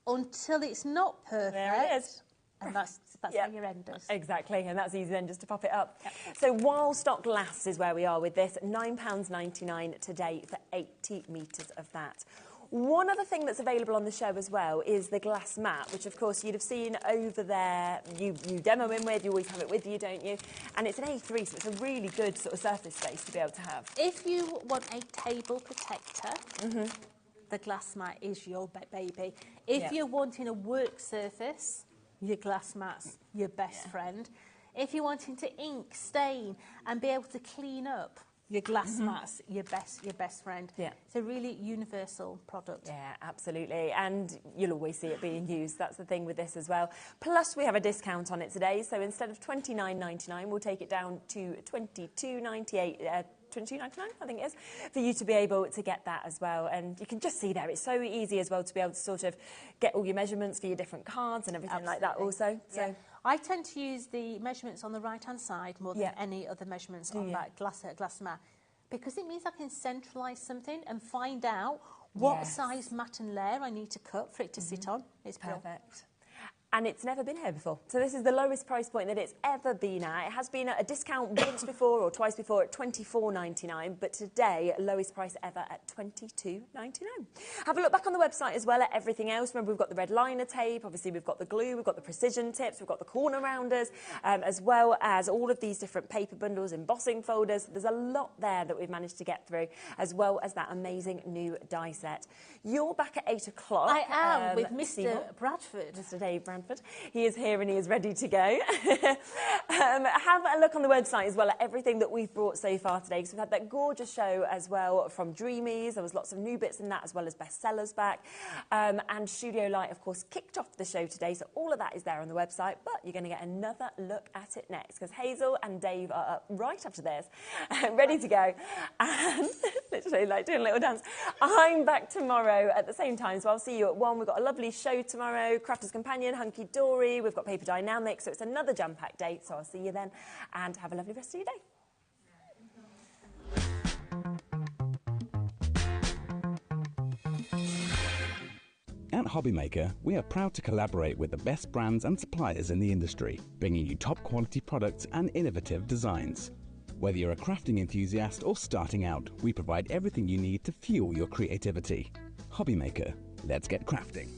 until it's not perfect. There it is. And that's where your end is. Exactly, and that's easy then just to pop it up. Yep. So while stock lasts is where we are with this, £9.99 today for 80 metres of that. One other thing that's available on the show as well is the glass mat, which of course you'd have seen over there, you demo in with, you always have it with you, don't you? And it's an A3, so it's a really good sort of surface space to be able to have. If you want a table protector, the glass mat is your baby. If you're wanting a work surface, your glass mat's your best friend. If you're wanting to ink, stain, and be able to clean up, your glass mat's your best friend. Yeah. It's a really universal product. Yeah, absolutely. And you'll always see it being used. That's the thing with this as well. Plus, we have a discount on it today. So instead of £29.99, we'll take it down to £22.98. £22.99, I think it is, for you to be able to get that as well. And you can just see there, it's so easy as well to be able to sort of get all your measurements for your different cards and everything like that also. So I tend to use the measurements on the right-hand side more than any other measurements on that glass mat, because it means I can centralise something and find out what size mat and layer I need to cut for it to sit on. It's perfect. And it's never been here before. So this is the lowest price point that it's ever been at. It has been at a discount once before or twice before at $24.99, but today, lowest price ever at $22.99. Have a look back on the website as well at everything else. Remember, we've got the red liner tape, obviously we've got the glue, we've got the precision tips, we've got the corner rounders, as well as all of these different paper bundles, embossing folders. There's a lot there that we've managed to get through, as well as that amazing new die set. You're back at 8 o'clock. I am with Mr. Bradford. Mr. Dave Bradford. He is here and he is ready to go. Have a look on the website as well at everything that we've brought so far today, because we've had that gorgeous show as well from Dreamies. There was lots of new bits in that, as well as bestsellers back. And Studio Light, of course, kicked off the show today, so all of that is there on the website, but you're going to get another look at it next, because Hazel and Dave are up right after this, ready to go, and literally like doing a little dance. I'm back tomorrow at the same time, so I'll see you at 1. We've got a lovely show tomorrow, Crafter's Companion, Hunky Dory, we've got Paper Dynamics, so it's another jam-packed date, so I'll see you then, and have a lovely rest of your day. At HobbyMaker, we are proud to collaborate with the best brands and suppliers in the industry, bringing you top quality products and innovative designs. Whether you're a crafting enthusiast or starting out, we provide everything you need to fuel your creativity. HobbyMaker, let's get crafting.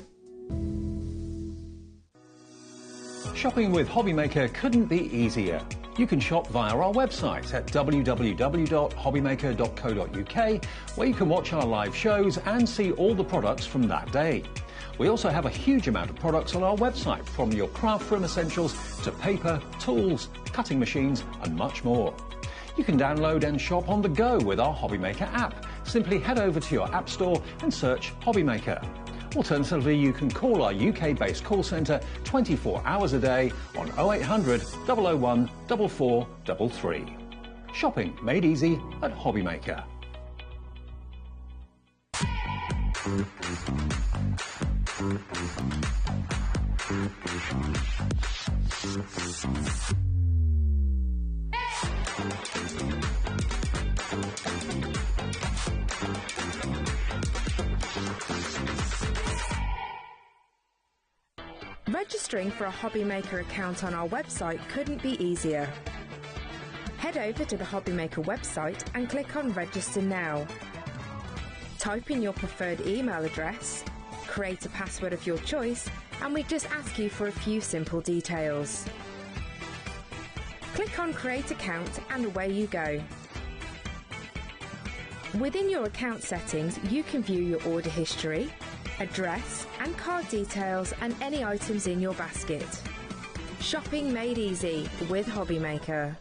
Shopping with HobbyMaker couldn't be easier. You can shop via our website at www.hobbymaker.co.uk, where you can watch our live shows and see all the products from that day. We also have a huge amount of products on our website, from your craft room essentials to paper, tools, cutting machines and much more. You can download and shop on the go with our HobbyMaker app. Simply head over to your app store and search HobbyMaker. Alternatively, you can call our UK-based call centre 24 hours a day on 0800 001 4433. Shopping made easy at HobbyMaker. Registering for a HobbyMaker account on our website couldn't be easier. Head over to the HobbyMaker website and click on Register Now. Type in your preferred email address, create a password of your choice, and we just ask you for a few simple details. Click on Create Account and away you go. Within your account settings, you can view your order history, address and card details and any items in your basket. Shopping made easy with HobbyMaker.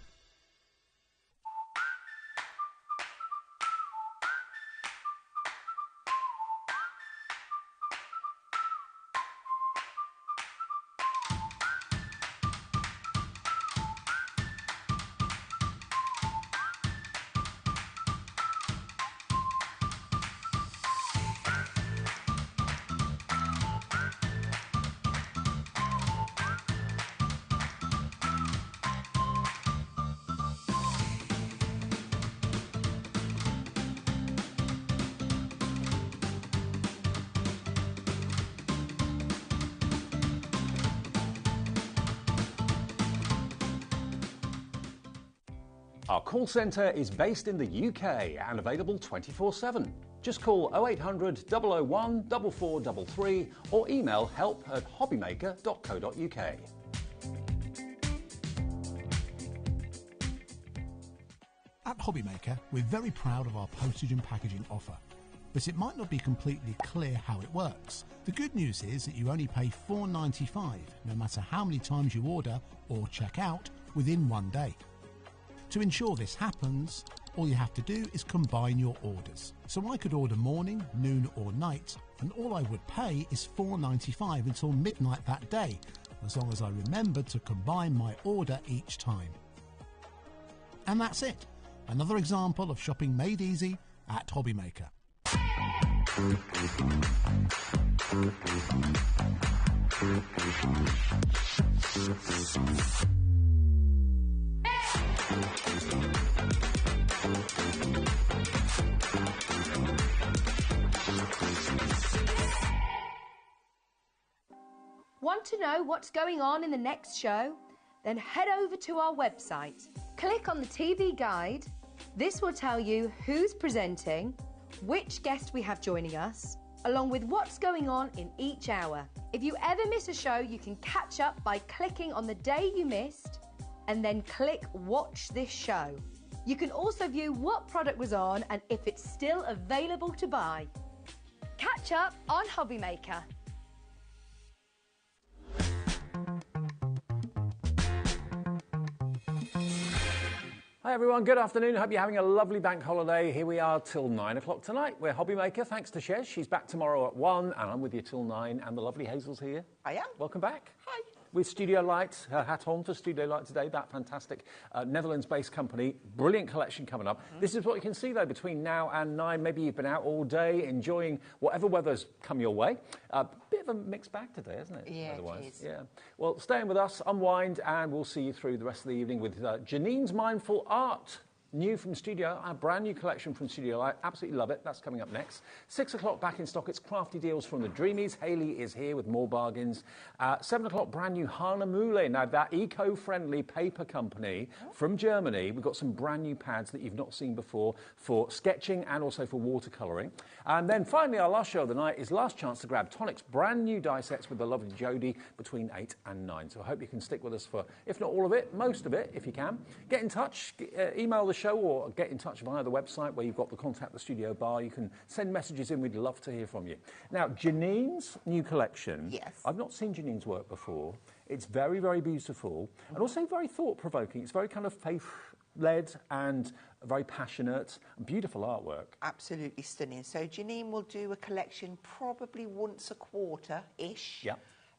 Our call centre is based in the UK and available 24/7. Just call 0800 001 4433 or email help@hobbymaker.co.uk. At HobbyMaker, we're very proud of our postage and packaging offer, but it might not be completely clear how it works. The good news is that you only pay $4.95 no matter how many times you order or check out within one day. To ensure this happens, all you have to do is combine your orders. So I could order morning, noon or night, and all I would pay is $4.95 until midnight that day, as long as I remembered to combine my order each time. And that's it. Another example of shopping made easy at HobbyMaker. Want to know what's going on in the next show? Then head over to our website. Click on the TV guide. This will tell you who's presenting, which guest we have joining us, along with what's going on in each hour. If you ever miss a show, you can catch up by clicking on the day you missed and then click Watch This Show. You can also view what product was on and if it's still available to buy. Catch up on HobbyMaker. Hi everyone, good afternoon. Hope you're having a lovely bank holiday. Here we are till 9 o'clock tonight. We're HobbyMaker, thanks to Shez. She's back tomorrow at 1, and I'm with you till 9, and the lovely Hazel's here. I am. Welcome back. Hi. With Studio Light, her hat on for Studio Light today, that fantastic Netherlands-based company. Brilliant collection coming up. This is what you can see, though, between now and 9. Maybe you've been out all day enjoying whatever weather's come your way. Bit of a mixed bag today, isn't it? Yeah, otherwise? it is. Yeah. Well, stay in with us, unwind, and we'll see you through the rest of the evening with Janine's Mindful Art. New from Studio, our brand new collection from Studio. I absolutely love it. That's coming up next. 6 o'clock back in stock. It's crafty deals from the Dreamies. Hayley is here with more bargains. 7 o'clock, brand new Hana Mule. Now, that eco-friendly paper company from Germany. We've got some brand new pads that you've not seen before for sketching and also for watercolouring. And then finally, our last show of the night is last chance to grab Tonic's brand new die sets with the lovely Jodie between 8 and 9. So I hope you can stick with us for, if not all of it, most of it, if you can. Get in touch, email the show or get in touch via the website where you've got the Contact the Studio bar. You can send messages in. We'd love to hear from you. Now, Janine's new collection. Yes. I've not seen Janine's work before. It's very, very beautiful and also very thought-provoking. It's very kind of faith-led and very passionate, beautiful artwork. Absolutely stunning. So Janine will do a collection probably once a quarter-ish. Yeah.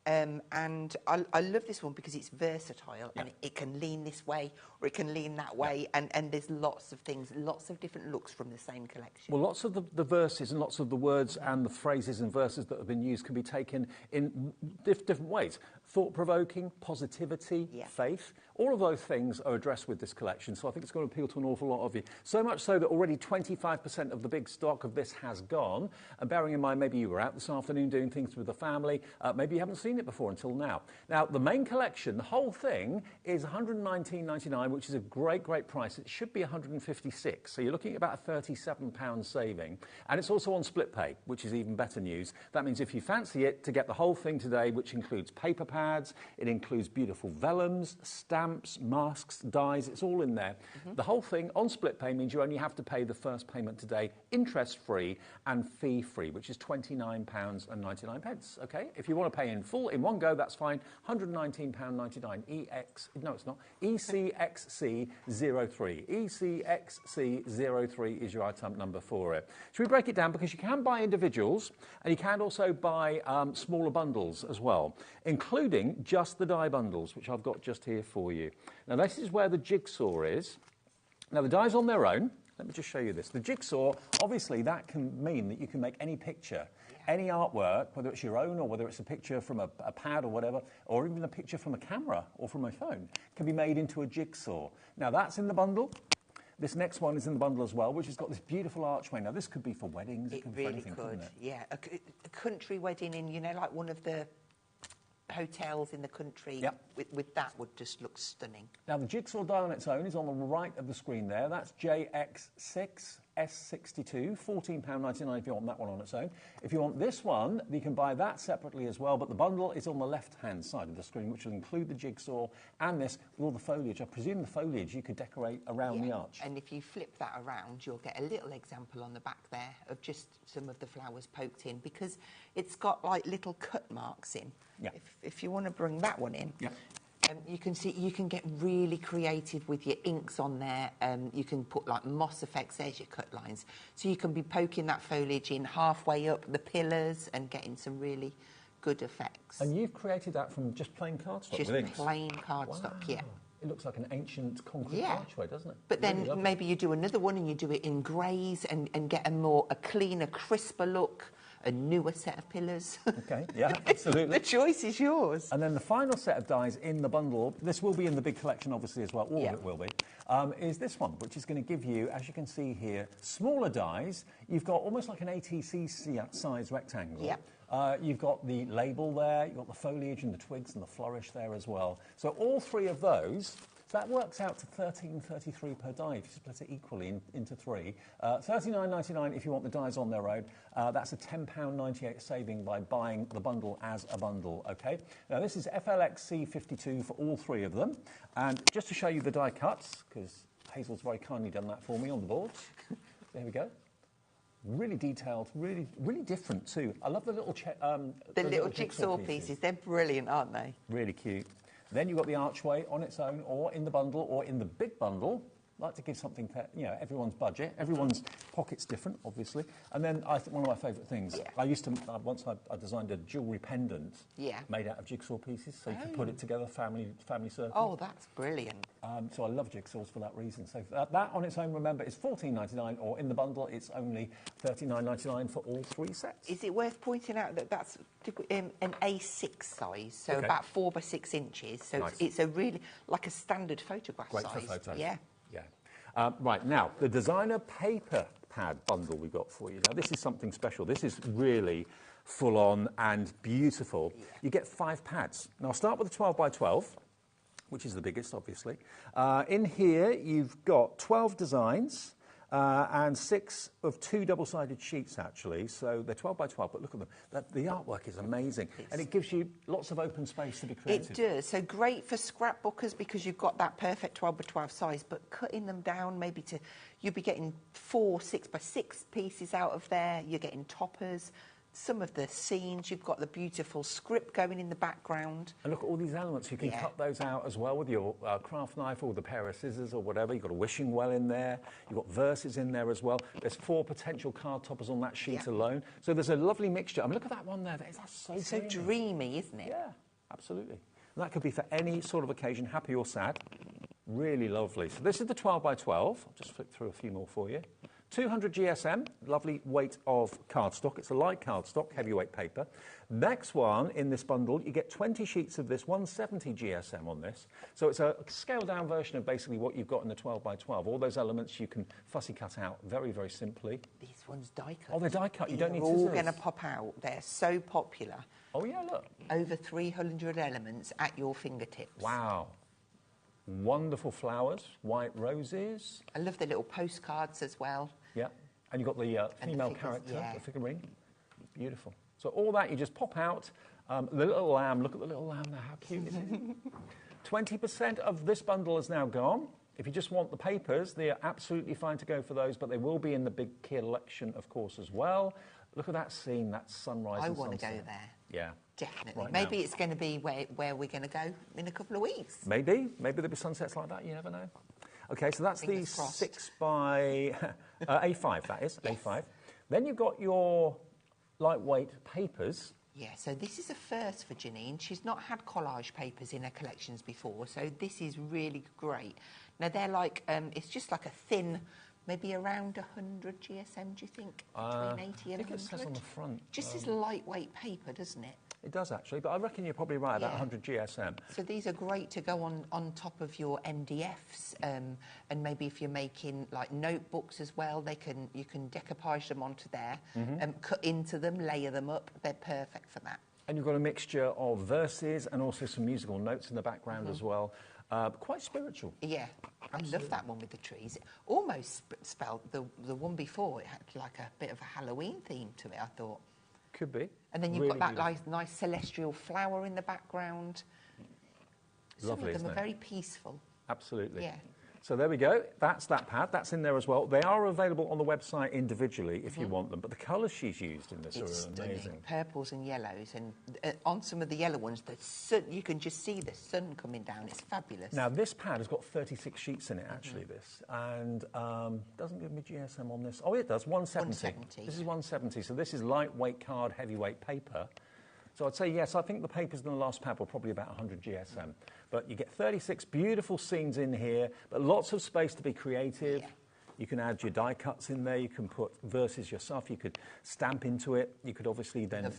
And I love this one because it's versatile and it can lean this way or it can lean that way, and there's lots of things, lots of different looks from the same collection. Well, lots of the verses and lots of the words and the phrases and verses that have been used can be taken in different ways. Thought-provoking, positivity, faith, all of those things are addressed with this collection, so I think it's going to appeal to an awful lot of you. So much so that already 25% of the big stock of this has gone, and bearing in mind maybe you were out this afternoon doing things with the family, maybe you haven't seen it before until now. Now, the main collection, the whole thing, is $119.99, which is a great, great price. It should be $156, so you're looking at about a £37 saving, and it's also on split pay, which is even better news. That means if you fancy it, to get the whole thing today, which includes paper pads, it includes beautiful vellums, stamps, masks, dies, it's all in there. The whole thing on split pay means you only have to pay the first payment today, interest-free and fee-free, which is £29.99. Okay, if you want to pay in full in one go, that's fine. £119.99. ECXC03. ECXC03 is your item number for it. Should we break it down? Because you can buy individuals and you can also buy smaller bundles as well, including just the die bundles, which I've got just here for you. Now, this is where the jigsaw is. Now, the die's on their own. Let me just show you this. The jigsaw, obviously, that can mean that you can make any picture, any artwork, whether it's your own or whether it's a picture from a pad or whatever, or even a picture from a camera or from a phone, can be made into a jigsaw. Now, that's in the bundle. This next one is in the bundle as well, which has got this beautiful archway. Now, this could be for weddings. It could be for anything, couldn't it? Yeah, a country wedding in, you know, like one of the hotels in the country with that would just look stunning. Now, the jigsaw die on its own is on the right of the screen there. That's JX6S62, £14.99 if you want that one on its own. If you want this one, you can buy that separately as well, but the bundle is on the left-hand side of the screen, which will include the jigsaw and this with all the foliage. I presume the foliage you could decorate around the arch. And if you flip that around, you'll get a little example on the back there of just some of the flowers poked in, because it's got like little cut marks in. Yeah. If you want to bring that one in, you can see you can get really creative with your inks on there. You can put like moss effects. There's your cut lines. So you can be poking that foliage in halfway up the pillars and getting some really good effects. And you've created that from just plain cardstock? Just plain cardstock, yeah. It looks like an ancient concrete archway, doesn't it? But then maybe you do another one and you do it in greys and get a cleaner, crisper look. A newer set of pillars. Okay, yeah, absolutely. The choice is yours. And then the final set of dies in the bundle, this will be in the big collection obviously as well, all of it will be, is this one, which is going to give you, as you can see here, smaller dies. You've got almost like an ATC size rectangle. You've got the label there, you've got the foliage and the twigs and the flourish there as well. So all three of those, that works out to $13.33 per die if you split it equally into three. $39.99 if you want the dies on their own. That's a £10.98 saving by buying the bundle as a bundle, okay? Now this is FLXC52 for all three of them. And just to show you the die cuts, because Hazel's very kindly done that for me on the board. There we go. Really detailed, really different too. I love the little little jigsaw pieces. They're brilliant, aren't they? Really cute. Then you've got the archway on its own, or in the bundle, or in the big bundle. I like to give something for, everyone's budget. Everyone's pocket's different, obviously. And then I think one of my favourite things, I used to, once I designed a jewellery pendant made out of jigsaw pieces, so you could put it together, family circle. Oh, that's brilliant. So I love jigsaws for that reason. So that on its own, remember, is $14.99, or in the bundle, it's only $39.99 for all three sets. Is it worth pointing out that that's an A6 size, so about 4 by 6 inches. So nice. it's a really, like a standard photograph Great size. for photos. Yeah. Right, now, the designer paper pad bundle we got for you. Now, this is something special. This is really full-on and beautiful. Yeah. You get 5 pads. Now, I'll start with the 12 by 12, which is the biggest, obviously. In here, you've got 12 designs and 6 of 2 double-sided sheets, actually. So they're 12 by 12, but look at them. The artwork is amazing, and it gives you lots of open space to be creative. It does. So great for scrapbookers because you've got that perfect 12 by 12 size, but cutting them down maybe you'll be getting 4 6 by 6 pieces out of there. You're getting toppers. Some of the scenes, you've got the beautiful script going in the background. And look at all these elements. You can cut those out as well with your craft knife or with a pair of scissors or whatever. You've got a wishing well in there. You've got verses in there as well. There's 4 potential card toppers on that sheet alone. So there's a lovely mixture. I mean, look at that one there. That's so dreamy, isn't it? Yeah, absolutely. And that could be for any sort of occasion, happy or sad. Really lovely. So this is the 12 by 12. I'll just flick through a few more for you. 200 GSM, lovely weight of cardstock. It's a light cardstock, heavyweight paper. Next one in this bundle, you get 20 sheets of this, 170 GSM on this. So it's a scaled-down version of basically what you've got in the 12 by 12. All those elements you can fussy cut out very, very simply. These ones die cut. Oh, they're die cut. You don't need scissors. They're all going to pop out. They're so popular. Oh, yeah, look. Over 300 elements at your fingertips. Wow. Wonderful flowers, white roses. I love the little postcards as well. Yeah, and you've got the female character, the figurine. Beautiful. So all that you just pop out. The little lamb, look at the little lamb there, how cute is it? 20% of this bundle is now gone. If you just want the papers, they are absolutely fine to go for those, but they will be in the big collection, of course, as well. Look at that scene, that sunrise and sunset. I want to go there. Yeah. Definitely. Right Maybe it's going to be where we're going to go in a couple of weeks. Maybe there'll be sunsets like that, you never know. Okay, so that's the 6 by A5, that is, yes. A5. Then you've got your lightweight papers. Yeah, so this is a first for Janine. She's not had collage papers in her collections before, so this is really great. Now, they're like, it's just like a thin, maybe around 100 GSM, do you think? Between 80 and 100? I think it says on the front. Just as lightweight paper, doesn't it? It does, actually, but I reckon you're probably right, about 100 GSM. So these are great to go on top of your MDFs, and maybe if you're making, like, notebooks as well, you can decoupage them onto there, cut into them, layer them up. They're perfect for that. And you've got a mixture of verses and also some musical notes in the background as well. Quite spiritual. Yeah, absolutely. I love that one with the trees. It almost spelled the one before. It had like a bit of a Halloween theme to it, I thought. Could be. And then you've got that nice celestial flower in the background. Lovely, some of them are very peaceful. Absolutely. Yeah. So there we go. That's that pad. That's in there as well. They are available on the website individually if you want them. But the colours she's used in this are amazing. Purples and yellows. And on some of the yellow ones, you can just see the sun coming down. It's fabulous. Now, this pad has got 36 sheets in it, actually, this. And doesn't give me GSM on this. Oh, it does. 170. This is 170. So this is lightweight card, heavyweight paper. So I'd say, yes, I think the papers in the last pad were probably about 100 GSM. But you get 36 beautiful scenes in here, but lots of space to be creative. Yeah. You can add your die cuts in there. You can put verses yourself. You could stamp into it. You could obviously then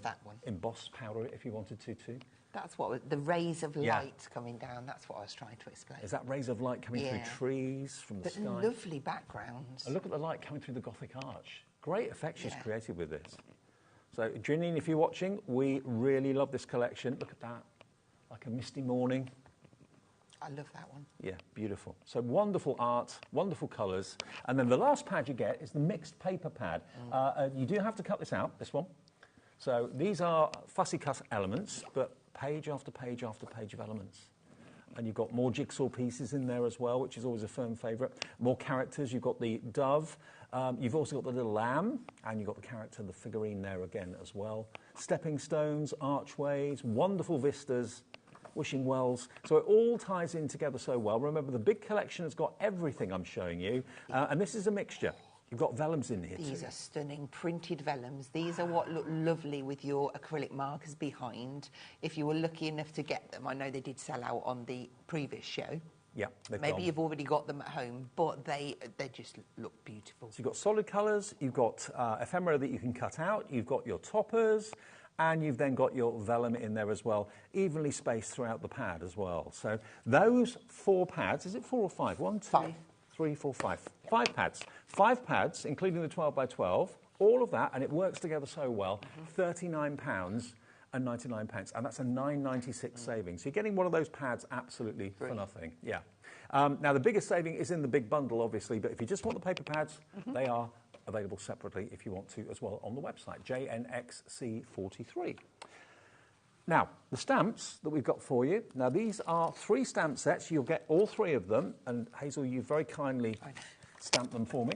emboss powder it if you wanted to, too. That's what, the rays of light coming down, that's what I was trying to explain. Is that rays of light coming through trees, from the sky? Lovely backgrounds. And look at the light coming through the Gothic arch. Great effects she's created with this. So, Janine, if you're watching, we really love this collection. Look at that, like a misty morning. I love that one. Yeah, beautiful. So wonderful art, wonderful colours. And then the last pad you get is the mixed paper pad. You do have to cut this out, this one. So these are fussy cut elements, but page after page after page of elements. And you've got more jigsaw pieces in there as well, which is always a firm favourite. More characters. You've got the dove. You've also got the little lamb, and you've got the character, the figurine there again as well. Stepping stones, archways, wonderful vistas, wishing wells. So it all ties in together so well. Remember, the big collection has got everything I'm showing you, and this is a mixture. You've got vellums in here These too. are stunning printed vellums. These are what look lovely with your acrylic markers behind. If you were lucky enough to get them, I know they did sell out on the previous show. Yeah, maybe you've already got them at home, but they just look beautiful. So you've got solid colours, you've got ephemera that you can cut out, you've got your toppers, and you've then got your vellum in there as well, evenly spaced throughout the pad as well. So those 4 pads, is it 4 or 5? 1, 2, 3, 4, 5. 5 pads. 5 pads, including the 12 by 12, all of that, and it works together so well, £39.99, and that's a £9.96 saving. So you're getting one of those pads absolutely for nothing. Yeah. Now, the biggest saving is in the big bundle, obviously, but if you just want the paper pads, they are available separately if you want to as well on the website, JNXC43. Now, the stamps that we've got for you, now these are 3 stamp sets. You'll get all 3 of them, and Hazel, you very kindly stamped them for me.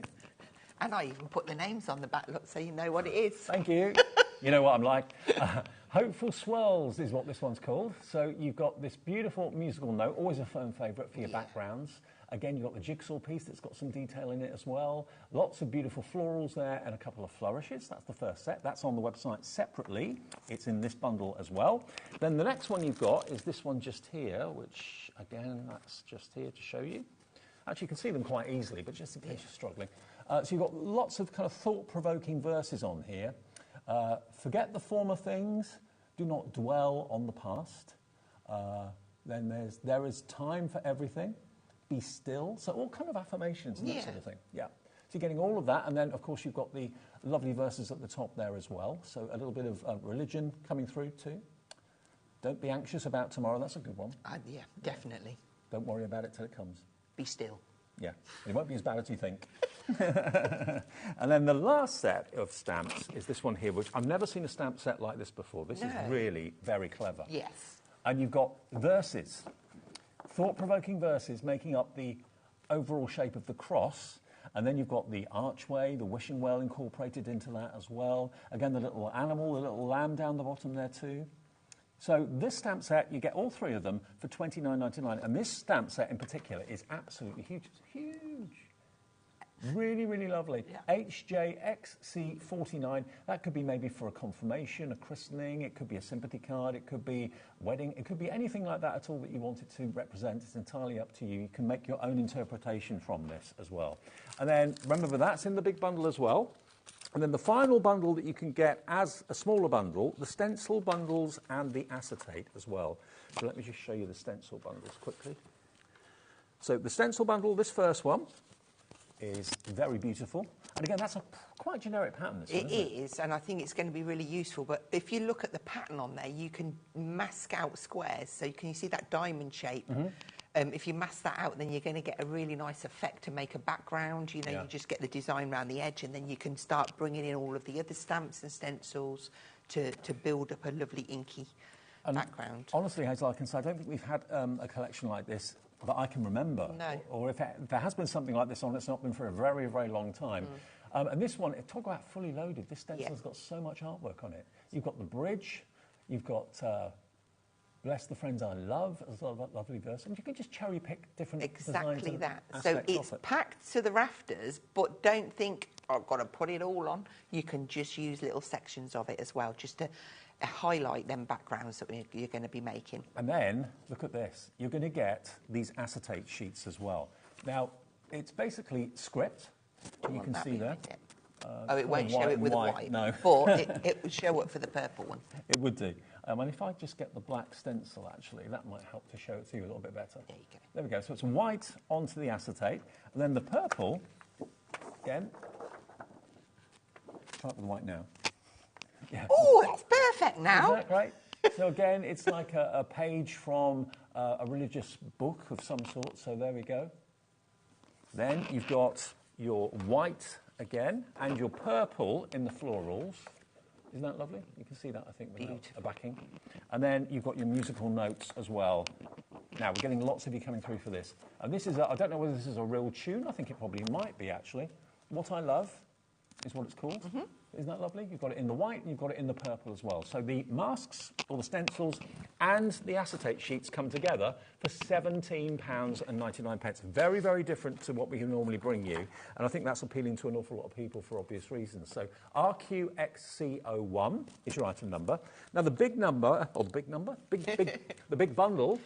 And I even put the names on the back, look, so you know what it is. Thank you. You know what I'm like. Hopeful Swirls is what this one's called. So you've got this beautiful musical note, always a firm favourite for your backgrounds. Again, you've got the jigsaw piece that's got some detail in it as well. Lots of beautiful florals there and a couple of flourishes. That's the first set. That's on the website separately. It's in this bundle as well. Then the next one you've got is this one just here, which, again, that's just here to show you. Actually, you can see them quite easily, but just in case you're struggling. So you've got lots of kind of thought-provoking verses on here. Forget the former things. Do not dwell on the past. Then there is time for everything. Be still. So all kind of affirmations and that sort of thing. Yeah. So you're getting all of that. And then, of course, you've got the lovely verses at the top there as well. So a little bit of religion coming through too. Don't be anxious about tomorrow. That's a good one. Yeah, definitely. Don't worry about it till it comes. Be still. Yeah. It won't be as bad as you think. And then the last set of stamps is this one here, which I've never seen a stamp set like this before. This is really very clever. Yes. And you've got verses. Thought-provoking verses making up the overall shape of the cross, and then you've got the archway, the wishing well incorporated into that as well. Again, the little animal, the little lamb down the bottom there too. So this stamp set, you get all 3 of them for £29.99, and this stamp set in particular is absolutely huge. It's huge. Really, really lovely. Yeah. HJXC49. That could be maybe for a confirmation, a christening. It could be a sympathy card. It could be a wedding. It could be anything like that at all that you want it to represent. It's entirely up to you. You can make your own interpretation from this as well. And then remember, that's in the big bundle as well. And then the final bundle that you can get as a smaller bundle, the stencil bundles and the acetate as well. So let me just show you the stencil bundles quickly. So the stencil bundle, this first one, is very beautiful. And again, that's a quite generic pattern. This one, isn't it? It is, and I think it's going to be really useful. But if you look at the pattern on there, you can mask out squares. So you see that diamond shape. If you mask that out, then you're going to get a really nice effect to make a background. You know, you just get the design around the edge, and then you can start bringing in all of the other stamps and stencils to build up a lovely inky background. Honestly, Hazel, I can say I don't think we've had a collection like this that I can remember. No. Or if there has been something like this on, it's not been for a very, very long time. And this one, talk about fully loaded. This stencil's got so much artwork on it. You've got the bridge, you've got Bless the Friends I Love, as well, that lovely verse. And you can just cherry pick different designs and So it's packed to the rafters, but don't think, I've got to put it all on. You can just use little sections of it as well, just to highlight them backgrounds that you're going to be making. And then, look at this. You're going to get these acetate sheets as well. Now, it's basically script. You can see there. It won't show it with white, a white, no. but it would show up for the purple one. It would do. And if I just get the black stencil, actually, that might help to show it to you a little bit better. There you go. There we go. So it's white onto the acetate, and then the purple, again, try it with white now. Yeah. Oh, that's perfect now. Isn't that great? So again, it's like a page from a religious book of some sort. So there we go. Then you've got your white again and your purple in the florals. Isn't that lovely? You can see that, I think, with a backing. And then you've got your musical notes as well. Now, we're getting lots of you coming through for this. And this is, I don't know whether this is a real tune. I think it probably might be, actually. What I Love is what it's called. Mm-hmm. Isn't that lovely? You've got it in the white and you've got it in the purple as well. So the masks, or the stencils, and the acetate sheets come together for £17.99. Very, very different to what we can normally bring you. And I think that's appealing to an awful lot of people for obvious reasons. So RQXC01 is your item number. Now the big number, or the big number? The big bundle.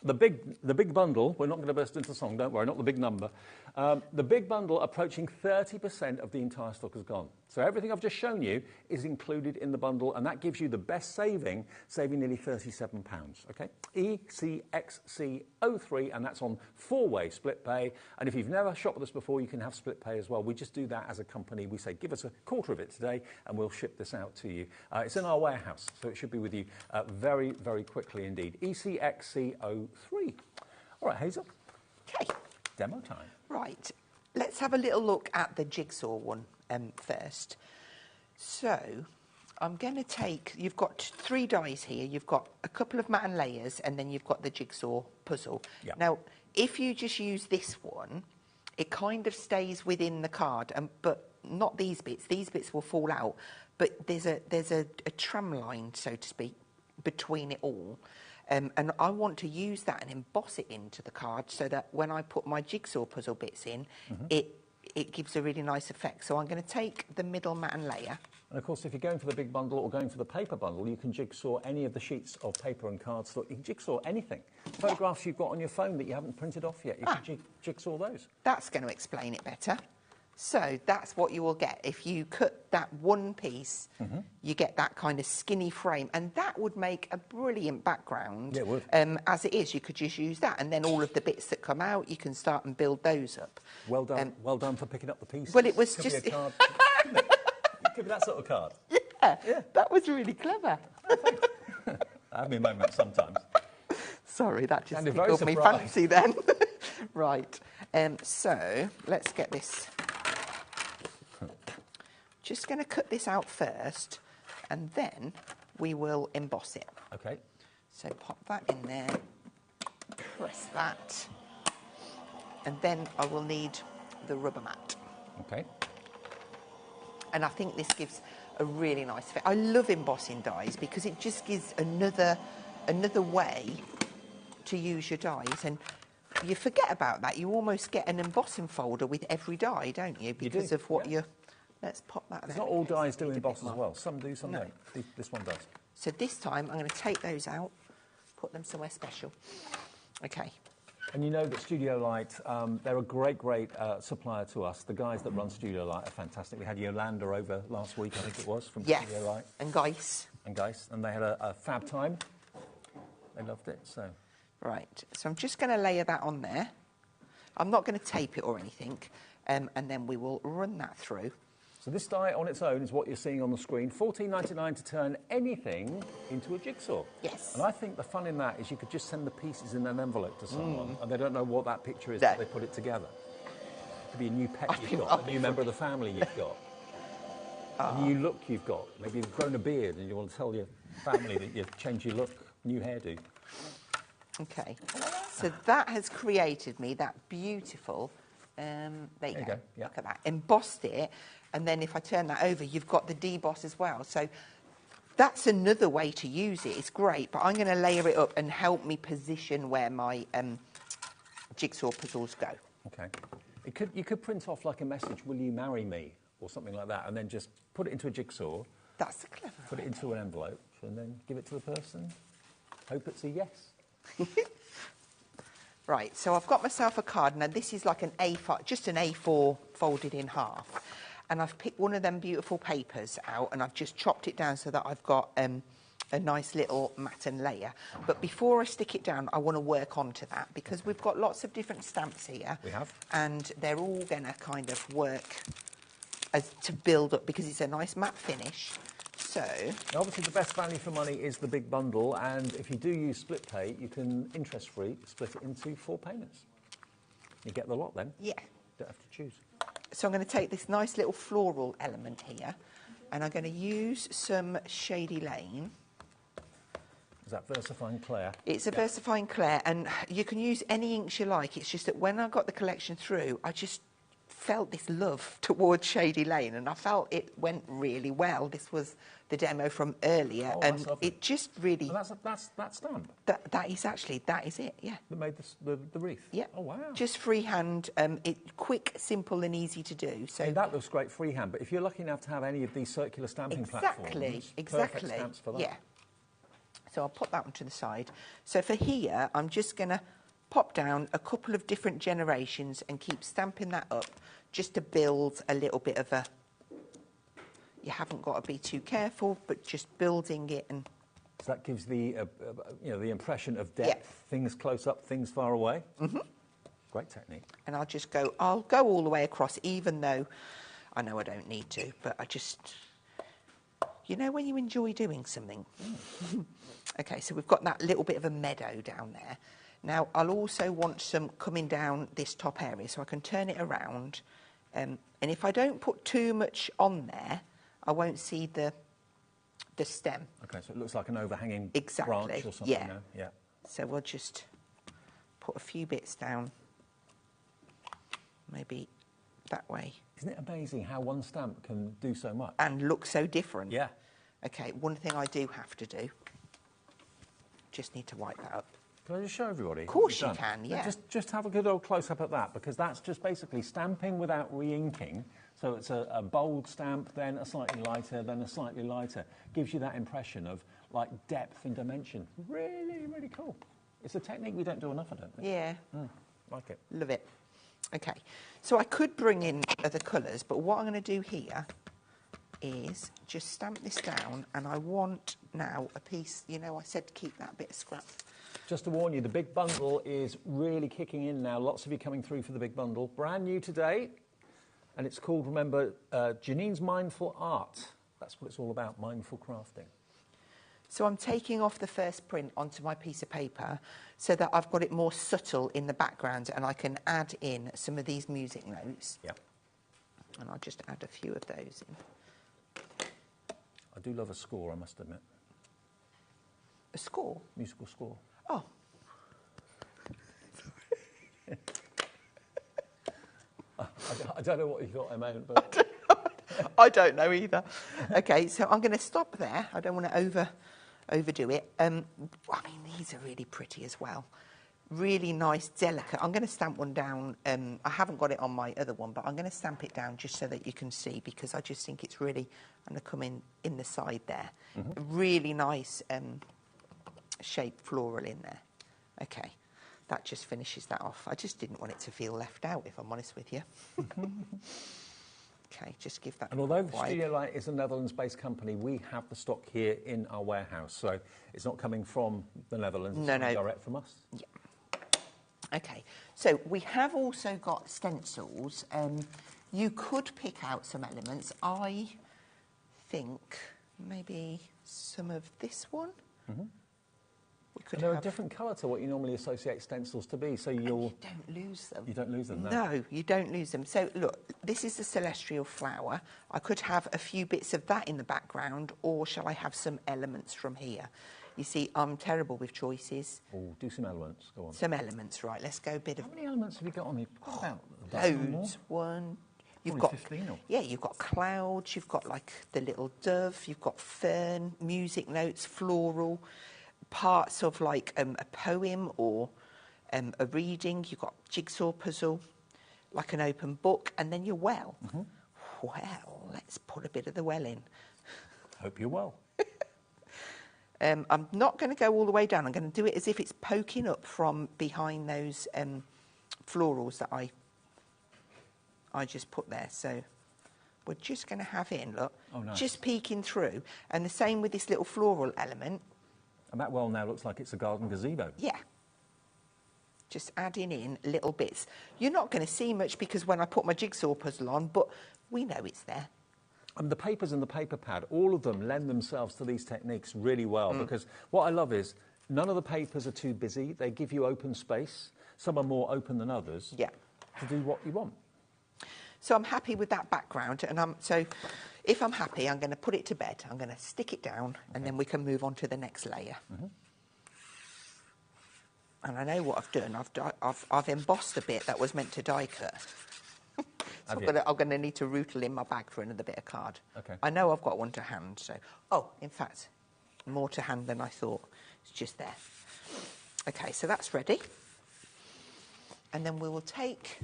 The big bundle, we're not going to burst into song, don't worry, not the big number. The big bundle, approaching 30% of the entire stock has gone. So everything I've just shown you is included in the bundle, and that gives you the best saving nearly £37, okay? ECXC03, and that's on 4-way split pay. And if you've never shopped with us before, you can have split pay as well. We just do that as a company. We say, give us a quarter of it today, and we'll ship this out to you. It's in our warehouse, so it should be with you very, very quickly indeed. ECXC03. All right, Hazel. Okay. Demo time. Right. Let's have a little look at the jigsaw one first. So I'm going to take, you've got 3 dies here. You've got a couple of matte layers, and then you've got the jigsaw puzzle. Yep. Now, if you just use this one, it kind of stays within the card, but not these bits. These bits will fall out. But there's a tram line, so to speak, between it all. And I want to use that and emboss it into the card so that when I put my jigsaw puzzle bits in, it gives a really nice effect. So I'm going to take the middle matte layer. And of course, if you're going for the big bundle or going for the paper bundle, you can jigsaw any of the sheets of paper and cardstock. You can jigsaw anything. Photographs you've got on your phone that you haven't printed off yet, you can jigsaw those. That's going to explain it better. So that's what you will get. If you cut that one piece, you get that kind of skinny frame, and that would make a brilliant background. Yeah, it would. As it is, you could just use that, and then all of the bits that come out, you can start and build those up. Well done, well done for picking up the pieces. Well, it was could just... Be a card, could be that sort of card. Yeah, that was really clever. I have my moments sometimes. Sorry, that just tickled me fancy then. Right, so let's get this... Just going to cut this out first, and then we will emboss it. Okay. So pop that in there, press that, and then I will need the rubber mat. Okay. And I think this gives a really nice effect. I love embossing dies because it just gives another way to use your dies, and you forget about that. You almost get an embossing folder with every die, don't you? Because of what you're... Let's pop that there. It's not all dies do emboss as well. Some do, some don't. This one does. So this time I'm going to take those out, put them somewhere special. Okay. And you know that Studio Light, they're a great supplier to us. The guys that run Studio Light are fantastic. We had Yolanda over last week, I think it was, from Studio Light. And Geis. And they had a fab time. They loved it, so... Right, so I'm just going to layer that on there. I'm not going to tape it or anything, and then we will run that through. So this die on its own is what you're seeing on the screen. $14.99 to turn anything into a jigsaw. Yes. And I think the fun in that is you could just send the pieces in an envelope to someone and they don't know what that picture is, but they put it together. It could be a new pet you've got, a new member of the family you've got, a new look you've got. Maybe you've grown a beard and you want to tell your family that you've changed your look, new hairdo. Okay. So that has created me that beautiful... there you go. Yeah. Look at that. Embossed it, and then if I turn that over, you've got the deboss as well. So that's another way to use it. It's great, but I'm going to layer it up and help me position where my jigsaw puzzles go. Okay. You could print off like a message, "Will you marry me?" or something like that, and then just put it into a jigsaw. That's clever. Put it into an envelope, and then give it to the person. Hope it's a yes. Right, so I've got myself a card. Now, this is like an A4, just an A4 folded in half. And I've picked one of them beautiful papers out, and I've just chopped it down so that I've got a nice little matte layer. But before I stick it down, I want to work onto that, because we've got lots of different stamps here. We have. And they're all going to kind of work to build up, because it's a nice matte finish. So... Now, obviously, the best value for money is the big bundle, and if you do use split pay, you can, interest-free, split it into 4 payments. You get the lot then. Yeah. Don't have to choose. So I'm going to take this nice little floral element here, and I'm going to use some Shady Lane. Is that VersaFine Claire? It's a VersaFine Claire, and you can use any inks you like. It's just that when I got the collection through, I just felt this love towards Shady Lane, and I felt it went really well. This was the demo from earlier, and it just really... And that's that stamp? That is it, yeah. That made the wreath? Yeah. Oh, wow. Just freehand, quick, simple and easy to do. So and that looks great freehand, but if you're lucky enough to have any of these circular stamping platforms... Exactly, perfect stamps for that. yeah. So I'll put that one to the side. So for here, I'm just going to pop down a couple of different generations and keep stamping that up just to build a little bit of a... You haven't got to be too careful, but just building it and... So that gives the, the impression of depth, things close up, things far away. Mm-hmm. Great technique. And I'll go all the way across, even though I know I don't need to, but I just... You know when you enjoy doing something? Okay, so we've got that little bit of a meadow down there. Now, I'll also want some coming down this top area, so I can turn it around. And if I don't put too much on there, I won't see the stem. Okay, so it looks like an overhanging branch or something. Yeah. Now. Yeah. So we'll just put a few bits down, maybe that way. Isn't it amazing how one stamp can do so much? And look so different. Yeah. Okay, one thing I do have to do, just need to wipe that up. Can I just show everybody? Of course you can, yeah. Just have a good old close-up at that, because that's just basically stamping without re-inking. So it's a bold stamp, then a slightly lighter, then a slightly lighter. Gives you that impression of, like, depth and dimension. Really, really cool. It's a technique we don't do enough, I don't think. Yeah. Like it. Love it. Okay, so I could bring in other colours, but what I'm going to do here is just stamp this down, and I want now a piece, I said to keep that bit of scrap. Just to warn you, the big bundle is really kicking in now. Lots of you coming through for the big bundle. Brand new today, and it's called, remember, Janine's Mindful Art. That's what it's all about, mindful crafting. So I'm taking off the first print onto my piece of paper so that I've got it more subtle in the background, and I can add in some of these music notes. Yeah. And I'll just add a few of those in. I do love a score, I must admit. A score? Musical score. Oh. I don't know what you thought I meant, but... I don't know either. Okay, so I'm going to stop there. I don't want to overdo it. I mean, these are really pretty as well. Really nice, delicate. I'm going to stamp one down. I haven't got it on my other one, but I'm going to stamp it down just so that you can see, because I just think it's really... I'm going to come in the side there. Mm-hmm. Really nice shaped floral in there. Okay, that just finishes that off. I just didn't want it to feel left out, if I'm honest with you. Okay, just give that. And although Studio Light is a Netherlands-based company, we have the stock here in our warehouse, so it's not coming from the Netherlands. It's direct from us. Yeah. Okay, so we have also got stencils. You could pick out some elements. I think maybe some of this one. Mm-hmm. And they're a different colour to what you normally associate stencils to be, so you don't lose them. You don't lose them, no. No, you don't lose them. So, look, this is the celestial flower. I could have a few bits of that in the background, or shall I have some elements from here? You see, I'm terrible with choices. Oh, do some elements, go on. Some elements, right, let's go a bit of... How many elements have you got on here? Loads. One... You've got 15 or... Yeah, you've got clouds, you've got, like, the little dove, you've got fern, music notes, floral... parts of like a poem or a reading. You've got jigsaw puzzle, like an open book, and then your well. Mm-hmm. Well, let's put a bit of the well in. Hope you're well. I'm not going to go all the way down. I'm going to do it as if it's poking up from behind those florals that I just put there. So we're just going to have it in, look, just peeking through. And the same with this little floral element. And that well now looks like it's a garden gazebo. Yeah. Just adding in little bits. You're not going to see much because when I put my jigsaw puzzle on, but we know it's there. And the papers and the paper pad, all of them lend themselves to these techniques really well, because what I love is none of the papers are too busy. They give you open space. Some are more open than others to do what you want. So I'm happy with that background, and so if I'm happy, I'm going to put it to bed. I'm going to stick it down, and then we can move on to the next layer. And I know what I've done. I've embossed a bit that was meant to die cut. So I'm going to need to rootle in my bag for another bit of card. Okay. I know I've got one to hand, so... Oh, in fact, more to hand than I thought. It's just there. Okay, so that's ready. And then we will take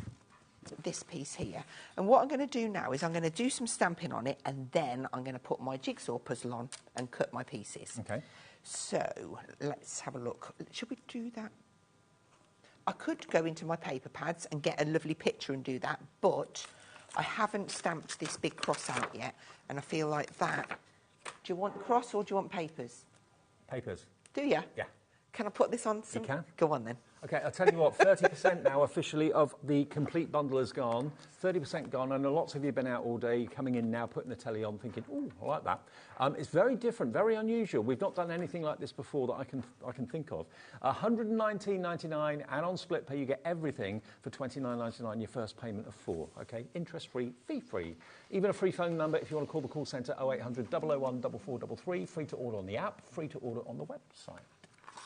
this piece here. And what I'm going to do now is I'm going to do some stamping on it, and then I'm going to put my jigsaw puzzle on and cut my pieces. Okay. So let's have a look. Should we do that? I could go into my paper pads and get a lovely picture and do that, but I haven't stamped this big cross out yet, and I feel like that... Do you want cross or do you want papers? Papers. Do you? Yeah. Can I put this on some... You can. Go on then. Okay, I'll tell you what, 30% now officially of the complete bundle is gone. 30% gone. I know lots of you have been out all day, coming in now, putting the telly on, thinking, ooh, I like that. It's very different, very unusual. We've not done anything like this before that I can think of. $119.99, and on split pay you get everything for $29.99, your first payment of 4. Okay, interest-free, fee-free. Even a free phone number if you want to call the call centre, 0800 001 4433. Free to order on the app, free to order on the website.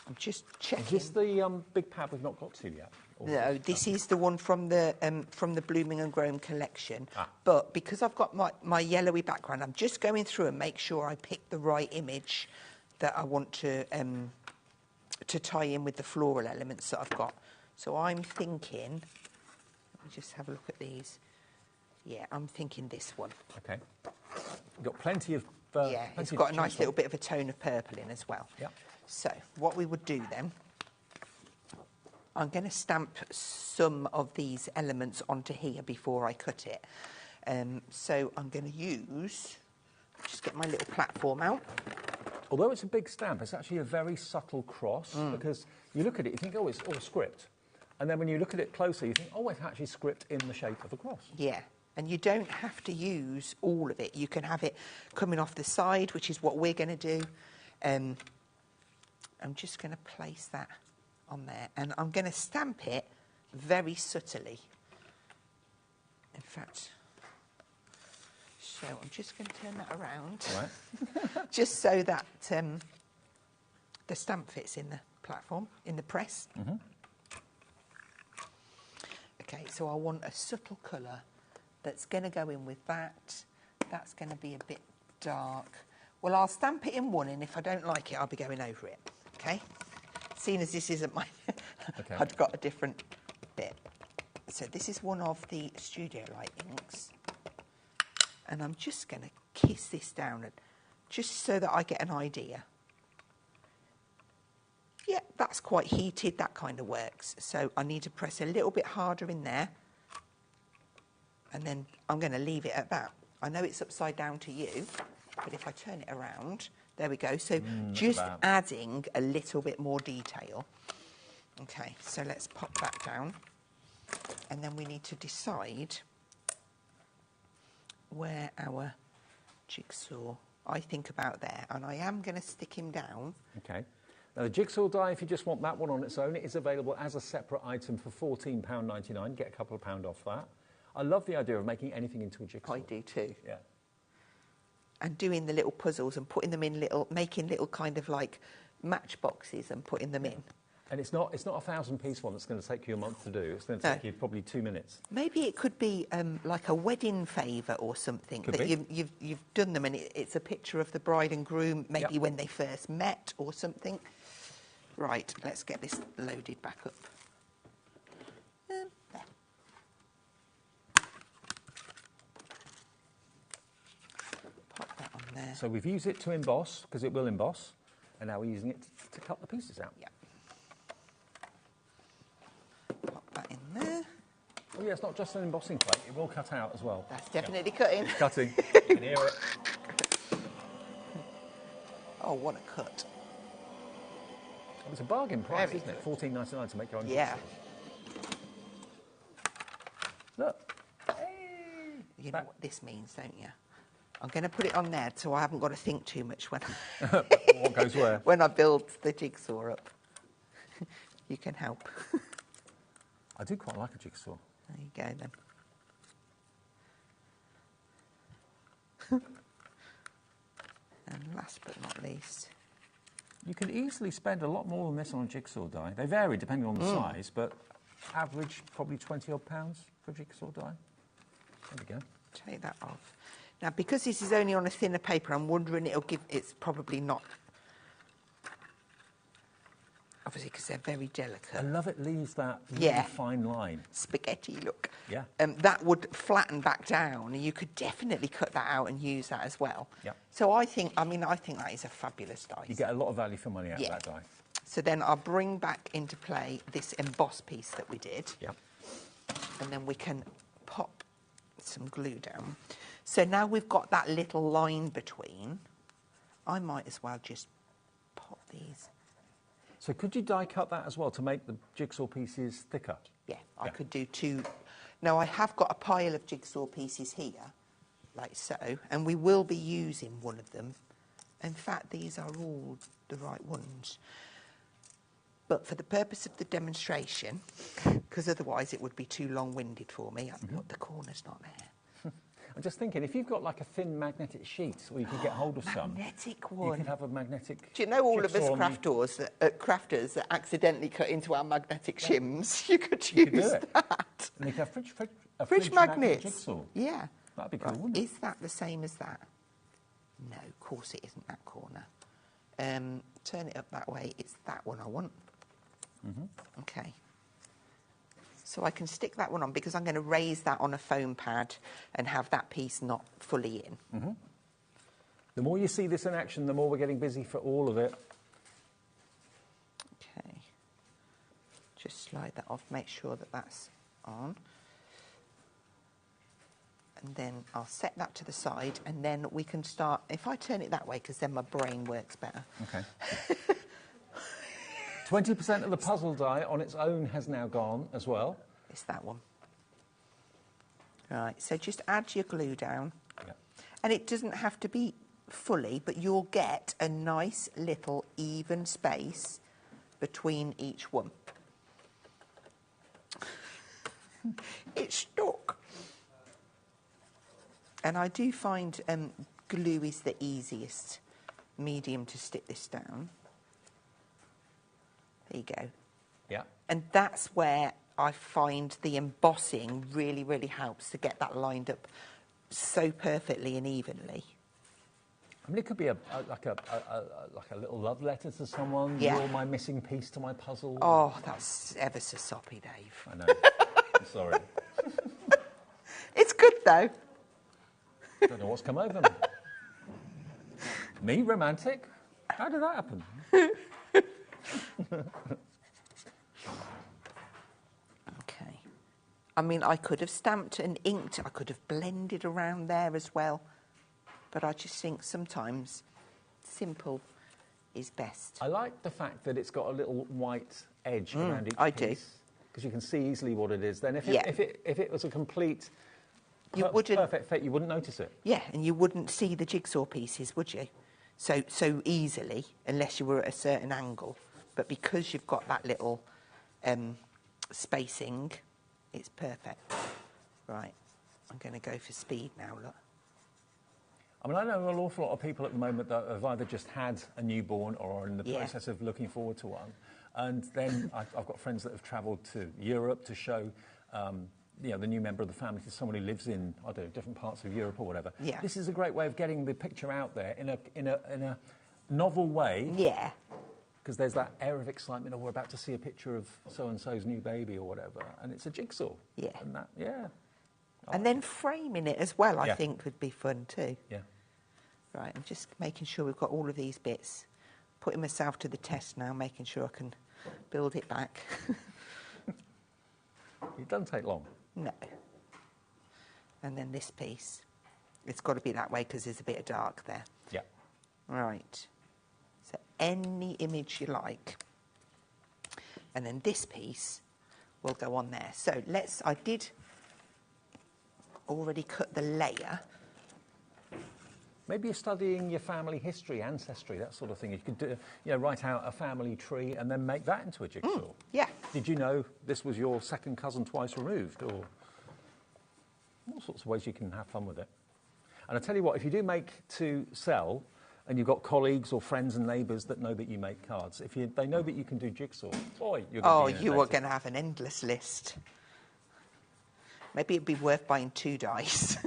I'm just checking. Is this the big pad we've not got to yet? No, this is the one from the Blooming and Grown collection. But because I've got my yellowy background, I'm just going through and make sure I pick the right image that I want to tie in with the floral elements that I've got. So I'm thinking, let me just have a look at these. Yeah, I'm thinking this one. Okay. You've got plenty of... yeah, it's got a nice little bit of a tone of purple in as well. Yeah. So what we would do then, I'm going to stamp some of these elements onto here before I cut it. So I'm going to just get my little platform out. Although it's a big stamp, it's actually a very subtle cross, because you look at it, you think, oh, it's all script. And then when you look at it closer, you think, oh, it's actually script in the shape of a cross. Yeah. And you don't have to use all of it. You can have it coming off the side, which is what we're going to do. I'm just going to place that on there, and I'm going to stamp it very subtly. In fact, so I'm just going to turn that around, right. just so that the stamp fits in the platform, in the press. Okay, so I want a subtle colour that's going to go in with that. That's going to be a bit dark. Well, I'll stamp it in one, and if I don't like it, I'll be going over it. Okay, seeing as this isn't my... Okay. I've got a different bit. So this is one of the Studio Light inks. And I'm just going to kiss this down, and just so that I get an idea. Yeah, that's quite heated, that kind of works. So I need to press a little bit harder in there. And then I'm going to leave it at that. I know it's upside down to you, but if I turn it around... There we go. So just adding a little bit more detail. Okay, so let's pop that down. And then we need to decide where our jigsaw, I think about there. And I am going to stick him down. Okay. Now, the jigsaw die, if you just want that one on its own, it is available as a separate item for £14.99. Get a couple of pound off that. I love the idea of making anything into a jigsaw. I do too. Yeah. And doing the little puzzles and putting them in making little kind of like matchboxes and putting them in. And it's not a 1,000-piece one that's going to take you a month to do. It's going to take you probably 2 minutes. Maybe it could be like a wedding favour or something. Could that be. you've done them, and it's a picture of the bride and groom, maybe when they first met or something. Right, let's get this loaded back up. There. Pop that on there. So we've used it to emboss, because it will emboss, and now we're using it to cut the pieces out. Yeah. Pop that in there. Oh yeah, it's not just an embossing plate, it will cut out as well. That's definitely cutting. It's cutting. You can hear it. Oh, what a cut. It's a bargain price, Very isn't it? $14.99 to make your own Yeah. jigsaw. Look. You know what this means, don't you? I'm going to put it on there so I haven't got to think too much when what goes where? when I build the jigsaw up. You can help. I do quite like a jigsaw. There you go then. And last but not least, you can easily spend a lot more than this on a jigsaw die. They vary depending on the size, but average probably 20 odd pounds for a jigsaw die. There we go. Take that off. Now, because this is only on a thinner paper, I'm wondering it's probably not, obviously because they're very delicate. I love it leaves that really fine line. Spaghetti look. Yeah. That would flatten back down, and you could definitely cut that out and use that as well. Yeah. So I think that is a fabulous die. You get a lot of value for money out of that die. So then I'll bring back into play this emboss piece that we did. Yep. And then we can pop some glue down. So now we've got that little line between, I might as well just pop these. So could you die cut that as well to make the jigsaw pieces thicker? Yeah, I could do two. Now I have got a pile of jigsaw pieces here, like so, and we will be using one of them. In fact, these are all the right ones. But for the purpose of the demonstration, because otherwise it would be too long-winded for me, the corner's not there. I'm just thinking, if you've got like a thin magnetic sheet, or you could get hold of some. Magnetic one. You could have a magnetic. Do you know all of us crafters that accidentally cut into our magnetic shims? You could use that. And you could have fridge magnets. Jigsaw. Yeah. That'd be cool, wouldn't it? Is that the same as that? No, of course it isn't that corner. Turn it up that way. It's that one I want. Okay. So I can stick that one on because I'm going to raise that on a foam pad and have that piece not fully in. The more you see this in action, the more we're getting busy for all of it. Okay. Just slide that off, make sure that that's on. And then I'll set that to the side, and then we can start, if I turn it that way, because then my brain works better. Okay. 20% of the puzzle die on its own has now gone as well. It's that one. Right, so just add your glue down. Yeah. And it doesn't have to be fully, but you'll get a nice little even space between each one. It's stuck. And I do find glue is the easiest medium to stick this down. There you go. Yeah. And that's where I find the embossing really, really helps to get that lined up so perfectly and evenly. I mean, it could be like a little love letter to someone. Yeah. You're my missing piece to my puzzle. Oh, that's ever so soppy, Dave. I know. I'm sorry. It's good, though. Don't know what's come over me. Me, romantic? How did that happen? Okay. I mean, I could have stamped and inked. I could have blended around there as well. But I just think sometimes simple is best. I like the fact that it's got a little white edge around each piece. I do. Because you can see easily what it is. Then if it was a complete perfect fit, you wouldn't notice it. Yeah, and you wouldn't see the jigsaw pieces, would you? So easily, unless you were at a certain angle. But because you've got that little spacing, it's perfect. Right, I'm going to go for speed now, look. I mean, I know an awful lot of people at the moment that have either just had a newborn or are in the process of looking forward to one. And then I've got friends that have travelled to Europe to show, the new member of the family to someone who lives in, I don't know, different parts of Europe or whatever. Yeah. This is a great way of getting the picture out there in a novel way. Yeah. Because there's that air of excitement, we're about to see a picture of so-and-so's new baby or whatever, and it's a jigsaw. Yeah. And that, And then framing it as well, I think, would be fun too. Yeah. Right, I'm just making sure we've got all of these bits. Putting myself to the test now, making sure I can build it back. It doesn't take long. No. And then this piece, it's got to be that way because there's a bit of dark there. Yeah. Right. So any image you like. And then this piece will go on there. So I did already cut the layer. Maybe you're studying your family history, ancestry, that sort of thing. You could do, write out a family tree and then make that into a jigsaw. Yeah. Did you know this was your second cousin twice removed? Or all sorts of ways you can have fun with it. And I tell you what, if you do make to sell, and you've got colleagues or friends and neighbours that know that you make cards, if they know that you can do jigsaw, boy, you're going to be you are going to have an endless list. Maybe it'd be worth buying 2 dies.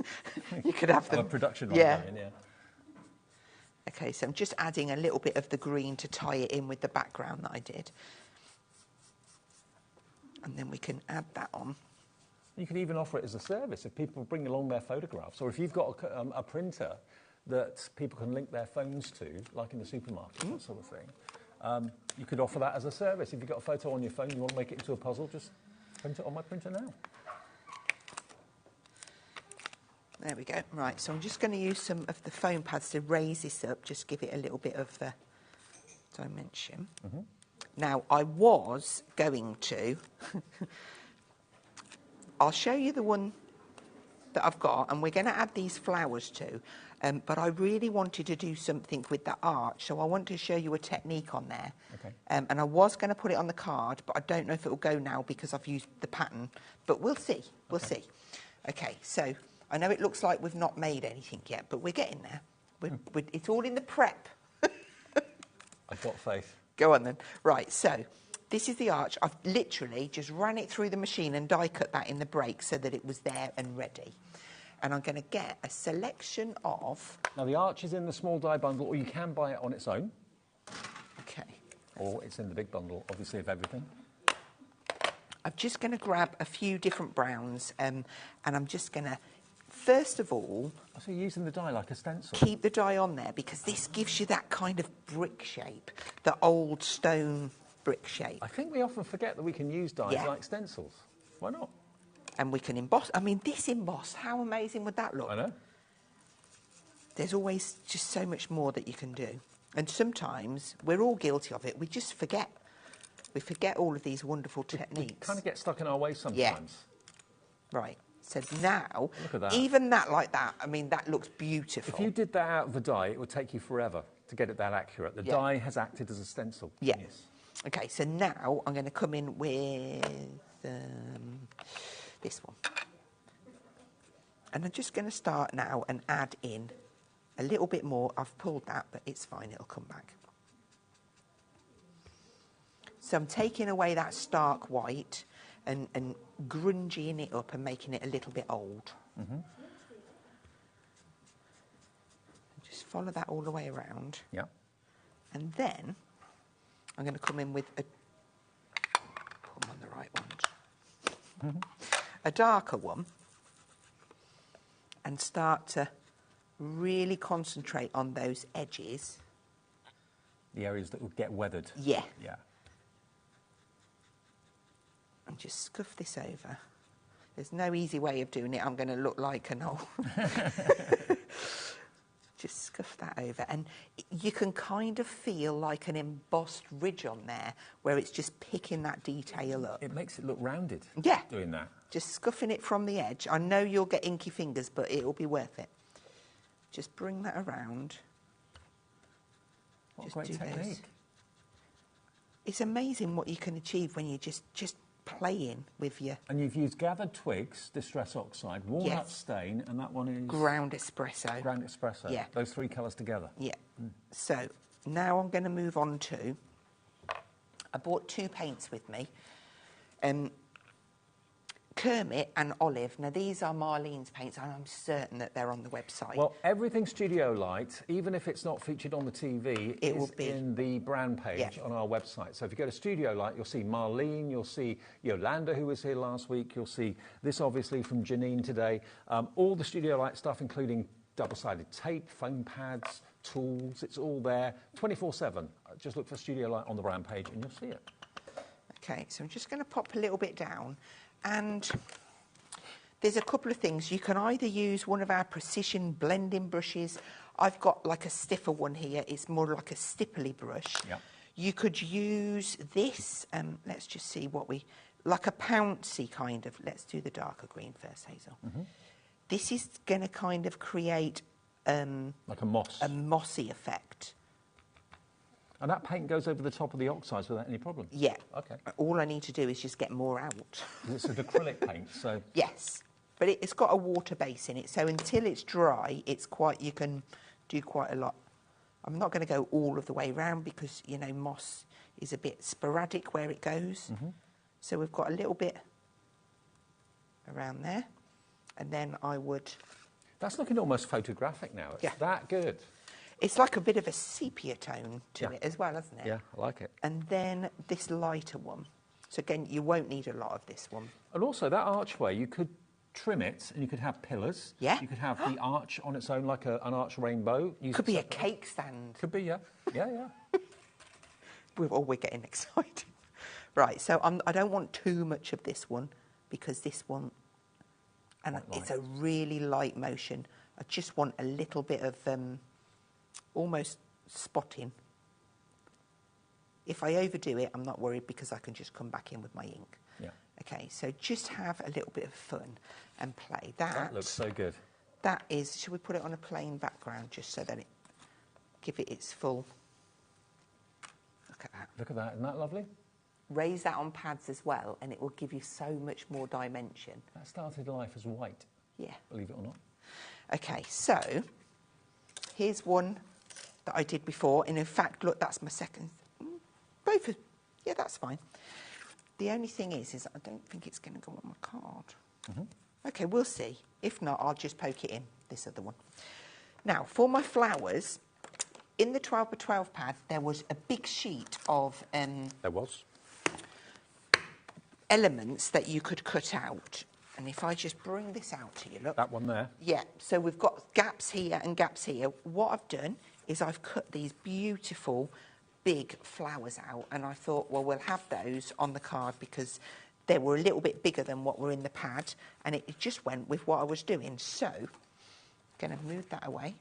You could have them. A production line, yeah. Yeah. Okay, so I'm just adding a little bit of the green to tie it in with the background that I did. And then we can add that on. You could even offer it as a service if people bring along their photographs, or if you've got a printer that people can link their phones to, like in the supermarket, that sort of thing. You could offer that as a service. If you've got a photo on your phone, you want to make it into a puzzle, just print it on my printer now. There we go. Right, so I'm just going to use some of the foam pads to raise this up, just give it a little bit of dimension. Now, I was going to... I'll show you the one that I've got, and we're going to add these flowers to. But I really wanted to do something with the arch, so I want to show you a technique on there. Okay. And I was going to put it on the card, but I don't know if it will go now because I've used the pattern. But we'll see. We'll see. Okay, so I know it looks like we've not made anything yet, but we're getting there. It's all in the prep. I've got faith. Go on then. Right, so this is the arch. I've literally just ran it through the machine and die cut that in the break so that it was there and ready. And I'm going to get a selection of... Now, the arch is in the small die bundle, or you can buy it on its own. Okay. Or it's in the big bundle, obviously, of everything. I'm just going to grab a few different browns, and I'm just going to, first of all... So you're using the die like a stencil? Keep the die on there, because this gives you that kind of brick shape, the old stone brick shape. I think we often forget that we can use dies like stencils. Why not? And we can emboss. I mean, this emboss, how amazing would that look? I know. There's always just so much more that you can do. And sometimes, we're all guilty of it, we just forget. We forget all of these wonderful techniques. We kind of get stuck in our ways sometimes. Yeah. Right. So now, look at that. Even that like that, I mean, that looks beautiful. If you did that out of the die, it would take you forever to get it that accurate. The die has acted as a stencil. Yeah. Yes. Okay, so now I'm going to come in with this one. And I'm just going to start now and add in a little bit more. I've pulled that, but it's fine, it'll come back. So I'm taking away that stark white and grungying it up and making it a little bit old. Just follow that all the way around. Yeah. And then I'm going to come in with a... Put them on the right ones. A darker one, and start to really concentrate on those edges. The areas that would get weathered. Yeah. Yeah. And just scuff this over. There's no easy way of doing it. I'm going to look like an old... Just scuff that over, and you can kind of feel like an embossed ridge on there where it's just picking that detail up. It makes it look rounded. Yeah. Doing that. Just scuffing it from the edge. I know you'll get inky fingers, but it'll be worth it. Just bring that around. What a great technique. It's amazing what you can achieve when you just playing with your... And you've used gathered twigs, distress oxide, walnut stain, and that one is... Ground espresso. Ground espresso. Yeah. Those 3 colours together. Yeah. So now I'm going to move on to... I bought 2 paints with me. Kermit and Olive. Now, these are Marlene's paints, and I'm certain that they're on the website. Well, everything Studio Light, even if it's not featured on the TV, It is will be. in the brand page on our website. So if you go to Studio Light, you'll see Marlene, you'll see Yolanda, who was here last week, you'll see this, obviously, from Janine today. All the Studio Light stuff, including double-sided tape, foam pads, tools, it's all there, 24/7. Just look for Studio Light on the brand page, and you'll see it. Okay, so I'm just going to pop a little bit down. And there's a couple of things. You can either use one of our precision blending brushes. I've got like a stiffer one here. It's more like a stipply brush. Yeah. You could use this. Let's just see what we... Like a pouncy kind of... Let's do the darker green first, Hazel. This is going to kind of create like a moss. A mossy effect. And that paint goes over the top of the oxides without any problem? Yeah. Okay. All I need to do is just get more out. It's an acrylic paint, so... Yes. But it's got a water base in it, so until it's dry, you can do quite a lot. I'm not going to go all of the way round because, you know, moss is a bit sporadic where it goes. So we've got a little bit around there. And then I would... That's looking almost photographic now. It's that good. It's like a bit of a sepia tone to it as well, isn't it? Yeah, I like it. And then this lighter one. So again, you won't need a lot of this one. And also that archway, you could trim it and you could have pillars. Yeah. You could have the arch on its own like an arch rainbow. Could be a cake stand. Could be, yeah. Yeah, yeah. We're getting excited. Right, so I don't want too much of this one because this one, and it's a really light motion. I just want a little bit of almost spotting. If I overdo it, I'm not worried because I can just come back in with my ink. Yeah. Okay, so just have a little bit of fun and play. That looks so good. That is, should we put it on a plain background just so that give it its full... Look at that. Look at that, isn't that lovely? Raise that on pads as well and it will give you so much more dimension. That started life as white. Yeah. Believe it or not. Okay, so here's one that I did before, and in fact, look, that's my second. Both are, yeah, that's fine. The only thing is I don't think it's going to go on my card. Okay, we'll see. If not, I'll just poke it in, this other one. Now, for my flowers, in the 12 by 12 pad, there was a big sheet of... there was. Elements that you could cut out. And if I just bring this out to you, look. That one there? Yeah, so we've got gaps here and gaps here. What I've done is I've cut these beautiful big flowers out, and I thought, well, we'll have those on the card because they were a little bit bigger than what were in the pad, and it just went with what I was doing. So, I'm going to move that away.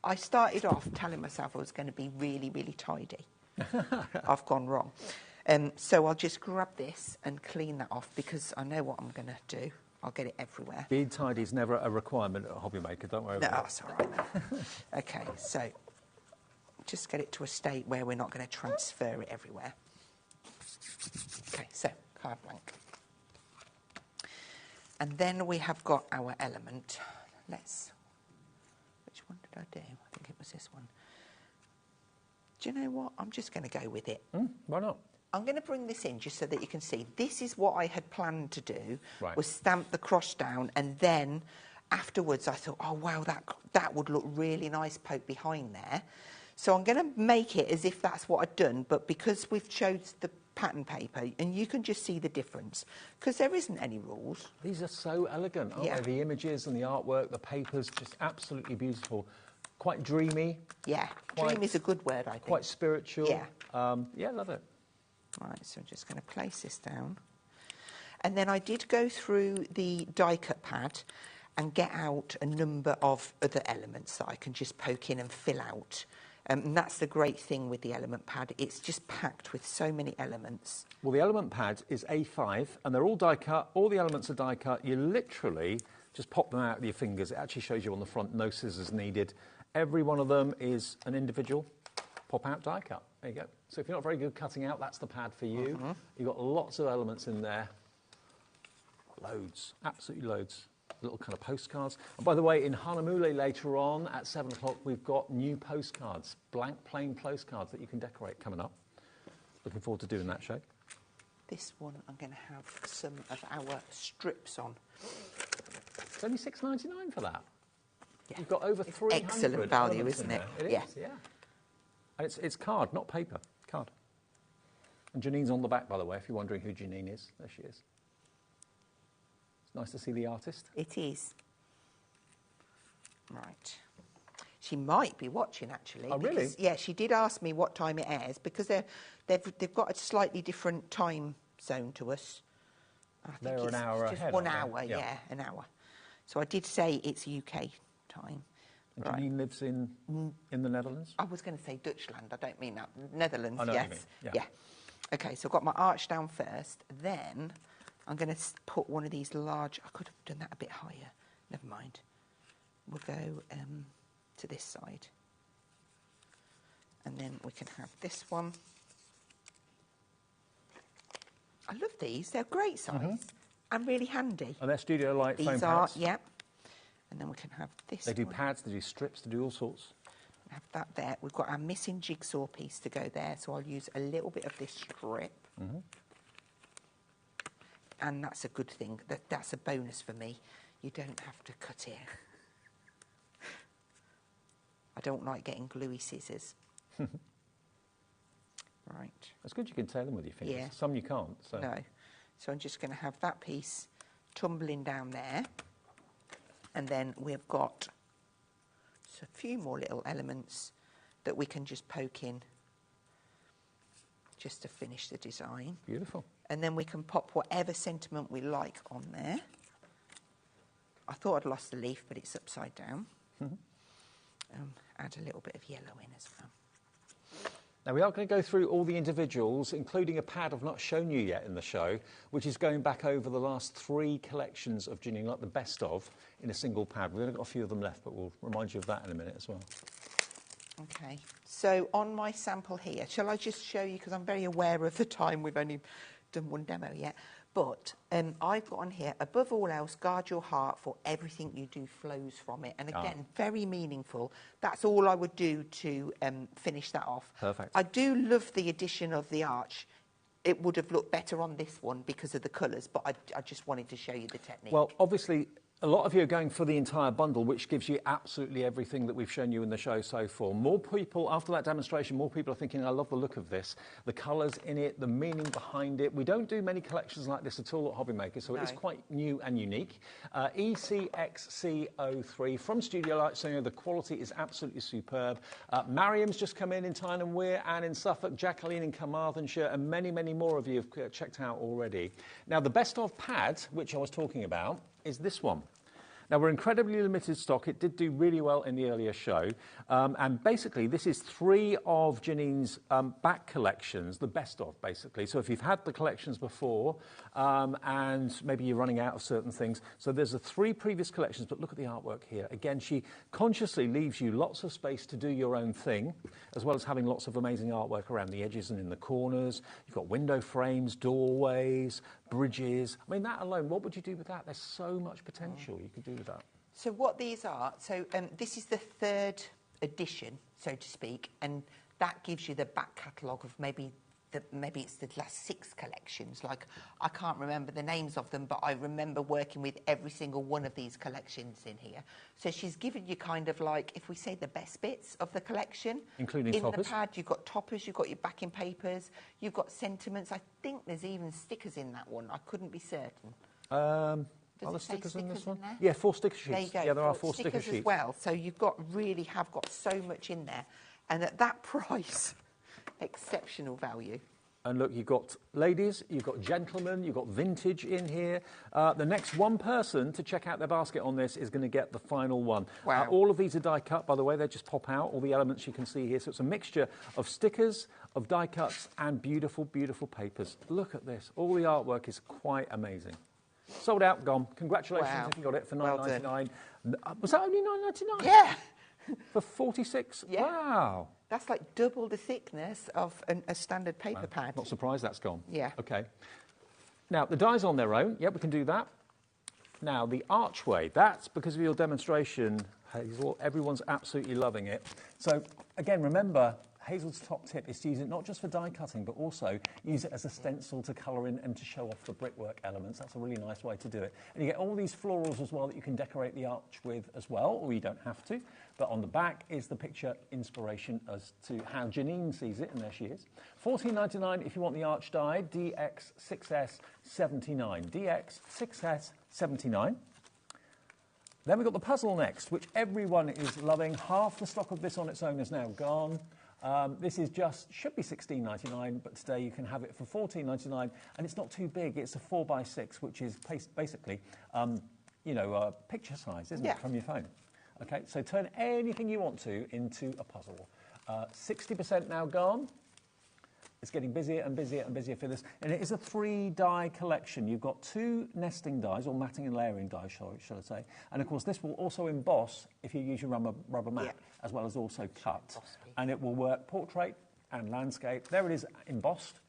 I started off telling myself I was going to be really, really tidy. I've gone wrong. So I'll just grab this and clean that off because I know what I'm going to do. I'll get it everywhere. Being tidy is never a requirement at HobbyMaker, don't worry about it. No, that's all right. Okay, so just get it to a state where we're not going to transfer it everywhere. Okay, so card blank. And then we have got our element. Which one did I do? I think it was this one. Do you know what? I'm just going to go with it. Why not? I'm going to bring this in just so that you can see. This is what I had planned to do, right. was stamp the cross down, and then afterwards I thought, oh, wow, that would look really nice poke behind there. So I'm going to make it as if that's what I'd done, but because we've chose the pattern paper, and you can just see the difference, because there isn't any rules. These are so elegant, aren't they? The images and the artwork, the papers, just absolutely beautiful. Quite dreamy. Yeah, dreamy is a good word, I think. Quite spiritual. Yeah. Yeah, love it. Right, so I'm just going to place this down. And then I did go through the die cut pad and get out a number of other elements that I can just poke in and fill out. And that's the great thing with the element pad. It's just packed with so many elements. Well, the element pad is A5, and they're all die cut. All the elements are die cut. You literally just pop them out with your fingers. It actually shows you on the front, no scissors needed. Every one of them is an individual pop-out die cut. There you go. So if you're not very good cutting out, that's the pad for you. You've got lots of elements in there. Loads, absolutely loads. Little kind of postcards. And by the way, in Hanamule later on at 7 o'clock, we've got new postcards, blank, plain postcards that you can decorate coming up. Looking forward to doing that show. This one, I'm going to have some of our strips on. It's only $6.99 for that. Yeah. You've got over 300 excellent value, isn't it? It is, yeah. And it's card, not paper. Card. And Janine's on the back, by the way, if you're wondering who Janine is. There she is. It's nice to see the artist. It is. Right. She might be watching, actually. Oh, really? Yeah, she did ask me what time it airs, because they've got a slightly different time zone to us. I think They're an hour just ahead. 1 hour, yeah, an hour. So I did say it's UK time. And Janine lives in the Netherlands? I was going to say Dutchland. I don't mean that. Netherlands, I know yes. what you mean. Yeah. Okay, so I've got my arch down first. Then I'm going to put one of these large... I could have done that a bit higher. Never mind. We'll go to this side. And then we can have this one. I love these. They're great size and really handy. And they're Studio Light foam pads. Yeah. And then we can have this They do one. pads, they do strips, they do all sorts. Have that there. We've got our missing jigsaw piece to go there, so I'll use a little bit of this strip. And that's a good thing. That's a bonus for me. You don't have to cut it. I don't like getting gluey scissors. Right. That's good you can tear them with your fingers. Yeah. Some you can't. So. No. So I'm just going to have that piece tumbling down there. And then we've got a few more little elements that we can just poke in just to finish the design. Beautiful. And then we can pop whatever sentiment we like on there. I thought I'd lost the leaf, but it's upside down. Add a little bit of yellow in as well. Now, we are going to go through all the individuals, including a pad I've not shown you yet in the show, which is going back over the last 3 collections of Janine, like the best of, in a single pad. We've only got a few of them left, but we'll remind you of that in a minute as well. Okay, so on my sample here, shall I just show you, because I'm very aware of the time, we've only done one demo yet, but I've got on here, above all else, guard your heart, for everything you do flows from it. And again, very meaningful. That's all I would do to finish that off. Perfect. I do love the addition of the arch. It would have looked better on this one because of the colours, but I just wanted to show you the technique. Well, obviously, a lot of you are going for the entire bundle, which gives you absolutely everything that we've shown you in the show so far. More people, after that demonstration, more people are thinking, I love the look of this, the colours in it, the meaning behind it. We don't do many collections like this at all at HobbyMaker, so it is quite new and unique. ECXC03 from Studio Light, so you know, the quality is absolutely superb. Mariam's just come in Tyne and Wear, and in Suffolk, Jacqueline in Carmarthenshire, and many, many more of you have checked out already. Now, the best of pad, which I was talking about, is this one. Now, we're incredibly limited stock. It did do really well in the earlier show. And basically, this is 3 of Janine's back collections, the best of, basically. So if you've had the collections before and maybe you're running out of certain things. So there's the 3 previous collections, but look at the artwork here. Again, she consciously leaves you lots of space to do your own thing, as well as having lots of amazing artwork around the edges and in the corners. You've got window frames, doorways, bridges. I mean, that alone, what would you do with that? There's so much potential you could do with that. So what these are, so this is the 3rd edition, so to speak, and that gives you the back catalogue of maybe it's the last 6 collections. Like, I can't remember the names of them, but I remember working with every single one of these collections in here. So she's given you kind of like, if we say the best bits of the collection. Including in toppers. the pad, you've got toppers, you've got your backing papers, you've got sentiments. I think there's even stickers in that one. I couldn't be certain. Are there stickers in this one? Yeah, 4 sticker sheets. There you go. Yeah, there are 4 sticker sheets as well. So you've got have got so much in there, and at that price, exceptional value. And look, you've got ladies, you've got gentlemen, you've got vintage in here. The next one person to check out their basket on this is going to get the final one. Wow. All of these are die cut, by the way. They just pop out, all the elements you can see here. So it's a mixture of stickers, of die cuts, and beautiful, beautiful papers. Look at this. All the artwork is quite amazing. Sold out, gone. Congratulations if you got it for $9.99. Was that only $9.99? Yeah. For 46? Yeah. Wow. That's like double the thickness of a standard paper pad. Not surprised that's gone. Yeah. Okay. Now, the dies on their own. Yep, we can do that. Now, the archway, that's because of your demonstration, Hazel. Everyone's absolutely loving it. So, again, remember, Hazel's top tip is to use it not just for die cutting, but also use it as a stencil to colour in and to show off the brickwork elements. That's a really nice way to do it. And you get all these florals as well that you can decorate the arch with as well, or you don't have to. But on the back is the picture inspiration as to how Janine sees it, and there she is. $14.99 if you want the arch die, DX6S79. DX6S79. Then we've got the puzzle next, which everyone is loving. Half the stock of this on its own is now gone. This is should be $16.99, but today you can have it for $14.99, and it's not too big. It's a 4x6, which is basically, picture size, isn't it, from your phone? Okay, so turn anything you want to into a puzzle. 60% now gone. It's getting busier and busier and busier for this. And it is a 3-die collection. You've got 2 nesting dies, or matting and layering dies, shall I say. And, of course, this will also emboss if you use your rubber mat, as well as also cut. And it will work portrait and landscape. There it is, embossed.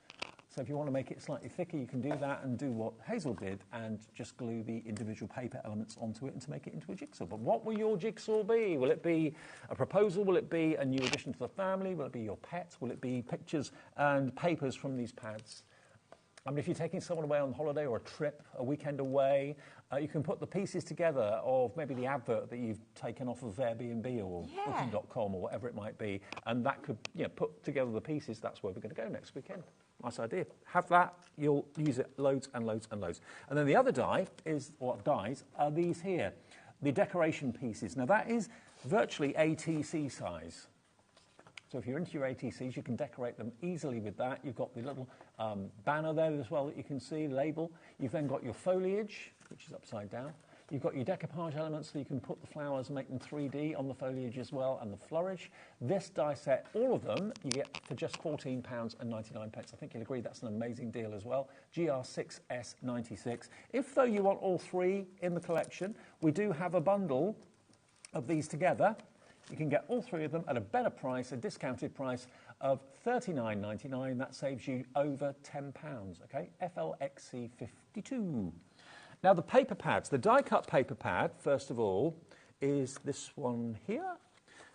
So if you want to make it slightly thicker, you can do that and do what Hazel did and just glue the individual paper elements onto it and to make it into a jigsaw. But what will your jigsaw be? Will it be a proposal? Will it be a new addition to the family? Will it be your pet? Will it be pictures and papers from these pads? I mean, if you're taking someone away on holiday or a trip, a weekend away, you can put the pieces together of maybe the advert that you've taken off of Airbnb or Booking.com or whatever it might be, and that could, put together the pieces. That's where we're going to go next weekend. Nice idea. Have that. You'll use it loads and loads and loads. And then the other die dies are these here, the decoration pieces. Now that is virtually ATC size. So if you're into your ATCs, you can decorate them easily with that. You've got the little banner there as well that you can see, label. You've then got your foliage, which is upside down. You've got your decoupage elements, so you can put the flowers and make them 3D on the foliage as well, and the flourish. This die set, all of them, you get for just £14.99. I think you'll agree that's an amazing deal as well. GR6S96. If, though, you want all 3 in the collection, we do have a bundle of these together. You can get all 3 of them at a better price, a discounted price of £39.99. That saves you over £10, okay? FLXC52. Now, the paper pads, the die-cut paper pad, first of all, is this one here.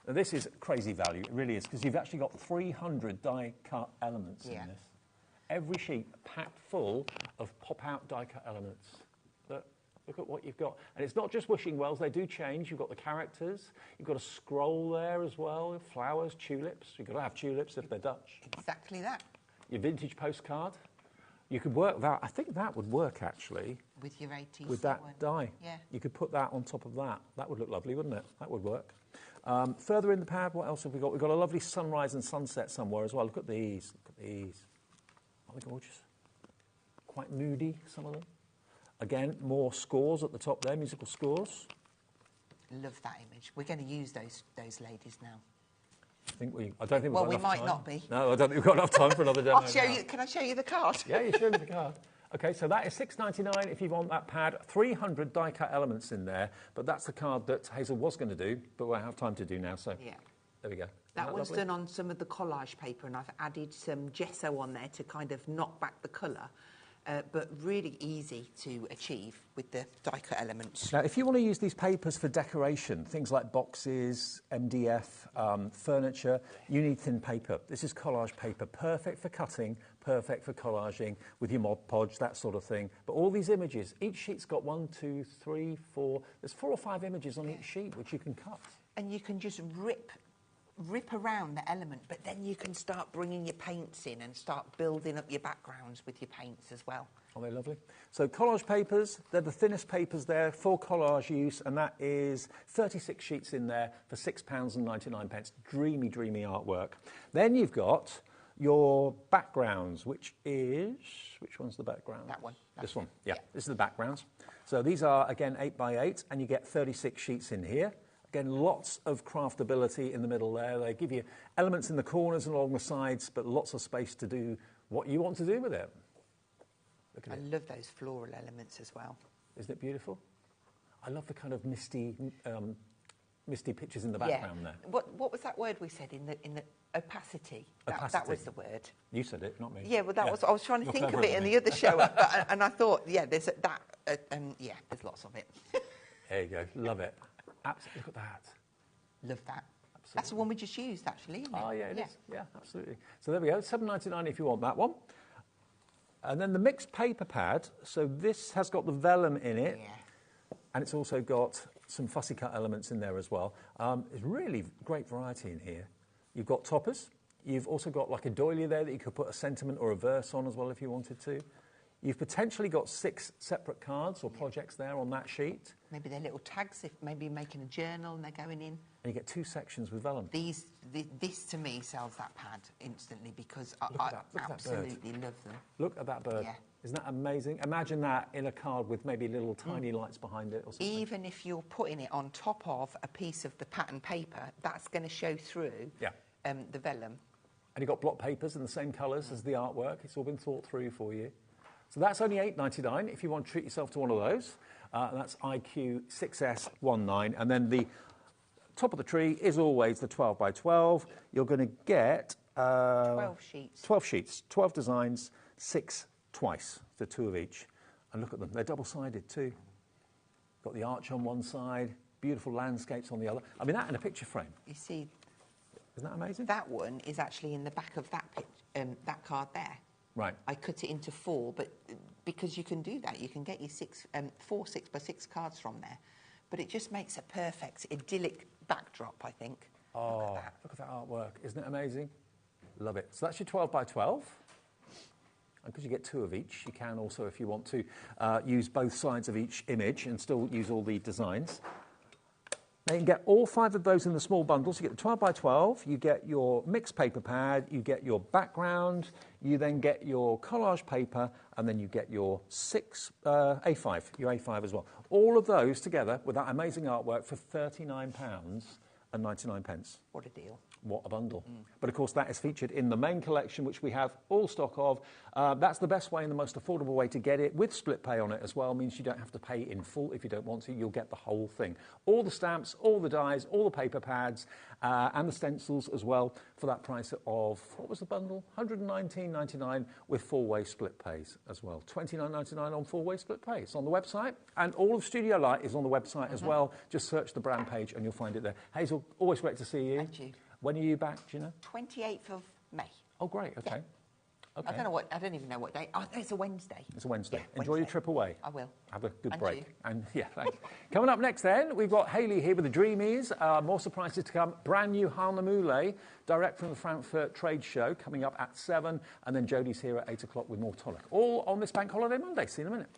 Now, this is crazy value, it really is, because you've actually got 300 die-cut elements in this. Every sheet packed full of pop-out die-cut elements. Look at what you've got. And it's not just wishing wells, they do change. You've got the characters, you've got a scroll there as well, flowers, tulips. You've got to have tulips if they're Dutch. Exactly that. Your vintage postcard. You could work that, I think that would work actually. With your ATC with that one. die. Yeah. You could put that on top of that. That would look lovely, wouldn't it? That would work. Further in the pad, what else have we got? We've got a lovely sunrise and sunset somewhere as well. Look at these. Look at these. Aren't they gorgeous? Quite moody, some of them. Again, more scores at the top there, musical scores. Love that image. We're going to use those ladies now. I don't think we've got enough time. Well, we might not be. No, I don't think we've got enough time for another demo. I'll show you. Can I show you the card? Yeah, you show me the card. Okay, so that is £6.99 if you want that pad. 300 die-cut elements in there, but that's the card that Hazel was going to do, but we'll have time to do now, so there we go. That one's done on some of the collage paper, and I've added some gesso on there to kind of knock back the colour. But really easy to achieve with the die-cut elements. Now, if you want to use these papers for decoration, things like boxes, MDF, furniture, you need thin paper. This is collage paper, perfect for cutting, perfect for collaging with your Mod Podge, that sort of thing. But all these images, each sheet's got 1, 2, 3, 4. There's 4 or 5 images on each sheet which you can cut. And you can just rip around the element, but then you can start bringing your paints in and start building up your backgrounds with your paints as well. Are they lovely? So collage papers, they're the thinnest papers there for collage use, and that is 36 sheets in there for £6.99. Dreamy, dreamy artwork. Then you've got your backgrounds, which one's the background? That one. This one, yeah. This is the backgrounds. So these are, again, 8x8, and you get 36 sheets in here. Again, lots of craftability in the middle there. They give you elements in the corners and along the sides, but lots of space to do what you want to do with it. Look at it. I love those floral elements as well. Isn't it beautiful? I love the kind of misty pictures in the background there. What was that word we said in the opacity? That was the word. You said it, not me. Yeah, well, I was trying to think of it in the other show, and I thought, there's that, there's lots of it. There you go. Love it. Absolutely. Look at that. Love that. Absolutely. That's the one we just used, actually, isn't it? Oh, yeah, it is. Yeah, absolutely. So there we go. £7.99 if you want that one. And then the mixed paper pad. So this has got the vellum in it. Yeah. And it's also got some fussy cut elements in there as well. There's really great variety in here. You've got toppers. You've also got like a doily there that you could put a sentiment or a verse on as well if you wanted to. You've potentially got 6 separate cards or projects there on that sheet. Maybe they're little tags, if maybe you're making a journal and they're going in. And you get 2 sections with vellum. This to me sells that pad instantly because I absolutely love them. Look at that bird. Yeah. Isn't that amazing? Imagine that in a card with maybe little tiny lights behind it or something. Even if you're putting it on top of a piece of the pattern paper, that's going to show through the vellum. And you've got block papers in the same colours as the artwork. It's all been thought through for you. So that's only $8.99 if you want to treat yourself to one of those. That's IQ6S19. And then the top of the tree is always the 12 by 12. You're going to get 12 sheets. 12 sheets, 12 designs, 6 twice, so 2 of each. And look at them, they're double-sided too. Got the arch on one side, beautiful landscapes on the other. I mean, that in a picture frame. You see, isn't that amazing? That one is actually in the back of that card there. Right. I cut it into 4, but because you can do that, you can get your 4 6 by 6 cards from there. But it just makes a perfect, idyllic backdrop, I think. Oh, look at that artwork. Isn't it amazing? Love it. So that's your 12 by 12. And because you get 2 of each, you can also, if you want to, use both sides of each image and still use all the designs. Now you can get all 5 of those in the small bundles. You get the 12 by 12, you get your mixed paper pad, you get your background, you then get your collage paper, and then you get your A5, your A5 as well. All of those together with that amazing artwork for £39.99. What a deal. What a bundle. But of course that is featured in the main collection, which we have all stock of. That's the best way and the most affordable way to get it, with split pay on it as well. Means you don't have to pay in full if you don't want to. You'll get the whole thing. All the stamps, all the dies, all the paper pads, and the stencils as well, for that price of, what was the bundle? $119.99 with 4-way split pays as well. $29.99 on 4-way split pay. It's on the website, and all of Studio Light is on the website as well. Just search the brand page and you'll find it there. Hazel, always great to see you. And you. When are you back, do you know? 28th of May. Oh, great, okay. Yeah. Okay. I don't even know what day. Oh, it's a Wednesday. It's a Wednesday. Yeah, Enjoy Wednesday. your trip away. I will. Have a good And break. you. And yeah, thanks. Coming up next then, we've got Hayley here with the Dreamies. More surprises to come. Brand new Harlemule, direct from the Frankfurt Trade Show, coming up at 7. And then Jodie's here at 8 o'clock with more Tonic. All on this Bank Holiday Monday. See you in a minute.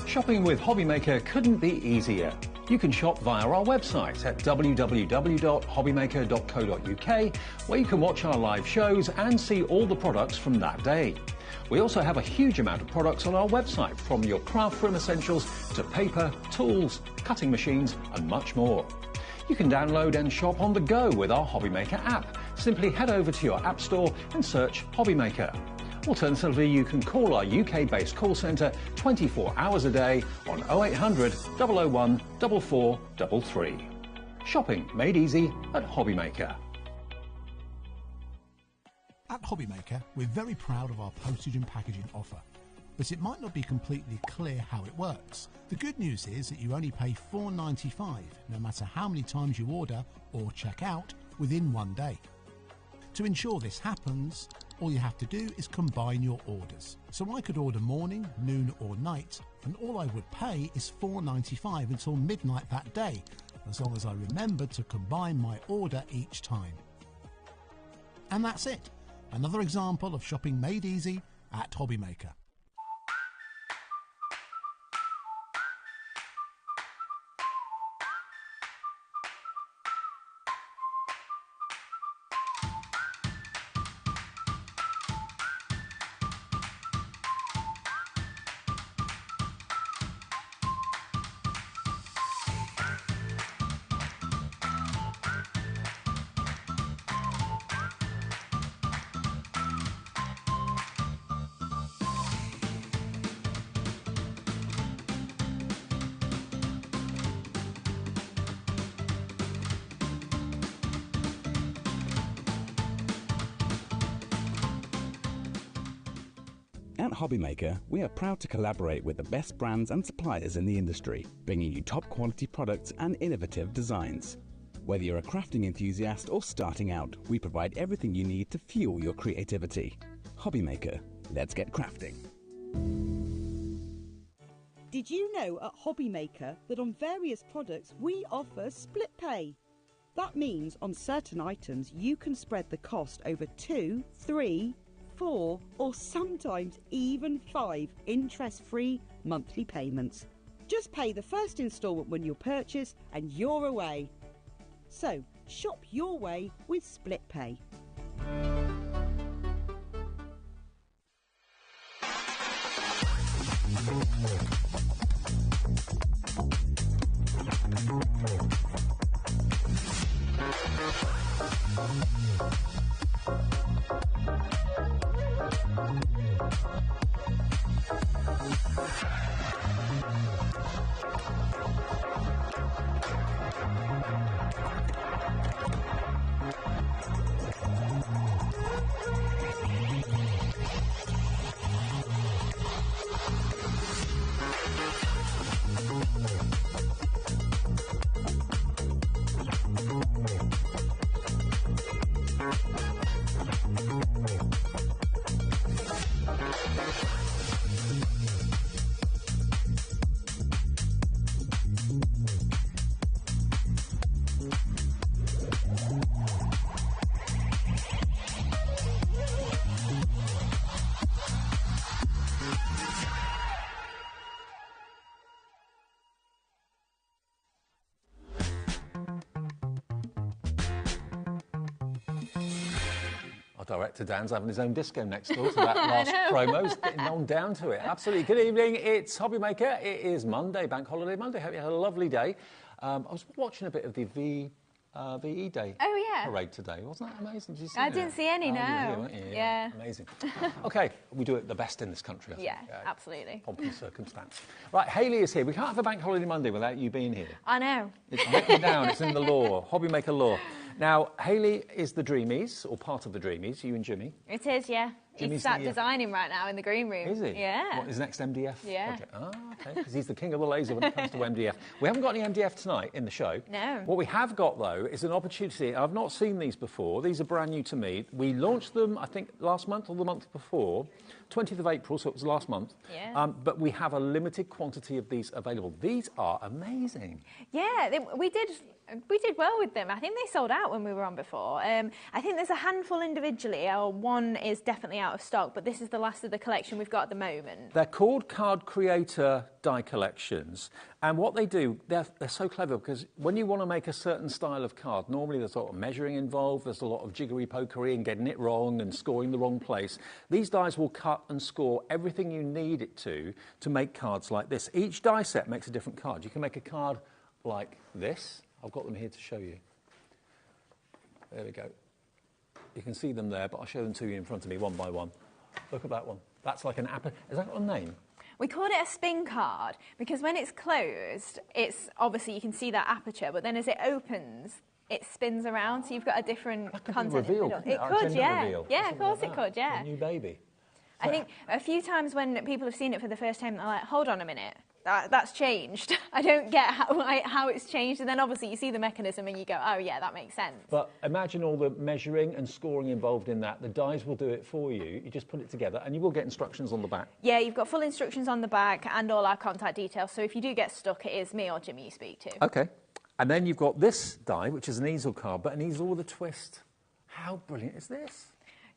Shopping with HobbyMaker couldn't be easier. You can shop via our website at www.hobbymaker.co.uk, where you can watch our live shows and see all the products from that day. We also have a huge amount of products on our website, from your craft room essentials to paper, tools, cutting machines and much more. You can download and shop on the go with our HobbyMaker app. Simply head over to your app store and search HobbyMaker. Alternatively, you can call our UK-based call centre 24 hours a day on 0800 001 4433. Shopping made easy at HobbyMaker. At HobbyMaker, we're very proud of our postage and packaging offer, but it might not be completely clear how it works. The good news is that you only pay $4.95 no matter how many times you order or check out within 1 day. To ensure this happens, all you have to do is combine your orders. So I could order morning, noon or night, and all I would pay is $4.95 until midnight that day, as long as I remember to combine my order each time. And that's it. Another example of shopping made easy at HobbyMaker. At HobbyMaker, we are proud to collaborate with the best brands and suppliers in the industry, bringing you top quality products and innovative designs. Whether you're a crafting enthusiast or starting out, we provide everything you need to fuel your creativity. HobbyMaker, let's get crafting. Did you know at HobbyMaker that on various products we offer split pay? That means on certain items you can spread the cost over 2, 3, 4 or sometimes even 5 interest-free monthly payments. Just pay the first instalment when you purchase and you're away. So shop your way with split pay. Director Dan's having his own disco next door to that last promo. He's getting on down to it. Absolutely. Good evening. It's HobbyMaker. It is Monday, Bank Holiday Monday. Hope you had a lovely day. I was watching a bit of the VE Day parade today. Wasn't that amazing? Did you see I didn't see any, no. Yeah. Amazing. OK, we do it the best in this country, I think. Absolutely. Pomp and circumstance. Right, Hayley is here. We can't have a Bank Holiday Monday without you being here. I know. It's written down. It's in the law. HobbyMaker law. Now, Hayley is the Dreamies, or part of the Dreamies, you and Jimmy. It is, yeah. He's sat designing right now in the green room. Is he? Yeah. What, his next MDF project? Yeah. OK, because he's the king of the laser when it comes to MDF. We haven't got any MDF tonight in the show. No. What we have got, though, is an opportunity. I've not seen these before. These are brand new to me. We launched them, I think, last month or the month before, 20th of April, so it was last month. Yeah. But we have a limited quantity of these available. These are amazing. Yeah, we did well with them. I think they sold out when we were on before. I think there's a handful individually, or one is definitely out of stock, but this is the last of the collection we've got at the moment. They're called Card Creator Die Collections, and what they do, they're so clever, because when you want to make a certain style of card, normally there's a lot of measuring involved, there's a lot of jiggery-pokery and getting it wrong and scoring the wrong place. These dies will cut and score everything you need it to make cards like this. Each die set makes a different card. You can make a card like this. I've got them here to show you. There we go. You can see them there, but I'll show them to you in front of me one by one. Look at that one. That's like an apple. Is that got a name? We called it a spin card because when it's closed, it's obviously you can see that aperture, but then as it opens, it spins around, so you've got a different content. Reveal, it could, yeah. Reveal, yeah, of course it could, yeah. A new baby. I think a few times when people have seen it for the first time, they're like, hold on a minute. That's changed. I don't get how it's changed. And then obviously you see the mechanism and you go, oh yeah, that makes sense. But imagine all the measuring and scoring involved in that. The dies will do it for you. You just put it together and you will get instructions on the back. Yeah, you've got full instructions on the back and all our contact details. So if you do get stuck, it is me or Jimmy you speak to. OK. And then you've got this die, which is an easel card, but an easel with a twist. How brilliant is this?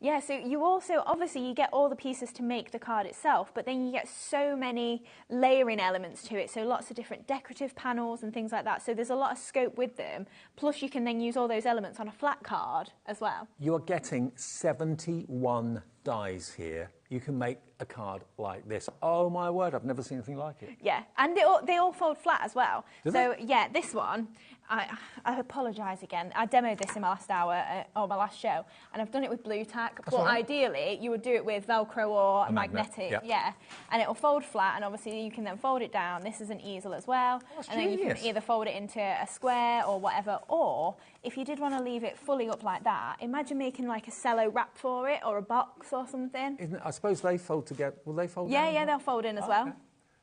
Yeah, so you also, obviously, you get all the pieces to make the card itself, but then you get so many layering elements to it, so lots of different decorative panels and things like that. So there's a lot of scope with them, plus you can then use all those elements on a flat card as well. You are getting 71 dies here. You can make a card like this. Oh, my word, I've never seen anything like it. Yeah, and they all fold flat as well. Yeah, this one, I apologise again. I demoed this in my last hour, or my last show, and I've done it with blue tack. But ideally, you would do it with Velcro or magnetic. Yeah. And it will fold flat, and obviously you can then fold it down. This is an easel as well. And then you can either fold it into a square or whatever, or if you did want to leave it fully up like that, imagine making like a cello wrap for it or a box or something. I suppose they fold together. Will they fold down? Yeah, they'll fold in as well.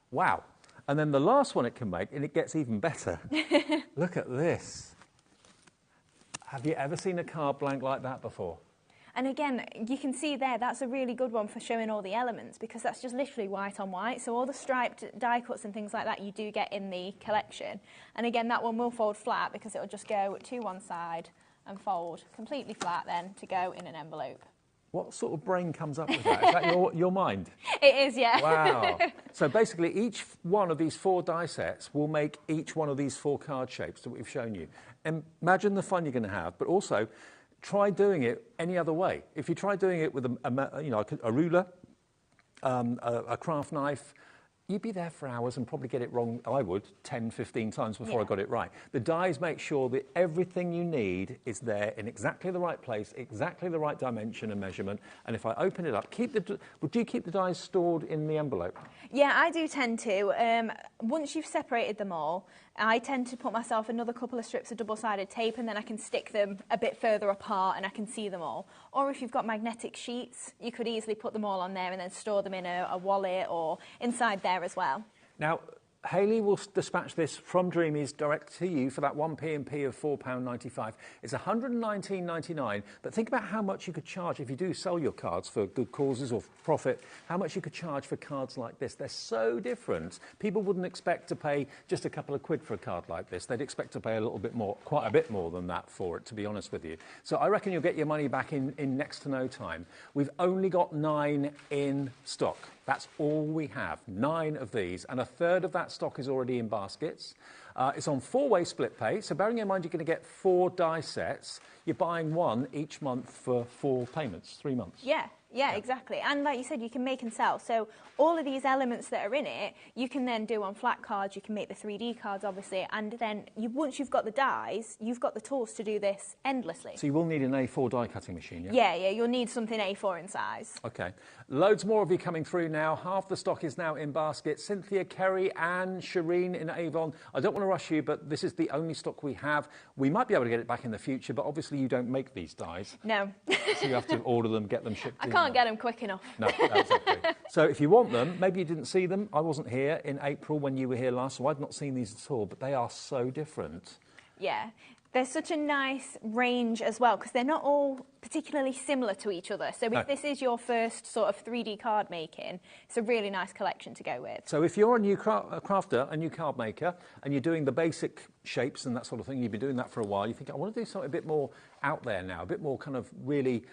Wow. And then the last one it can make, and it gets even better. Look at this. Have you ever seen a card blank like that before? And again, you can see there, that's a really good one for showing all the elements because that's just literally white on white. So all the striped die cuts and things like that you do get in the collection. And again, that one will fold flat because it'll just go to one side and fold completely flat then to go in an envelope. What sort of brain comes up with that? Is that your mind? It is, yeah. Wow. So basically, each one of these 4 die sets will make each one of these 4 card shapes that we've shown you. And imagine the fun you're going to have, but also try doing it any other way. If you try doing it with a ruler, a craft knife, you'd be there for hours and probably get it wrong, I would, 10, 15 times before I got it right. The dies make sure that everything you need is there in exactly the right place, exactly the right dimension and measurement. And if I open it up, would you keep the dies stored in the envelope? Yeah, I do tend to. Once you've separated them all, I tend to put myself another couple of strips of double-sided tape, and then I can stick them a bit further apart and I can see them all. Or if you've got magnetic sheets, you could easily put them all on there and then store them in a wallet or inside there as well. Now, Hayley will dispatch this from Dreamies direct to you for that one P&P of £4.95. It's £119.99, but think about how much you could charge if you do sell your cards for good causes or profit, how much you could charge for cards like this. They're so different. People wouldn't expect to pay just a couple of quid for a card like this. They'd expect to pay a little bit more, quite a bit more than that for it, to be honest with you. So I reckon you'll get your money back in next to no time. We've only got 9 in stock. That's all we have, 9 of these, and a third of that stock is already in baskets. It's on 4-way split pay, so bearing in mind you're going to get 4 die sets, you're buying 1 each month for 4 payments, 3 months. Yeah, exactly. And like you said, you can make and sell. So all of these elements that are in it, you can then do on flat cards. You can make the 3D cards, obviously. And then once you've got the dies, you've got the tools to do this endlessly. So you will need an A4 die cutting machine, yeah? Yeah, you'll need something A4 in size. OK. Loads more of you coming through now. Half the stock is now in baskets. Cynthia, Kerry, Anne, Shireen in Avon. I don't want to rush you, but this is the only stock we have. We might be able to get it back in the future, but obviously you don't make these dies. No. So you have to order them, get them shipped. I can't get them quick enough. No, exactly. So if you want them, maybe you didn't see them. I wasn't here in April when you were here last, so I've not seen these at all, but they are so different. Yeah. There's such a nice range as well, because they're not all particularly similar to each other. So if this is your first sort of 3D card making, it's a really nice collection to go with. So if you're a new crafter, a new card maker, and you're doing the basic shapes and that sort of thing, you've been doing that for a while, you think, I want to do something a bit more out there now, a bit more kind of really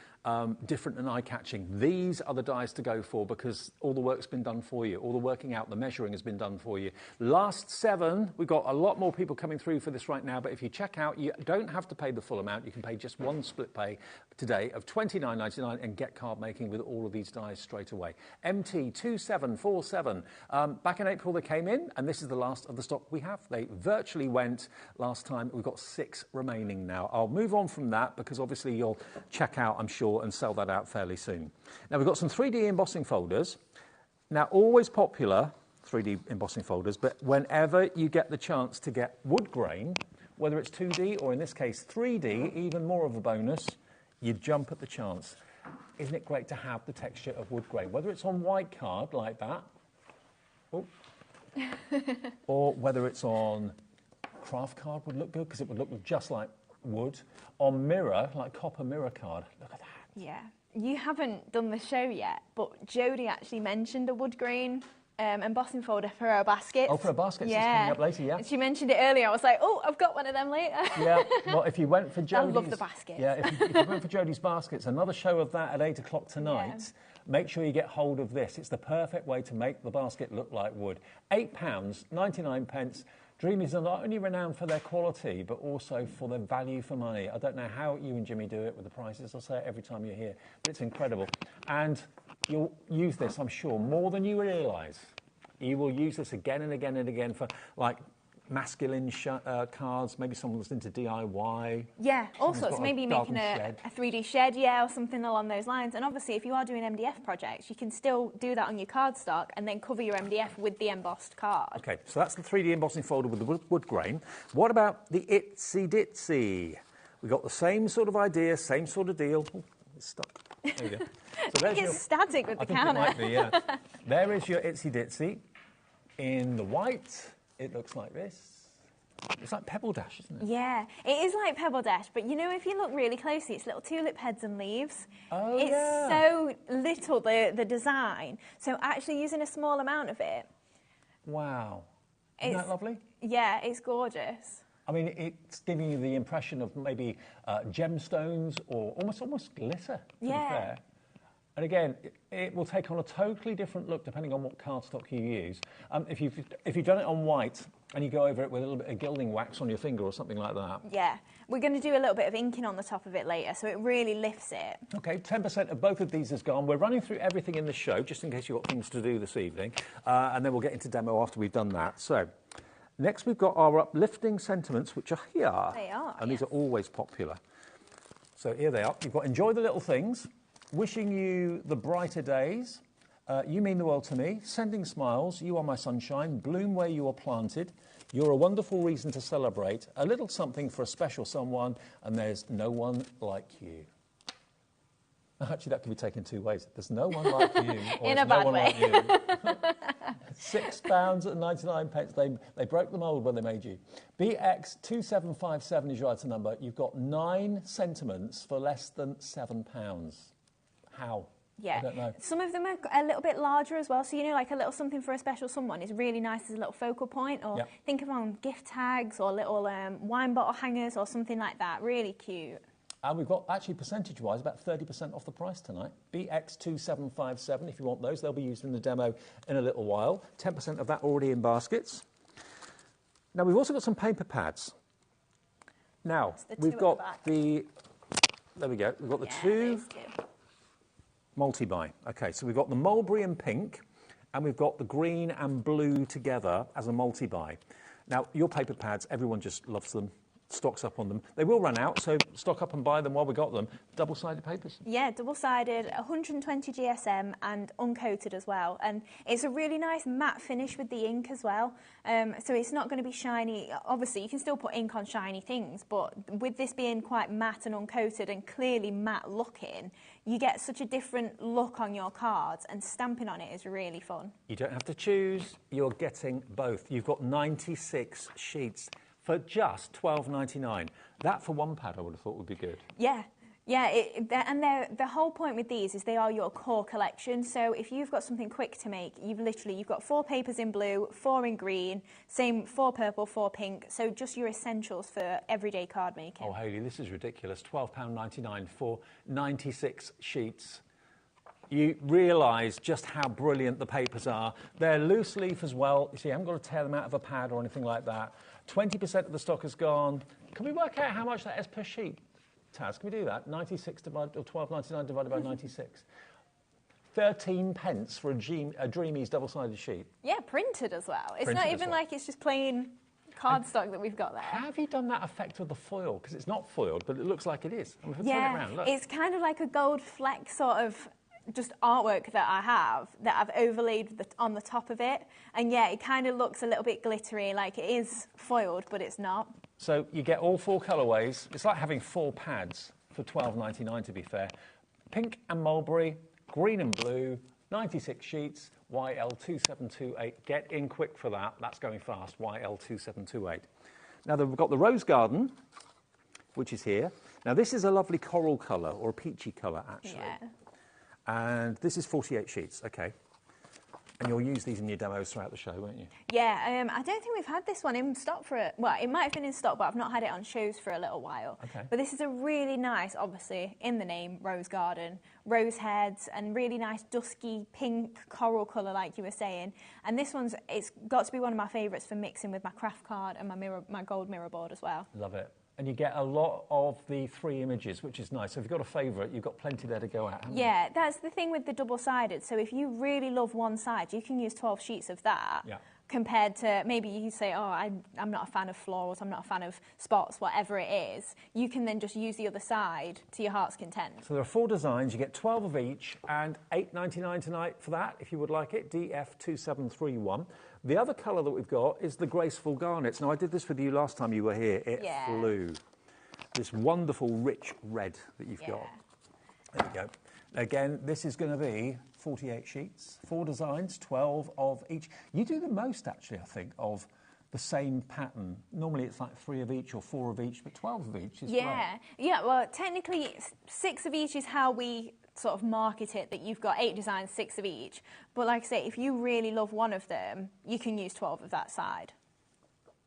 different and eye-catching. These are the dies to go for because all the work's been done for you. All the working out, the measuring has been done for you. Last 7, we've got a lot more people coming through for this right now, but if you check out, you don't have to pay the full amount. You can pay just 1 split pay today of £29.99 and get card making with all of these dies straight away. MT2747. Back in April they came in, and this is the last of the stock we have. They virtually went last time. We've got 6 remaining now. I'll move on from that because obviously you'll check out, I'm sure, and sell that out fairly soon. Now we've got some 3D embossing folders. Now always popular 3D embossing folders, but whenever you get the chance to get wood grain, whether it's 2D or in this case 3D, even more of a bonus, you jump at the chance. Isn't it great to have the texture of wood grain, whether it's on white card like that, or whether it's on craft card would look good because it would look just like wood, on mirror, like copper mirror card. Look at that. Yeah. You haven't done the show yet, but Jodie actually mentioned a wood grain embossing folder for her basket. Oh, for her basket, yeah. It's coming up later, yeah. And she mentioned it earlier. I was like, oh, I've got one of them later. Yeah, well, if you went for Jodie's... I love the baskets. Yeah, if you went for Jodie's baskets, another show of that at 8 o'clock tonight, make sure you get hold of this. It's the perfect way to make the basket look like wood. £8.99. Dreamies are not only renowned for their quality, but also for their value for money. I don't know how you and Jimmy do it with the prices. I'll say it every time you're here, but it's incredible. And you'll use this, I'm sure, more than you realise. You will use this again and again and again for, like, masculine cards, maybe someone that's into DIY. Yeah, all sorts. Maybe making a 3D shed, or something along those lines. And obviously, if you are doing MDF projects, you can still do that on your cardstock and then cover your MDF with the embossed card. OK, so that's the 3D embossing folder with the wood grain. What about the Itsy Ditsy? We've got the same sort of idea, same sort of deal. Oh, it's stuck. There you go. So I think it's static with the counter. I think it might be, yeah. There is your Itsy Ditsy in the white. It looks like this. It's like Pebble Dash, isn't it? Yeah, it is like Pebble Dash, but you know, if you look really closely, it's little tulip heads and leaves. Oh, it's so little, the design. So actually using a small amount of it. Wow. Isn't that lovely? Yeah, it's gorgeous. I mean, it's giving you the impression of maybe gemstones or almost glitter, to be fair. And again, it will take on a totally different look depending on what cardstock you use. If you've done it on white and you go over it with a little bit of gilding wax on your finger or something like that. Yeah, we're going to do a little bit of inking on the top of it later, so it really lifts it. Okay, 10% of both of these is gone. We're running through everything in the show, just in case you've got things to do this evening, and then we'll get into demo after we've done that. So, next we've got our uplifting sentiments, which are here. They are, and these are always popular. So here they are. You've got enjoy the little things. Wishing you the brighter days. You mean the world to me. Sending smiles. You are my sunshine. Bloom where you are planted. You're a wonderful reason to celebrate. A little something for a special someone. And there's no one like you. Actually, that can be taken two ways. There's no one like you. Or In a bad way. £6.99. They broke the mould when they made you. BX2757 is your item number. You've got 9 sentiments for less than £7. How? Yeah, I don't know. Some of them are a little bit larger as well. So, you know, like a little something for a special someone is really nice as a little focal point. Or think of gift tags or little wine bottle hangers or something like that. Really cute. And we've got, actually, percentage-wise, about 30% off the price tonight. BX2757, if you want those. They'll be used in the demo in a little while. 10% of that already in baskets. Now, we've also got some paper pads. Now, we've got the... There we go. We've got the two... multi-buy. Okay, so we've got the mulberry and pink, and we've got the green and blue together as a multi-buy. Now, your paper pads, everyone just loves them, stocks up on them. They will run out, so stock up and buy them while we got them. Double-sided papers? Yeah, double-sided, 120 GSM and uncoated as well. And it's a really nice matte finish with the ink as well. So it's not going to be shiny. Obviously, you can still put ink on shiny things, but with this being quite matte and uncoated and clearly matte looking, you get such a different look on your cards, and stamping on it is really fun. You don't have to choose. You're getting both. You've got 96 sheets for just $12.99. That for one pad I would have thought would be good. Yeah. Yeah, and the whole point with these is they are your core collection. So if you've got something quick to make, you've got 4 papers in blue, 4 in green, same 4 purple, 4 pink. So just your essentials for everyday card making. Oh, Hayley, this is ridiculous. £12.99 for 96 sheets. You realise just how brilliant the papers are. They're loose leaf as well. You see, I haven't got to tear them out of a pad or anything like that. 20% of the stock is gone. Can we work out how much that is per sheet? Taz, can we do that? 96 divided, or £12.99 divided by 96. 13 pence for a Dreamies double-sided sheet. Yeah, printed as well. It's Printed not as even well. like it's just plain cardstock that we've got there. How have you done that effect with the foil? Because it's not foiled, but it looks like it is. I'm going to turn it around. Look. It's kind of like a gold fleck sort of just artwork that I have that I've overlaid on the top of it. And yeah, it kind of looks a little bit glittery, like it is foiled, but it's not. So you get all 4 colourways. It's like having 4 pads for £12.99, to be fair. Pink and mulberry, green and blue, 96 sheets, YL2728. Get in quick for that. That's going fast, YL2728. Now, we've got the Rose Garden, which is here. Now, this is a lovely coral colour, or a peachy colour, actually. Yeah. And this is 48 sheets, OK. And you'll use these in your demos throughout the show, won't you? Yeah, I don't think we've had this one in stock for it. Well, it might have been in stock, but I've not had it on shows for a little while. Okay. But this is a really nice, obviously, in the name, Rose Garden, rose heads and really nice dusky pink coral colour, like you were saying. And this one's, it's got to be one of my favourites for mixing with my craft card and my gold mirror board as well. Love it. And you get a lot of the 3 images, which is nice. So if you've got a favourite, you've got plenty there to go at, haven't you? Yeah, that's the thing with the double-sided. So if you really love one side, you can use 12 sheets of that. Yeah. Compared to maybe you say, oh, I'm not a fan of florals, I'm not a fan of spots, whatever it is. You can then just use the other side to your heart's content. So there are 4 designs. You get 12 of each and $8.99 tonight for that, if you would like it, DF2731. The other colour that we've got is the graceful garnets. Now, I did this with you last time you were here. It flew. This wonderful, rich red that you've got. There we go. Again, this is going to be 48 sheets, 4 designs, 12 of each. You do the most, actually, I think, of the same pattern. Normally it's like 3 of each or 4 of each, but 12 of each is great. Yeah, well, technically 6 of each is how we sort of market it, that you've got 8 designs, 6 of each. But like I say, if you really love one of them, you can use 12 of that side.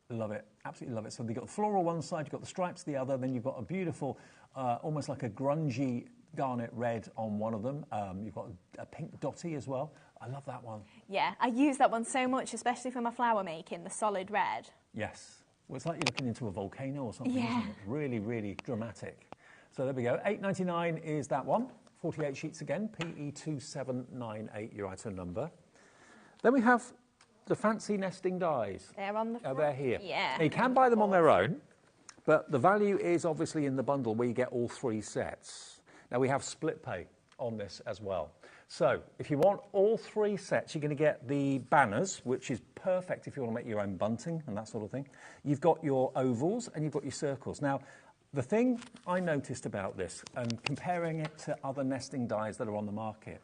Love it, absolutely love it. So you've got the floral one side, you've got the stripes the other, then you've got a beautiful, almost like a grungy garnet red on one of them. You've got a pink dotty as well. I love that one. Yeah, I use that one so much, especially for my flower making, the solid red. Yes. Well, it's like you're looking into a volcano or something, Yeah. isn't it? Really, really dramatic. So there we go. £8.99 is that one. 48 sheets again. PE2798, your item number. Then we have the fancy nesting dies. They're on the front. They're here. Yeah. Now, you can buy them on their own, but the value is obviously in the bundle where you get all 3 sets. Now, we have split pay on this as well. So, if you want all 3 sets, you're going to get the banners, which is perfect if you want to make your own bunting and that sort of thing. You've got your ovals and you've got your circles. Now, the thing I noticed about this, and comparing it to other nesting dies that are on the market,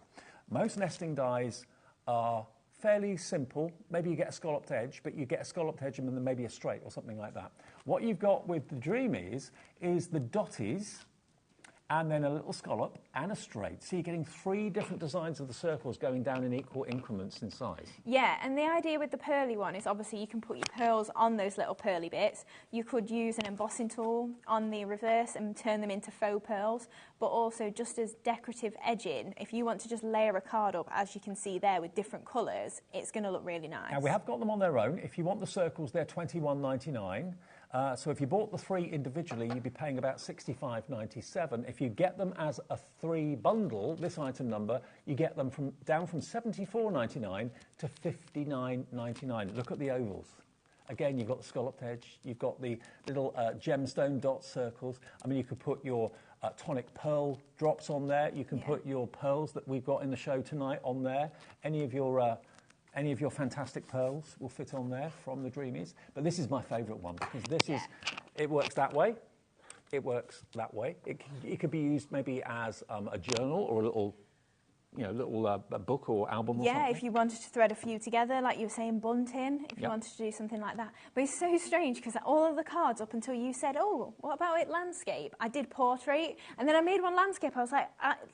most nesting dies are fairly simple. Maybe you get a scalloped edge, but you get a scalloped edge and then maybe a straight or something like that. What you've got with the Dreamies is the dotties, and then a little scallop and a straight. So you're getting 3 different designs of the circles going down in equal increments in size. Yeah, and the idea with the pearly one is obviously you can put your pearls on those little pearly bits. You could use an embossing tool on the reverse and turn them into faux pearls, but also just as decorative edging, if you want to just layer a card up, as you can see there with different colours, it's going to look really nice. Now, we have got them on their own. If you want the circles, they're $21.99. So if you bought the 3 individually, you'd be paying about $65.97. If you get them as a 3 bundle, this item number, you get them down from $74.99 to $59.99. Look at the ovals. Again, you've got the scalloped edge, you've got the little gemstone dot circles. I mean, you could put your Tonic pearl drops on there. You can put your pearls that we've got in the show tonight on there. Any of your fantastic pearls will fit on there from the Dreamies. But this is my favourite one because this is, it works that way, it works that way. It could be used maybe as a journal or a little, a book or album or something. Yeah, if you wanted to thread a few together, like you were saying, bunting, if you wanted to do something like that. But it's so strange because all of the cards up until you said, oh, what about it landscape? I did portrait, and then I made one landscape. I was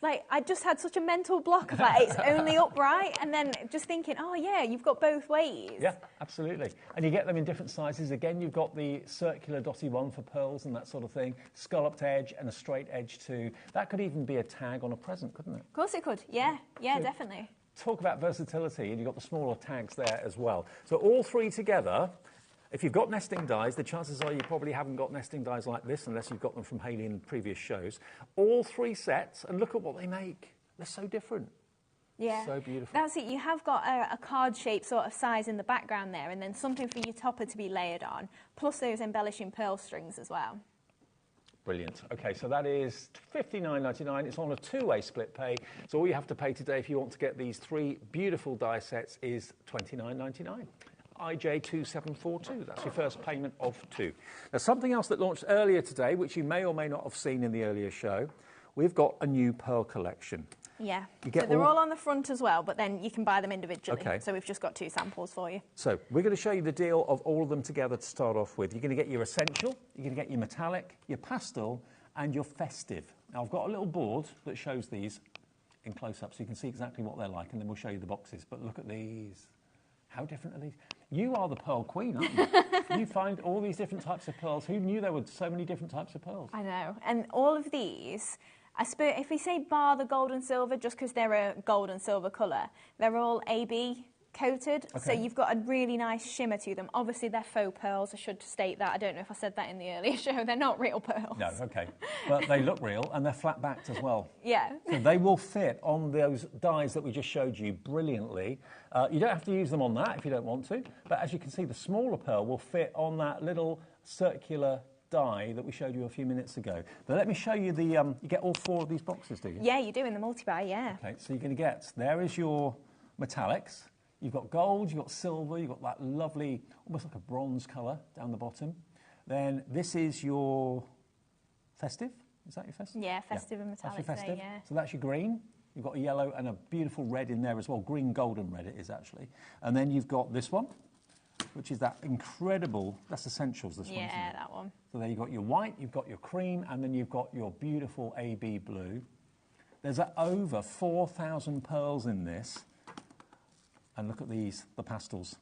like, I just had such a mental block of like, it's only upright, and then just thinking, oh yeah, you've got both ways. Yeah, absolutely. And you get them in different sizes. Again, you've got the circular dotty one for pearls and that sort of thing, scalloped edge and a straight edge too. That could even be a tag on a present, couldn't it? Of course it could, yeah, definitely. Talk about versatility, and you've got the smaller tags there as well. So all 3 together, if you've got nesting dies, the chances are you probably haven't got nesting dies like this unless you've got them from Hayley in previous shows. All 3 sets, and look at what they make. They're so different. Yeah, so beautiful. That's it. You have got a card shape sort of size in the background there, and then something for your topper to be layered on, plus those embellishing pearl strings as well. Brilliant. Okay, so that is $59.99. It's on a 2-way split pay. So all you have to pay today if you want to get these 3 beautiful die sets is $29.99. IJ2742. That's your first payment of 2. Now, something else that launched earlier today, which you may or may not have seen in the earlier show, we've got a new pearl collection. Yeah, so they're all on the front as well, but then you can buy them individually. Okay. So we've just got 2 samples for you. So we're going to show you the deal of all of them together to start off with. You're going to get your essential, you're going to get your metallic, your pastel, and your festive. Now, I've got a little board that shows these in close-up so you can see exactly what they're like, and then we'll show you the boxes. But look at these. How different are these? You are the pearl queen, aren't you? You find all these different types of pearls. Who knew there were so many different types of pearls? I know. And all of these, if we say bar the gold and silver, just because they're a gold and silver colour, they're all AB coated, so you've got a really nice shimmer to them. Obviously, they're faux pearls. I should state that. I don't know if I said that in the earlier show. They're not real pearls. No, okay. But they look real, and they're flat-backed as well. Yeah. So they will fit on those dies that we just showed you brilliantly. You don't have to use them on that if you don't want to, but as you can see, the smaller pearl will fit on that little circular die that we showed you a few minutes ago. But let me show you the, you get all 4 of these boxes, do you? Yeah, you do in the multi-buy, yeah. Okay, so you're going to get, there is your metallics. You've got gold, you've got silver, you've got that lovely, almost like a bronze colour down the bottom. Then this is your festive. Is that your festive? Yeah, festive and metallic. That's your festive. There, yeah. So that's your green. You've got a yellow and a beautiful red in there as well. Green, golden red it is actually. And then you've got this one, which is that incredible, that's essentials, this one, isn't it? Yeah, that one. So there you've got your white, you've got your cream, and then you've got your beautiful AB blue. There's over 4,000 pearls in this. And look at these, the pastels.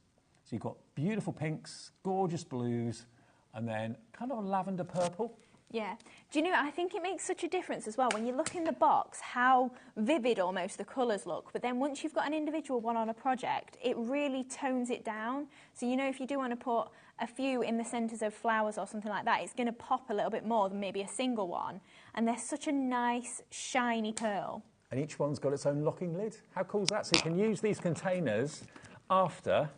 So you've got beautiful pinks, gorgeous blues, and then kind of a lavender purple. Yeah. Do you know, I think it makes such a difference as well when you look in the box how vivid almost the colours look, but then once you've got an individual one on a project, it really tones it down. So, you know, if you do want to put a few in the centres of flowers or something like that, it's going to pop a little bit more than maybe a single one. And they're such a nice, shiny pearl. And each one's got its own locking lid. How cool is that? So you can use these containers after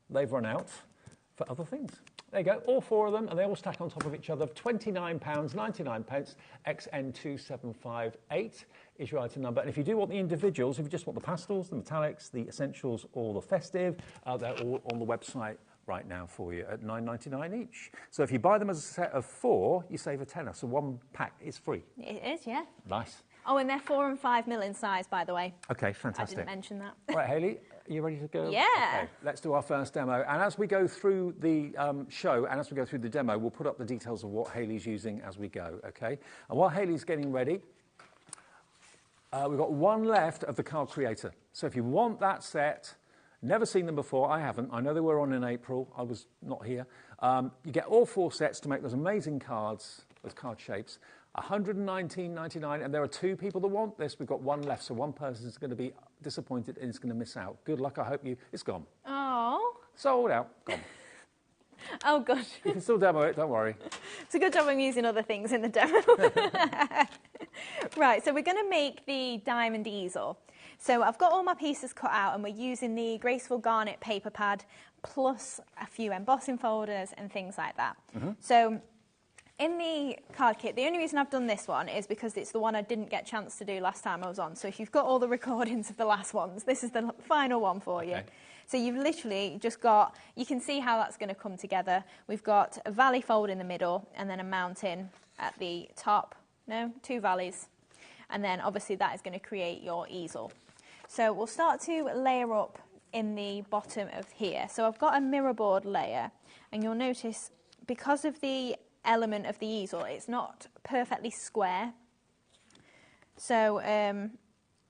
they've run out for other things. There you go, all 4 of them, and they all stack on top of each other. £29.99, XN2758 is your item number. And if you do want the individuals, if you just want the pastels, the metallics, the essentials, or the festive, they're all on the website right now for you at £9.99 each. So if you buy them as a set of 4, you save a tenner. So 1 pack is free. It is, yeah. Nice. Oh, and they're 4 and 5 mil in size, by the way. Okay, fantastic. I didn't mention that. All right, Hayley, are you ready to go? Yeah. Okay, let's do our first demo. And as we go through the show and as we go through the demo, we'll put up the details of what Hayley's using as we go, okay? And while Hayley's getting ready, we've got 1 left of the card creator. So if you want that set, never seen them before, I haven't. I know they were on in April. I was not here. You get all 4 sets to make those amazing cards, those card shapes. £119.99, and there are 2 people that want this. We've got 1 left, so 1 person is going to be disappointed and is going to miss out. Good luck, I hope you... It's gone. Oh. Sold out. Gone. Oh, gosh. You can still demo it, don't worry. It's a good job I'm using other things in the demo. Right, so we're going to make the diamond easel. So I've got all my pieces cut out, and we're using the Graceful Garnet paper pad, plus a few embossing folders and things like that. So... in the card kit, the only reason I've done this one is because it's the one I didn't get a chance to do last time I was on. So if you've got all the recordings of the last ones, this is the final one for you. So you've literally just got, you can see how that's going to come together. We've got a valley fold in the middle and then a mountain at the top. No, 2 valleys. And then obviously that is going to create your easel. So we'll start to layer up in the bottom of here. So I've got a mirror board layer, and you'll notice because of the element of the easel, it's not perfectly square. So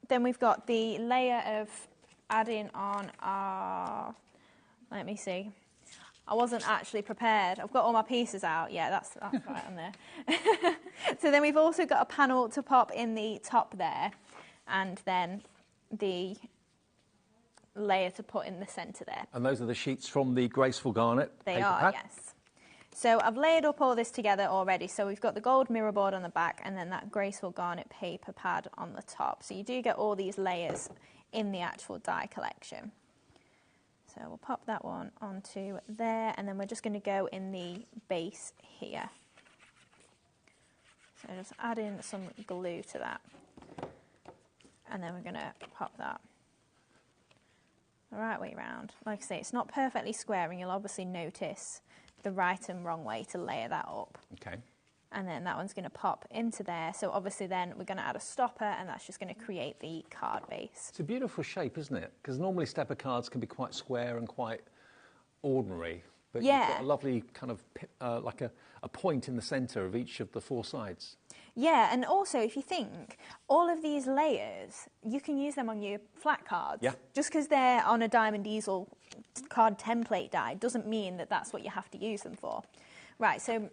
then we've got the layer of adding on our, let me see, I wasn't actually prepared. I've got all my pieces out. Yeah, that's right on there. So then we've also got a panel to pop in the top there, and then the layer to put in the centre there. And those are the sheets from the Graceful Garnet They paper are, pad? yes. So I've layered up all this together already. So we've got the gold mirror board on the back and then that Graceful Garnet paper pad on the top. So you do get all these layers in the actual die collection. So we'll pop that one onto there, and then we're just going to go in the base here. So just add in some glue to that. And then we're going to pop that the right way round. Like I say, it's not perfectly square, and you'll obviously notice the right and wrong way to layer that up. Okay. And then that one's going to pop into there. So obviously then we're going to add a stopper, and that's just going to create the card base. It's a beautiful shape, isn't it? Because normally stepper cards can be quite square and quite ordinary. But yeah, you've got a lovely kind of, like a point in the centre of each of the 4 sides. Yeah, and also if you think, all of these layers, you can use them on your flat cards. Yeah. Just because they're on a diamond easel card template die doesn't mean that that's what you have to use them for. Right, so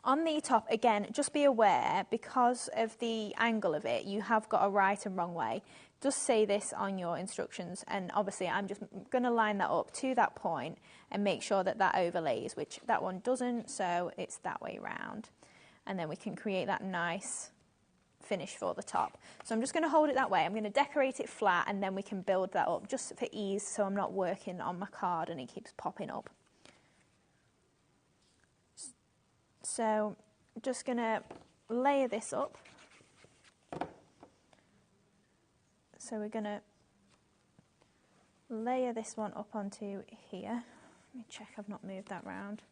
on the top, again, just be aware, because of the angle of it, you have got a right and wrong way. Just say this on your instructions, and obviously I'm just going to line that up to that point and make sure that that overlays, which that one doesn't, so it's that way round. And then we can create that nice finish for the top. So I'm just going to hold it that way. I'm going to decorate it flat, and then we can build that up just for ease, so I'm not working on my card and it keeps popping up. So I'm just going to layer this up. So we're going to layer this one up onto here. Let me check I've not moved that round.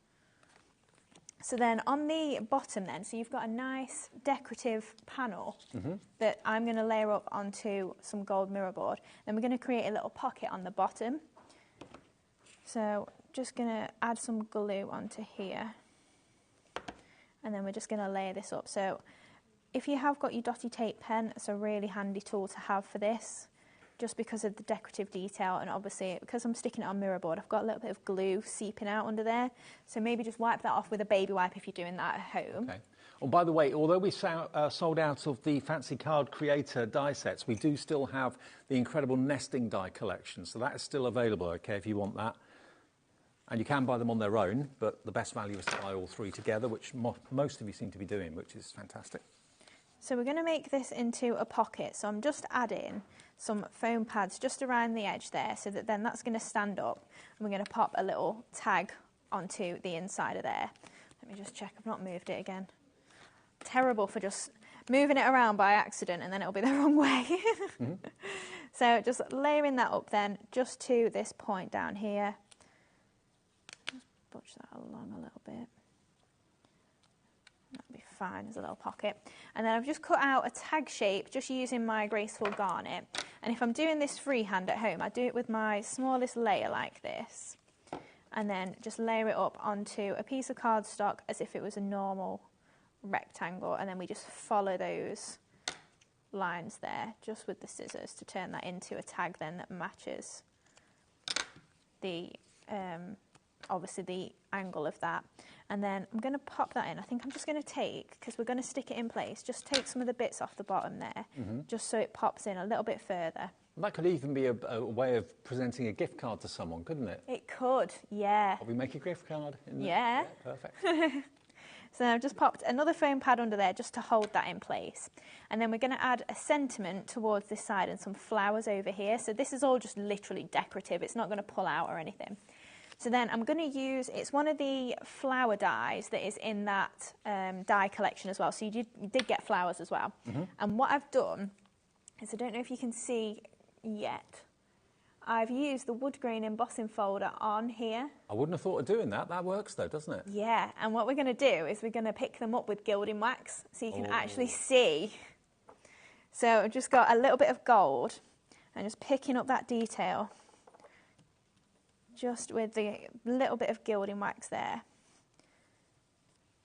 So then on the bottom then, so you've got a nice decorative panel that I'm going to layer up onto some gold mirror board. Then we're going to create a little pocket on the bottom. So just going to add some glue onto here. And then we're just going to layer this up. So if you have got your dotty tape pen, it's a really handy tool to have for this. just because of the decorative detail, and obviously because I'm sticking it on mirror board, I've got a little bit of glue seeping out under there. So maybe just wipe that off with a baby wipe if you're doing that at home. Okay. Oh, by the way, although we sold out of the Fancy Card Creator die sets, we do still have the incredible nesting die collection. So that is still available, okay, if you want that. And you can buy them on their own, but the best value is to buy all three together, which most of you seem to be doing, which is fantastic. So we're going to make this into a pocket. So I'm just adding some foam pads just around the edge there, so that then that's going to stand up, and we're going to pop a little tag onto the inside of there. Let me just check I've not moved it again. Terrible for just moving it around by accident and then it'll be the wrong way. So just layering that up then just to this point down here. Just butch that along a little bit. That'll be fine as a little pocket. And then I've just cut out a tag shape just using my graceful garnet. And if I'm doing this freehand at home, I do it with my smallest layer like this. And then just layer it up onto a piece of cardstock as if it was a normal rectangle, and then we just follow those lines there just with the scissors to turn that into a tag then that matches the obviously the angle of that. And then I'm going to pop that in. I think I'm just going to take, because we're going to stick it in place, just take some of the bits off the bottom there, just so it pops in a little bit further. That could even be a way of presenting a gift card to someone, couldn't it? It could, yeah. Or we make a gift card in there. Yeah. Perfect. So I've just popped another foam pad under there just to hold that in place. And then we're going to add a sentiment towards this side and some flowers over here. So this is all just literally decorative. It's not going to pull out or anything. So then I'm going to use, it's one of the flower dies that is in that die collection as well. So you did get flowers as well. And what I've done is, I don't know if you can see yet, I've used the wood grain embossing folder on here. I wouldn't have thought of doing that. That works though, doesn't it? Yeah, and what we're going to do is we're going to pick them up with gilding wax so you can actually see. So I've just got a little bit of gold and just picking up that detail just with the little bit of gilding wax there.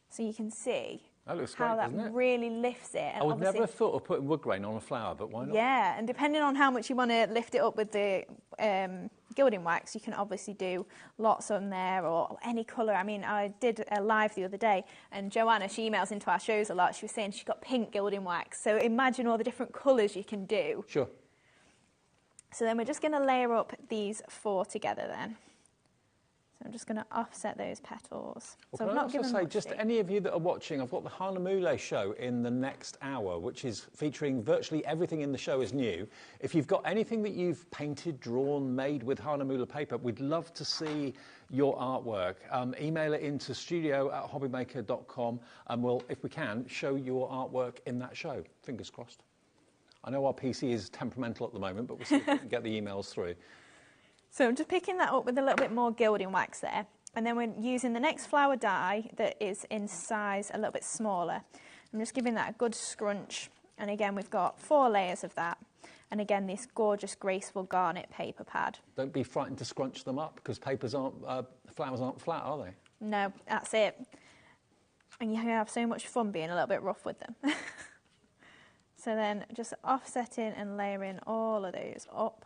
So you can see that looks great, how that really lifts it. And I would never have thought of putting wood grain on a flower, but why not? Yeah, and depending on how much you want to lift it up with the gilding wax, you can obviously do lots on there or any colour. I mean, I did a live the other day, and Joanna, she emails into our shows a lot, she was saying she got pink gilding wax. So imagine all the different colours you can do. Sure. So then we're just going to layer up these four together then. So I'm just going to offset those petals. Well, so can I also say, just any of you that are watching, I've got the Harlemule show in the next hour, which is featuring virtually everything in the show is new. If you've got anything that you've painted, drawn, made with Harlemule paper, we'd love to see your artwork. Email it into studio@hobbymaker.com and we'll, if we can, show your artwork in that show. Fingers crossed. I know our PC is temperamental at the moment, but we'll see if we can get the emails through. So I'm just picking that up with a little bit more gilding wax there. And then we're using the next flower die that is in size a little bit smaller. I'm just giving that a good scrunch. And again, we've got 4 layers of that. And again, this gorgeous, graceful garnet paper pad. Don't be frightened to scrunch them up, because flowers aren't flat, are they? No, that's it. And you can have so much fun being a little bit rough with them. So then just offsetting and layering all of those up.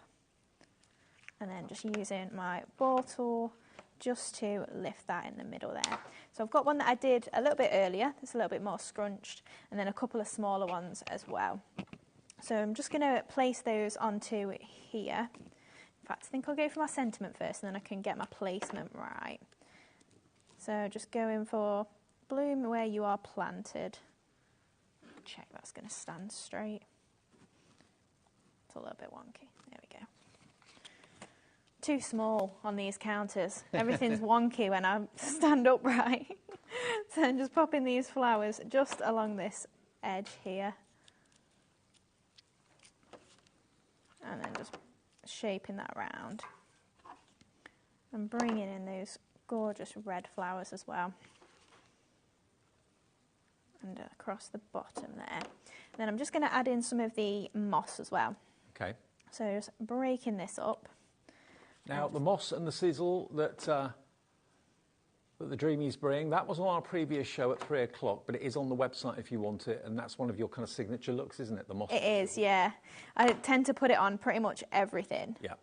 And then just using my ball tool just to lift that in the middle there. So I've got one that I did a little bit earlier, that's a little bit more scrunched, and then a couple of smaller ones as well. So I'm just going to place those onto here. In fact, I think I'll go for my sentiment first, and then I can get my placement right. So just going for bloom where you are planted. Check that's going to stand straight. It's a little bit wonky. There we go. Too small on these counters. Everything's wonky when I stand upright. So I'm just popping these flowers just along this edge here. And then just shaping that round. And bringing in those gorgeous red flowers as well. And across the bottom there. And then I'm just going to add in some of the moss as well. Okay. So just breaking this up. Now, the moss and the sizzle that that the Dreamies bring. That was on our previous show at 3 o'clock, but it is on the website if you want it, and that's one of your kind of signature looks, isn't it? The moss. It is, yeah. I tend to put it on pretty much everything. Yeah.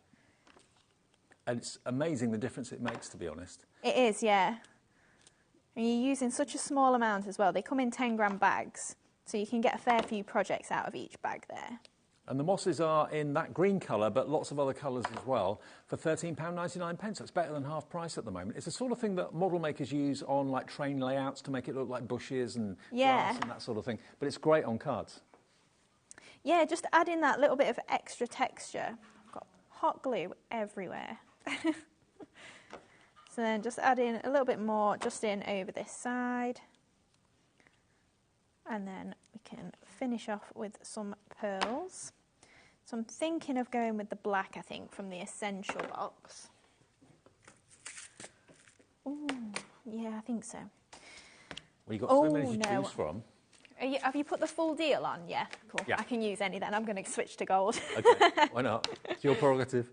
And it's amazing the difference it makes, to be honest. It is, yeah. And you're using such a small amount as well. They come in 10-gram bags, so you can get a fair few projects out of each bag there. And the mosses are in that green colour, but lots of other colours as well, for £13.99. So it's better than half price at the moment. It's the sort of thing that model makers use on like train layouts to make it look like bushes and grass and that sort of thing. But it's great on cards. Yeah, just adding that little bit of extra texture. I've got hot glue everywhere. So then just add in a little bit more just in over this side. And then we can finish off with some pearls. So I'm thinking of going with the black, I think, from the Essential box. Ooh, yeah, I think so. Well, you've got so many to choose from. Have you put the full deal on? Yeah, cool. Yeah. I can use any then. I'm going to switch to gold. Okay, why not? It's your prerogative.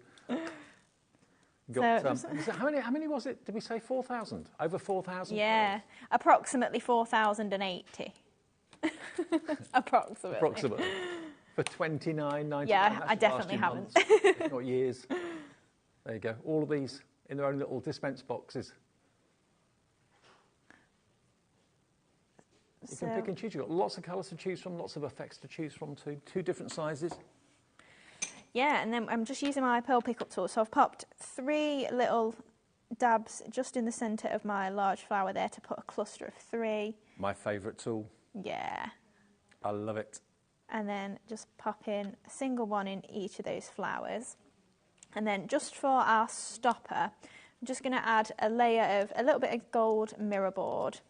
Got, So, how many was it? Did we say 4,000? Over 4,000? Yeah, approximately 4,080. Approximately. Approximately. For $29.99. Yeah, I definitely haven't. Months, if not years. There you go. All of these in their own little dispense boxes. You can pick and choose. You've got lots of colours to choose from, lots of effects to choose from too. 2 different sizes. Yeah, and then I'm just using my pearl pickup tool. So I've popped 3 little dabs just in the centre of my large flower there to put a cluster of 3. My favourite tool. Yeah. I love it. And then just pop in a single one in each of those flowers. And then just for our stopper, I'm just going to add a layer of a little bit of gold mirror board.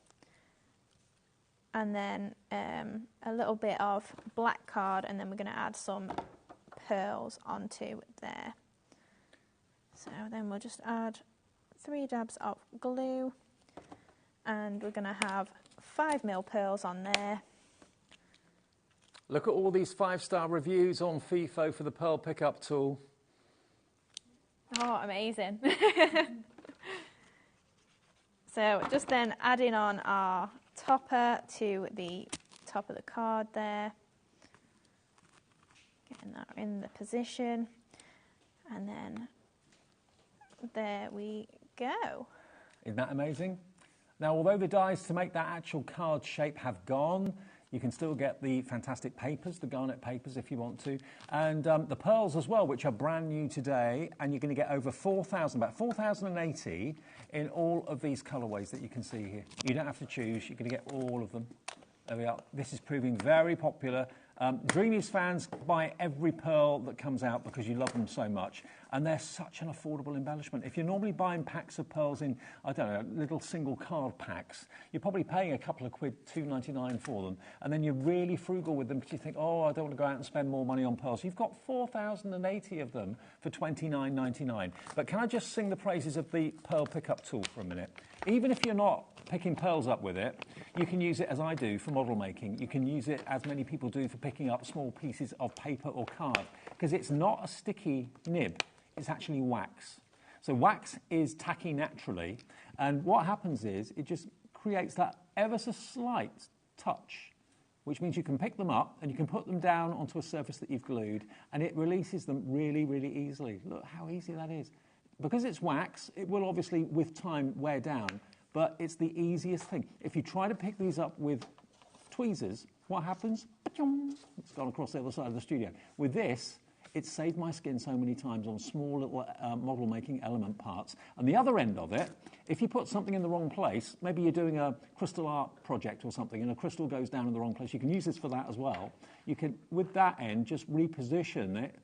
And then a little bit of black card, and then we're going to add some pearls onto there. So then we'll just add 3 dabs of glue, and we're going to have 5mm pearls on there. Look at all these 5-star reviews on FIFO for the pearl pickup tool. Oh, amazing. So just then adding on our topper to the top of the card there. Getting that in the position. And then there we go. Isn't that amazing? Now, although the dies to make that actual card shape have gone, you can still get the fantastic papers, the garnet papers if you want to, and the pearls as well, which are brand new today, and you're going to get over 4,000, about 4,080 in all of these colourways that you can see here. You don't have to choose, you're going to get all of them. There we are. This is proving very popular. Dreamies fans buy every pearl that comes out because you love them so much, and they're such an affordable embellishment. If you're normally buying packs of pearls in, I don't know, little single card packs, you're probably paying a couple of quid, $2.99 for them, and then you're really frugal with them because you think, oh, I don't want to go out and spend more money on pearls. You've got 4,080 of them for $29.99. But can I just sing the praises of the pearl pickup tool for a minute? Even if you're not picking pearls up with it, you can use it as I do for model making. You can use it as many people do for picking up small pieces of paper or card, because it's not a sticky nib, it's actually wax. So wax is tacky naturally, and what happens is it just creates that ever so slight touch, which means you can pick them up and you can put them down onto a surface that you've glued, and it releases them really, really easily. Look how easy that is. Because it's wax, it will obviously with time wear down, but it's the easiest thing. If you try to pick these up with tweezers, what happens? It's gone across the other side of the studio. With this, it's saved my skin so many times on small little model making element parts. And the other end of it, if you put something in the wrong place, maybe you're doing a crystal art project or something and a crystal goes down in the wrong place, you can use this for that as well. You can, with that end, just reposition it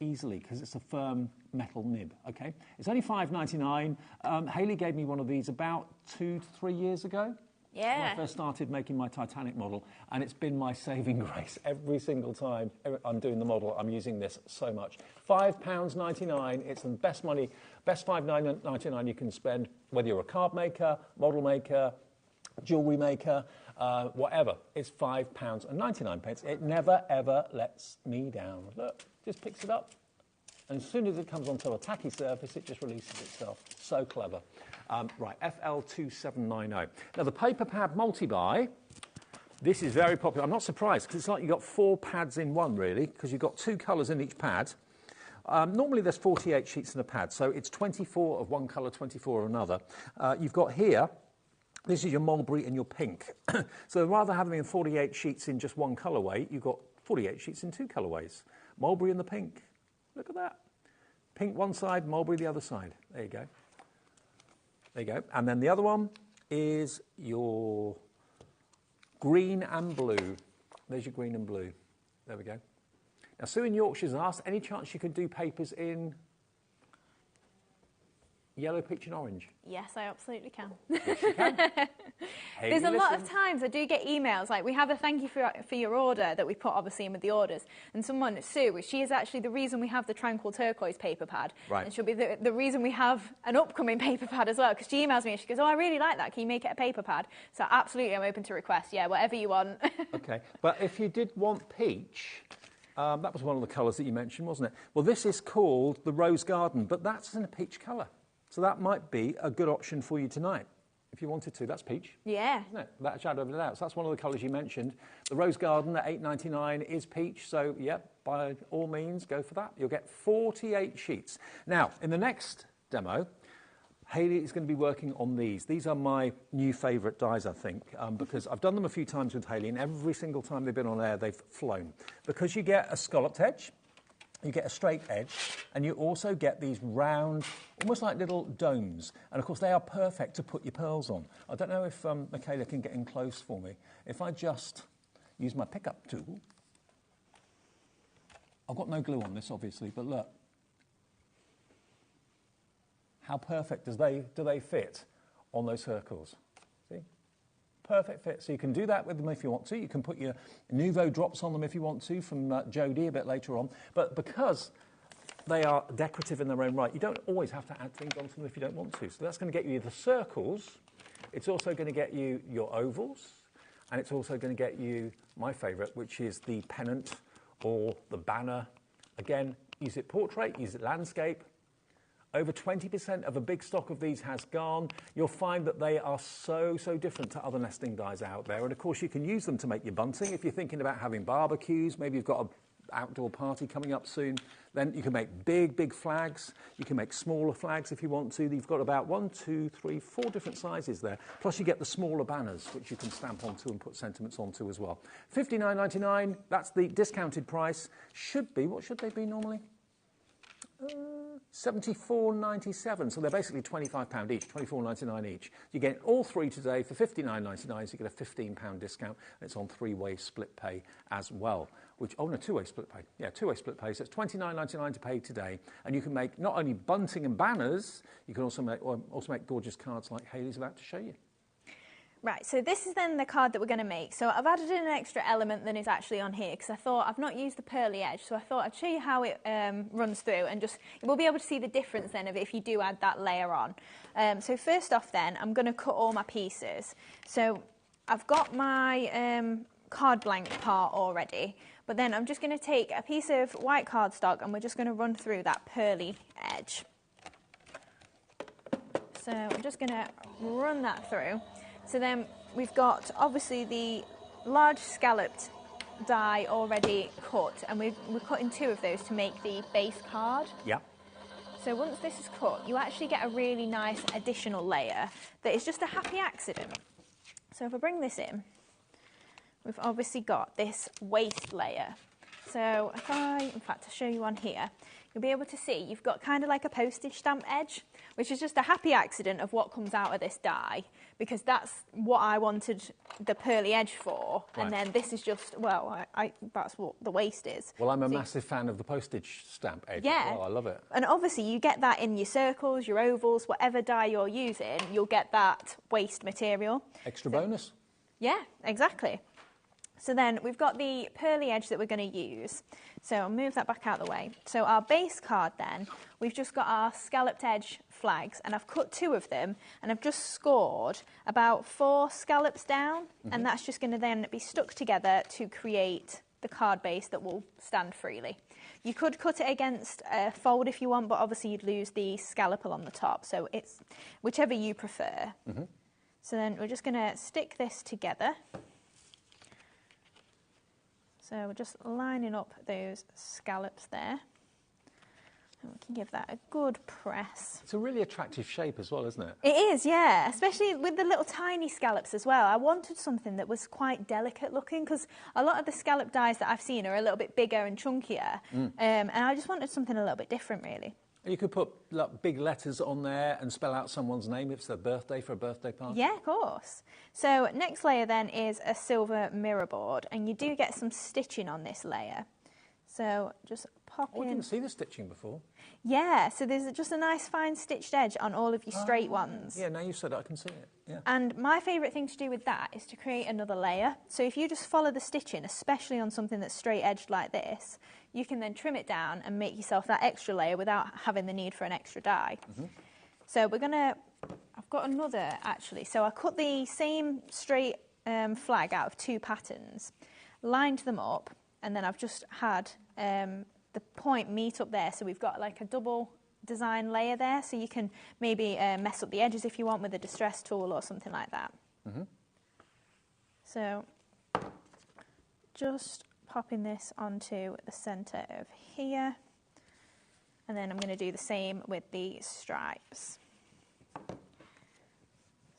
easily because it's a firm metal nib, okay? It's only $5.99. Hayley gave me one of these about 2 to 3 years ago. Yeah. When I first started making my Titanic model, and it's been my saving grace every single time I'm doing the model. I'm using this so much. £5.99. It's the best money, best $5.99 you can spend, whether you're a card maker, model maker, jewellery maker, whatever. It's £5.99. It never, ever lets me down. Look, just picks it up. And as soon as it comes onto a tacky surface, it just releases itself. So clever. Right, FL2790. Now, the paper pad multi-buy, this is very popular. I'm not surprised, because it's like you've got 4 pads in one, really, because you've got 2 colours in each pad. Normally, there's 48 sheets in a pad, so it's 24 of one colour, 24 of another. You've got here, this is your mulberry and your pink. So rather than having 48 sheets in just one colourway, you've got 48 sheets in 2 colourways. Mulberry and the pink. Look at that. Pink one side, mulberry the other side. There you go. There you go. And then the other one is your green and blue. There's your green and blue. There we go. Now, Sue in Yorkshire's asked, any chance you could do papers in yellow, peach and orange? Yes, I absolutely can. Yes, you can. Hey, There's a lot of times I do get emails, like we have a thank you for your order that we put obviously in with the orders, and someone, Sue, she is actually the reason we have the Tranquil Turquoise paper pad, right. And she'll be the reason we have an upcoming paper pad as well, because she emails me and she goes, oh, I really like that, can you make it a paper pad? So absolutely, I'm open to requests, yeah, whatever you want. Okay, but if you did want peach, that was one of the colours that you mentioned, wasn't it? Well, this is called the Rose Garden, but that's in a peach colour. So that might be a good option for you tonight, if you wanted to. That's peach. Yeah. Isn't it? That shadow over that. So that's one of the colours you mentioned. The Rose Garden at $8.99 is peach. So, yeah, by all means, go for that. You'll get 48 sheets. Now, in the next demo, Hayley is going to be working on these. These are my new favourite dies, I think, because I've done them a few times with Hayley, and every single time they've been on air, they've flown. Because you get a scalloped edge, you get a straight edge, and you also get these round, almost like little domes. And, of course, they are perfect to put your pearls on. I don't know if Michaela can get in close for me. If I just use my pickup tool. I've got no glue on this, obviously, but look. How perfect do they fit on those circles? See? Perfect fit. So you can do that with them if you want to. You can put your Nouveau drops on them if you want to from Jodie a bit later on. But because they are decorative in their own right, you don't always have to add things onto them if you don't want to. So that's going to get you the circles. It's also going to get you your ovals. And it's also going to get you my favourite, which is the pennant or the banner. Again, use it portrait, use it landscape. Over 20% of a big stock of these has gone. You'll find that they are so different to other nesting dies out there. And, of course, you can use them to make your bunting. If you're thinking about having barbecues, maybe you've got an outdoor party coming up soon, then you can make big flags. You can make smaller flags if you want to. You've got about 1, 2, 3, 4 different sizes there. Plus, you get the smaller banners, which you can stamp onto and put sentiments onto as well. $59.99, that's the discounted price. Should be, what should they be normally? $74.97, so they're basically £25 each, £24.99 each. You get all 3 today for $59.99, so you get a £15 discount, and it's on 3-way split pay as well. Which, oh no, 2-way split pay. Yeah, 2-way split pay. So it's $29.99 to pay today, and you can make not only bunting and banners, you can also make gorgeous cards like Hayley's about to show you. Right, so this is then the card that we're going to make. So I've added in an extra element than is actually on here because I thought I've not used the pearly edge, so I thought I'd show you how it runs through and just we'll be able to see the difference then of if you do add that layer on. So first off then, I'm going to cut all my pieces. So I've got my card blank part already, but then I'm just going to take a piece of white cardstock and we're just going to run through that pearly edge. So I'm just going to run that through. So then we've got obviously the large scalloped die already cut, and we're cutting 2 of those to make the base card. Yeah. So once this is cut, you actually get a really nice additional layer that is just a happy accident. So if I bring this in, we've obviously got this waste layer. So if in fact, I'll show you on here, you'll be able to see you've got kind of like a postage stamp edge, which is just a happy accident of what comes out of this die, because that's what I wanted the pearly edge for. Right. And then this is just, well, that's what the waste is. Well, I'm a massive fan of the postage stamp edge as well. I love it. And obviously you get that in your circles, your ovals, whatever die you're using, you'll get that waste material. Extra bonus. Yeah, exactly. So then we've got the pearly edge that we're going to use. So I'll move that back out of the way. So our base card then, we've just got our scalloped edge flags, and I've cut 2 of them, and I've just scored about 4 scallops down, and that's just going to then be stuck together to create the card base that will stand freely. You could cut it against a fold if you want, but obviously you'd lose the scallop along the top, so it's whichever you prefer. So then we're just going to stick this together. So we're just lining up those scallops there. And we can give that a good press. It's a really attractive shape as well, isn't it? It is, yeah, especially with the little tiny scallops as well. I wanted something that was quite delicate looking, because a lot of the scallop dies that I've seen are a little bit bigger and chunkier, and I just wanted something a little bit different, really. You could put like, big letters on there and spell out someone's name if it's their birthday for a birthday party. Yeah, of course. So next layer then is a silver mirror board, and you do get some stitching on this layer. So just pop in. I didn't see the stitching before. Yeah, so there's just a nice fine stitched edge on all of your straight ones. Yeah, now you said it, I can see it. Yeah. And my favourite thing to do with that is to create another layer. So if you just follow the stitching, especially on something that's straight edged like this, you can then trim it down and make yourself that extra layer without having the need for an extra die. So we're going to, I've got another actually. So I cut the same straight flag out of 2 patterns, lined them up, and then I've just had the point meet up there, so we've got like a double design layer there, so you can maybe mess up the edges if you want with a distress tool or something like that. So just popping this onto the centre of here, and then I'm going to do the same with the stripes.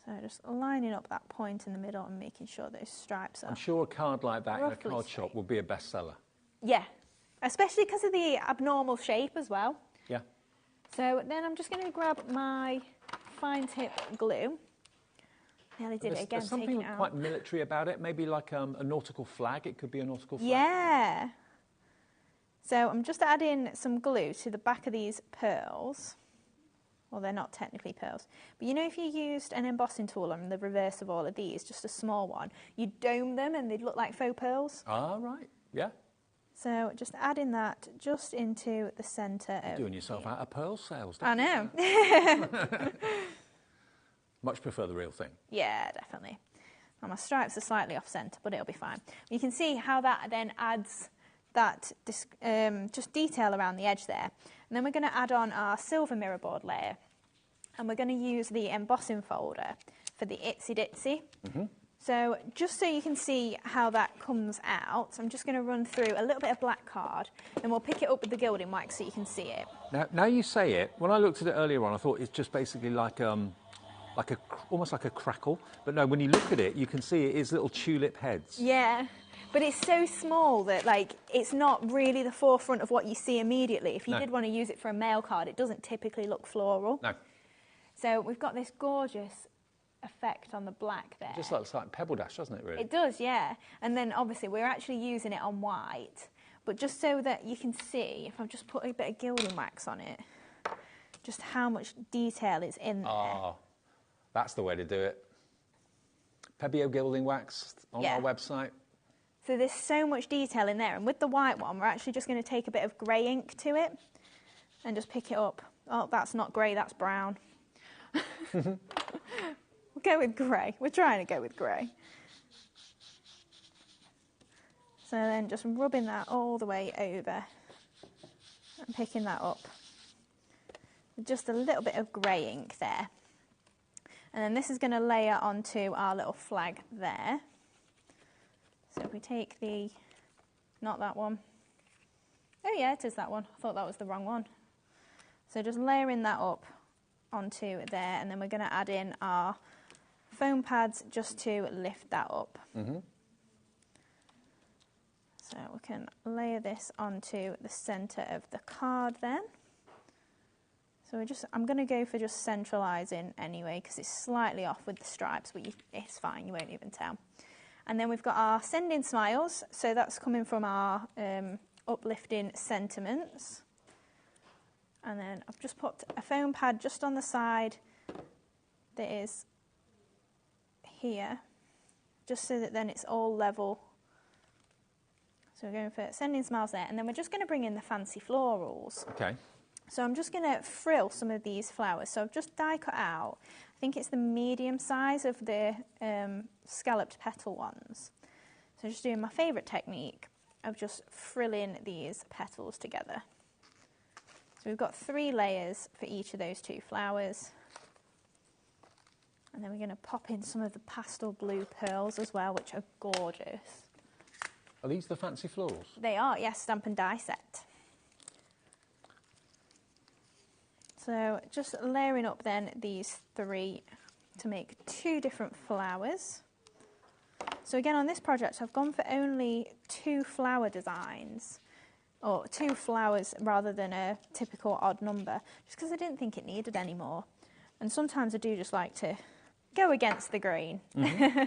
So just lining up that point in the middle and making sure those stripes are... I'm sure a card like that in a roughly card shop will be a bestseller. Yeah, especially because of the abnormal shape as well. Yeah. So then I'm just going to grab my fine tip glue. Nearly did it again, There's something taking it out. quite military about it, maybe like a nautical flag. It could be a nautical flag. Yeah. So I'm just adding some glue to the back of these pearls. Well, they're not technically pearls. But you know, if you used an embossing tool on the reverse of all of these, just a small one, you'd dome them and they'd look like faux pearls. Ah, right. Yeah. So just adding that just into the centre of... Doing yourself out of pearl sales, I don't know. Much prefer the real thing. Yeah, definitely. And my stripes are slightly off centre, but it'll be fine. You can see how that then adds that just detail around the edge there. And then we're going to add on our silver mirror board layer. And we're going to use the embossing folder for the itsy ditsy. So just so you can see how that comes out, I'm just going to run through a little bit of black card, and we'll pick it up with the gilding wax so you can see it. Now you say it, when I looked at it earlier on, I thought it's just basically like almost like a crackle. But no, when you look at it, you can see it is little tulip heads. Yeah. But it's so small that, like, it's not really the forefront of what you see immediately. If you did want to use it for a mail card, it doesn't typically look floral. No. So we've got this gorgeous effect on the black there. It just looks like Pebble Dash, doesn't it, really? It does, yeah. And then, obviously, we're actually using it on white. But just so that you can see, if I've just put a bit of gilding wax on it, just how much detail is in there. Ah, that's the way to do it. Pebbio gilding wax on our website. So there's so much detail in there, and with the white one, we're actually just going to take a bit of grey ink to it and just pick it up. Oh, that's not grey, that's brown. We'll go with grey. We're trying to go with grey. So then just rubbing that all the way over and picking that up with just a little bit of grey ink there. And then this is going to layer onto our little flag there. So if we take the, not that one. Oh yeah, it is that one. I thought that was the wrong one. So just layering that up onto there, and then we're going to add in our foam pads just to lift that up. So we can layer this onto the centre of the card then. So I'm going to go for just centralising anyway, because it's slightly off with the stripes, but it's fine, you won't even tell. And then we've got our sending smiles, so that's coming from our uplifting sentiments. And then I've just put a foam pad just on the side that is here, just so that then it's all level. So we're going for sending smiles there, and then we're just going to bring in the fancy florals. Okay. So I'm just going to frill some of these flowers. So I've just die cut out, I think it's the medium size of the scalloped petal ones. So just doing my favourite technique of just frilling these petals together. So we've got 3 layers for each of those 2 flowers. And then we're going to pop in some of the pastel blue pearls as well, which are gorgeous. Are these the fancy florals? They are, yes, stamp and die set. So just layering up then these 3 to make 2 different flowers. So again, on this project, I've gone for only 2 flower designs, or 2 flowers rather than a typical odd number, just because I didn't think it needed any more. And sometimes I do just like to go against the grain. Mm-hmm.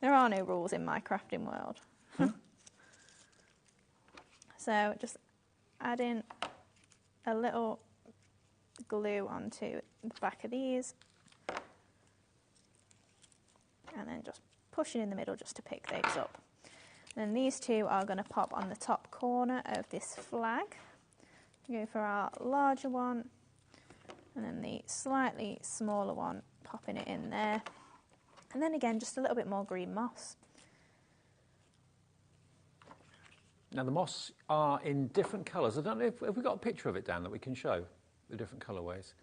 There are no rules in my crafting world. So just adding a little glue onto the back of these, and then just pushing in the middle just to pick those up. And then these 2 are going to pop on the top corner of this flag. Go for our larger one, and then the slightly smaller one, popping it in there. And then again, just a little bit more green moss. Now the moss are in different colours. I don't know if we got a picture of it, Dan, that we can show the different colourways.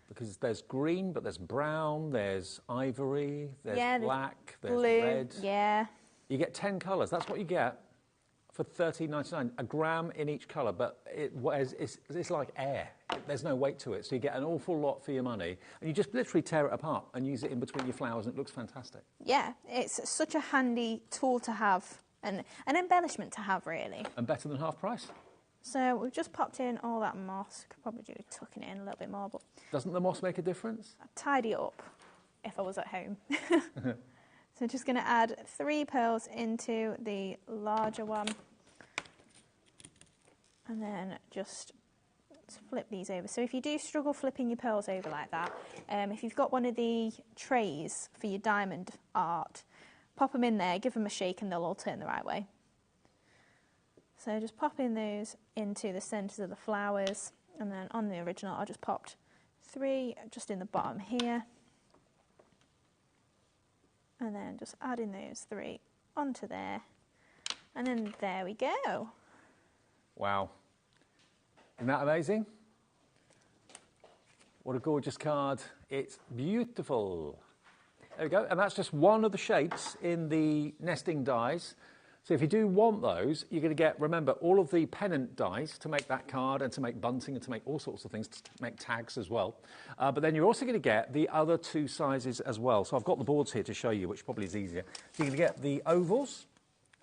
Because there's green, but there's brown, there's ivory, there's black, there's blue, red. Yeah. You get 10 colours. That's what you get for $13.99. A gram in each colour, but it's like air. There's no weight to it, so you get an awful lot for your money. And you just literally tear it apart and use it in between your flowers, and it looks fantastic. Yeah, it's such a handy tool to have, and an embellishment to have, really. And better than half price. So we've just popped in all that moss. Could probably do tucking it in a little bit more, but... Doesn't the moss make a difference? I'd tidy it up if I was at home. So just going to add 3 pearls into the larger one. And then just flip these over. So if you do struggle flipping your pearls over like that, if you've got one of the trays for your diamond art, pop them in there, give them a shake, and they'll all turn the right way. So just popping those into the centres of the flowers, and then on the original I just popped 3 just in the bottom here, and then just adding those 3 onto there, and then there we go. Wow. Isn't that amazing? What a gorgeous card. It's beautiful. There we go. And that's just one of the shapes in the nesting dies. So if you do want those, you're going to get, remember, all of the pennant dies to make that card and to make bunting and to make all sorts of things, to make tags as well. But then you're also going to get the other 2 sizes as well. So I've got the boards here to show you, which probably is easier. So you're going to get the ovals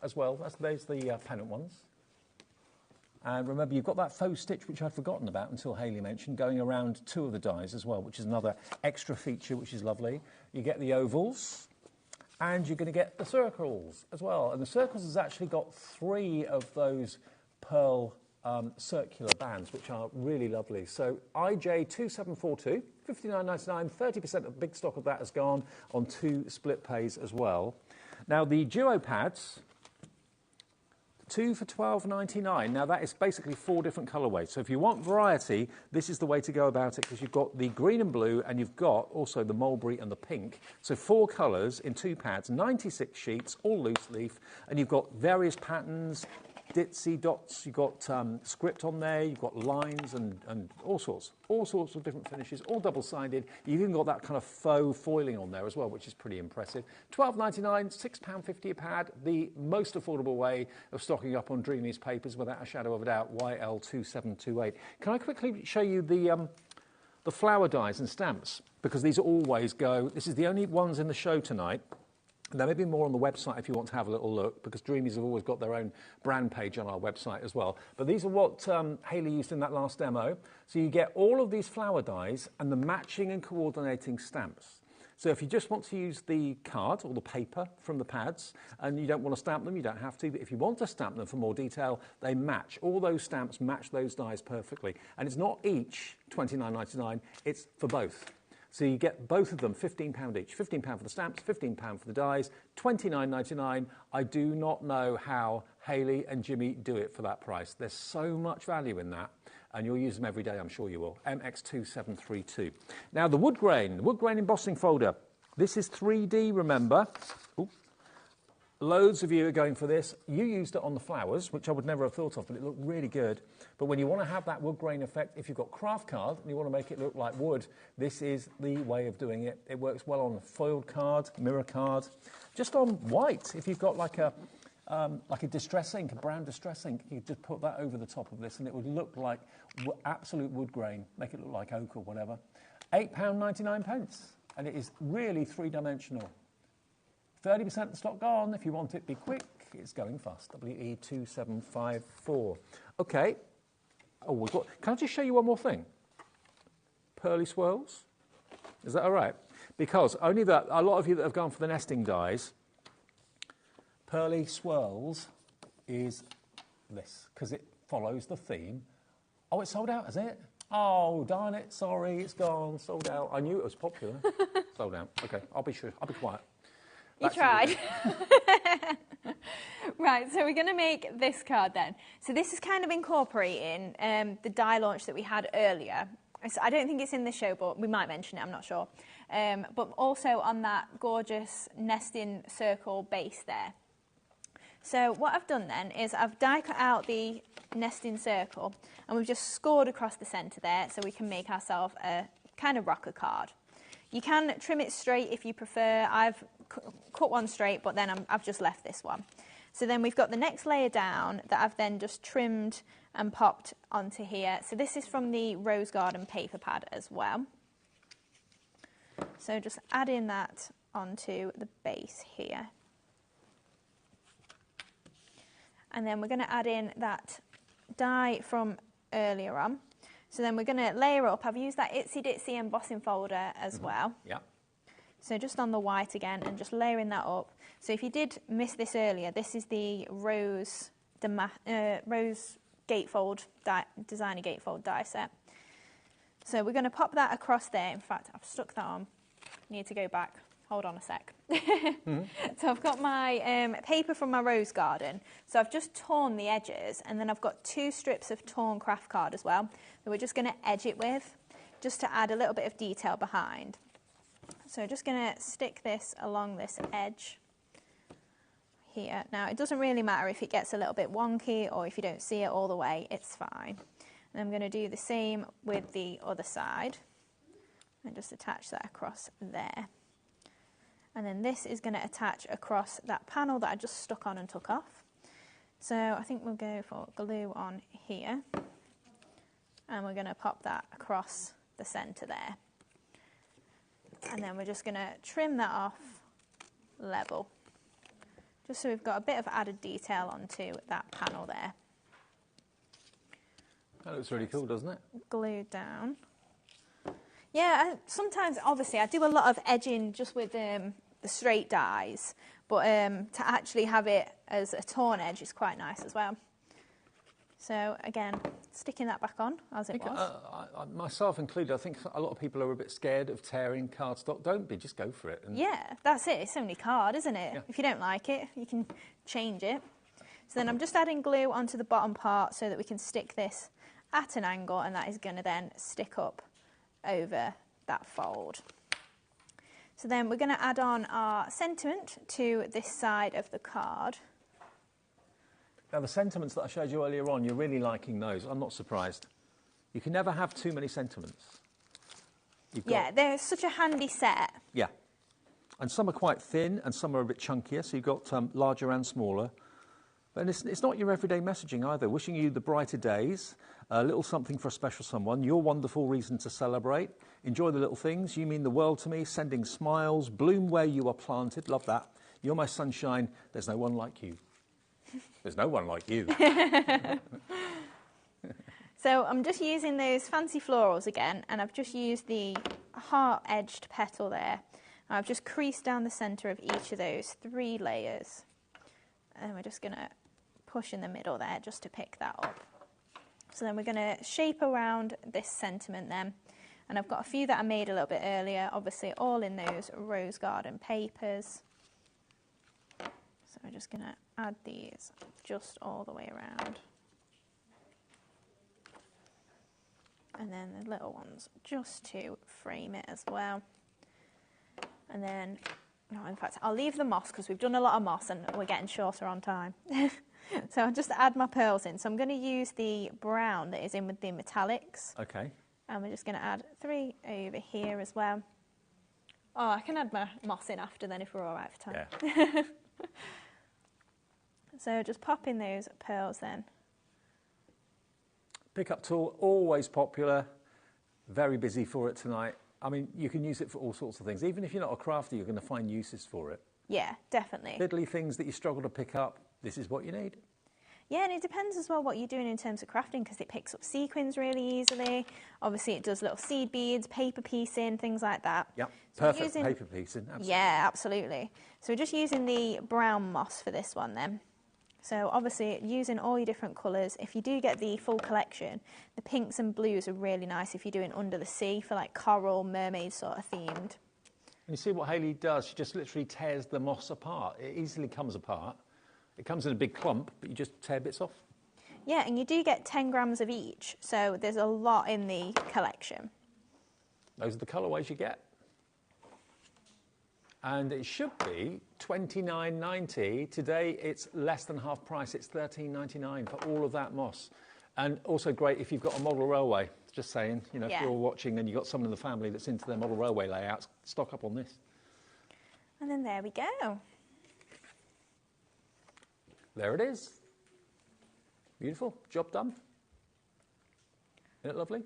as well. There's the pennant ones. And remember, you've got that faux stitch, which I'd forgotten about until Hayley mentioned, going around 2 of the dies as well, which is another extra feature, which is lovely. You get the ovals. And you're going to get the circles as well. And the circles has actually got 3 of those pearl circular bands, which are really lovely. So IJ2742, $59.99, 30% of the big stock of that has gone on 2 split pays as well. Now the duo pads, 2 for $12.99. Now that is basically 4 different colourways. So if you want variety, this is the way to go about it, because you've got the green and blue, and you've got also the mulberry and the pink. So 4 colours in 2 pads, 96 sheets, all loose leaf, and you've got various patterns, ditsy dots, you've got script on there, you've got lines and all sorts of different finishes, all double-sided. You've even got that kind of faux foiling on there as well, which is pretty impressive. $12.99, £6.50 a pad, the most affordable way of stocking up on Dreamies papers without a shadow of a doubt, YL2728. Can I quickly show you the flower dies and stamps? Because these always go, this is the only ones in the show tonight. There may be more on the website if you want to have a little look, because Dreamies have always got their own brand page on our website as well. But these are what Hayley used in that last demo. So you get all of these flower dies and the matching and coordinating stamps. So if you just want to use the card or the paper from the pads and you don't want to stamp them, you don't have to. But if you want to stamp them for more detail, they match. All those stamps match those dies perfectly. And it's not each $29.99, it's for both. So you get both of them, £15 each. £15 for the stamps, £15 for the dies, $29.99. I do not know how Hayley and Jimmy do it for that price. There's so much value in that, and you'll use them every day, I'm sure you will. MX2732. Now, the wood grain embossing folder. This is 3D, remember. Ooh. Loads of you are going for this. You used it on the flowers, which I would never have thought of, but it looked really good. But when you want to have that wood grain effect, if you've got craft card and you want to make it look like wood, this is the way of doing it. It works well on foiled card, mirror card, just on white. If you've got like a distress ink, a brown distress ink, you could just put that over the top of this and it would look like absolute wood grain, make it look like oak or whatever. £8.99, and it is really three-dimensional. 30% of the stock gone. If you want it, be quick. It's going fast. WE2754. Okay. Oh, we've got. Can I just show you one more thing? Pearly swirls. Is that all right? Because only that a lot of you that have gone for the nesting dies. Pearly swirls is this because it follows the theme. Oh, it's sold out, is it? Oh, darn it! Sorry, it's gone. Sold out. I knew it was popular. Sold out. Okay, I'll be sure. I'll be quiet. You tried. Right, so we're going to make this card then. So this is kind of incorporating the die launch that we had earlier. So I don't think it's in the show, but we might mention it, I'm not sure. But also on that gorgeous nesting circle base there. So what I've done then is I've die cut out the nesting circle and we've just scored across the centre there so we can make ourselves a kind of rocker card. You can trim it straight if you prefer. I've cut one straight, but then I've just left this one. So then we've got the next layer down that I've then just trimmed and popped onto here. So this is from the Rose Garden paper pad as well. So just adding that onto the base here. And then we're going to add in that die from earlier on. So then we're going to layer up. I've used that Itsy Ditsy embossing folder as well. Yeah. So just on the white again and just layering that up. So if you did miss this earlier, this is the Rose Gatefold, Designer Gatefold die set. So we're going to pop that across there. In fact, I've stuck that on. Need to go back. Hold on a sec. So I've got my paper from my rose garden. So I've just torn the edges and then I've got 2 strips of torn craft card as well that we're just going to edge it with just to add a little bit of detail behind. So just going to stick this along this edge here. Now it doesn't really matter if it gets a little bit wonky or if you don't see it all the way, it's fine. And I'm going to do the same with the other side and just attach that across there. And then this is going to attach across that panel that I just stuck on and took off. So I think we'll go for glue on here. And we're going to pop that across the centre there. And then we're just going to trim that off level. Just so we've got a bit of added detail onto that panel there. That looks really cool, doesn't it? Glued down. Yeah, sometimes, obviously, I do a lot of edging just with the straight dies, but to actually have it as a torn edge is quite nice as well. So again, sticking that back on as it was. Myself included, I think a lot of people are a bit scared of tearing cardstock. Don't be, just go for it. Yeah, that's it. It's only card, isn't it? Yeah. If you don't like it, you can change it. So then I'm just adding glue onto the bottom part so that we can stick this at an angle, and that is going to then stick up over that fold. So then we're going to add on our sentiment to this side of the card. Now the sentiments that I showed you earlier on, you're really liking those. I'm not surprised. You can never have too many sentiments. Yeah, they're such a handy set. Yeah. And some are quite thin and some are a bit chunkier, so you've got larger and smaller. And it's not your everyday messaging either. Wishing you the brighter days, a little something for a special someone, your wonderful reason to celebrate. Enjoy the little things. You mean the world to me. Sending smiles. Bloom where you are planted. Love that. You're my sunshine. There's no one like you. There's no one like you. So I'm just using those fancy florals again, and I've just used the heart-edged petal there. I've just creased down the centre of each of those 3 layers. And we're just going to push in the middle there just to pick that up. So then we're going to shape around this sentiment then. And I've got a few that I made a little bit earlier, obviously all in those Rose Garden papers. So we're just going to add these just all the way around. And then the little ones just to frame it as well. And then No, in fact, I'll leave the moss because we've done a lot of moss and we're getting shorter on time. So I'll just add my pearls in. So I'm going to use the brown that is in with the metallics. Okay. And we're just going to add 3 over here as well. Oh, I can add my moss in after then if we're all right for time. Yeah. So just pop in those pearls then. Pickup tool, always popular. Very busy for it tonight. I mean, you can use it for all sorts of things. Even if you're not a crafter, you're going to find uses for it. Yeah, definitely. Fiddly things that you struggle to pick up, this is what you need. Yeah, and it depends as well what you're doing in terms of crafting, because it picks up sequins really easily. Obviously, it does little seed beads, paper piecing, things like that. Yep, so perfect for paper piecing, absolutely. Yeah, absolutely. So we're just using the brown moss for this one then. So obviously, using all your different colours. If you do get the full collection, the pinks and blues are really nice if you're doing under the sea for like coral, mermaid sort of themed. And you see what Hayley does? She just literally tears the moss apart. It easily comes apart. It comes in a big clump, but you just tear bits off. Yeah, and you do get 10 grams of each, so there's a lot in the collection. Those are the colourways you get. And it should be $29.90. Today it's less than half price. It's $13.99 for all of that moss. And also great if you've got a model railway. Just saying, you know, if you're watching and you've got someone in the family that's into their model railway layouts, stock up on this. And then there we go. There it is. Beautiful. Job done. Isn't it lovely?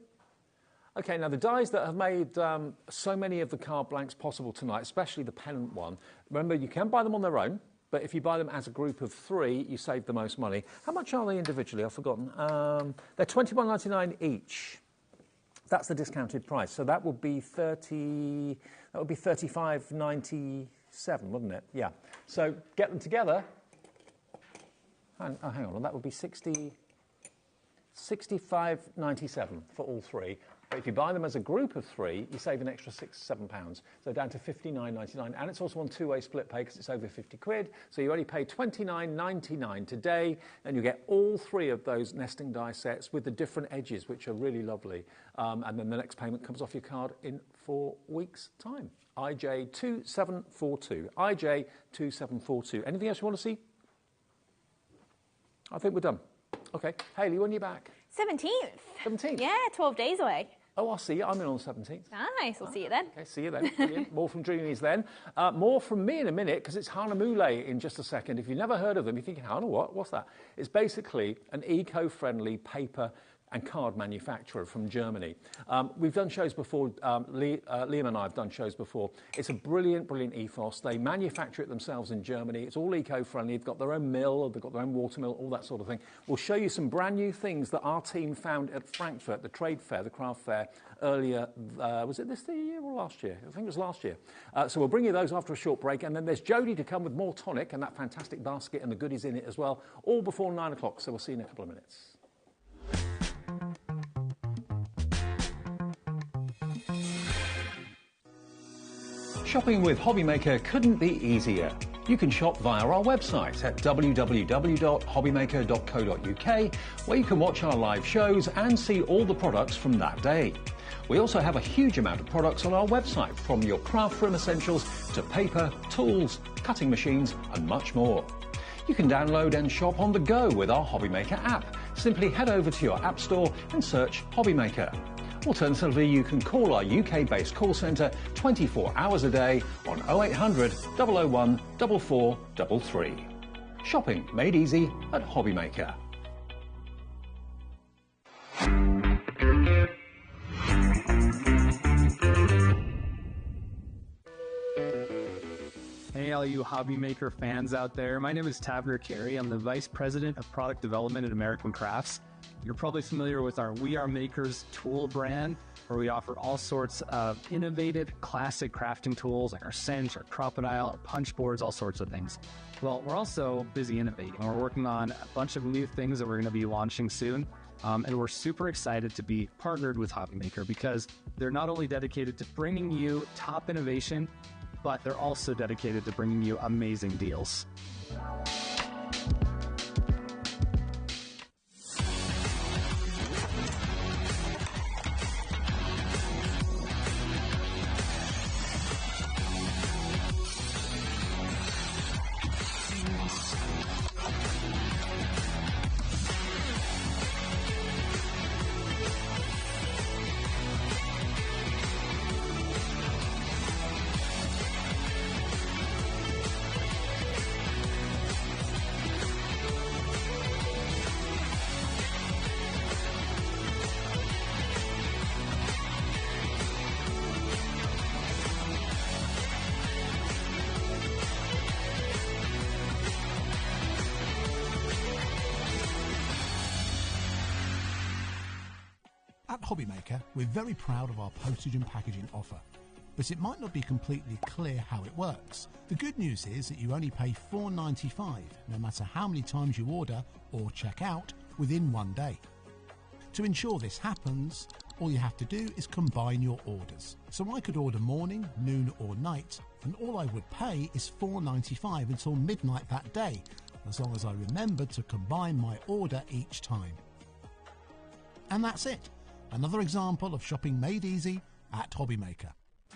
Okay, now the dies that have made so many of the card blanks possible tonight, especially the pennant one, remember you can buy them on their own, but if you buy them as a group of 3, you save the most money. How much are they individually? I've forgotten. They're $21.99 each. That's the discounted price. So that would be $35.97, wouldn't it? Yeah. So get them together. Hang on, that would be $65.97 for all 3. But if you buy them as a group of 3, you save an extra £6-7. So down to $59.99. And it's also on 2-way split pay because it's over 50 quid. So you only pay $29.99 today, and you get all 3 of those nesting die sets with the different edges, which are really lovely. And then the next payment comes off your card in 4 weeks' time. IJ2742. IJ2742. Anything else you want to see? I think we're done. Okay. Hayley, when are you back? 17th. 17th? Yeah, 12 days away. Oh, I'll see you. I'm in on the 17th. Nice. We'll see you then. Okay, see you then. Brilliant. More from Dreamies then. More from me in a minute, because it's Hana Mule in just a second. If you've never heard of them, you're thinking, Hana, what? What's that? It's basically an eco-friendly paper and card manufacturer from Germany. We've done shows before, Liam and I have done shows before. It's a brilliant, brilliant ethos. They manufacture it themselves in Germany. It's all eco-friendly. They've got their own mill, they've got their own water mill, all that sort of thing. We'll show you some brand new things that our team found at Frankfurt, the trade fair, the craft fair, earlier, was it this year or last year? I think it was last year. So we'll bring you those after a short break, and then there's Jodie to come with more Tonic and that fantastic basket and the goodies in it as well, all before 9 o'clock. So we'll see you in a couple of minutes. Shopping with HobbyMaker couldn't be easier. You can shop via our website at www.hobbymaker.co.uk, where you can watch our live shows and see all the products from that day. We also have a huge amount of products on our website, from your craft room essentials to paper, tools, cutting machines and much more. You can download and shop on the go with our HobbyMaker app. Simply head over to your app store and search HobbyMaker. Alternatively, you can call our UK-based call centre 24 hours a day on 0800 001 4433. Shopping made easy at HobbyMaker. Hey, all you HobbyMaker fans out there. My name is Tavner Carey. I'm the Vice President of Product Development at American Crafts. You're probably familiar with our We Are Makers tool brand, where we offer all sorts of innovative, classic crafting tools like our cinch, our crocodile, our punch boards, all sorts of things. Well, we're also busy innovating. We're working on a bunch of new things that we're going to be launching soon. And we're super excited to be partnered with HobbyMaker because they're not only dedicated to bringing you top innovation, but they're also dedicated to bringing you amazing deals. At HobbyMaker, we're very proud of our postage and packaging offer, but it might not be completely clear how it works. The good news is that you only pay $4.95 no matter how many times you order or check out within 1 day. To ensure this happens, all you have to do is combine your orders. So I could order morning, noon or night, and all I would pay is $4.95 until midnight that day, as long as I remember to combine my order each time. And that's it. Another example of shopping made easy at HobbyMaker.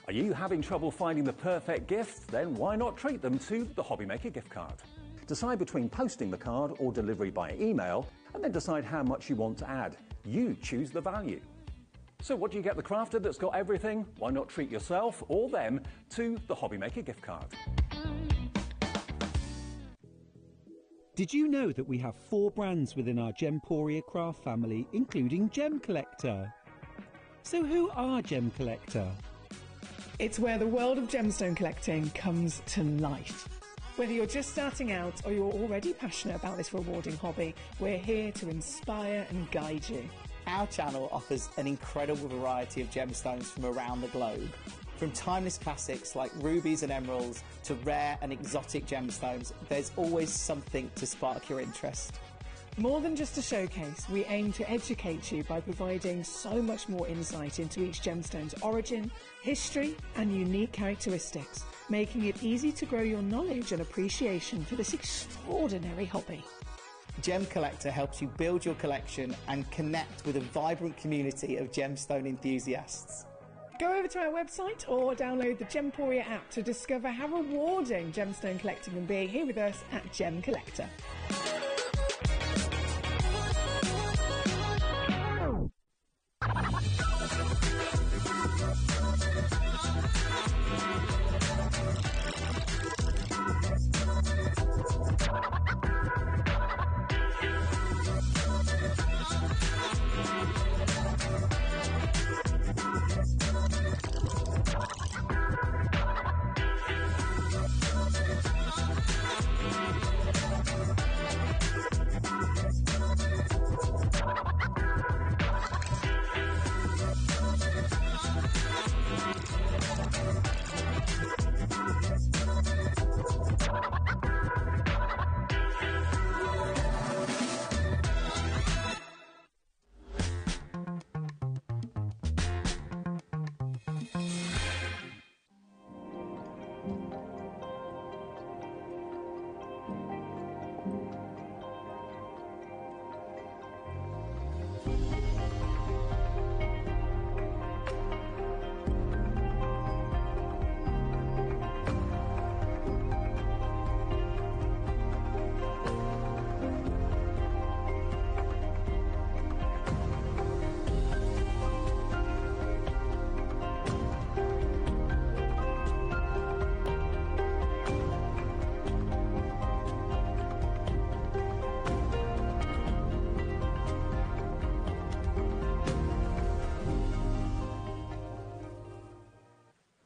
Are you having trouble finding the perfect gift? Then why not treat them to the HobbyMaker gift card? Decide between posting the card or delivery by email, and then decide how much you want to add. You choose the value. So what do you get the crafter that's got everything? Why not treat yourself or them to the HobbyMaker gift card? Did you know that we have 4 brands within our Gemporia craft family, including Gem Collector? So who are Gem Collector? It's where the world of gemstone collecting comes to life. Whether you're just starting out or you're already passionate about this rewarding hobby, we're here to inspire and guide you. Our channel offers an incredible variety of gemstones from around the globe. From timeless classics like rubies and emeralds to rare and exotic gemstones, there's always something to spark your interest. More than just a showcase, we aim to educate you by providing so much more insight into each gemstone's origin, history and unique characteristics, making it easy to grow your knowledge and appreciation for this extraordinary hobby. Gem Collector helps you build your collection and connect with a vibrant community of gemstone enthusiasts. Go over to our website or download the Gemporia app to discover how rewarding gemstone collecting can be here with us at Gem Collector.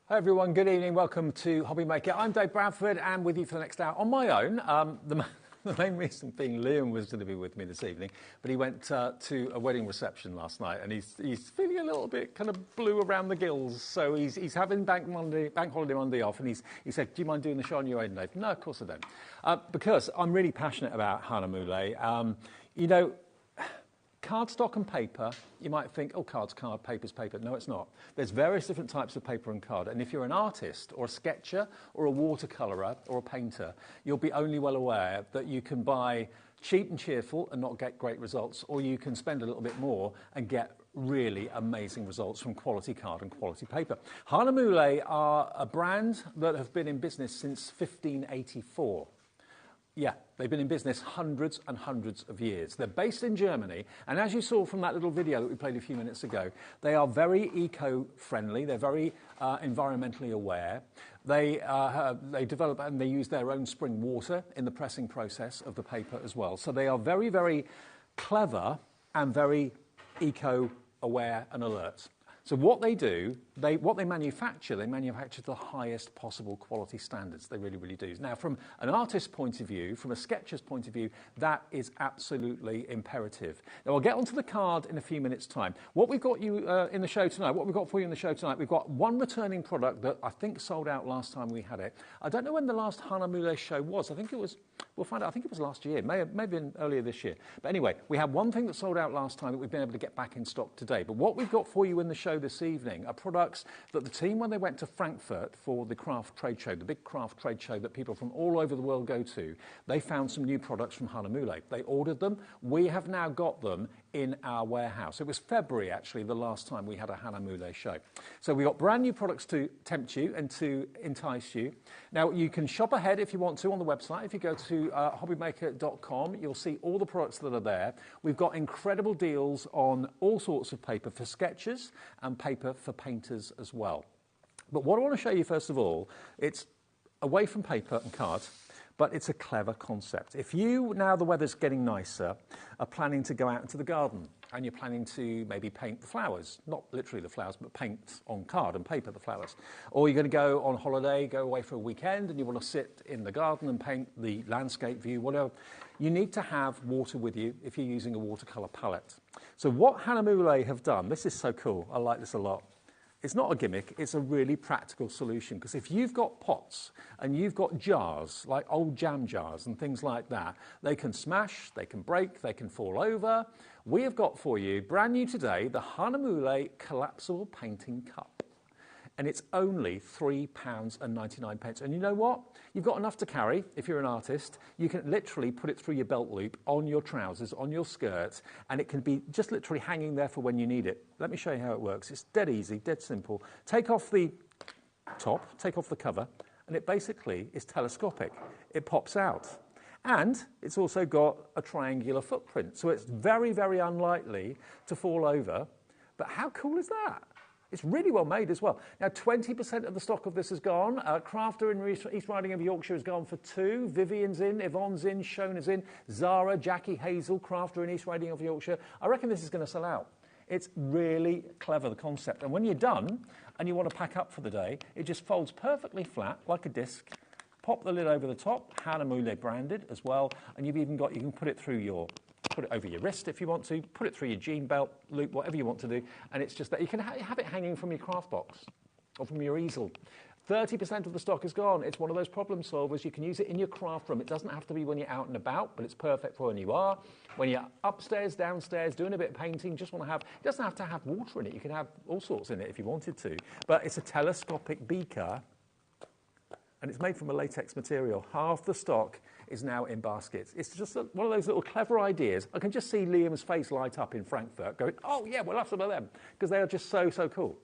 Hi everyone, good evening, welcome to HobbyMaker. I'm Dave Bradford and with you for the next hour on my own. The main reason being Liam was going to be with me this evening, but he went to a wedding reception last night and he's feeling a little bit kind of blue around the gills, so he's having bank holiday Monday off, and he said, do you mind doing the show on your own, Dave? No, of course I don't. Because I'm really passionate about Hana Moulay. You know, cardstock and paper, you might think, oh, card's card, paper's paper. No, it's not. There's various different types of paper and card, and if you're an artist or a sketcher or a watercolorer or a painter, you'll be only well aware that you can buy cheap and cheerful and not get great results, or you can spend a little bit more and get really amazing results from quality card and quality paper. Hana Moulay are a brand that have been in business since 1584. Yeah, they've been in business hundreds and hundreds of years. They're based in Germany, and as you saw from that little video that we played a few minutes ago, they are very eco-friendly, they're very environmentally aware. They develop and they use their own spring water in the pressing process of the paper as well. So they are very, very clever and very eco-aware and alert. So what they do, what they manufacture to the highest possible quality standards. They really, really do. Now, from an artist's point of view, from a sketcher's point of view, that is absolutely imperative. Now, I'll get onto the card in a few minutes' time. What we've got you in the show tonight, what we've got for you in the show tonight, we've got one returning product that I think sold out last time we had it. I don't know when the last Hana Mule show was. I think it was, we'll find out, I think it was last year, may have been earlier this year. But anyway, we had one thing that sold out last time that we've been able to get back in stock today. But what we've got for you in the show this evening are products that the team, when they went to Frankfurt for the craft trade show, the big craft trade show that people from all over the world go to, they found some new products from Hana Mule. They ordered them. We have now got them in our warehouse. It was February, actually, the last time we had a Hana Mule show. So we got brand new products to tempt you and to entice you. Now, you can shop ahead if you want to on the website. If you go to hobbymaker.com, you'll see all the products that are there. We've got incredible deals on all sorts of paper for sketchers and paper for painters as well. But what I want to show you, first of all, it's away from paper and cards, but it's a clever concept. If you, now the weather's getting nicer, are planning to go out into the garden and you're planning to maybe paint the flowers, not literally the flowers, but paint on card and paper the flowers, or you're going to go on holiday, go away for a weekend, and you want to sit in the garden and paint the landscape view, whatever, you need to have water with you if you're using a watercolour palette. So what Hana Mule have done, this is so cool, I like this a lot. It's not a gimmick, it's a really practical solution, because if you've got pots and you've got jars, like old jam jars and things like that, they can smash, they can break, they can fall over. We have got for you, brand new today, the Hana Mule Collapsible Painting Cup. And it's only £3.99. And you know what? You've got enough to carry if you're an artist. You can literally put it through your belt loop, on your trousers, on your skirts, and it can be just literally hanging there for when you need it. Let me show you how it works. It's dead easy, dead simple. Take off the top, take off the cover, and it basically is telescopic. It pops out. And it's also got a triangular footprint, so it's very, very unlikely to fall over. But how cool is that? It's really well made as well. Now, 20% of the stock of this is gone. Crafter in East Riding of Yorkshire has gone for 2. Vivian's in, Yvonne's in, Shona's in, Zara, Jackie Hazel, Crafter in East Riding of Yorkshire. I reckon this is going to sell out. It's really clever, the concept. And when you're done and you want to pack up for the day, it just folds perfectly flat, like a disc. Pop the lid over the top, Hana Mule branded as well. And you've even got, you can put it through your... Put it over your wrist if you want to, put it through your jean belt, loop, whatever you want to do, and it's just that you can have it hanging from your craft box or from your easel. 30% of the stock is gone. It's one of those problem solvers. You can use it in your craft room. It doesn't have to be when you're out and about, but it's perfect for when you are. When you're upstairs, downstairs, doing a bit of painting, just want to have, it doesn't have to have water in it. You can have all sorts in it if you wanted to, but it's a telescopic beaker, and it's made from a latex material. Half the stock is now in baskets. It's just one of those little clever ideas. I can just see Liam's face light up in Frankfurt going, oh yeah, we'll have some of them, because they are just so, so cool.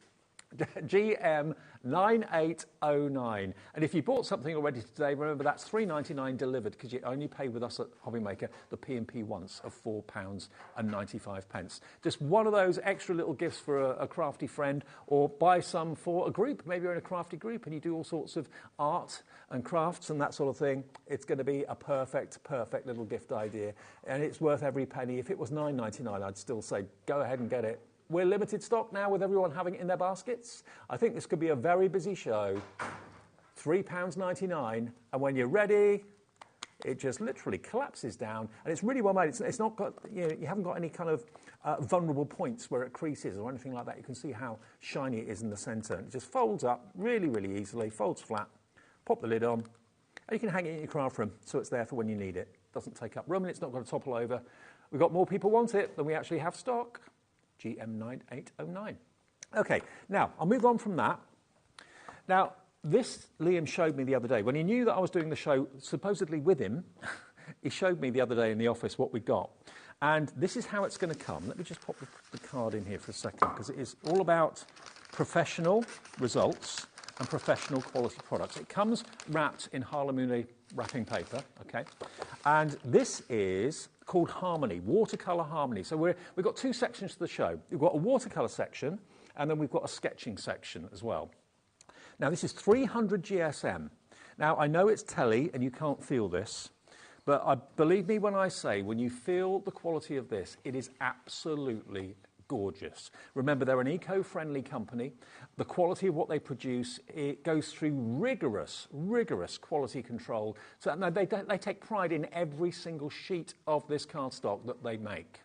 GM9809. And if you bought something already today, remember that's £3.99 delivered, because you only pay with us at HobbyMaker the P&P once of £4.95. Just one of those extra little gifts for a crafty friend, or buy some for a group. Maybe you're in a crafty group and you do all sorts of art and crafts and that sort of thing. It's going to be a perfect, perfect little gift idea, and it's worth every penny. If it was £9.99, I'd still say go ahead and get it. We're limited stock now with everyone having it in their baskets. I think this could be a very busy show. £3.99, and when you're ready, it just literally collapses down, and it's really well made. It's not got, you haven't got any kind of vulnerable points where it creases or anything like that. You can see how shiny it is in the centre. It just folds up really, really easily, folds flat, pop the lid on, and you can hang it in your craft room so it's there for when you need it. Doesn't take up room, and it's not going to topple over. We've got more people want it than we actually have stock. GM9809. Okay, now I'll move on from that. Now, this Liam showed me the other day. When he knew that I was doing the show supposedly with him, he showed me the other day in the office what we got. And this is how it's going to come. Let me just pop the card in here for a second, because it is all about professional results and professional quality products. It comes wrapped in Hana Mule wrapping paper, okay? And this is called Harmony, Watercolour Harmony. So we've got 2 sections to the show. We've got a watercolour section, and then we've got a sketching section as well. Now, this is 300 GSM. Now, I know it's telly, and you can't feel this, but believe me when I say, when you feel the quality of this, it is absolutely gorgeous. Remember, they're an eco-friendly company. The quality of what they produce, it goes through rigorous quality control. So no, they take pride in every single sheet of this cardstock that they make.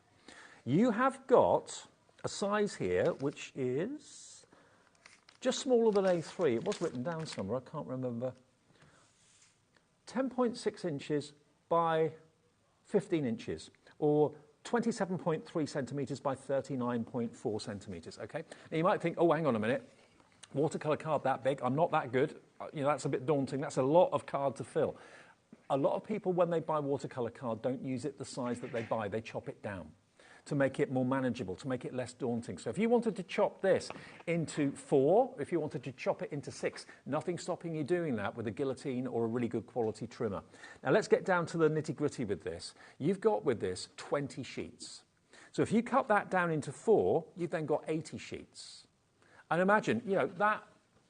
You have got a size here which is just smaller than A3. It was written down somewhere, I can't remember. 10.6 inches by 15 inches, or 27.3 centimetres by 39.4 centimetres, okay? Now you might think, oh, hang on a minute, watercolour card that big, I'm not that good. You know, that's a bit daunting. That's a lot of card to fill. A lot of people, when they buy watercolour card, don't use it the size that they buy. They chop it down to make it more manageable, to make it less daunting. So if you wanted to chop this into 4, if you wanted to chop it into 6, nothing stopping you doing that with a guillotine or a really good quality trimmer. Now let's get down to the nitty-gritty with this. You've got with this 20 sheets. So if you cut that down into 4, you've then got 80 sheets. And imagine, you know, that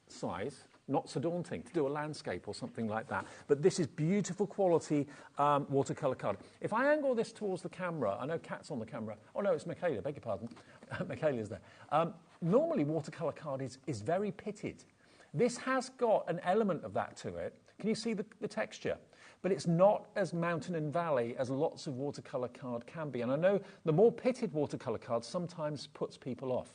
size, not so daunting to do a landscape or something like that. But this is beautiful quality watercolour card. If I angle this towards the camera, I know Kat's on the camera. Oh no, it's Michaela, beg your pardon. Michaela's there. Normally watercolour card is very pitted. This has got an element of that to it. Can you see the texture? But it's not as mountain and valley as lots of watercolour card can be. And I know the more pitted watercolour card sometimes puts people off.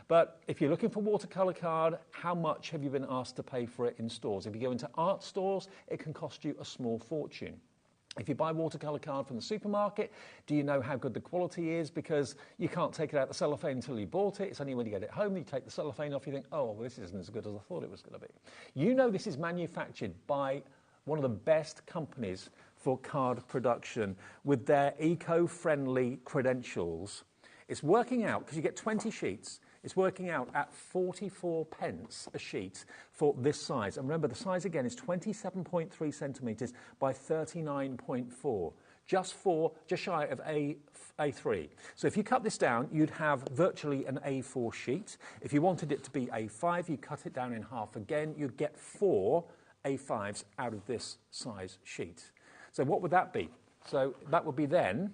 But if you're looking for watercolour card, how much have you been asked to pay for it in stores? If you go into art stores, it can cost you a small fortune. If you buy watercolour card from the supermarket, do you know how good the quality is? Because you can't take it out of the cellophane until you bought it. It's only when you get it home that you take the cellophane off, you think, oh, well, this isn't as good as I thought it was going to be. You know this is manufactured by one of the best companies for card production with their eco-friendly credentials. It's working out, because you get 20 sheets, it's working out at 44 pence a sheet for this size. And remember, the size again is 27.3 centimetres by 39.4, just shy of A3. So if you cut this down, you'd have virtually an A4 sheet. If you wanted it to be A5, you cut it down in half again, you'd get 4 A5s out of this size sheet. So what would that be? So that would be then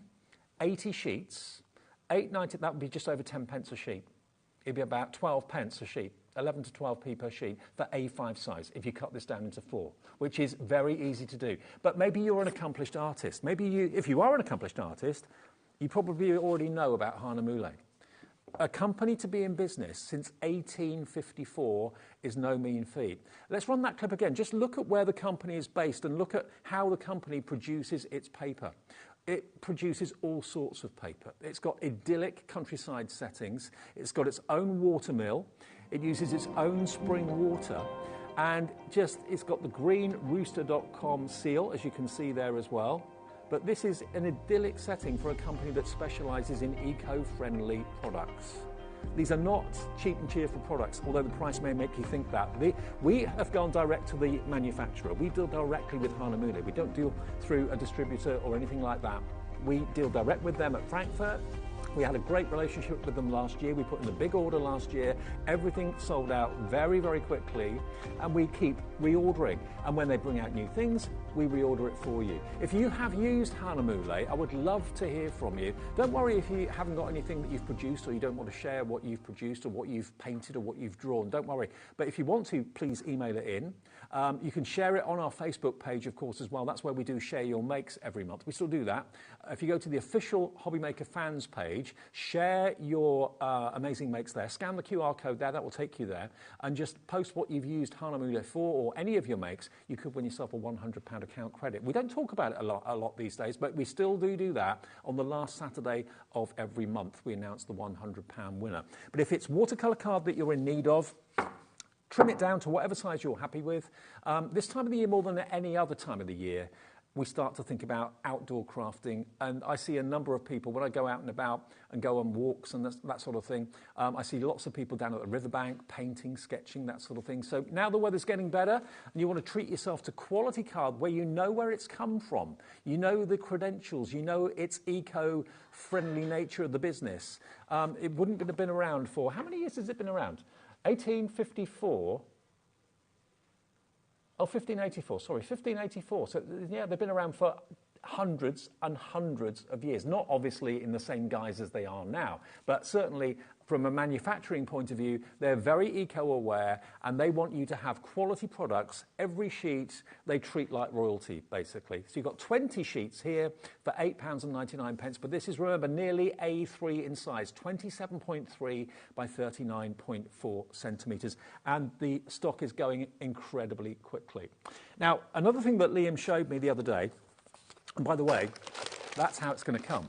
80 sheets, 8.90, that would be just over 10 pence a sheet. It'd be about 12 pence a sheet, 11 to 12p per sheet for A5 size if you cut this down into 4, which is very easy to do. But maybe you're an accomplished artist. Maybe if you are an accomplished artist, you probably already know about Hahnemühle. A company to be in business since 1854 is no mean feat. Let's run that clip again. Just look at where the company is based and look at how the company produces its paper. It produces all sorts of paper. It's got idyllic countryside settings. It's got its own watermill. It uses its own spring water. And it's got the green rooster.com seal, as you can see there as well. But this is an idyllic setting for a company that specialises in eco-friendly products. These are not cheap and cheerful products, although the price may make you think that. We have gone direct to the manufacturer. We deal directly with Hahnemühle. We don't deal through a distributor or anything like that. We deal direct with them at Frankfurt. We had a great relationship with them last year. We put in a big order last year. Everything sold out very, very quickly, and we keep reordering. And when they bring out new things, we reorder it for you. If you have used Hahnemühle, I would love to hear from you. Don't worry if you haven't got anything that you've produced or you don't want to share what you've produced or what you've painted or what you've drawn. Don't worry. But if you want to, please email it in. You can share it on our Facebook page, of course, as well. That's where we do Share Your Makes every month. We still do that. If you go to the official HobbyMaker fans page, share your amazing makes there. Scan the QR code there. That will take you there. And just post what you've used Hahnemühle for or any of your makes. You could win yourself a £100 account credit. We don't talk about it a lot these days, but we still do that. On the last Saturday of every month, we announce the £100 winner. But if it's watercolour card that you're in need of, trim it down to whatever size you're happy with. This time of the year, more than any other time of the year, we start to think about outdoor crafting. And I see a number of people, when I go out and about and go on walks and that sort of thing, I see lots of people down at the riverbank, painting, sketching, that sort of thing. So now the weather's getting better and you want to treat yourself to quality card where you know where it's come from. You know the credentials, you know its eco-friendly nature of the business. It wouldn't have been around for, how many years has it been around? 1854. Oh, 1584, sorry, 1584. So, yeah, they've been around for hundreds and hundreds of years. Not obviously in the same guise as they are now, but certainly from a manufacturing point of view, they're very eco-aware and they want you to have quality products. Every sheet they treat like royalty, basically. So you've got 20 sheets here for £8.99, but this is, remember, nearly A3 in size, 27.3 by 39.4 centimetres, and the stock is going incredibly quickly. Now, another thing that Liam showed me the other day, and by the way, that's how it's going to come.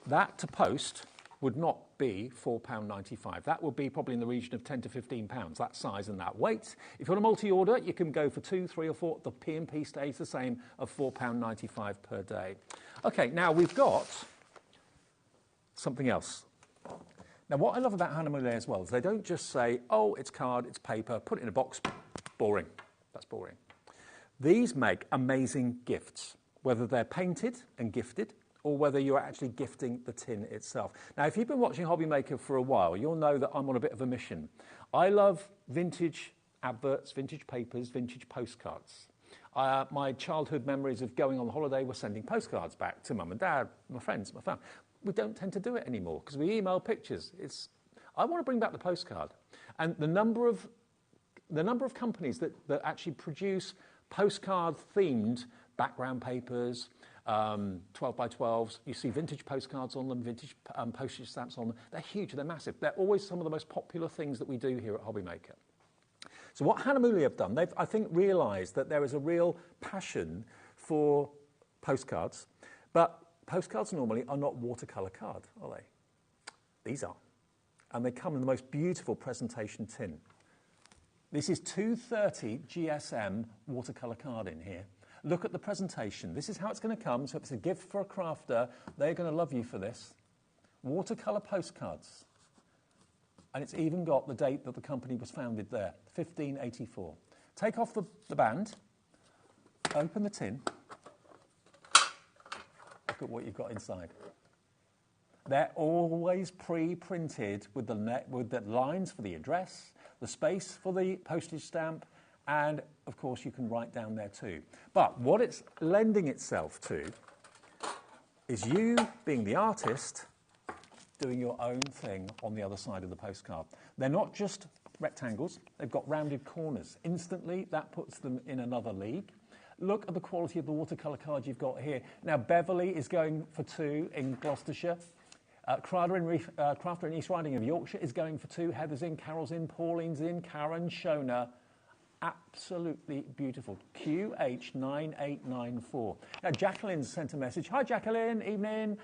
That to post would not be £4.95. That would be probably in the region of £10 to £15, that size and that weight. If you want a multi-order, you can go for 2, 3 or 4. The P&P stays the same of £4.95 per day. Okay, now we've got something else. Now, what I love about Hannah Moulet as well is they don't just say, oh, it's card, it's paper, put it in a box, boring. That's boring. These make amazing gifts, whether they're painted and gifted, or whether you're actually gifting the tin itself. Now, if you've been watching HobbyMaker for a while, you'll know that I'm on a bit of a mission. I love vintage adverts, vintage papers, vintage postcards. My childhood memories of going on holiday were sending postcards back to mum and dad, my friends, my family. We don't tend to do it anymore because we email pictures. I want to bring back the postcard. And the number of companies that actually produce postcard-themed background papers, 12 by 12s, you see vintage postcards on them, vintage postage stamps on them. They're huge, they're massive. They're always some of the most popular things that we do here at HobbyMaker. So what Hannah Moulet have done, they've, I think, realised that there is a real passion for postcards, but postcards normally are not watercolour card, are they? These are. And they come in the most beautiful presentation tin. This is 230 GSM watercolour card in here. Look at the presentation. This is how it's going to come. So if it's a gift for a crafter, they're going to love you for this. Watercolour postcards. And it's even got the date that the company was founded there, 1584. Take off the band, open the tin. Look at what you've got inside. They're always pre-printed with the lines for the address, the space for the postage stamp, and, of course, you can write down there too. But what it's lending itself to is you, being the artist, doing your own thing on the other side of the postcard. They're not just rectangles. They've got rounded corners. Instantly, that puts them in another league. Look at the quality of the watercolour card you've got here. Now, Beverly is going for 2 in Gloucestershire. Crafter in East Riding of Yorkshire is going for 2. Heather's in, Carol's in, Pauline's in, Karen, Shona. Absolutely beautiful. QH9894. Now, Jacqueline's sent a message. Hi, Jacqueline. Evening.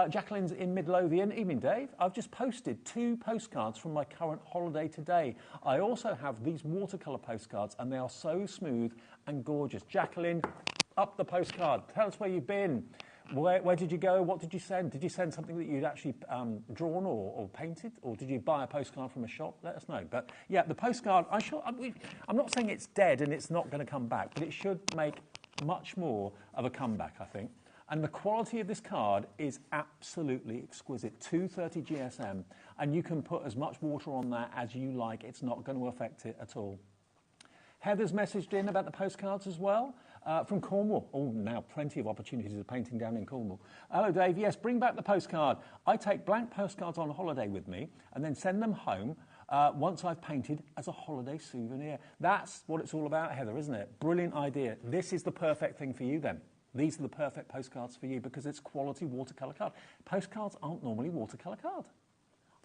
Jacqueline's in Midlothian. Evening, Dave. I've just posted 2 postcards from my current holiday today. I also have these watercolour postcards, and they are so smooth and gorgeous. Jacqueline, up the postcard. Tell us where you've been. Where did you go? What did you send? Did you send something that you'd actually drawn or painted? Or did you buy a postcard from a shop? Let us know. But, yeah, the postcard, I'm not saying it's dead and it's not going to come back, but it should make much more of a comeback, I think. And the quality of this card is absolutely exquisite. 230 GSM, and you can put as much water on that as you like. It's not going to affect it at all. Heather's messaged in about the postcards as well. From Cornwall. Oh, now plenty of opportunities of painting down in Cornwall. Hello, Dave. Yes, bring back the postcard. I take blank postcards on holiday with me and then send them home once I've painted as a holiday souvenir. That's what it's all about, Heather, isn't it? Brilliant idea. This is the perfect thing for you then. These are the perfect postcards for you because it's quality watercolour card. Postcards aren't normally watercolour card.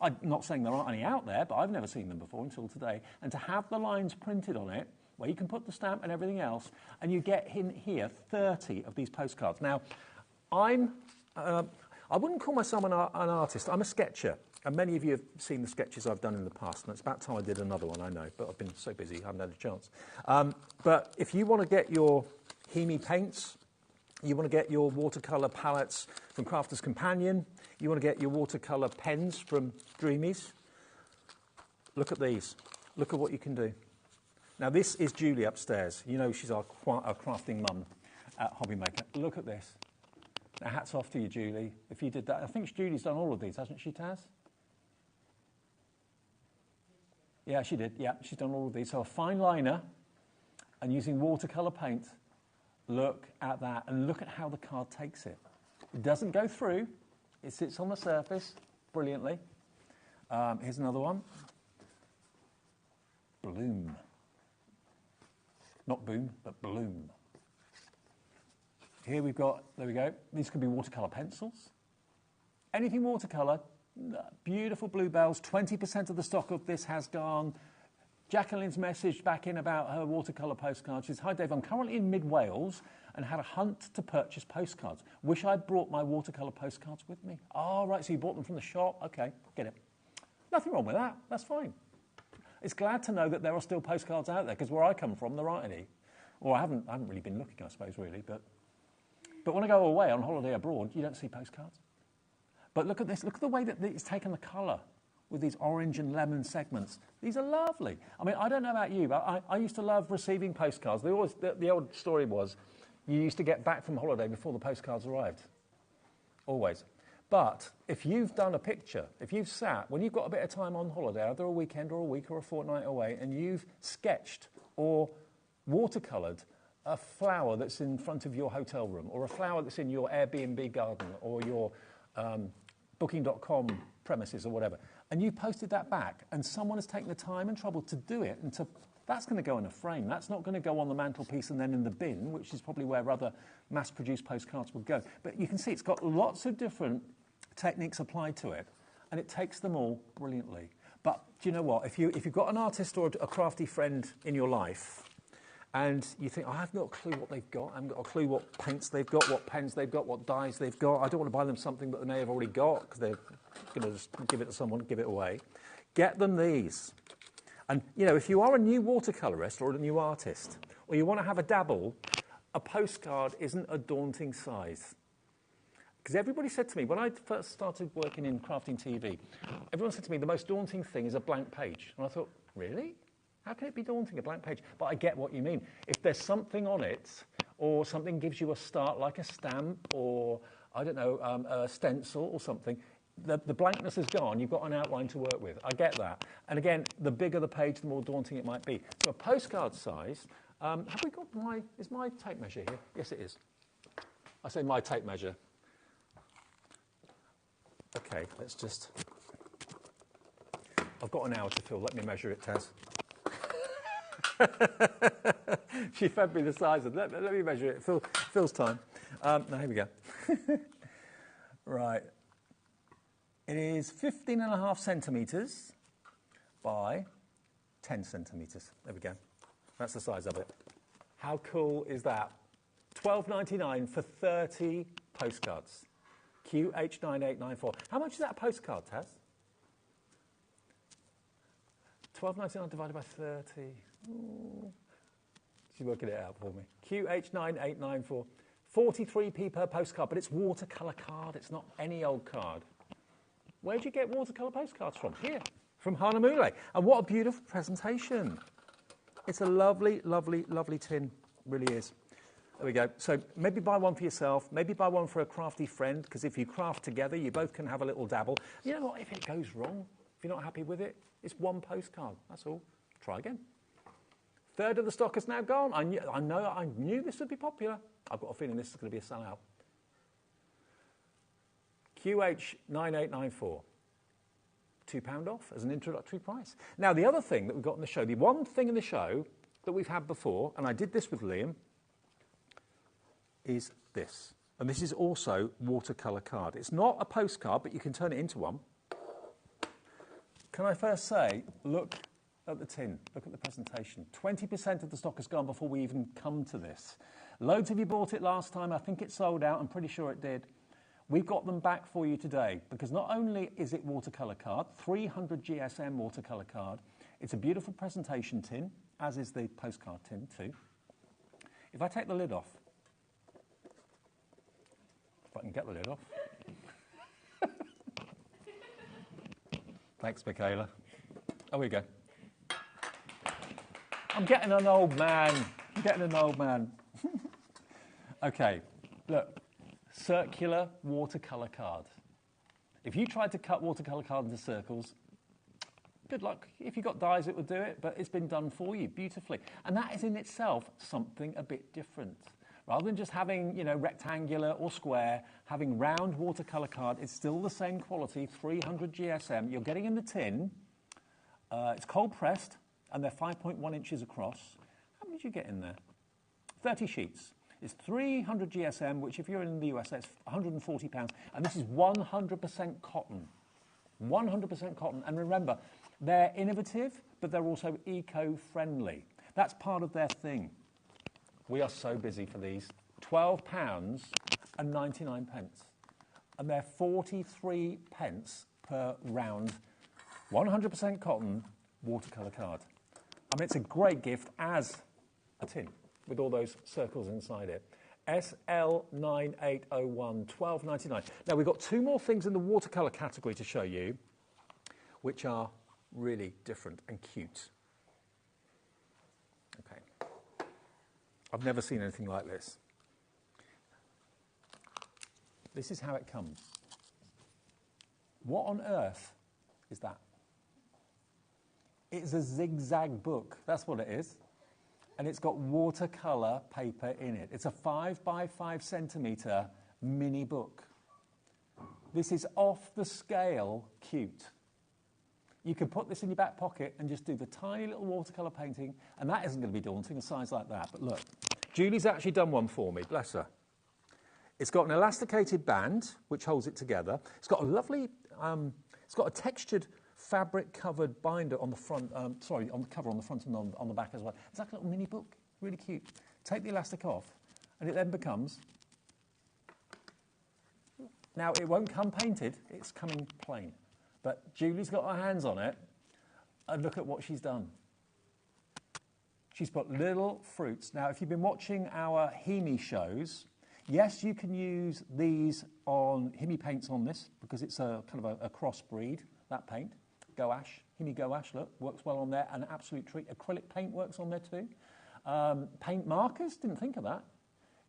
I'm not saying there aren't any out there, but I've never seen them before until today. And to have the lines printed on it, where you can put the stamp and everything else, and you get in here 30 of these postcards. Now, I wouldn't call myself an artist. I'm a sketcher, and many of you have seen the sketches I've done in the past, and it's about time I did another one, I know, but I've been so busy, I haven't had a chance. But if you want to get your Hemi paints, you want to get your watercolour palettes from Crafter's Companion, you want to get your watercolour pens from Dreamies, look at these. Look at what you can do. Now, this is Julie upstairs. You know she's our crafting mum at HobbyMaker. Look at this. Now, hats off to you, Julie, if you did that. I think Julie's done all of these, hasn't she, Taz? Yeah, she did. Yeah, she's done all of these. So a fine liner and using watercolour paint. Look at that, and look at how the card takes it. It doesn't go through. It sits on the surface brilliantly. Here's another one. Bloom. Not boom, but bloom. Here we've got, there we go. These could be watercolour pencils. Anything watercolour. Beautiful bluebells. 20% of the stock of this has gone. Jacqueline's messaged back in about her watercolour postcards. She says, "Hi Dave, I'm currently in mid-Wales and had a hunt to purchase postcards. Wish I'd brought my watercolour postcards with me." Oh, right, so you bought them from the shop. OK, get it. Nothing wrong with that. That's fine. It's glad to know that there are still postcards out there, because where I come from, there aren't any. Or I haven't really been looking, I suppose, really. But when I go away on holiday abroad, you don't see postcards. But look at this. Look at the way that it's taken the colour with these orange and lemon segments. These are lovely. I mean, I don't know about you, but I used to love receiving postcards. The old story was you used to get back from holiday before the postcards arrived. Always. But if you've done a picture, if you've sat, when you've got a bit of time on holiday, either a weekend or a week or a fortnight away, and you've sketched or watercoloured a flower that's in front of your hotel room, or a flower that's in your Airbnb garden, or your booking.com premises or whatever, and you posted that back, and someone has taken the time and trouble to do it, and that's going to go in a frame. That's not going to go on the mantelpiece and then in the bin, which is probably where other mass-produced postcards would go. But you can see it's got lots of different techniques applied to it, and it takes them all brilliantly. But do you know what? If you've got an artist or a crafty friend in your life, and you think, I haven't got a clue what they've got, I haven't got a clue what paints they've got, what pens they've got, what dyes they've got, I don't want to buy them something that they may have already got, because they're going to just give it to someone, give it away, get them these. And, you know, if you are a new watercolourist or a new artist, or you want to have a dabble, a postcard isn't a daunting size. Because everybody said to me, when I first started working in crafting TV, everyone said to me, the most daunting thing is a blank page. And I thought, really? How can it be daunting, a blank page? But I get what you mean. If there's something on it, or something gives you a start, like a stamp, or, I don't know, a stencil or something, the blankness is gone. You've got an outline to work with. I get that. And again, the bigger the page, the more daunting it might be. So a postcard size, have we got is my tape measure here? Yes, it is. I say my tape measure. OK, let's just... I've got an hour to fill. Let me measure it, Taz. She fed me the size of it. Let me measure it. Phil's time. Now, here we go. Right. It is 15.5 centimetres by 10 centimetres. There we go. That's the size of it. How cool is that? $12.99 for 30 postcards. QH9894. How much is that a postcard, Taz? $12.99 divided by 30. Ooh. She's working it out for me. QH9894. 43p per postcard, but it's watercolour card. It's not any old card. Where do you get watercolour postcards from? Here, from Hanamule. And what a beautiful presentation. It's a lovely, lovely, lovely tin. It really is. There we go. So maybe buy one for yourself. Maybe buy one for a crafty friend, because if you craft together, you both can have a little dabble. You know what? If it goes wrong, if you're not happy with it, it's one postcard. That's all. Try again. Third of the stock is now gone. I knew this would be popular. I've got a feeling this is going to be a sellout. QH9894. £2 off as an introductory price. Now, the other thing that we've got in the show, the one thing in the show that we've had before, and I did this with Liam, is this. And this is also watercolour card. It's not a postcard, but you can turn it into one. Can I first say, look at the tin, look at the presentation. 20% of the stock has gone before we even come to this. Loads of you bought it last time. I think it sold out. I'm pretty sure it did. We've got them back for you today, because not only is it watercolour card, 300 GSM watercolour card, it's a beautiful presentation tin, as is the postcard tin too. If I take the lid off, if I can get the lid off. Thanks, Michaela. Oh, we go. I'm getting an old man. I'm getting an old man. OK, look. Circular watercolour card. If you tried to cut watercolour card into circles, good luck. If you got dyes, it would do it, but it's been done for you beautifully. And that is in itself something a bit different. Rather than just having, you know, rectangular or square, having round watercolour card, it's still the same quality, 300 GSM. You're getting in the tin. It's cold pressed, and they're 5.1 inches across. How many did you get in there? 30 sheets. It's 300 GSM, which if you're in the USA, it's £140. And this is 100% cotton. 100% cotton. And remember, they're innovative, but they're also eco-friendly. That's part of their thing. We are so busy for these. £12 and 99 pence. And they're 43 pence per round. 100% cotton watercolour card. I mean, it's a great gift as a tin with all those circles inside it. SL9801, £12.99. Now, we've got two more things in the watercolour category to show you, which are really different and cute. Okay. I've never seen anything like this. This is how it comes. What on earth is that? It's a zigzag book. That's what it is. And it's got watercolour paper in it. It's a 5 by 5 centimetre mini book. This is off the scale cute. You can put this in your back pocket and just do the tiny little watercolour painting, and that isn't going to be daunting, a size like that. But look, Julie's actually done one for me, bless her. It's got an elasticated band, which holds it together. It's got a lovely, it's got a textured fabric-covered binder on the front, on the cover on the front and on the back as well. It's like a little mini book, really cute. Take the elastic off, and it then becomes... Now, it won't come painted, it's coming plain. But Julie's got her hands on it, and look at what she's done. She's put little fruits. Now, if you've been watching our Hemi shows, yes, you can use these on Hemi paints on this, because it's a kind of a crossbreed, that paint. Gouache, Hemi gouache, look, works well on there, an absolute treat. Acrylic paint works on there too. Paint markers, didn't think of that.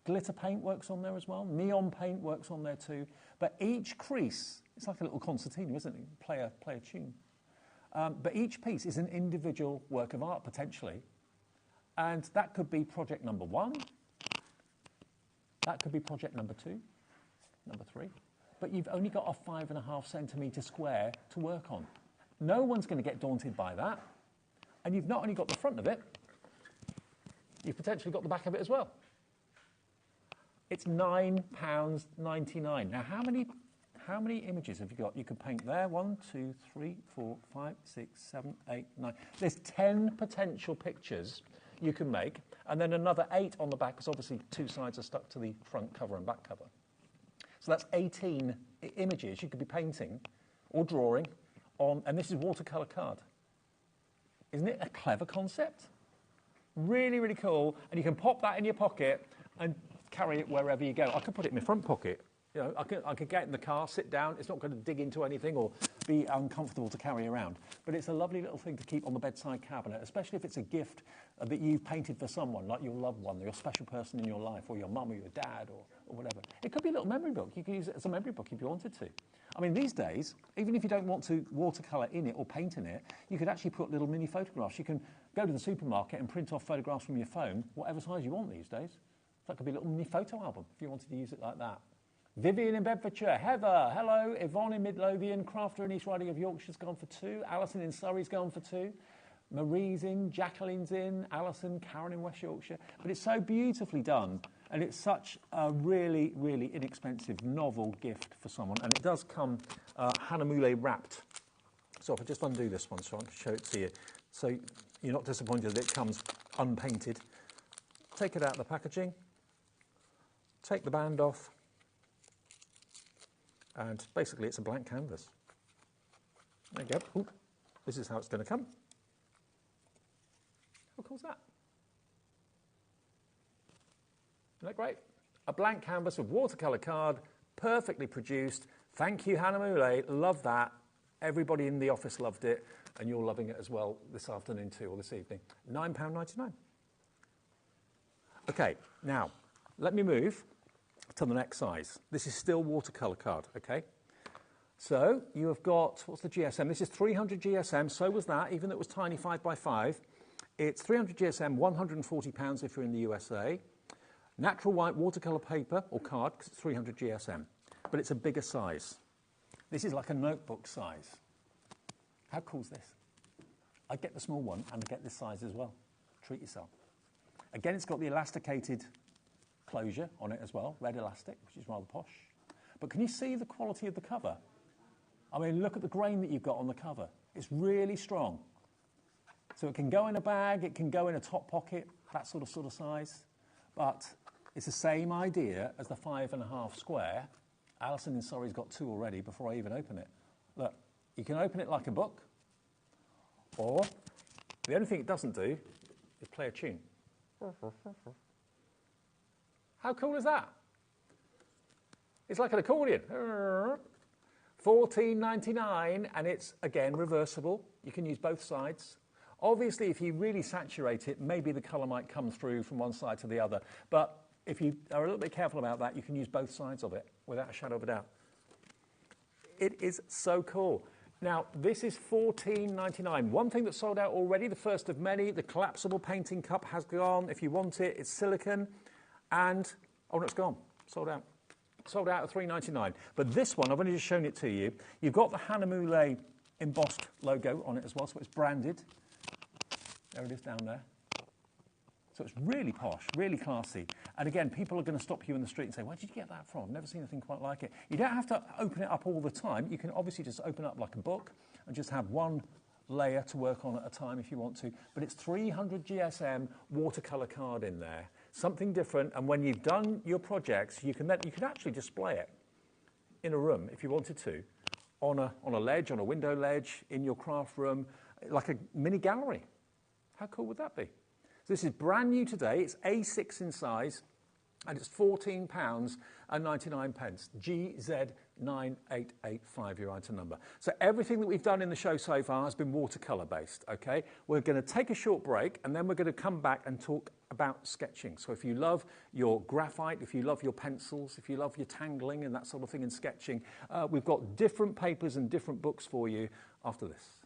Glitter paint works on there as well. Neon paint works on there too. But each crease, it's like a little concertina, isn't it? Play a tune. But each piece is an individual work of art, potentially. And that could be project number 1. That could be project number 2, number 3. But you've only got a 5.5 centimetre square to work on. No one's going to get daunted by that. And you've not only got the front of it, you've potentially got the back of it as well. It's £9.99. Now, how many images have you got? You could paint there. 1, 2, 3, 4, 5, 6, 7, 8, 9. There's 10 potential pictures you can make, and then another 8 on the back, because obviously 2 sides are stuck to the front cover and back cover. So that's 18 images you could be painting or drawing on, and this is watercolour card. Isn't it a clever concept? Really, really cool. And you can pop that in your pocket and carry it wherever you go. I could put it in my front pocket. You know, I could get in the car, sit down. It's not going to dig into anything or be uncomfortable to carry around. But it's a lovely little thing to keep on the bedside cabinet, especially if it's a gift that you've painted for someone, like your loved one, or your special person in your life, or your mum or your dad, or whatever. It could be a little memory book. You could use it as a memory book if you wanted to. I mean, these days, even if you don't want to watercolour in it or paint in it, you could actually put little mini photographs. You can go to the supermarket and print off photographs from your phone, whatever size you want these days. That could be a little mini photo album if you wanted to use it like that. Vivian in Bedfordshire, Heather, hello, Yvonne in Midlothian, Crafter in East Riding of Yorkshire's gone for 2, Alison in Surrey's gone for 2, Marie's in, Jacqueline's in, Alison, Karen in West Yorkshire. But it's so beautifully done, and it's such a really, really inexpensive, novel gift for someone. And it does come Hanamule wrapped. So if I just undo this one so I can show it to you, so you're not disappointed that it comes unpainted. Take it out of the packaging, take the band off, and basically it's a blank canvas. There you go. Ooh, this is how it's going to come. How cool is that? Isn't that great? A blank canvas with watercolour card, perfectly produced. Thank you, Hannah Moulay. Love that. Everybody in the office loved it, and you're loving it as well this afternoon too, or this evening. £9.99. Okay, now, let me move to the next size. This is still watercolour card, okay? So you have got, what's the GSM? This is 300 GSM, so was that, even though it was tiny 5 by 5. It's 300 GSM, £140 if you're in the USA. Natural white watercolour paper or card, because it's 300 GSM, but it's a bigger size. This is like a notebook size. How cool is this? I get the small one and I get this size as well. Treat yourself. Again, it's got the elasticated closure on it as well, red elastic, which is rather posh. But can you see the quality of the cover? I mean, look at the grain that you've got on the cover. It's really strong. So it can go in a bag, it can go in a top pocket, that sort of size. But it's the same idea as the 5.5 square. Alison in Surrey's got 2 already before I even open it. Look, you can open it like a book, or the only thing it doesn't do is play a tune. How cool is that? It's like an accordion. $14.99, and it's, again, reversible. You can use both sides. Obviously, if you really saturate it, maybe the colour might come through from one side to the other. But if you are a little bit careful about that, you can use both sides of it without a shadow of a doubt. It is so cool. Now, this is $14.99. One thing that's sold out already, the first of many, the collapsible painting cup has gone. If you want it, it's silicone. And, oh no, it's gone. Sold out. Sold out at $3.99. But this one, I've only just shown it to you. You've got the Hanamule embossed logo on it as well, so it's branded. There it is down there. So it's really posh, really classy. And again, people are going to stop you in the street and say, where did you get that from? I've never seen anything quite like it. You don't have to open it up all the time. You can obviously just open up like a book and just have one layer to work on at a time if you want to. But it's 300 GSM watercolour card in there. Something different. And when you've done your projects, you can actually display it in a room if you wanted to, on a ledge, on a window ledge, in your craft room, like a mini gallery. How cool would that be? So this is brand new today. It's A6 in size, and it's £14.99. GZ9885, your item number. So everything that we've done in the show so far has been watercolour based, okay? We're going to take a short break, and then we're going to come back and talk about sketching. So if you love your graphite, if you love your pencils, if you love your tangling and that sort of thing in sketching, we've got different papers and different books for you after this.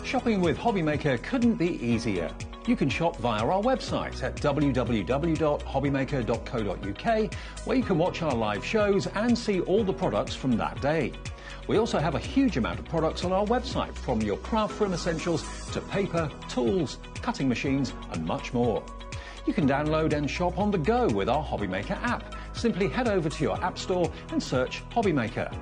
Shopping with HobbyMaker couldn't be easier. You can shop via our website at www.hobbymaker.co.uk, where you can watch our live shows and see all the products from that day. We also have a huge amount of products on our website, from your craft room essentials to paper, tools, cutting machines and much more. You can download and shop on the go with our HobbyMaker app. Simply head over to your app store and search HobbyMaker.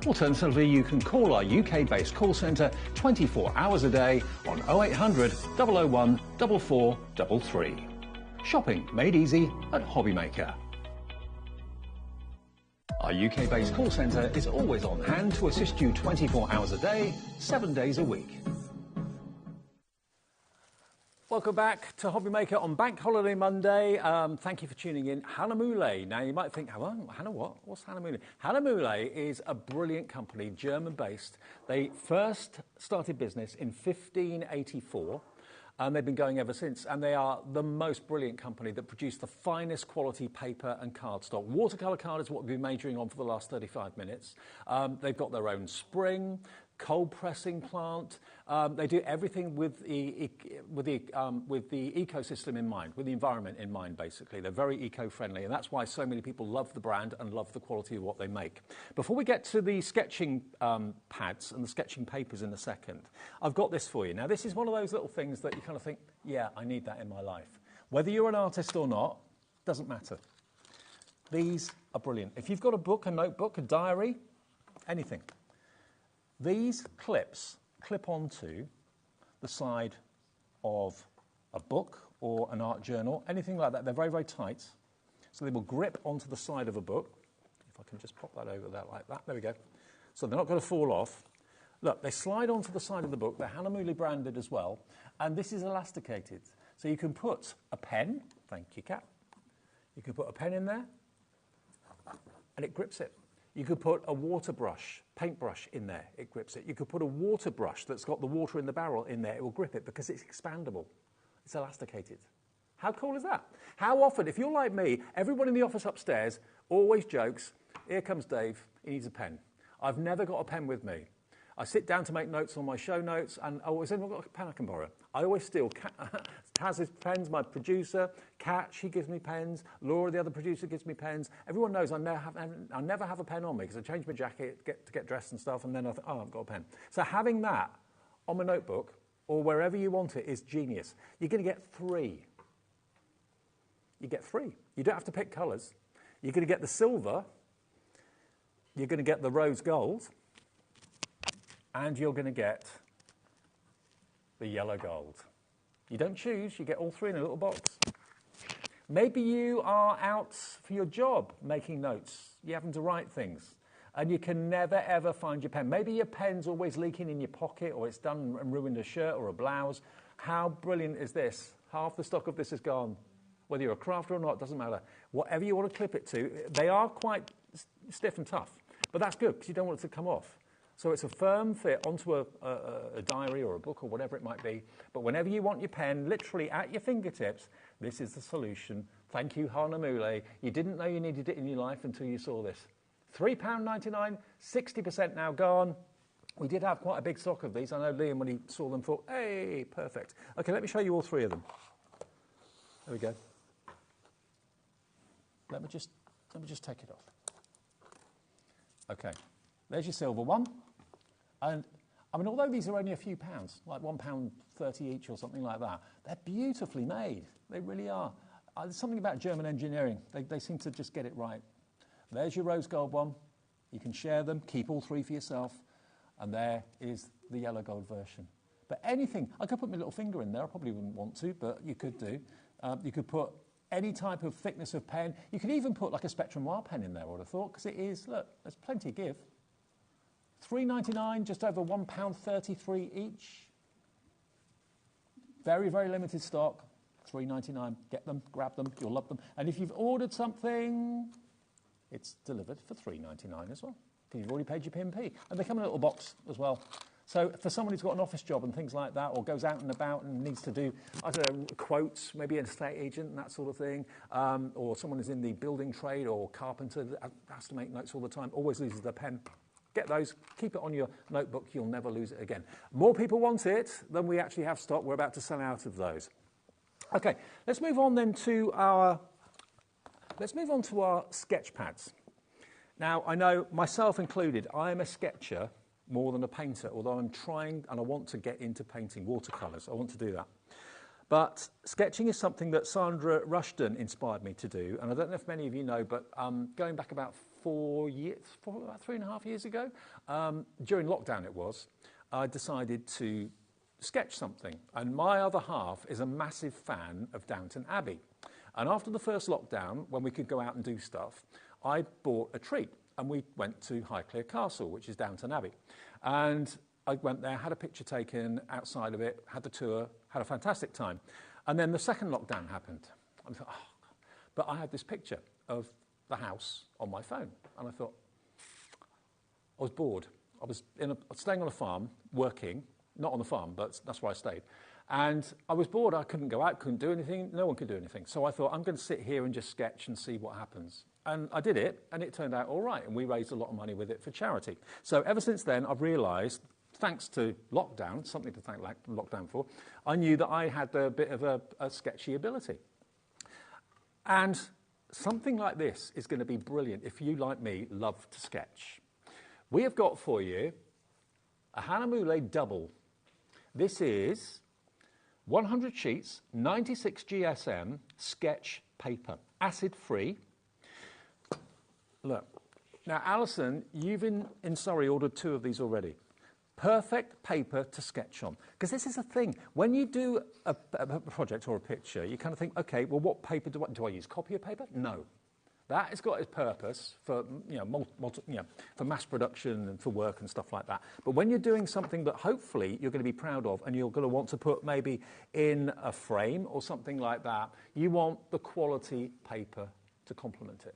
Alternatively, you can call our UK-based call centre 24 hours a day on 0800 001 4433. Shopping made easy at HobbyMaker. Our UK-based call centre is always on hand to assist you 24 hours a day, 7 days a week. Welcome back to HobbyMaker on Bank Holiday Monday. Thank you for tuning in. Hanamule. Now, you might think, Hannah what? What's Hanamule? Hanamule is a brilliant company, German-based. They first started business in 1584, and they've been going ever since. And they are the most brilliant company that produce the finest quality paper and cardstock. Watercolour card is what we've been majoring on for the last 35 minutes. They've got their own spring, cold pressing plant. They do everything with the ecosystem in mind, with the environment in mind, basically. They're very eco-friendly, and that's why so many people love the brand and love the quality of what they make. Before we get to the sketching pads and the sketching papers in a second, I've got this for you. Now, this is one of those little things that you kind of think, yeah, I need that in my life. Whether you're an artist or not, doesn't matter. These are brilliant. If you've got a book, a notebook, a diary, anything, these clips clip onto the side of a book or an art journal, anything like that. They're very, very tight. So they will grip onto the side of a book. If I can just pop that over there like that. There we go. So they're not going to fall off. Look, they slide onto the side of the book. They're Hanamuli branded as well. And this is elasticated. So you can put a pen. Thank you, Kat. You can put a pen in there, and it grips it. You could put a water brush, paintbrush in there, it grips it. You could put a water brush that's got the water in the barrel in there, it will grip it because it's expandable. It's elasticated. How cool is that? How often, if you're like me, everyone in the office upstairs always jokes, here comes Dave, he needs a pen. I've never got a pen with me. I sit down to make notes on my show notes, and has anyone got a pen I can borrow? I always steal Taz's pens, my producer, Kat, she gives me pens, Laura, the other producer, gives me pens. Everyone knows I never have a pen on me because I change my jacket to get dressed and stuff, and then I think, oh, I've got a pen. So having that on my notebook or wherever you want it is genius. You're going to get 3. You get 3. You don't have to pick colours. You're going to get the silver, you're going to get the rose gold, and you're going to get the yellow gold. You don't choose, you get all 3 in a little box. Maybe you are out for your job making notes. You're having to write things, and you can never, ever find your pen. Maybe your pen's always leaking in your pocket, or it's done and ruined a shirt or a blouse. How brilliant is this? Half the stock of this is gone. Whether you're a crafter or not, doesn't matter. Whatever you want to clip it to, they are quite stiff and tough, but that's good because you don't want it to come off. So it's a firm fit onto a diary or a book or whatever it might be. But whenever you want your pen, literally at your fingertips, this is the solution. Thank you, Hanamule. You didn't know you needed it in your life until you saw this. £3.99, 60% now gone. We did have quite a big stock of these. I know Liam, when he saw them, thought, hey, perfect. OK, let me show you all 3 of them. There we go. Let me just take it off. OK, there's your silver one. And, I mean, although these are only a few pounds, like £1.30 each or something like that, they're beautifully made. They really are. There's something about German engineering. They seem to just get it right. There's your rose gold one. You can share them, keep all 3 for yourself. And there is the yellow gold version. But anything, I could put my little finger in there. I probably wouldn't want to, but you could do. You could put any type of thickness of pen. You could even put like a Spectrum Noir pen in there, I would have thought, because it is, look, there's plenty to give. £3.99, just over £1.33 each. Very, very limited stock. £3.99. Get them, grab them, you'll love them. And if you've ordered something, it's delivered for £3.99 as well, because you've already paid your P&P. And they come in a little box as well. So for someone who's got an office job and things like that, or goes out and about and needs to do, I don't know, quotes, maybe an estate agent and that sort of thing, or someone who's in the building trade or carpenter that has to make notes all the time, always loses their pen. Get those, keep it on your notebook, you'll never lose it again. More people want it than we actually have stock. We're about to sell out of those. Okay, let's move on then to our sketch pads. Now, I know, myself included, I am a sketcher more than a painter, although I'm trying and I want to get into painting watercolours. I want to do that. But sketching is something that Sandra Rushton inspired me to do, and I don't know if many of you know, but going back about about 3.5 years ago, during lockdown it was, I decided to sketch something. And my other half is a massive fan of Downton Abbey. And after the first lockdown, when we could go out and do stuff, I bought a treat. And we went to Highclere Castle, which is Downton Abbey. And I went there, had a picture taken outside of it, had the tour, had a fantastic time. And then the second lockdown happened. I thought, oh, God. But I had this picture of the house on my phone. And I thought, I was bored. I was staying on a farm, working, not on the farm, but that's where I stayed. And I was bored. I couldn't go out, couldn't do anything. No one could do anything. So I thought, I'm going to sit here and just sketch and see what happens. And I did it, and it turned out all right. And we raised a lot of money with it for charity. So ever since then, I've realised, thanks to lockdown, something to thank lockdown for, I knew that I had a bit of a sketchy ability. And something like this is going to be brilliant if you, like me, love to sketch. We have got for you a Hanamule double. This is 100 sheets, 96 GSM sketch paper, acid-free. Look, now Alison, you've in Surrey ordered 2 of these already. Perfect paper to sketch on. Because this is a thing. When you do a project or a picture, you kind of think, OK, well, what paper do I use? Copy of paper? No. That has got its purpose for, for mass production and for work and stuff like that. But when you're doing something that hopefully you're going to be proud of and you're going to want to put maybe in a frame or something like that, you want the quality paper to complement it.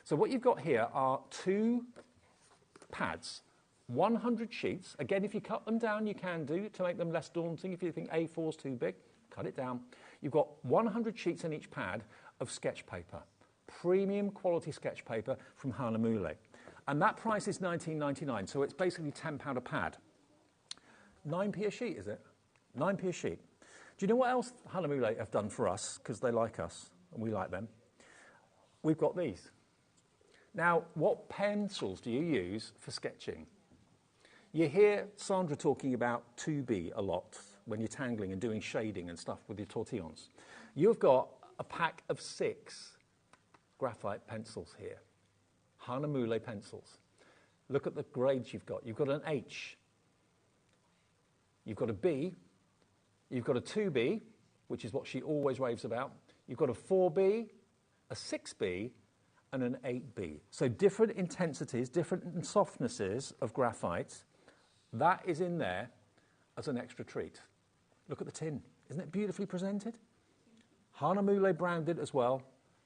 So what you've got here are 2 pads, 100 sheets. Again, if you cut them down, you can do to make them less daunting. If you think A4's too big, cut it down. You've got 100 sheets in each pad of sketch paper. Premium quality sketch paper from Hanamule. And that price is £19.99, so it's basically £10 a pad. 9p a sheet, is it? 9p a sheet. Do you know what else Hanamule have done for us, because they like us, and we like them? We've got these. Now, what pencils do you use for sketching? You hear Sandra talking about 2B a lot when you're tangling and doing shading and stuff with your tortillons. You've got a pack of 6 graphite pencils here, Hanamule pencils. Look at the grades you've got. You've got an H, you've got a B, you've got a 2B, which is what she always raves about. You've got a 4B, a 6B, and an 8B. So different intensities, different softnesses of graphite. That is in there as an extra treat. Look at the tin. Isn't it beautifully presented? Hanamule branded as well.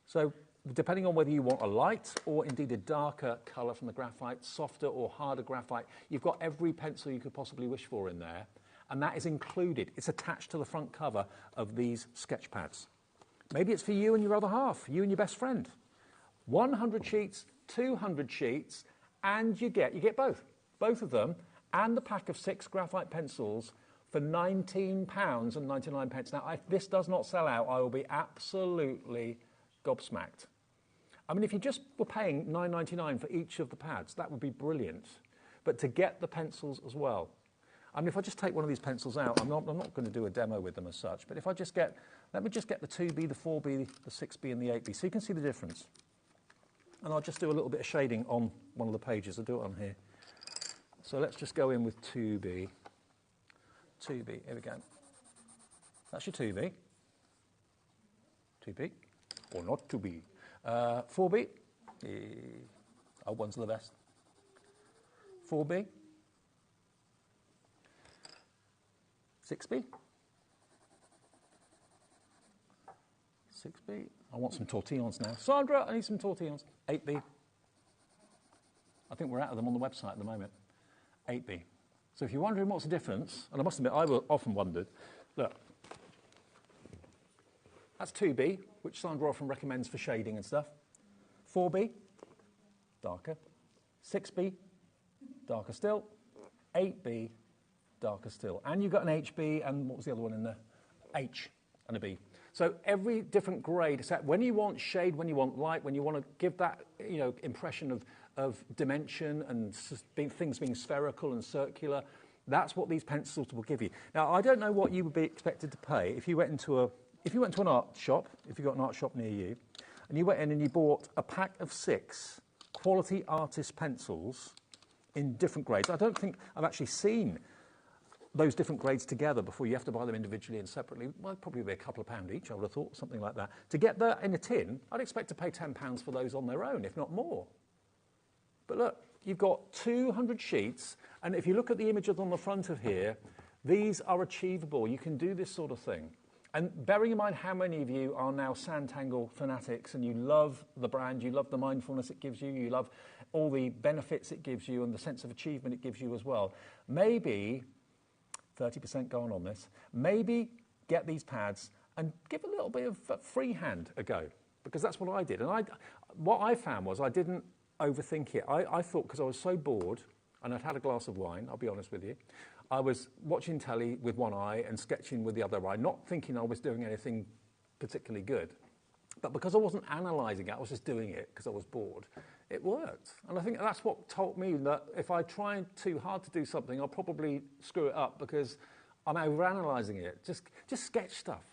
So depending on whether you want a light or indeed a darker colour from the graphite, softer or harder graphite, you've got every pencil you could possibly wish for in there. And that is included. It's attached to the front cover of these sketch pads. Maybe it's for you and your other half, you and your best friend. 100 sheets, 200 sheets, and you get both of them, and the pack of 6 graphite pencils for £19.99. Now, if this does not sell out, I will be absolutely gobsmacked. I mean, if you just were paying £9.99 for each of the pads, that would be brilliant. But to get the pencils as well. I mean, if I just take one of these pencils out, I'm not going to do a demo with them as such, but if I just get, let me just get the 2B, the 4B, the 6B and the 8B, so you can see the difference. And I'll just do a little bit of shading on one of the pages. I'll do it on here. So let's just go in with 2B. 2B, here we go. That's your 2B. 2B, or not 2B. 4B, our ones are the best. 4B. 6B. 6B. I want some tortillons now. Sandra, I need some tortillons. 8B. I think we're out of them on the website at the moment. 8B. So if you're wondering what's the difference, and I must admit, I often wondered, look, that's 2B, which Sandra often recommends for shading and stuff. 4B, darker. 6B, darker still. 8B, darker still. And you've got an HB, and what was the other one in there? H and a B. So every different grade, except when you want shade, when you want light, when you want to give that impression of dimension and things being spherical and circular, that's what these pencils will give you. Now, I don't know what you would be expected to pay if you went into an art shop, if you've got an art shop near you, and you went in and you bought a pack of 6 quality artist pencils in different grades. I don't think I've actually seen those different grades together before. You have to buy them individually and separately. Well, it'd probably be a couple of £1 each, I would have thought, something like that. To get that in a tin, I'd expect to pay £10 for those on their own, if not more. But look, you've got 200 sheets, and if you look at the images on the front of here, these are achievable. You can do this sort of thing. And bearing in mind how many of you are now Sanntangle fanatics and you love the brand, you love the mindfulness it gives you, you love all the benefits it gives you and the sense of achievement it gives you as well, maybe 30% going on this, maybe get these pads and give a little bit of freehand a go, because that's what I did. And what I found was I didn't overthink it. I thought, because I was so bored and I'd had a glass of wine, I'll be honest with you, I was watching telly with one eye and sketching with the other eye, not thinking I was doing anything particularly good. But because I wasn't analysing it, I was just doing it because I was bored. It worked. And I think that's what taught me that if I try too hard to do something, I'll probably screw it up because I'm overanalyzing it. Just sketch stuff.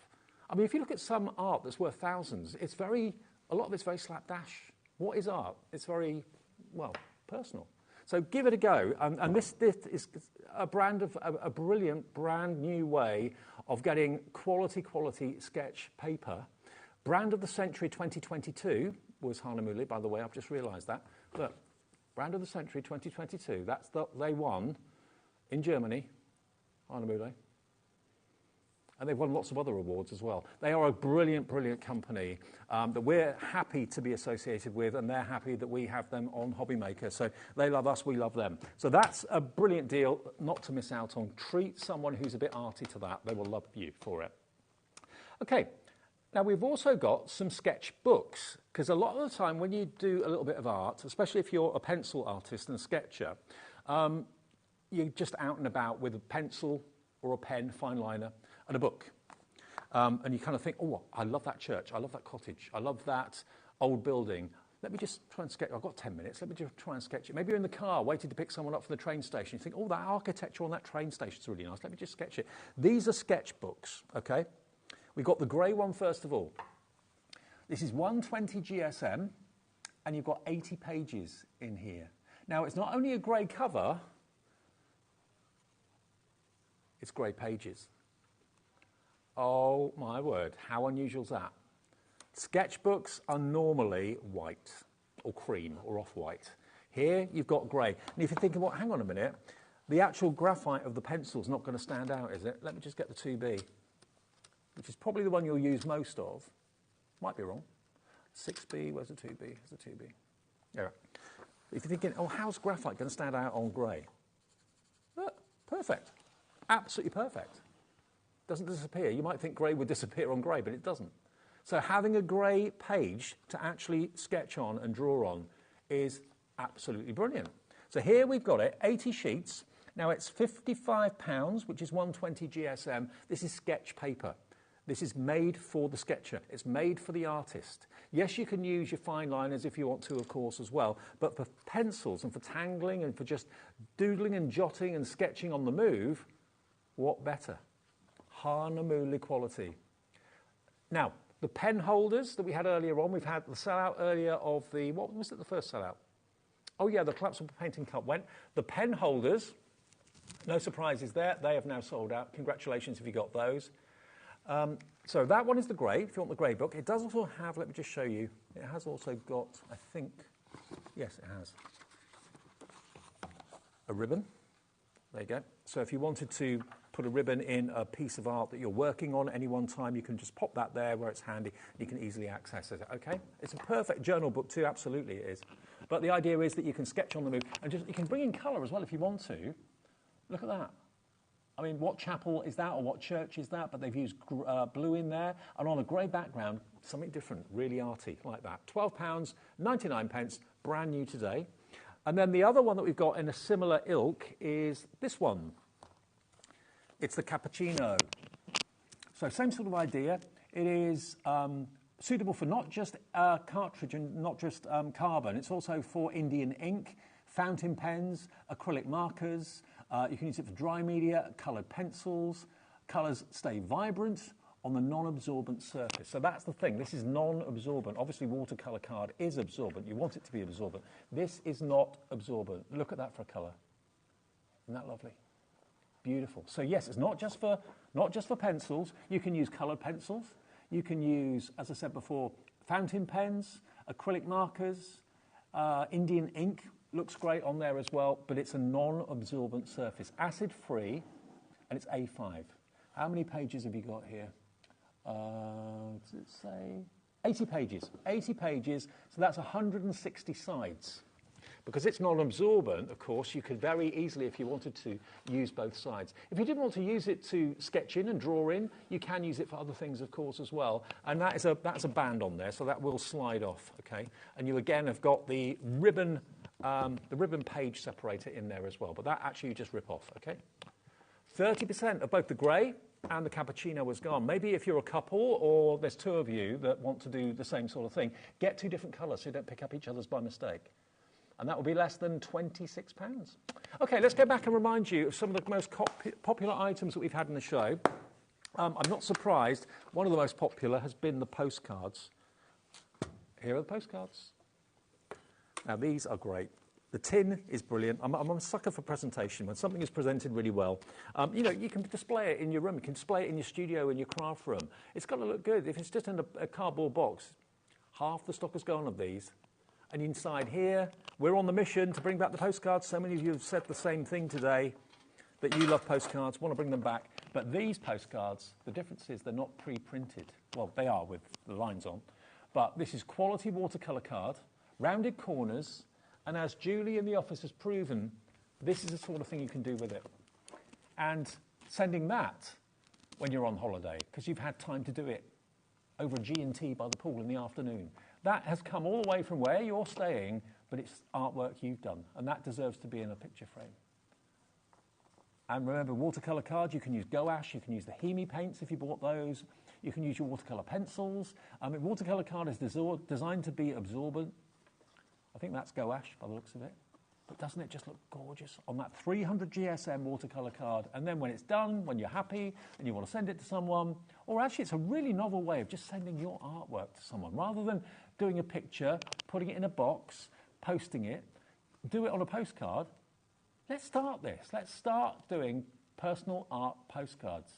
I mean, if you look at some art that's worth thousands, a lot of it's very slapdash. What is art? It's very, well, personal. So give it a go. And this is a brilliant, brand new way of getting quality sketch paper. Brand of the Century 2022. was Hanemühle, by the way. I've just realised that. Look, Brand of the Century 2022. They won in Germany, Hanemühle. And they've won lots of other awards as well. They are a brilliant, brilliant company that we're happy to be associated with, and they're happy that we have them on HobbyMaker. So they love us, we love them. So that's a brilliant deal not to miss out on. Treat someone who's a bit arty to that. They will love you for it. Okay, now we've also got some sketchbooks, because a lot of the time when you do a little bit of art, especially if you're a pencil artist and sketcher, you're just out and about with a pencil or a pen, fine liner, and a book. And you kind of think, oh, I love that church, I love that cottage, I love that old building. Let me just try and sketch. I've got 10 minutes, let me just try and sketch it. Maybe you're in the car waiting to pick someone up from the train station. You think, oh, that architecture on that train station is really nice. Let me just sketch it. These are sketchbooks, okay? We've got the grey one first of all. This is 120 GSM, and you've got 80 pages in here. Now, it's not only a grey cover, it's grey pages. Oh, my word, how unusual is that? Sketchbooks are normally white or cream or off-white. Here, you've got grey. And if you're thinking, well, hang on a minute, the actual graphite of the pencil's not going to stand out, is it? Let me just get the 2B, which is probably the one you'll use most of. Might be wrong. 6B, where's the 2B? There's the 2B. Yeah. If you're thinking, oh, how's graphite going to stand out on grey? Look, perfect. Absolutely perfect. Doesn't disappear. You might think grey would disappear on grey, but it doesn't. So having a grey page to actually sketch on and draw on is absolutely brilliant. So here we've got it, 80 sheets. Now it's £55, which is 120 GSM. This is sketch paper. This is made for the sketcher. It's made for the artist. Yes, you can use your fine liners if you want to, of course, as well. But for pencils and for tangling and for just doodling and jotting and sketching on the move, what better? Hanemühle quality. Now, the pen holders that we had earlier on, we've had the sellout earlier of the, what was it, the first sellout? Oh yeah, the collapsible painting cup went. The pen holders, no surprises there, they have now sold out. Congratulations if you got those. So that one is the grey, if you want the grey book. It does also have, let me just show you, it has also got, I think, yes it has, a ribbon. There you go. So if you wanted to put a ribbon in a piece of art that you're working on at any one time, you can just pop that there where it's handy. You can easily access it, okay? It's a perfect journal book too, absolutely it is. But the idea is that you can sketch on the move, and just you can bring in colour as well if you want to. Look at that. I mean, what chapel is that, or what church is that? But they've used blue in there, and on a grey background, something different, really arty, like that. £12, 99 pence, brand new today. And then the other one that we've got in a similar ilk is this one. It's the cappuccino. So same sort of idea. It is suitable for not just cartridge and not just carbon. It's also for Indian ink, fountain pens, acrylic markers. You can use it for dry media, coloured pencils. Colours stay vibrant on the non-absorbent surface. So that's the thing. This is non-absorbent. Obviously, watercolour card is absorbent. You want it to be absorbent. This is not absorbent. Look at that for a colour. Isn't that lovely? Beautiful. So yes, it's not just for pencils. You can use coloured pencils. You can use, as I said before, fountain pens, acrylic markers, Indian ink looks great on there as well, but it's a non-absorbent surface, acid-free, and it's A5. How many pages have you got here? Does it say 80 pages? 80 pages. So that's 160 sides. Because it's non-absorbent, of course, you could very easily, if you wanted to, use both sides. If you didn't want to use it to sketch in and draw in, you can use it for other things, of course, as well. And that's a band on there, so that will slide off, okay? And you, again, have got the ribbon page separator in there as well. But that actually you just rip off, okay? 30% of both the grey and the cappuccino was gone. Maybe if you're a couple or there's two of you that want to do the same sort of thing, get two different colours so you don't pick up each other's by mistake. And that will be less than £26. OK, let's go back and remind you of some of the most popular items that we've had in the show. I'm not surprised. One of the most popular has been the postcards. Here are the postcards. Now, these are great. The tin is brilliant. I'm a sucker for presentation. When something is presented really well, you know, you can display it in your room. You can display it in your studio, in your craft room. It's got to look good. If it's just in a cardboard box, half the stock has gone of these. And inside here, we're on the mission to bring back the postcards. So many of you have said the same thing today, that you love postcards, want to bring them back. But these postcards, the difference is they're not pre-printed. Well, they are with the lines on. But this is quality watercolour card, rounded corners, and as Julie in the office has proven, this is the sort of thing you can do with it. And sending that when you're on holiday, because you've had time to do it over a G&T by the pool in the afternoon. That has come all the way from where you're staying, but it's artwork you've done, and that deserves to be in a picture frame. And remember, watercolour cards, you can use gouache, you can use the Hemi paints if you bought those, you can use your watercolour pencils. Watercolour card is designed to be absorbent. I think that's gouache by the looks of it. But doesn't it just look gorgeous on that 300 GSM watercolour card? And then when it's done, when you're happy and you want to send it to someone, or actually it's a really novel way of just sending your artwork to someone. Rather than doing a picture, putting it in a box, posting it, do it on a postcard. Let's start this. Let's start doing personal art postcards.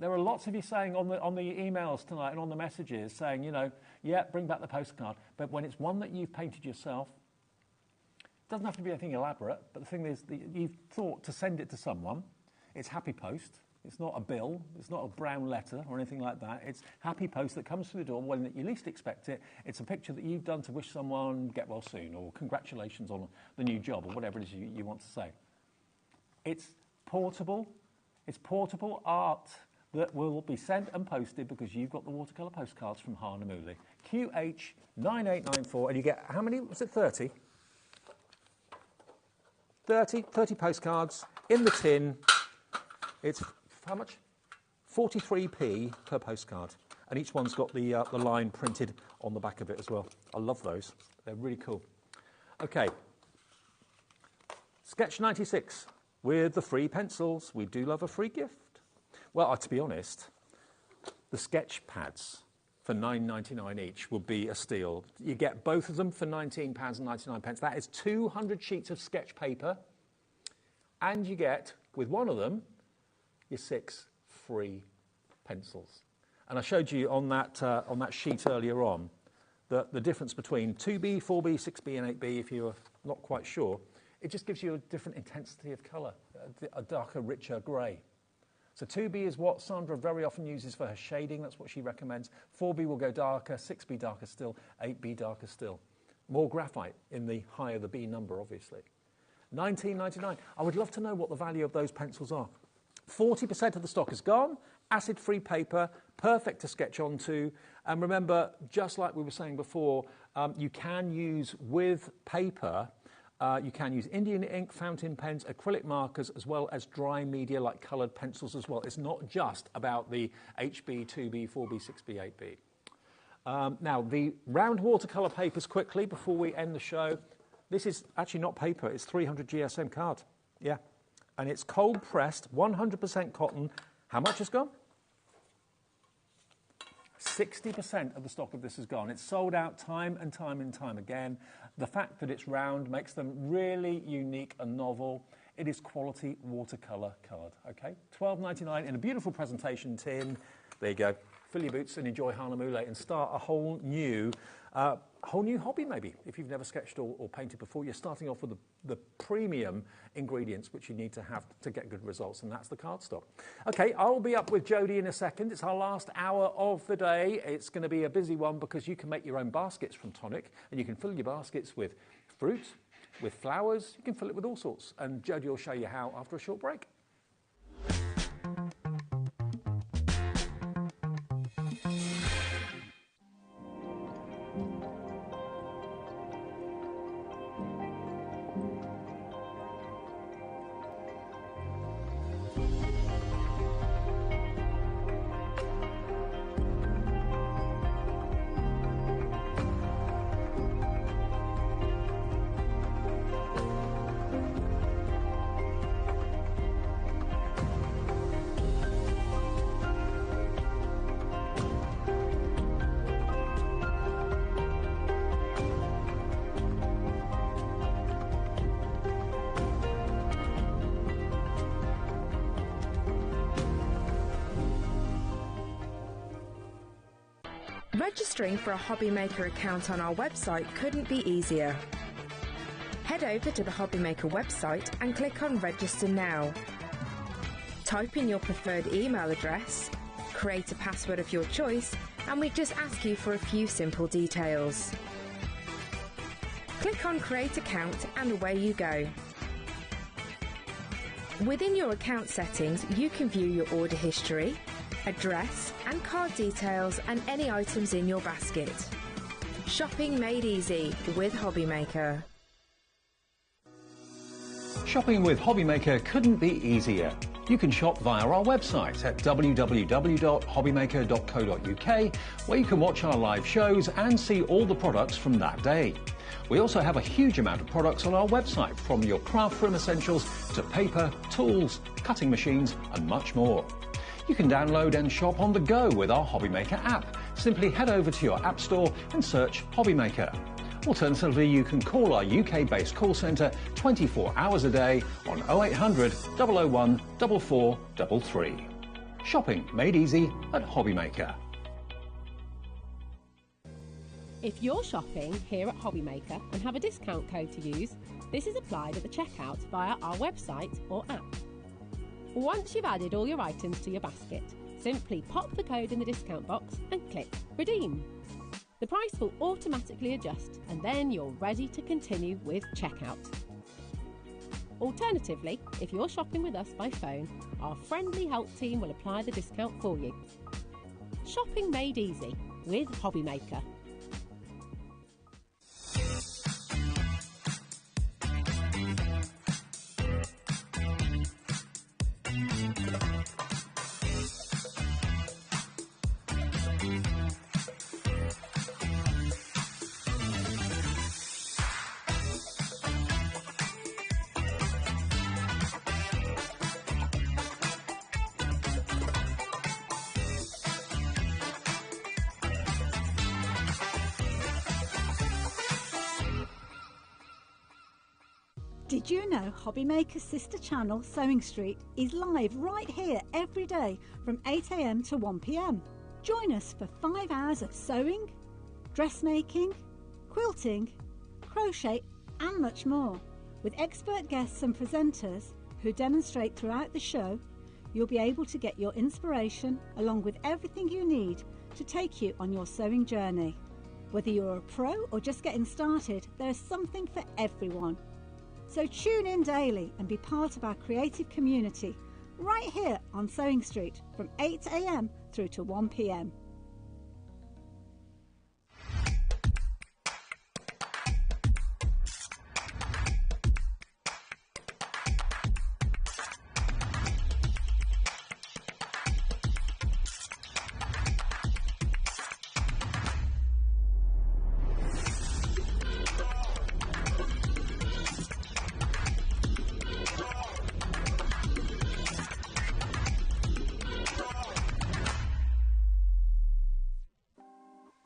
There are lots of you saying on the emails tonight and on the messages saying, you know, yeah, bring back the postcard. But when it's one that you've painted yourself, it doesn't have to be anything elaborate, but the thing is that you've thought to send it to someone. It's Happy Post. It's not a bill. It's not a brown letter or anything like that. It's Happy Post that comes through the door when you least expect it. It's a picture that you've done to wish someone get well soon, or congratulations on the new job, or whatever it is you want to say. It's portable. It's portable art that will be sent and posted because you've got the watercolour postcards from Harnamooley. QH9894, and you get, how many? Was it 30? 30 postcards in the tin. It's how much? 43p per postcard. And each one's got the line printed on the back of it as well. I love those. They're really cool. Okay. Sketch 96 with the free pencils. We do love a free gift. Well, to be honest, the sketch pads for £9.99 each will be a steal. You get both of them for £19.99. That is 200 sheets of sketch paper, and you get, with one of them, your 6 free pencils. And I showed you on that sheet earlier on the difference between 2B, 4B, 6B and 8B, if you're not quite sure. It just gives you a different intensity of colour, a darker, richer grey. So 2B is what Sandra very often uses for her shading. That's what she recommends. 4B will go darker, 6B darker still, 8B darker still. More graphite in the higher the B number, obviously. £19.99. I would love to know what the value of those pencils are. 40% of the stock is gone. Acid-free paper, perfect to sketch onto. And remember, just like we were saying before, you can use with paper. You can use Indian ink, fountain pens, acrylic markers, as well as dry media like coloured pencils as well. It's not just about the HB, 2B, 4B, 6B, 8B. Now, the round watercolour papers quickly before we end the show. This is actually not paper, it's 300 GSM card. Yeah. And it's cold pressed, 100% cotton. How much has gone? 60% of the stock of this is gone. It's sold out time and time and time again. The fact that it's round makes them really unique and novel. It is quality watercolour card, okay? £12.99 in a beautiful presentation tin. There you go. Fill your boots and enjoy Harnamooley and start a whole new hobby maybe. If you've never sketched or painted before, you're starting off with the premium ingredients which you need to have to get good results, and that's the cardstock. Okay, I'll be up with Jodie in a second. It's our last hour of the day. It's going to be a busy one because you can make your own baskets from Tonic, and you can fill your baskets with fruit, with flowers. You can fill it with all sorts, and Jodie will show you how after a short break. Registering for a HobbyMaker account on our website couldn't be easier. Head over to the HobbyMaker website and click on Register Now. Type in your preferred email address, create a password of your choice, and we just ask you for a few simple details. Click on Create Account and away you go. Within your account settings, you can view your order history, address and card details and any items in your basket. Shopping made easy with HobbyMaker. Shopping with HobbyMaker couldn't be easier. You can shop via our website at www.hobbymaker.co.uk, where you can watch our live shows and see all the products from that day. We also have a huge amount of products on our website, from your craft room essentials to paper, tools, cutting machines and much more. You can download and shop on the go with our HobbyMaker app. Simply head over to your app store and search HobbyMaker. Alternatively, you can call our UK-based call centre 24 hours a day on 0800 001 4433. Shopping made easy at HobbyMaker. If you're shopping here at HobbyMaker and have a discount code to use, this is applied at the checkout via our website or app. Once you've added all your items to your basket, simply pop the code in the discount box and click Redeem. The price will automatically adjust and then you're ready to continue with checkout. Alternatively, if you're shopping with us by phone, our friendly help team will apply the discount for you. Shopping made easy with HobbyMaker. Did you know HobbyMaker's sister channel, Sewing Street, is live right here every day from 8 AM to 1 PM? Join us for 5 hours of sewing, dressmaking, quilting, crochet and much more. With expert guests and presenters who demonstrate throughout the show, you'll be able to get your inspiration along with everything you need to take you on your sewing journey. Whether you're a pro or just getting started, there's something for everyone. So tune in daily and be part of our creative community right here on Sewing Street from 8 AM through to 1 PM.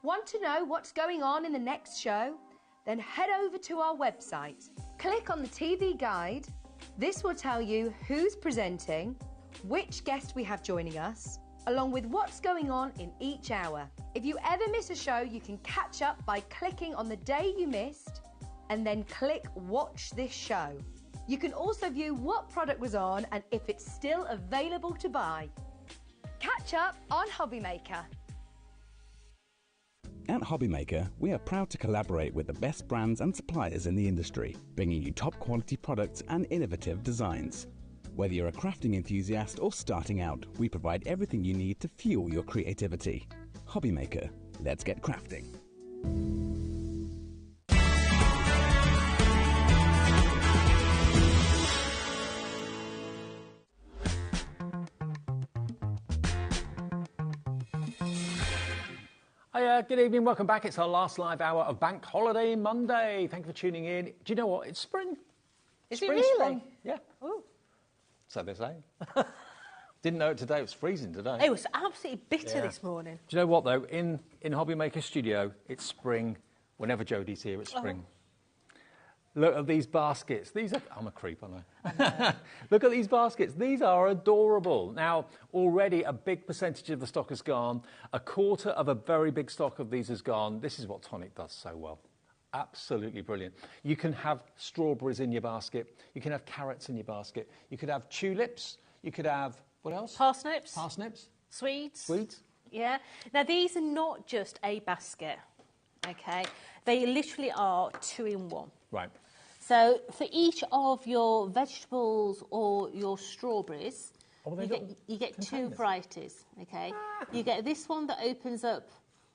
Want to know what's going on in the next show? Then head over to our website. Click on the TV guide. This will tell you who's presenting, which guest we have joining us, along with what's going on in each hour. If you ever miss a show, you can catch up by clicking on the day you missed and then click Watch This Show. You can also view what product was on and if it's still available to buy. Catch up on HobbyMaker. At HobbyMaker, we are proud to collaborate with the best brands and suppliers in the industry, bringing you top quality products and innovative designs. Whether you're a crafting enthusiast or starting out, we provide everything you need to fuel your creativity. HobbyMaker, let's get crafting. Hi, good evening, welcome back. It's our last live hour of Bank Holiday Monday. Thank you for tuning in. Do you know what? It's spring. Is spring, it really? Sprung. Yeah. Oh. So they say. Didn't know it today. It was freezing today. It was absolutely bitter this morning. Do you know what, though? In HobbyMaker studio, it's spring. Whenever Jodie's here, it's spring. Look at these baskets. These are... I'm a creep, aren't I? Look at these baskets. These are adorable. Now, already a big percentage of the stock has gone. A quarter of a very big stock of these has gone. This is what Tonic does so well. Absolutely brilliant. You can have strawberries in your basket. You can have carrots in your basket. You could have tulips. You could have... What else? Parsnips. Parsnips. Swedes. Swedes. Yeah. Now, these are not just a basket, okay? They literally are 2 in 1. Right. So, for each of your vegetables or your strawberries, you get 2 varieties, okay? You get this one that opens up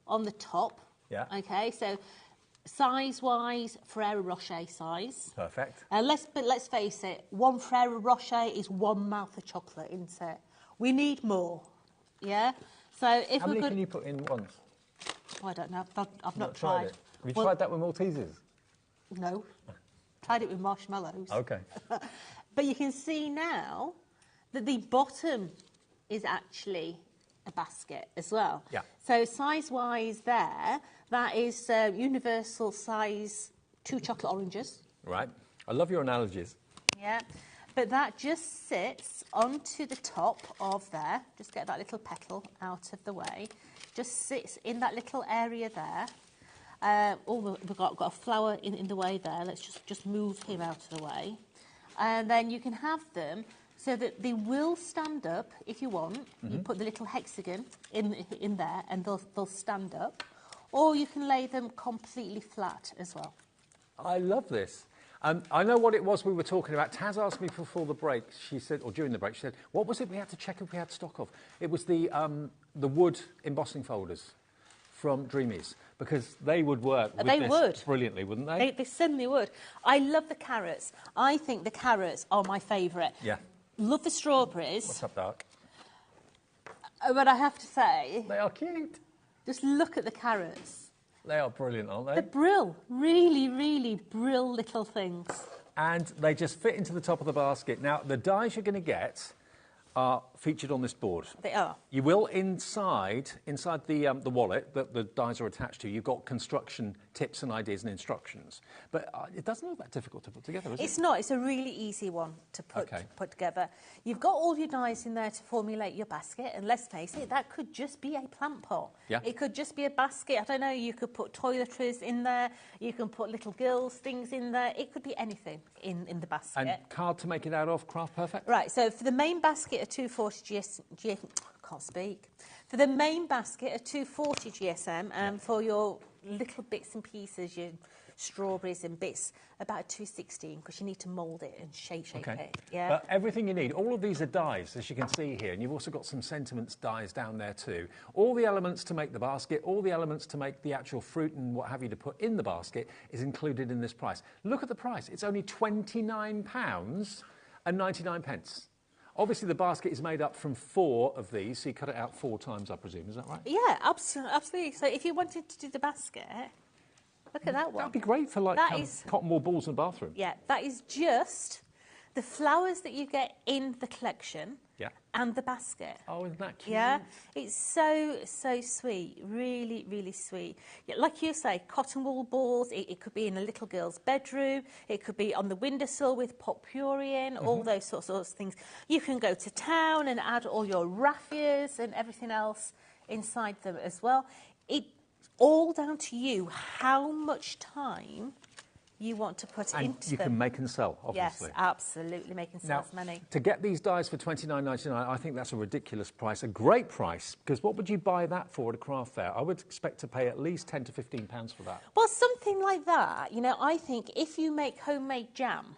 on the top, okay? So, size-wise, Ferrero Rocher size. Perfect. But let's face it, 1 Ferrero Rocher is 1 mouth of chocolate, isn't it? We need more, yeah? So if How many can you put in once? Oh, I don't know. I've not tried it. Have you tried that with Maltesers? No. Tried it with marshmallows. Okay. But you can see now that the bottom is actually a basket as well. Yeah. So size-wise there, that is universal size 2 chocolate oranges. Right. I love your analogies. Yeah. But that just sits onto the top of there. Just get that little petal out of the way. Just sits in that little area there. We've got a flower in the way there. Let's just move him out of the way. And then you can have them so that they will stand up if you want. You put the little hexagon in there and they'll stand up. Or you can lay them completely flat as well. I love this. I know what it was we were talking about. Taz asked me before the break, she said, or during the break, she said, what was it we had to check if we had stock of? It was the wood embossing folders from Dreamies, because they would work with this brilliantly, wouldn't they? They certainly would. I love the carrots. I think the carrots are my favourite. Yeah. Love the strawberries. What's up, Dark? But I have to say... They are cute. Just look at the carrots. They are brilliant, aren't they? They're brill. Really, really brill little things. And they just fit into the top of the basket. Now, the dies you're going to get are featured on this board. They are. You will inside the wallet that the dies are attached to, you've got construction tips and ideas and instructions. But it doesn't look that difficult to put together, is it? It's not. It's a really easy one to put together. You've got all your dies in there to formulate your basket, and let's face it, that could just be a plant pot. Yeah. It could just be a basket. I don't know, you could put toiletries in there, you can put little girls' things in there. It could be anything in the basket. And card to make it out of, Craft Perfect? Right, so for the main basket of 240 can't speak. For the main basket of 240 GSM, and for your little bits and pieces, your strawberries and bits, about 216, because you need to mould it and shape it. Yeah. But everything you need, all of these are dies, as you can see here, and you've also got some sentiments dies down there too. All the elements to make the basket, all the elements to make the actual fruit and what have you to put in the basket is included in this price. Look at the price. It's only £29 and 99 pence. Obviously, the basket is made up from 4 of these, so you cut it out 4 times, I presume. Is that right? Yeah, absolutely. So if you wanted to do the basket, look at that one. That'd be great for, like, cotton wool balls in the bathroom. Yeah, that is just the flowers that you get in the collection and the basket. Oh, isn't that cute? Yeah, it's so sweet. Really, really sweet. Yeah, like you say, cotton wool balls, it could be in a little girl's bedroom, it could be on the windowsill with pot puree in, all those sorts of things. You can go to town and add all your raffias and everything else inside them as well. It's all down to you how much time you want to put and into you them. can make and sell, obviously. Yes, absolutely, make and sell money. To get these dies for $29.99, I think that's a ridiculous price, a great price, because what would you buy that for at a craft fair? I would expect to pay at least £10 to £15 for that. Well, something like that, you know, I think if you make homemade jam,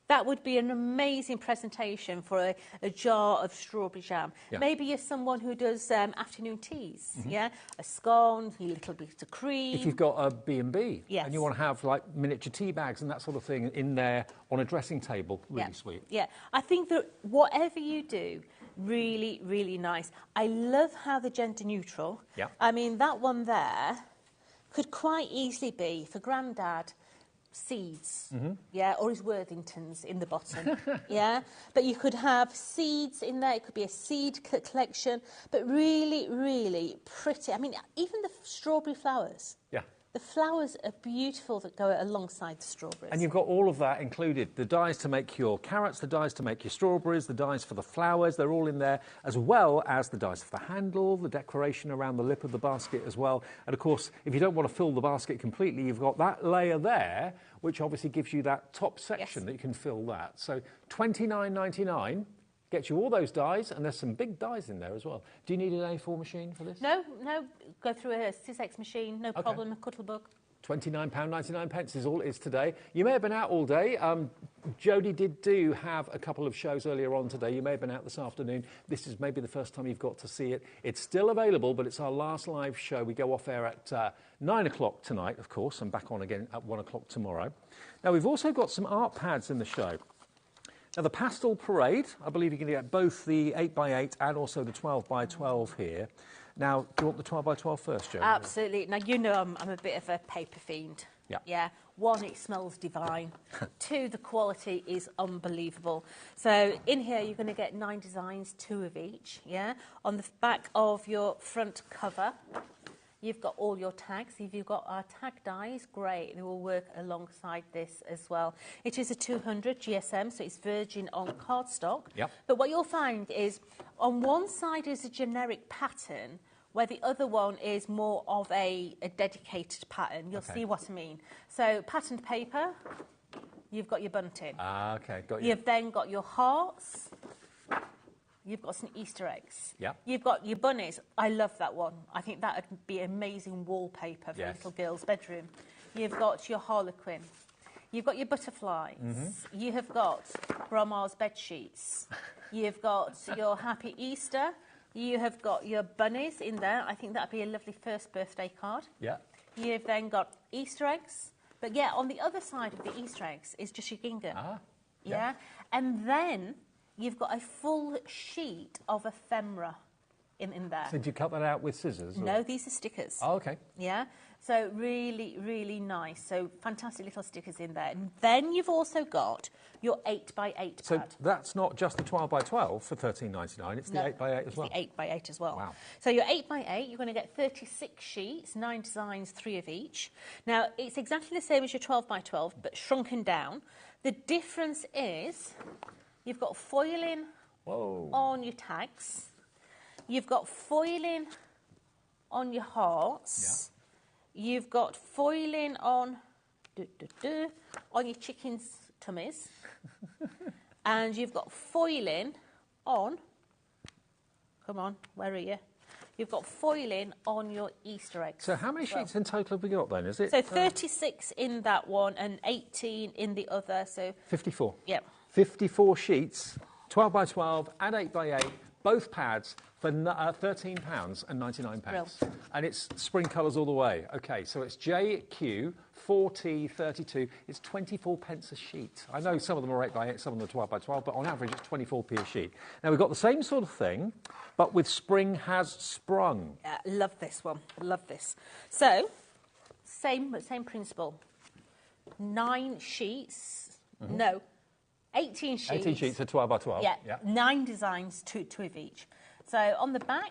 that would be an amazing presentation for a jar of strawberry jam. Yeah. Maybe you're someone who does afternoon teas, a scone, a little bit of cream. If you've got a B&B and you want to have like miniature tea bags and that sort of thing in there on a dressing table, really sweet. Yeah, I think that whatever you do, really, really nice. I love how the gender neutral. Yeah. I mean, that one there could quite easily be for Grandad. Seeds, or his Worthingtons in the bottom, But you could have seeds in there, it could be a seed collection, but really, really pretty. I mean, even the strawberry flowers. Yeah. The flowers are beautiful that go alongside the strawberries. And you've got all of that included. The dies to make your carrots, the dies to make your strawberries, the dies for the flowers, they're all in there, as well as the dies for the handle, the decoration around the lip of the basket as well. And of course, if you don't want to fill the basket completely, you've got that layer there, which obviously gives you that top section that you can fill that. So $29.99 gets you all those dies, and there's some big dies in there as well. Do you need an A4 machine for this? No, go through a Syzex machine, no problem, a cuttle book. £29.99 is all it is today. You may have been out all day. Jodie did have a couple of shows earlier on today. You may have been out this afternoon. This is maybe the first time you've got to see it. It's still available, but it's our last live show. We go off air at 9 o'clock tonight, of course, and back on again at 1 o'clock tomorrow. Now, we've also got some art pads in the show. Now, the Pastel Parade, I believe you can get both the 8x8 and also the 12x12 here. Now, do you want the 12x12 first, Jo? Absolutely. Now, you know I'm a bit of a paper fiend. Yeah. Yeah. One, it smells divine. Two, the quality is unbelievable. So in here, you're going to get 9 designs, 2 of each, yeah? On the back of your front cover, you've got all your tags. If you've got our tag dies, great. They will work alongside this as well. It is a 200 GSM, so it's virgin on cardstock. Yep. But what you'll find is on one side is a generic pattern, where the other one is more of a dedicated pattern. You'll see what I mean. So patterned paper, you've got your bunting. Ah, okay, got you. You've then got your hearts. You've got some Easter eggs. Yeah. You've got your bunnies. I love that one. I think that would be amazing wallpaper for a little girl's bedroom. You've got your harlequin. You've got your butterflies. You have got Grandma's bed sheets. You've got your Happy Easter. You have got your bunnies in there. I think that'd be a lovely first birthday card. Yeah. You've then got Easter eggs. But yeah, on the other side of the Easter eggs is just your gingham. Yeah. And then you've got a full sheet of ephemera in there. So did you cut that out with scissors? Or? No, these are stickers. Oh, okay. Yeah. So really, really nice. So fantastic little stickers in there. And then you've also got your 8x8 pad. So that's not just the 12x12 for $13.99, it's the 8x8 as well? It's the 8x8 as well. Wow. So your 8x8, you're going to get 36 sheets, 9 designs, 3 of each. Now, it's exactly the same as your 12x12, but shrunken down. The difference is you've got foiling on your tags. You've got foiling on your hearts. You've got foiling on your chickens' tummies. And you've got foiling on, come on, where are you? You've got foiling on your Easter eggs. So how many sheets in total have we got then? Is it? So 36 in that one and 18 in the other. So 54. Yep. 54 sheets, 12x12 and 8x8, both pads for £13.99. Brilliant. And it's spring colours all the way. Okay, so it's JQ 4T32. It's 24p a sheet. I know some of them are 8x8, some of them are 12x12, but on average it's 24p a sheet. Now we've got the same sort of thing, but with Spring Has Sprung. Love this one. Love this. So same principle. 9 sheets. No. 18 sheets. 18 sheets of 12x12. Yeah. 9 designs, 2 of each. So on the back,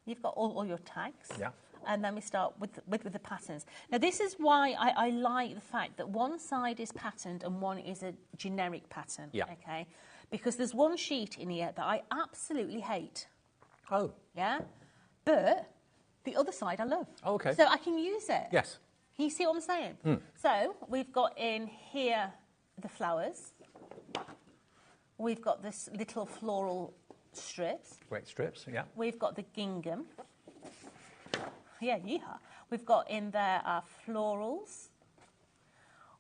you've got all your tags. Yeah. And then we start with the patterns. Now, this is why I like the fact that one side is patterned and one is a generic pattern. Yeah. Okay? Because there's one sheet in here that I absolutely hate. Oh. Yeah? But the other side I love. Oh, okay. So I can use it. Yes. Can you see what I'm saying? So we've got in here the flowers. We've got this little floral strips. Great strips, yeah. We've got the gingham. Yeah, yeehaw. We've got in there our florals.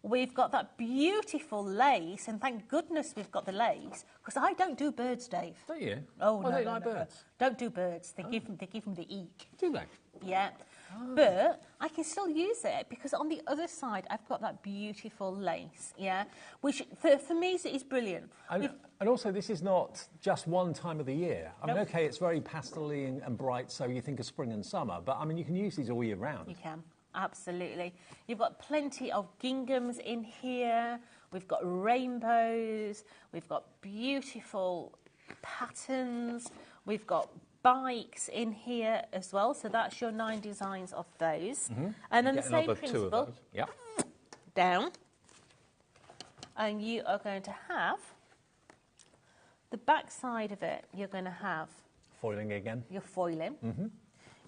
We've got that beautiful lace, and thank goodness we've got the lace, because I don't do birds, Dave. Do you? Oh, no, they no, like no, birds? no. Don't do birds. They give them the eek. Do they? Yeah. But I can still use it because on the other side I've got that beautiful lace, yeah, which for me is brilliant. And also, this is not just one time of the year. I mean, okay, it's very pastel-y and bright, so you think of spring and summer, but I mean, you can use these all year round. You can, absolutely. You've got plenty of ginghams in here. We've got rainbows. We've got beautiful patterns. We've got bikes in here as well. So that's your 9 designs of those. And then the same principle. Yep. Down. And you are going to have the back side of it. You're going to have foiling again. You're foiling.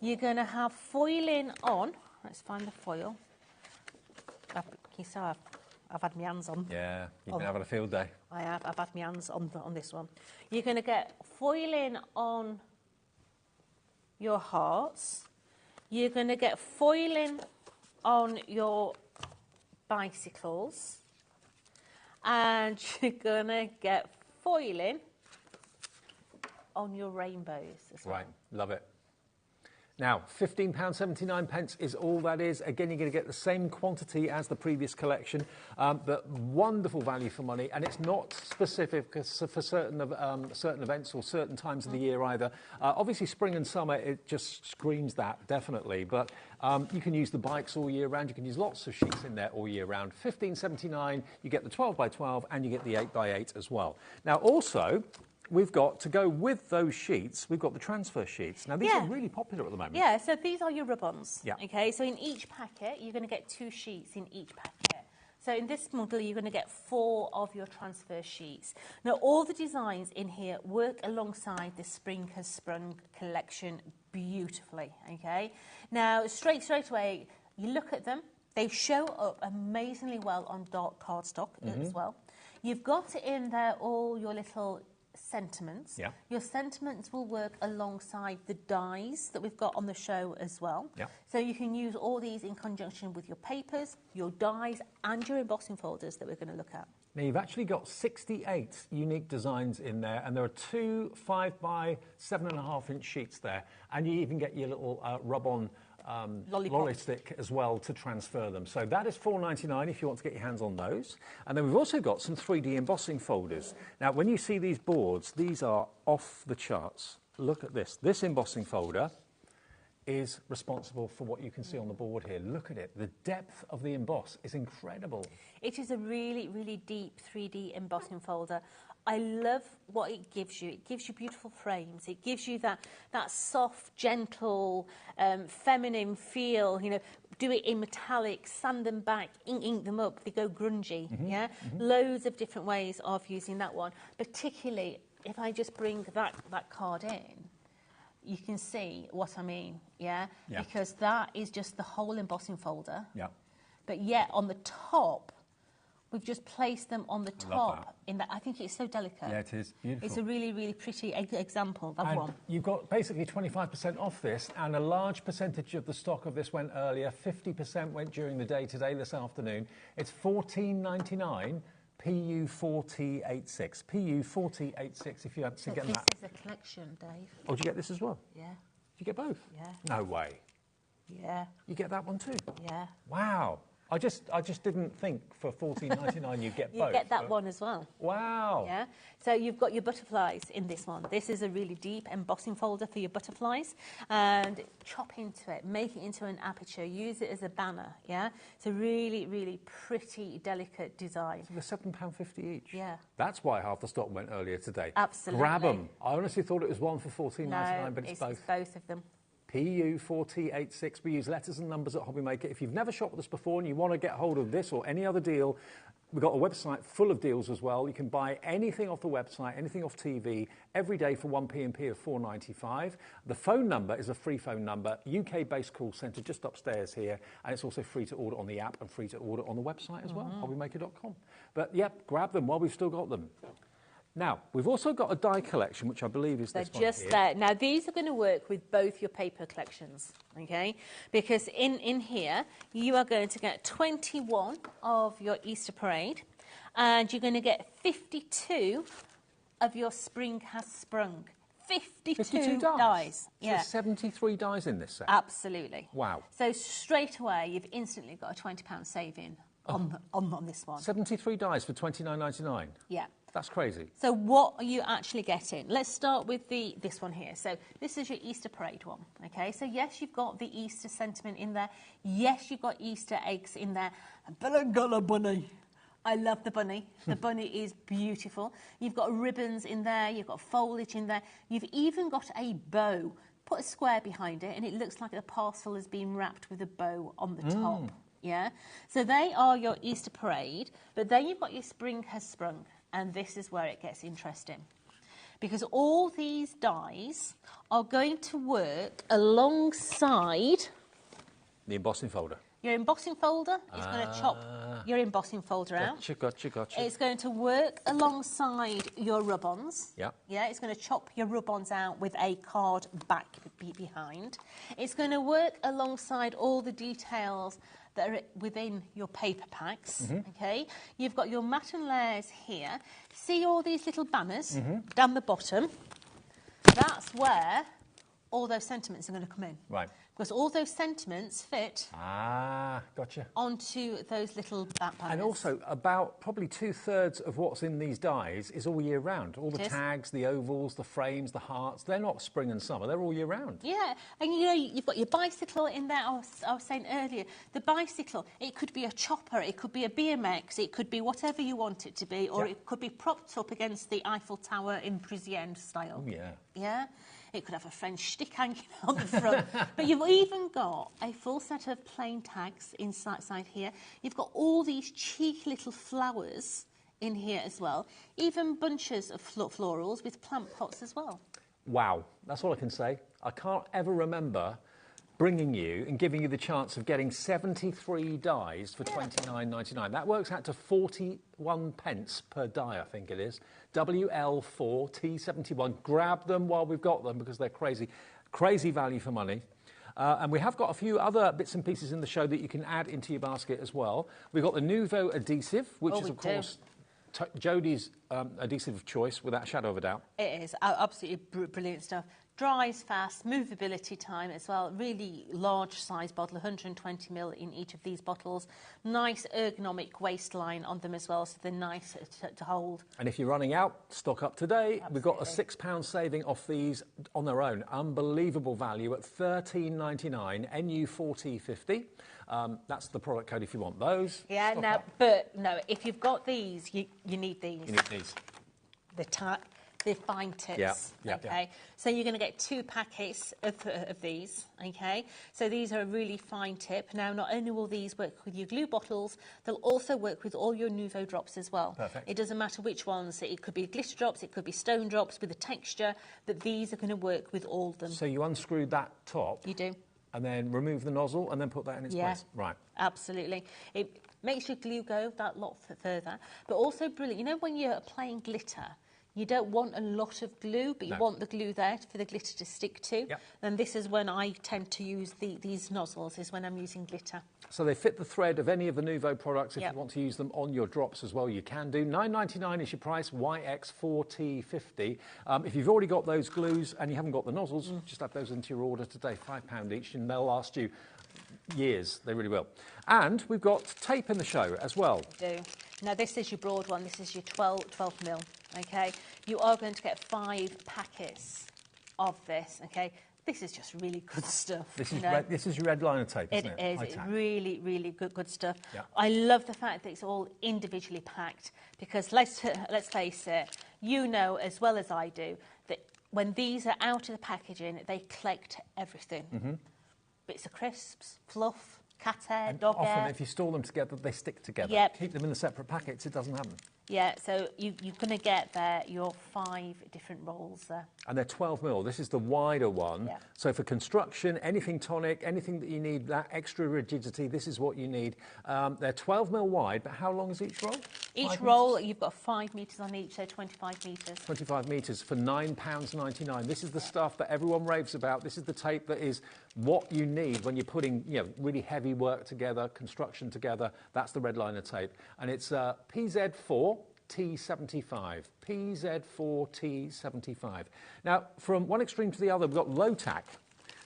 You're going to have foiling on. Let's find the foil. You saw I've had my hands on. Yeah, you've been having a field day. I have. I've had my hands on this one. You're going to get foiling on your hearts. You're going to get foiling on your bicycles. And you're going to get foiling on your rainbows as well. Right, love it. Now, £15.79 is all that is. Again, you're going to get the same quantity as the previous collection, but wonderful value for money. And it's not specific for certain events or certain times of the year either. Obviously, spring and summer, it just screams that, definitely. But you can use the bikes all year round. You can use lots of sheets in there all year round. £15.79, you get the 12x12 and you get the 8x8 as well. Now, also, we've got, to go with those sheets, we've got the transfer sheets. Now, these are really popular at the moment. Yeah, so these are your rub-ons. Yeah. Okay, so in each packet, you're going to get 2 sheets in each packet. So in this model, you're going to get 4 of your transfer sheets. Now, all the designs in here work alongside the Spring Has Sprung collection beautifully, okay? Now, straight away, you look at them. They show up amazingly well on dark cardstock as well. You've got in there all your little sentiments. Yeah. Your sentiments will work alongside the dies that we've got on the show as well. Yeah. So you can use all these in conjunction with your papers, your dies, and your embossing folders that we're going to look at. Now, you've actually got 68 unique designs in there, and there are 2 5 x 7.5 inch sheets there, and you even get your little rub-on lolly stick as well to transfer them. So that is £4.99 if you want to get your hands on those. And then we've also got some 3D embossing folders. Now, when you see these boards, these are off the charts. Look at this. This embossing folder is responsible for what you can see on the board here. Look at it. The depth of the emboss is incredible. It is a really, really deep 3D embossing folder. I love what it gives you. It gives you beautiful frames. It gives you that soft, gentle, feminine feel. You know, do it in metallic, sand them back, ink them up. They go grungy. Yeah, loads of different ways of using that one. Particularly if I just bring that card in, you can see what I mean. Yeah, because that is just the whole embossing folder. Yeah, but yet on the top, we've just placed them on the top. In that, I think it's so delicate. Yeah, it is beautiful. It's a really, really pretty example. That one. You've got basically 25% off this, and a large percentage of the stock of this went earlier. 50% went during the day today, this afternoon. It's $14.99. PU4086. PU4086. If you had to get that. This is a collection, Dave. Oh, did you get this as well? Yeah. Did you get both? Yeah. No way. Yeah. You get that one too? Yeah. Wow. I just didn't think for $14.99 you'd get both. You get that one as well. Wow. Yeah. So you've got your butterflies in this one. This is a really deep embossing folder for your butterflies. And chop into it, make it into an aperture, use it as a banner. Yeah. It's a really, really pretty, delicate design. They're £7.50 each. Yeah. That's why half the stock went earlier today. Absolutely. Grab them. I honestly thought it was one for $14.99, no, but it's both. It's both of them. PU4086. We use letters and numbers at HobbyMaker. If you've never shopped with us before and you want to get hold of this or any other deal, we've got a website full of deals as well. You can buy anything off the website, anything off TV, every day for 1p of $4.95. The phone number is a free phone number, UK-based call centre just upstairs here, and it's also free to order on the app and free to order on the website as well, hobbymaker.com. But, yep, grab them while we've still got them. Now, we've also got a die collection, which I believe is this one here. They're just there. Now, these are going to work with both your paper collections, okay? Because in here, you are going to get 21 of your Easter Parade, and you're going to get 52 of your Spring Has Sprung. 52 dies. Yeah. So 73 dies in this set? Absolutely. Wow. So straight away, you've instantly got a £20 saving on this one. 73 dies for $29.99? Yeah. That's crazy. So what are you actually getting? Let's start with this one here. So this is your Easter Parade one, okay? So yes, you've got the Easter sentiment in there. Yes, you've got Easter eggs in there. But I got a bunny. I love the bunny. The bunny is beautiful. You've got ribbons in there, you've got foliage in there, you've even got a bow. Put a square behind it and it looks like a parcel has been wrapped with a bow on the top. Yeah? So they are your Easter parade, but then you've got your spring has sprung, and this is where it gets interesting. Because all these dies are going to work alongside the embossing folder. Your embossing folder is going to chop your embossing folder out. Gotcha. It's going to work alongside your rub-ons. Yeah. Yeah, it's going to chop your rub-ons out with a card back behind. It's going to work alongside all the details that are within your paper packs, okay? You've got your matte and layers here. See all these little banners down the bottom? That's where all those sentiments are going to come in. Right. Because all those sentiments fit gotcha. onto those little banners. And also, about probably 2/3 of what's in these dies is all year round. All the tags, the ovals, the frames, the hearts, they're not spring and summer, they're all year round. Yeah, and you know, you've got your bicycle in there. I was saying earlier, the bicycle, it could be a chopper, it could be a BMX, it could be whatever you want it to be, or it could be propped up against the Eiffel Tower in Parisienne style. Oh, yeah. Yeah? It could have a French stick hanging on the front. But you've even got a full set of plain tags inside here. You've got all these cheeky little flowers in here as well. Even bunches of florals with plant pots as well. Wow, that's all I can say. I can't ever remember bringing you and giving you the chance of getting 73 dies for £29.99. That works out to 41 pence per die, I think it is. WL4T71. Grab them while we've got them because they're crazy. Crazy value for money. And we have got a few other bits and pieces in the show that you can add into your basket as well. We've got the Nouveau Adhesive, which is, of course, Jodie's adhesive of choice, without a shadow of a doubt. It is absolutely brilliant stuff. Dries fast, movability time as well. Really large size bottle, 120ml in each of these bottles. Nice ergonomic waistline on them as well, so they're nice to hold. And if you're running out, stock up today. Absolutely. We've got a £6 saving off these on their own. Unbelievable value at $13.99, NU4050. That's the product code if you want those. Yeah, no, if you've got these, you need these. You need these. The fine tips, okay? So you're going to get 2 packets of these, okay? So these are a really fine tip. Now, not only will these work with your glue bottles, they'll also work with all your Nouveau drops as well. Perfect. It doesn't matter which ones. It could be glitter drops, it could be stone drops with a texture, but these are going to work with all of them. So you unscrew that top. You do. And then remove the nozzle and then put that in its place. Right. Absolutely. It makes your glue go that lot further, but also brilliant. You know when you're applying glitter, you don't want a lot of glue, but you want the glue there for the glitter to stick to. Yep. And this is when I tend to use these nozzles, is when I'm using glitter. So they fit the thread of any of the Nouveau products. If you want to use them on your drops as well, you can do. $9.99 is your price, YX4T50. If you've already got those glues and you haven't got the nozzles, just add those into your order today, £5 each, and they'll last you years. They really will. And we've got tape in the show as well. We do. Now, this is your broad one. This is your 12mm. Okay, you are going to get 5 packets of this. Okay, this is just really good stuff. This is this is your red liner tape, isn't it? It is. It's really, really good stuff. Yeah. I love the fact that it's all individually packed because let's face it, you know as well as I do that when these are out of the packaging, they collect everything. Bits of crisps, fluff, cat hair, dog hair. Often, if you store them together, they stick together. Yep. Keep them in the separate packets, it doesn't happen. Yeah, so you're going to get there your 5 different rolls there. And they're 12mm. This is the wider one. Yeah. So for construction, anything tonic, anything that you need, that extra rigidity, this is what you need. They're 12mm wide, but how long is each roll? Each roll, you've got 5 metres on each, so 25 metres. 25 metres for £9.99. This is the stuff that everyone raves about. This is the tape that is what you need when you're putting, really heavy work together, construction together. That's the red liner tape. And it's PZ4T75. PZ4T75. Now, from one extreme to the other, we've got low tack.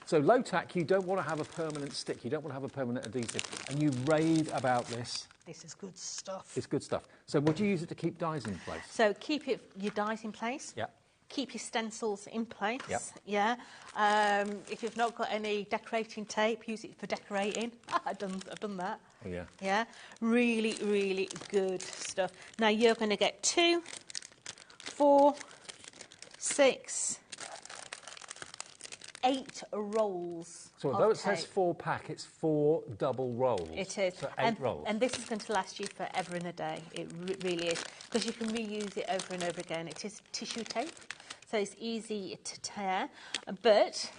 So low tack, you don't want to have a permanent stick. You don't want to have a permanent adhesive. And you rave about this. This is good stuff. It's good stuff. So would you use it to keep dies in place? So keep your dies in place. Yeah. keep your stencils in place. Yep. Yeah. If you've not got any decorating tape, use it for decorating. I've done that. Oh, yeah. Yeah. Really, really good stuff. Now you're going to get 2, 4, 6, 8 rolls. So although it says 4-pack, it's 4 double rolls. It is. So 8 rolls. And this is going to last you forever and a day. It really is. Because you can reuse it over and over again. It is tissue tape, so it's easy to tear. But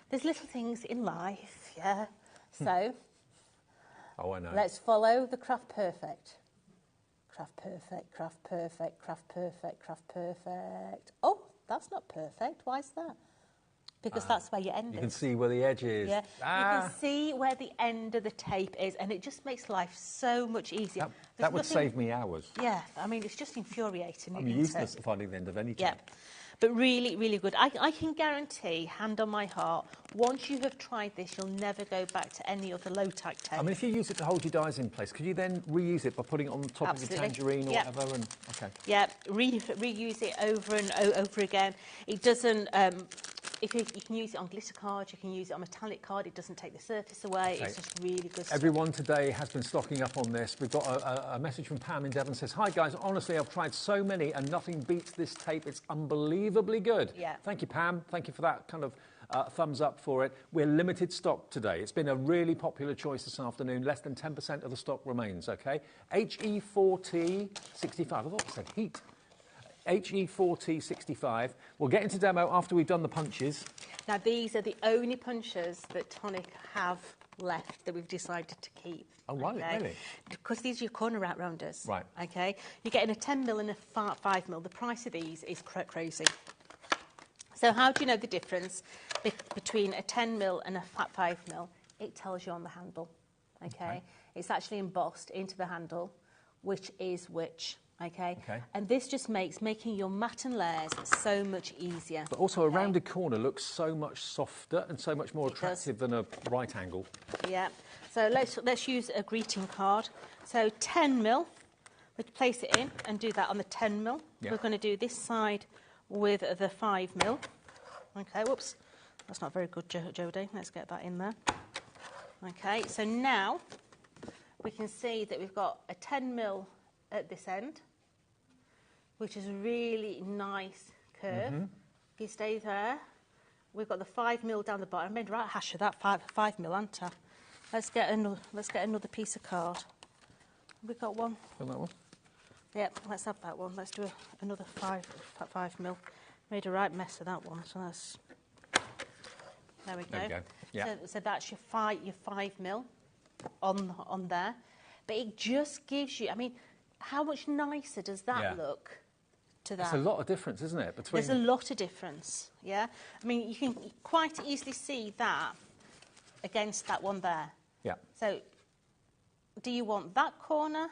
there's little things in life, yeah? So oh, I know. let's follow the craft perfect. Craft perfect, craft perfect, craft perfect, craft perfect. Oh, that's not perfect. Why is that? Because that's where your end is. You can see where the edge is. Yeah, you can see where the end of the tape is, and it just makes life so much easier. That would save me hours. Yeah, I mean, it's just infuriating. I'm useless at finding the end of any tape. Yeah, but really, really good. I can guarantee, hand on my heart, once you have tried this, you'll never go back to any other low-tack tape. I mean, if you use it to hold your dies in place, could you then reuse it by putting it on the top of your tangerine or whatever? And, okay. Yeah, reuse it over and over again. It doesn't... If you can use it on glitter cards, you can use it on metallic card. It doesn't take the surface away. Okay. It's just really good stuff. Everyone today has been stocking up on this. We've got a message from Pam in Devon says, "Hi guys, honestly, I've tried so many and nothing beats this tape. It's unbelievably good." Yeah. Thank you, Pam. Thank you for that kind of thumbs up for it. We're limited stock today. It's been a really popular choice this afternoon. Less than 10% of the stock remains, okay? HE4T65. I thought it said heat. HE4T65. We'll get into demo after we've done the punches. Now, these are the only punches that Tonic have left that we've decided to keep. Oh, right, really? Because these are your corner route rounders. Right. Okay? You're getting a 10mm and a 5mm. The price of these is crazy. So how do you know the difference between a 10mm and a 5mm? It tells you on the handle. Okay? It's actually embossed into the handle, which is which. Okay? And this just makes making your mat and layers so much easier. But also a rounded corner looks so much softer and so much more attractive than a right angle. Yeah. So let's use a greeting card. So 10mm, let's place it in and do that on the 10mm. Yeah. We're going to do this side with the 5mm. Okay, whoops. That's not very good, Jodie. Let's get that in there. Okay, so now we can see that we've got a 10mm at this end, which is a really nice curve. If you stay there, we've got the 5mm down the bottom. I made a right hash of that 5mm, haven't I? Let's get another piece of card. Have we got one? Got that one? Yep, let's have that one. Let's do another 5mm. Made a right mess of that one, so that's... There we go. There we go. Yeah. So that's your 5mm on there. But it just gives you... I mean, how much nicer does that look to that? It's a lot of difference, isn't it? There's a lot of difference, yeah? I mean, you can quite easily see that against that one there. Yeah. So, do you want that corner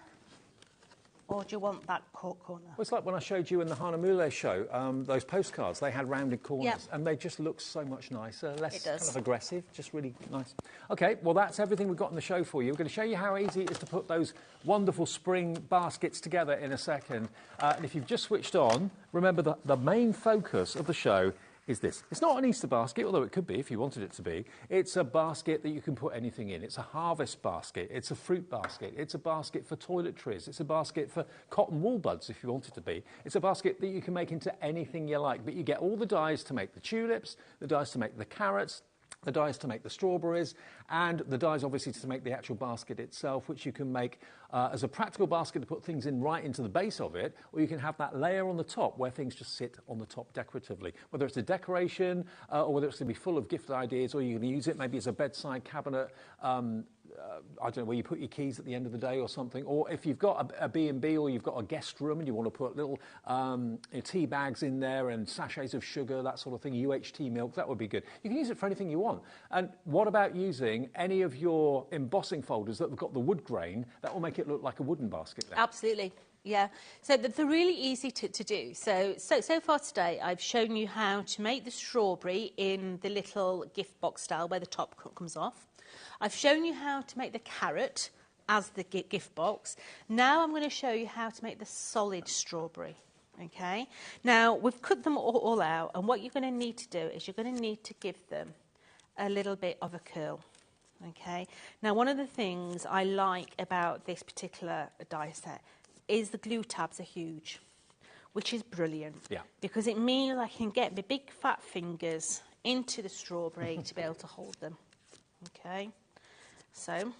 or do you want that corner? Well, it's like when I showed you in the Hanamule show, those postcards, they had rounded corners and they just look so much nicer, less kind of aggressive, just really nice. OK, well, that's everything we've got in the show for you. We're going to show you how easy it is to put those wonderful spring baskets together in a second. And if you've just switched on, remember the main focus of the show is this. It's not an Easter basket, although it could be if you wanted it to be. It's a basket that you can put anything in. It's a harvest basket. It's a fruit basket. It's a basket for toiletries. It's a basket for cotton wool buds, if you want it to be. It's a basket that you can make into anything you like, but you get all the dies to make the tulips, the dies to make the carrots, the dies to make the strawberries, and the dies obviously to make the actual basket itself, which you can make as a practical basket to put things in right into the base of it, or you can have that layer on the top where things just sit on the top decoratively. Whether it's a decoration or whether it's going to be full of gift ideas, or you can use it maybe as a bedside cabinet, I don't know, where you put your keys at the end of the day or something. Or if you've got a B&B or you've got a guest room and you want to put little tea bags in there and sachets of sugar, that sort of thing, UHT milk, that would be good. You can use it for anything you want. And what about using any of your embossing folders that have got the wood grain? That will make it look like a wooden basket then. Absolutely. Yeah, so they're really easy to do. So far today, I've shown you how to make the strawberry in the little gift box style where the top comes off. I've shown you how to make the carrot as the gift box. Now I'm going to show you how to make the solid strawberry. Okay, now we've cut them all out, and what you're going to need to do is you're going to need to give them a little bit of a curl. Okay, now one of the things I like about this particular die set is the glue tabs are huge, which is brilliant. Yeah. Because it means I can get my big fat fingers into the strawberry to be able to hold them. Okay, so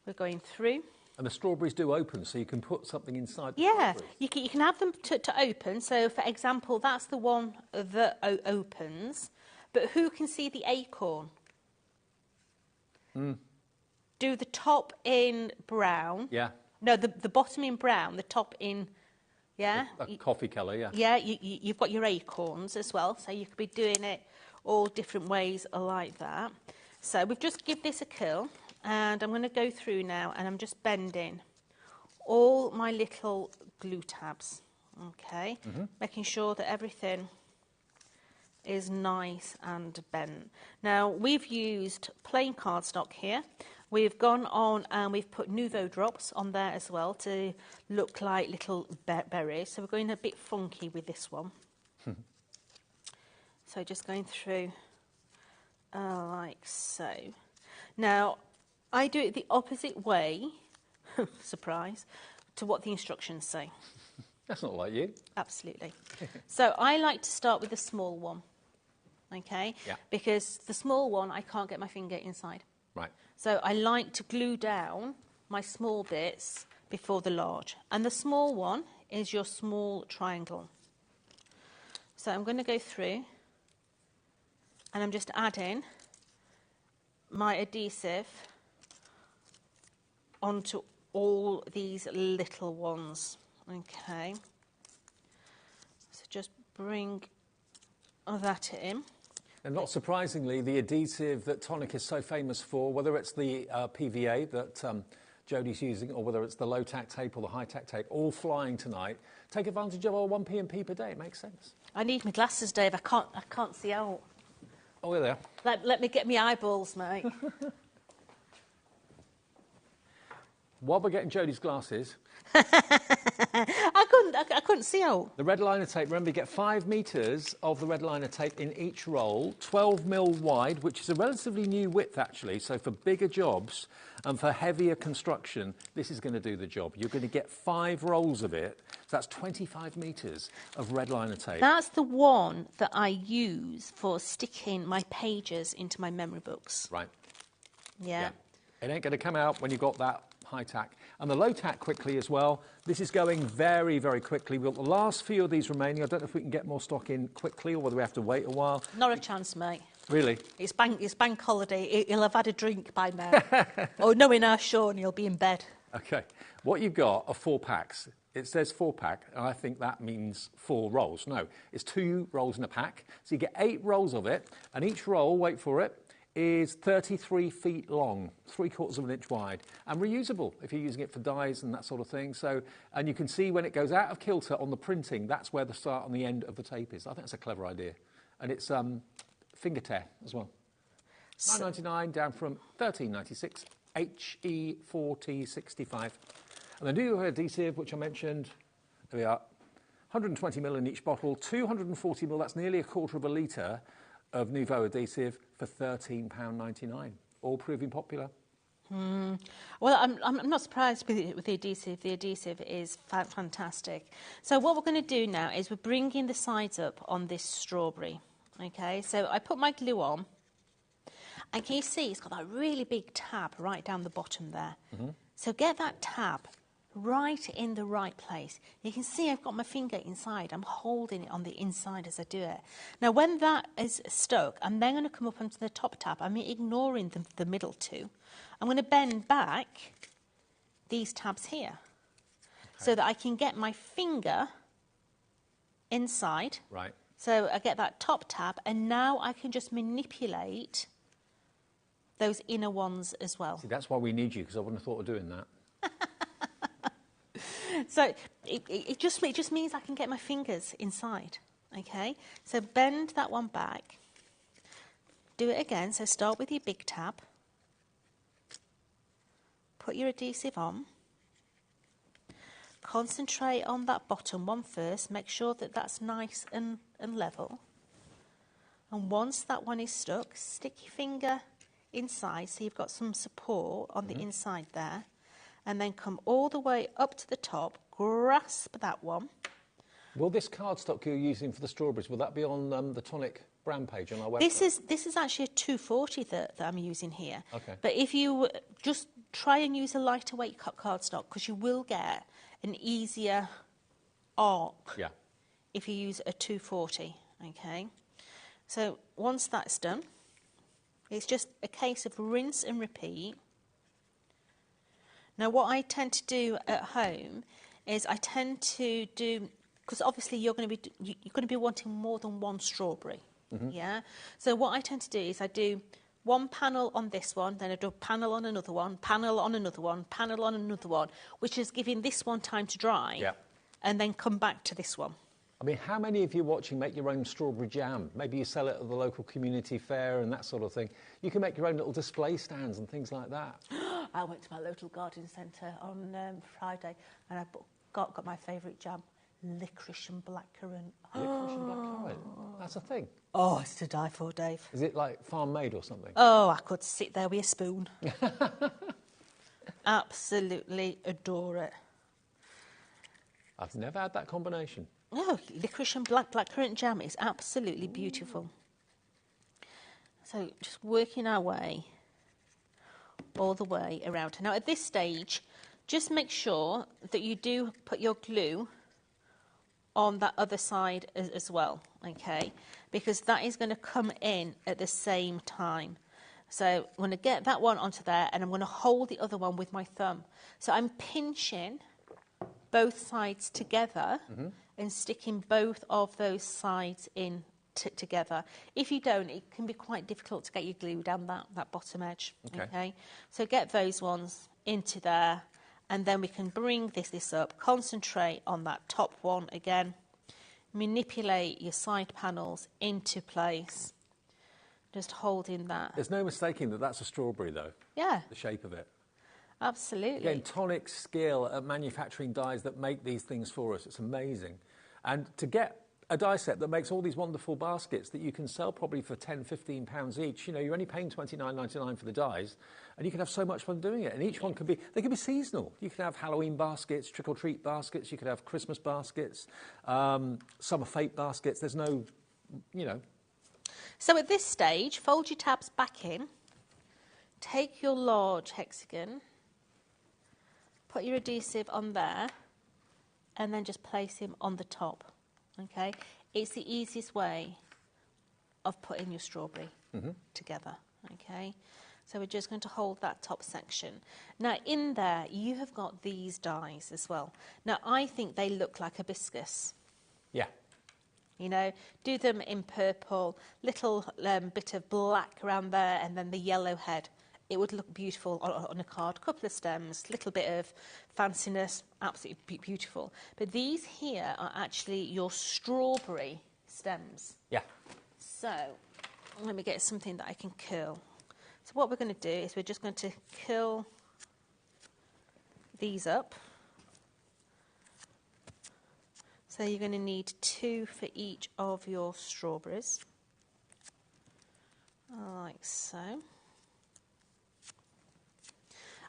we're going through. And the strawberries do open, so you can put something inside the Yeah, strawberries. you can have them to open. So, for example, that's the one that opens. But who can see the acorn? Do the top in brown. Yeah. No, the bottom in brown, the top in, yeah? A coffee colour, yeah. Yeah, you've got your acorns as well. So you could be doing it all different ways like that. So we've just give this a curl. And I'm going to go through now, and I'm just bending all my little glue tabs, okay? Making sure that everything is nice and bent. Now, we've used plain cardstock here. We've gone on and we've put Nouveau drops on there as well to look like little berries. So we're going a bit funky with this one. So just going through like so. Now, I do it the opposite way, surprise, to what the instructions say. That's not like you. Absolutely. So I like to start with the small one, okay? Yeah. Because the small one, I can't get my finger inside. Right. So I like to glue down my small bits before the large. And the small one is your small triangle. So I'm going to go through, and I'm just adding my adhesive onto all these little ones, okay? So just bring that in. And not surprisingly, the adhesive that Tonic is so famous for, whether it's the PVA that Jodie's using, or whether it's the low-tack tape or the high-tack tape, all flying tonight. Take advantage of our 1p&p per day. It makes sense. I need my glasses, Dave. I can't see out. Oh, there they are. Let me get my eyeballs, mate. While we're getting Jodie's glasses, I couldn't see out. the red liner tape, remember, you get 5 metres of the red liner tape in each roll, 12 mil wide, which is a relatively new width, actually. So for bigger jobs and for heavier construction, this is going to do the job. You're going to get 5 rolls of it. So that's 25 metres of red liner tape. That's the one that I use for sticking my pages into my memory books. Right. Yeah. It ain't going to come out when you've got that high tack. And the low tack quickly as well. This is going very, very quickly. We've got the last few of these remaining. I don't know if we can get more stock in quickly or whether we have to wait a while. Not a chance, mate. Really? It's bank holiday. He'll have had a drink by now. Oh, knowing our Sean, he'll be in bed. Okay. What you've got are 4 packs. It says 4-pack, and I think that means 4 rolls. No, it's 2 rolls in a pack. So you get 8 rolls of it, and each roll, wait for it, is 33 feet long, 3/4 of an inch wide, and reusable if you're using it for dies and that sort of thing. So, and you can see when it goes out of kilter on the printing, that's where the start and the end of the tape is. I think that's a clever idea. And it's finger tear as well. $9.99 down from $13.96, HE4T65. And the new adhesive, which I mentioned, there we are, 120 ml in each bottle, 240 ml, that's nearly 1/4 of a litre of Nouveau adhesive for £13.99, all proving popular. Well, I'm not surprised with the adhesive. The adhesive is fantastic. So what we're going to do now is we're bringing the sides up on this strawberry. Okay, so I put my glue on, and can you see it's got that really big tab right down the bottom there. So get that tab right in the right place. You can see I've got my finger inside. I'm holding it on the inside as I do it. Now, when that is stuck, I'm then going to come up onto the top tab. I'm ignoring the middle two. I'm going to bend back these tabs here so that I can get my finger inside. Right. So I get that top tab, and now I can just manipulate those inner ones as well. See, that's why we need you, because I wouldn't have thought of doing that. So it just means I can get my fingers inside, okay? So bend that one back. Do it again. So start with your big tab. Put your adhesive on. concentrate on that bottom one first. Make sure that that's nice and level. And once that one is stuck, stick your finger inside so you've got some support on the inside there. And then come all the way up to the top, grasp that one. Will this cardstock you're using for the strawberries, will that be on the Tonic brand page on our website? This is actually a 240 that I'm using here. Okay. But if you just try and use a lighter weight cardstock, because you will get an easier arc if you use a 240, okay? So once that's done, it's just a case of rinse and repeat. Now what I tend to do at home is I tend to do, because obviously you're going to be wanting more than one strawberry, yeah? So what I tend to do is I do one panel on this one, then I do a panel on another one, panel on another one, panel on another one, which is giving this one time to dry, and then come back to this one. I mean, how many of you watching make your own strawberry jam? Maybe you sell it at the local community fair and that sort of thing. You can make your own little display stands and things like that. I went to my local garden centre on Friday and I got my favourite jam, licorice and blackcurrant. Licorice and blackcurrant? That's a thing? Oh, it's to die for, Dave. Is it like farm-made or something? Oh, I could sit there with a spoon. Absolutely adore it. I've never had that combination. Oh, licorice and blackcurrant jam is absolutely beautiful. So just working our way all the way around. Now at this stage, just make sure that you do put your glue on that other side as well, okay? Because that is going to come in at the same time. So I'm going to get that one onto there and I'm going to hold the other one with my thumb. So I'm pinching both sides together and sticking both of those sides in together. If you don't, it can be quite difficult to get your glue down that bottom edge. Okay. So get those ones into there, and then we can bring this up, concentrate on that top one again, manipulate your side panels into place, just holding that. There's no mistaking that that's a strawberry, though. Yeah. The shape of it. Absolutely. Again, Tonic's skill at manufacturing dies that make these things for us, it's amazing. And to get a die set that makes all these wonderful baskets that you can sell probably for £10, £15 each, you know, you're only paying $29.99 for the dies, and you can have so much fun doing it. And each one can be, they can be seasonal. You can have Halloween baskets, trick-or-treat baskets, you could have Christmas baskets, summer fate baskets. There's no, you know. So at this stage, fold your tabs back in, take your large hexagon, put your adhesive on there, and then just place him on the top, okay? It's the easiest way of putting your strawberry together, okay? So we're just going to hold that top section. Now, in there, you have got these dies as well. Now, I think they look like hibiscus. Yeah. You know, do them in purple, little bit of black around there, and then the yellow head. It would look beautiful on a card. Couple of stems, little bit of fanciness, absolutely beautiful. But these here are actually your strawberry stems. Yeah. So let me get something that I can curl. So what we're going to do is we're just going to curl these up. So you're going to need 2 for each of your strawberries, like so.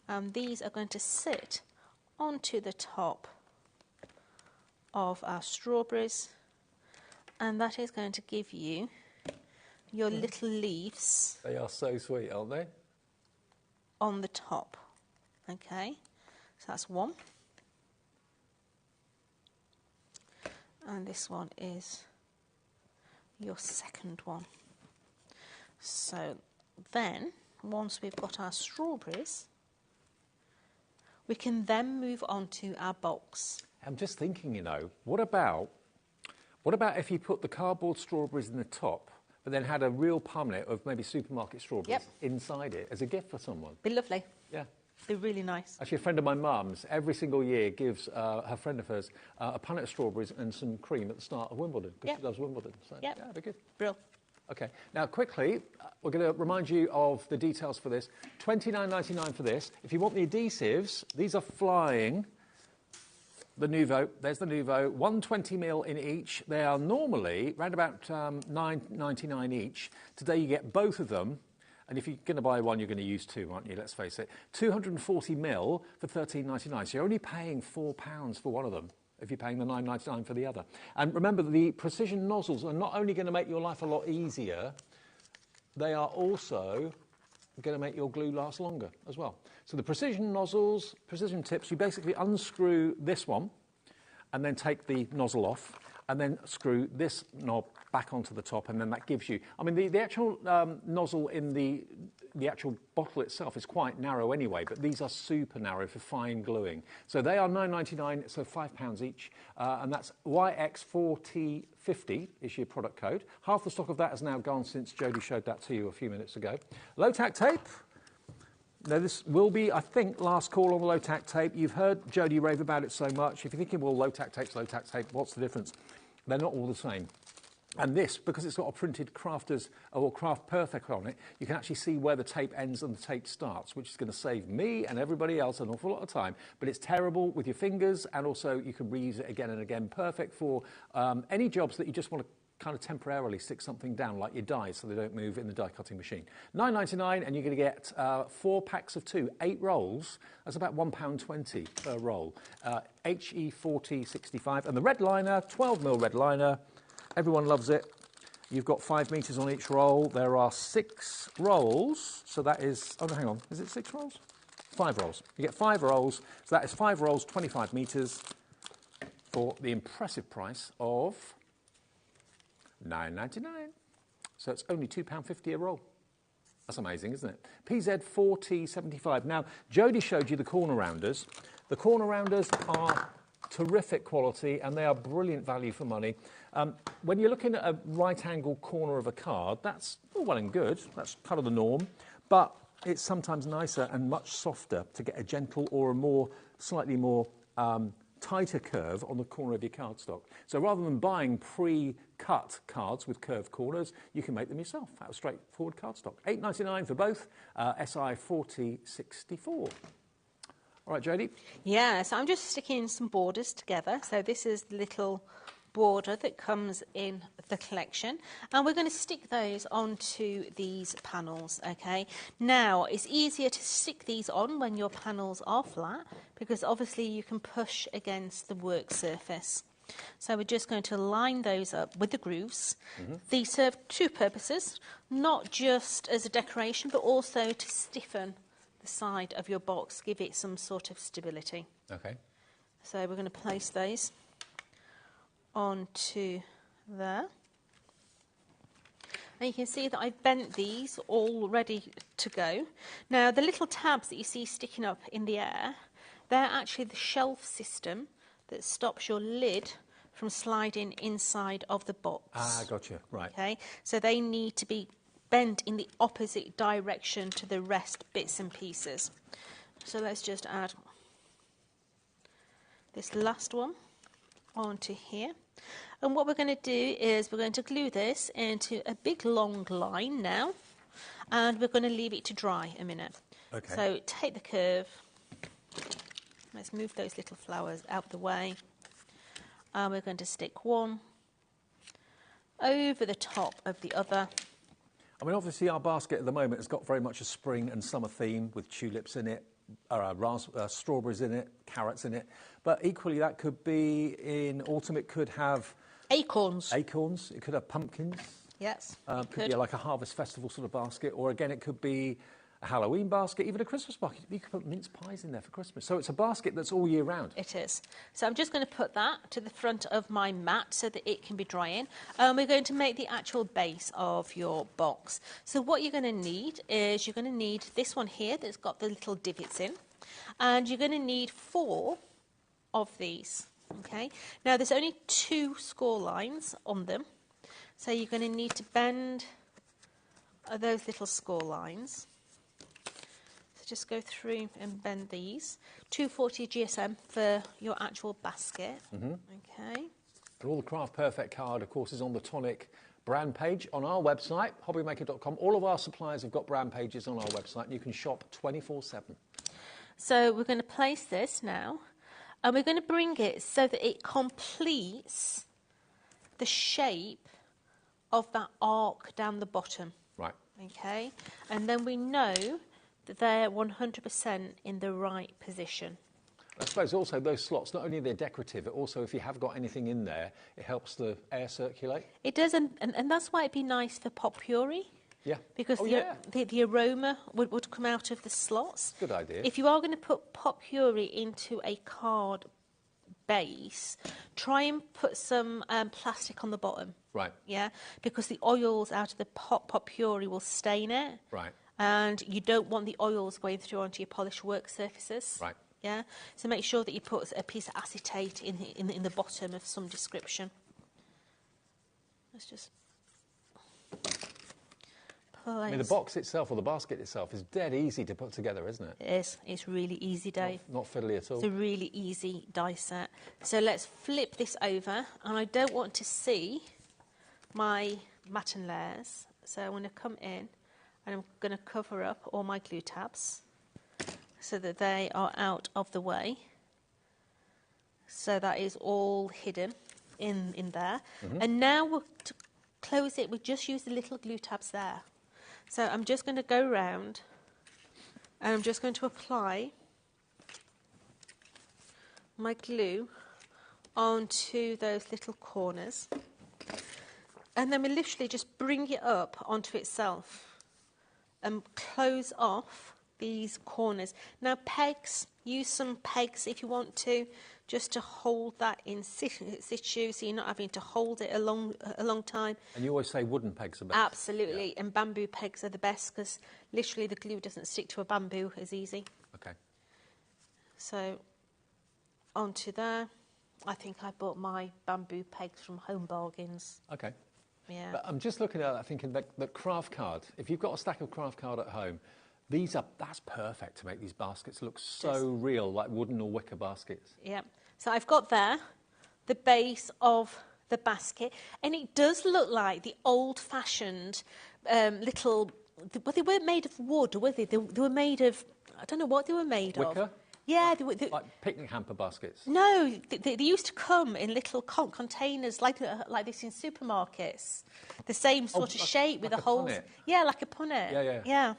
And these are going to sit onto the top of our strawberries, and that is going to give you your little leaves. They are so sweet, aren't they? On the top, okay? So that's one. And this one is your second one. So then, once we've got our strawberries, we can then move on to our box. I'm just thinking, you know, what about if you put the cardboard strawberries in the top, but then had a real punnet of maybe supermarket strawberries inside it as a gift for someone? Be lovely. Yeah. Be really nice. Actually, a friend of my mum's every single year gives her friend of hers a punnet of strawberries and some cream at the start of Wimbledon, because she loves Wimbledon. So, yeah, it'd be good. Brill. Okay, now quickly, we're going to remind you of the details for this. $29.99 for this. If you want the adhesives, these are flying. The Nouveau, there's the Nouveau, 120mm in each. They are normally around about $9.99 each. Today you get both of them, and if you're going to buy one, you're going to use two, aren't you? Let's face it. 240mm for $13.99, so you're only paying £4 for one of them if you're paying the $9.99 for the other. And remember, the precision nozzles are not only going to make your life a lot easier, they are also going to make your glue last longer as well. So the precision nozzles, precision tips, you basically unscrew this one and then take the nozzle off and then screw this knob back onto the top, and then that gives you, I mean, the actual nozzle in the actual bottle itself is quite narrow anyway, but these are super narrow for fine gluing. So they are $9.99, so £5 each, and that's YX4T50 is your product code. Half the stock of that has now gone since Jodie showed that to you a few minutes ago. Low-tack tape. Now, this will be, I think, last call on the low-tack tape. You've heard Jodie rave about it so much. If you're thinking, well, low-tack tape's low-tack tape, what's the difference? They're not all the same. And this, because it's got a printed Crafters or Craft Perfect on it, you can actually see where the tape ends and the tape starts, which is going to save me and everybody else an awful lot of time. But it's terrible with your fingers, and also you can reuse it again and again. Perfect for any jobs that you just want to kind of temporarily stick something down, like your dies, so they don't move in the die cutting machine. $9.99, and you're going to get 4 packs of 2, 8 rolls. That's about £1.20 per roll. HE4065, and the red liner, 12mm red liner. Everyone loves it. You've got 5 metres on each roll. There are 6 rolls, so that is, oh no, hang on, is it 6 rolls? 5 rolls. You get 5 rolls, so that is 5 rolls, 25 metres, for the impressive price of $9.99. So it's only £2.50 a roll. That's amazing, isn't it? PZ4T75. Now, Jodie showed you the corner rounders. The corner rounders are terrific quality, and they are brilliant value for money. When you're looking at a right-angle corner of a card, that's all well and good. That's kind of the norm. But it's sometimes nicer and much softer to get a gentle or a slightly more tighter curve on the corner of your cardstock. So rather than buying pre-cut cards with curved corners, you can make them yourself out of straightforward cardstock. $8.99 for both, SI4064. All right, Jodie? Yeah, so I'm just sticking some borders together. So this is the little border that comes in the collection, and we're going to stick those onto these panels. Okay, now it's easier to stick these on when your panels are flat, because obviously you can push against the work surface. So we're just going to line those up with the grooves. These serve 2 purposes, not just as a decoration, but also to stiffen the side of your box, give it some sort of stability. Okay. So we're going to place those onto there. And you can see that I've bent these all ready to go. Now, the little tabs that you see sticking up in the air, they're actually the shelf system that stops your lid from sliding inside of the box. Ah, gotcha, right. Okay, so they need to be bent in the opposite direction to the rest bits and pieces. So let's just add this last one onto here. And what we're going to do is we're going to glue this into a big long line now, and we're going to leave it to dry a minute. Okay. So take the curve. Let's move those little flowers out the way. And we're going to stick one over the top of the other. I mean, obviously our basket at the moment has got very much a spring and summer theme with tulips in it, strawberries in it, carrots in it. But equally that could be in autumn, it could have acorns. Acorns, it could have pumpkins. Yes. Could be like a harvest festival sort of basket, or again it could be a Halloween basket, even a Christmas basket. You could put mince pies in there for Christmas. So it's a basket that's all year round. It is. So I'm just going to put that to the front of my mat so that it can be drying. We're going to make the actual base of your box. So what you're going to need is you're going to need this one here that's got the little divots in. And you're going to need 4 of these. Okay. Now there's only 2 score lines on them. So you're going to need to bend those little score lines. Just go through and bend these. 240 GSM for your actual basket. Okay. And all the Craft Perfect card, of course, is on the Tonic brand page on our website, hobbymaker.com. All of our suppliers have got brand pages on our website, and you can shop 24/7. So we're going to place this now And we're going to bring it so that it completes the shape of that arc down the bottom. Right. Okay. And then we know that they're 100% in the right position. I suppose also those slots, not only are they decorative, but also if you have got anything in there, it helps the air circulate. It does, and that's why it'd be nice for potpourri. Yeah. Because the aroma would come out of the slots. Good idea. If you are going to put potpourri into a card base, try and put some plastic on the bottom. Right. Yeah, because the oils out of the potpourri will stain it. Right. And you don't want the oils going through onto your polished work surfaces. Right. Yeah, so make sure that you put a piece of acetate in the bottom of some description. Let's just... I mean, the box itself or the basket itself is dead easy to put together, isn't it? It is. It's really easy, Dave. Not fiddly at all. It's a really easy die set. So let's flip this over, and I don't want to see my matten layers, so I'm going to come in and I'm going to cover up all my glue tabs so that they are out of the way. So that is all hidden in there. And now to close it, we just use the little glue tabs there. So I'm just going to go round and I'm just going to apply my glue onto those little corners. And then we literally just bring it up onto itself and close off these corners. Now pegs, use some pegs if you want to, just to hold that in situ so you're not having to hold it a long time. And you always say wooden pegs are best. Absolutely, yeah. And bamboo pegs are the best because literally the glue doesn't stick to a bamboo as easy. Okay. So onto there. I think I bought my bamboo pegs from Home Bargains. Okay. Yeah. But I'm just looking at that thinking that craft card, if you've got a stack of craft card at home, that's perfect to make these baskets look so real, like wooden or wicker baskets. Yeah. So I've got there the base of the basket, and it does look like the old-fashioned little... Well, they weren't made of wood, were they? They were made of... I don't know what they were made of. Wicker? Yeah. Like picnic hamper baskets? No, they used to come in little containers like this in supermarkets. The same sort of shape with the holes. Yeah, like a punnet. Yeah.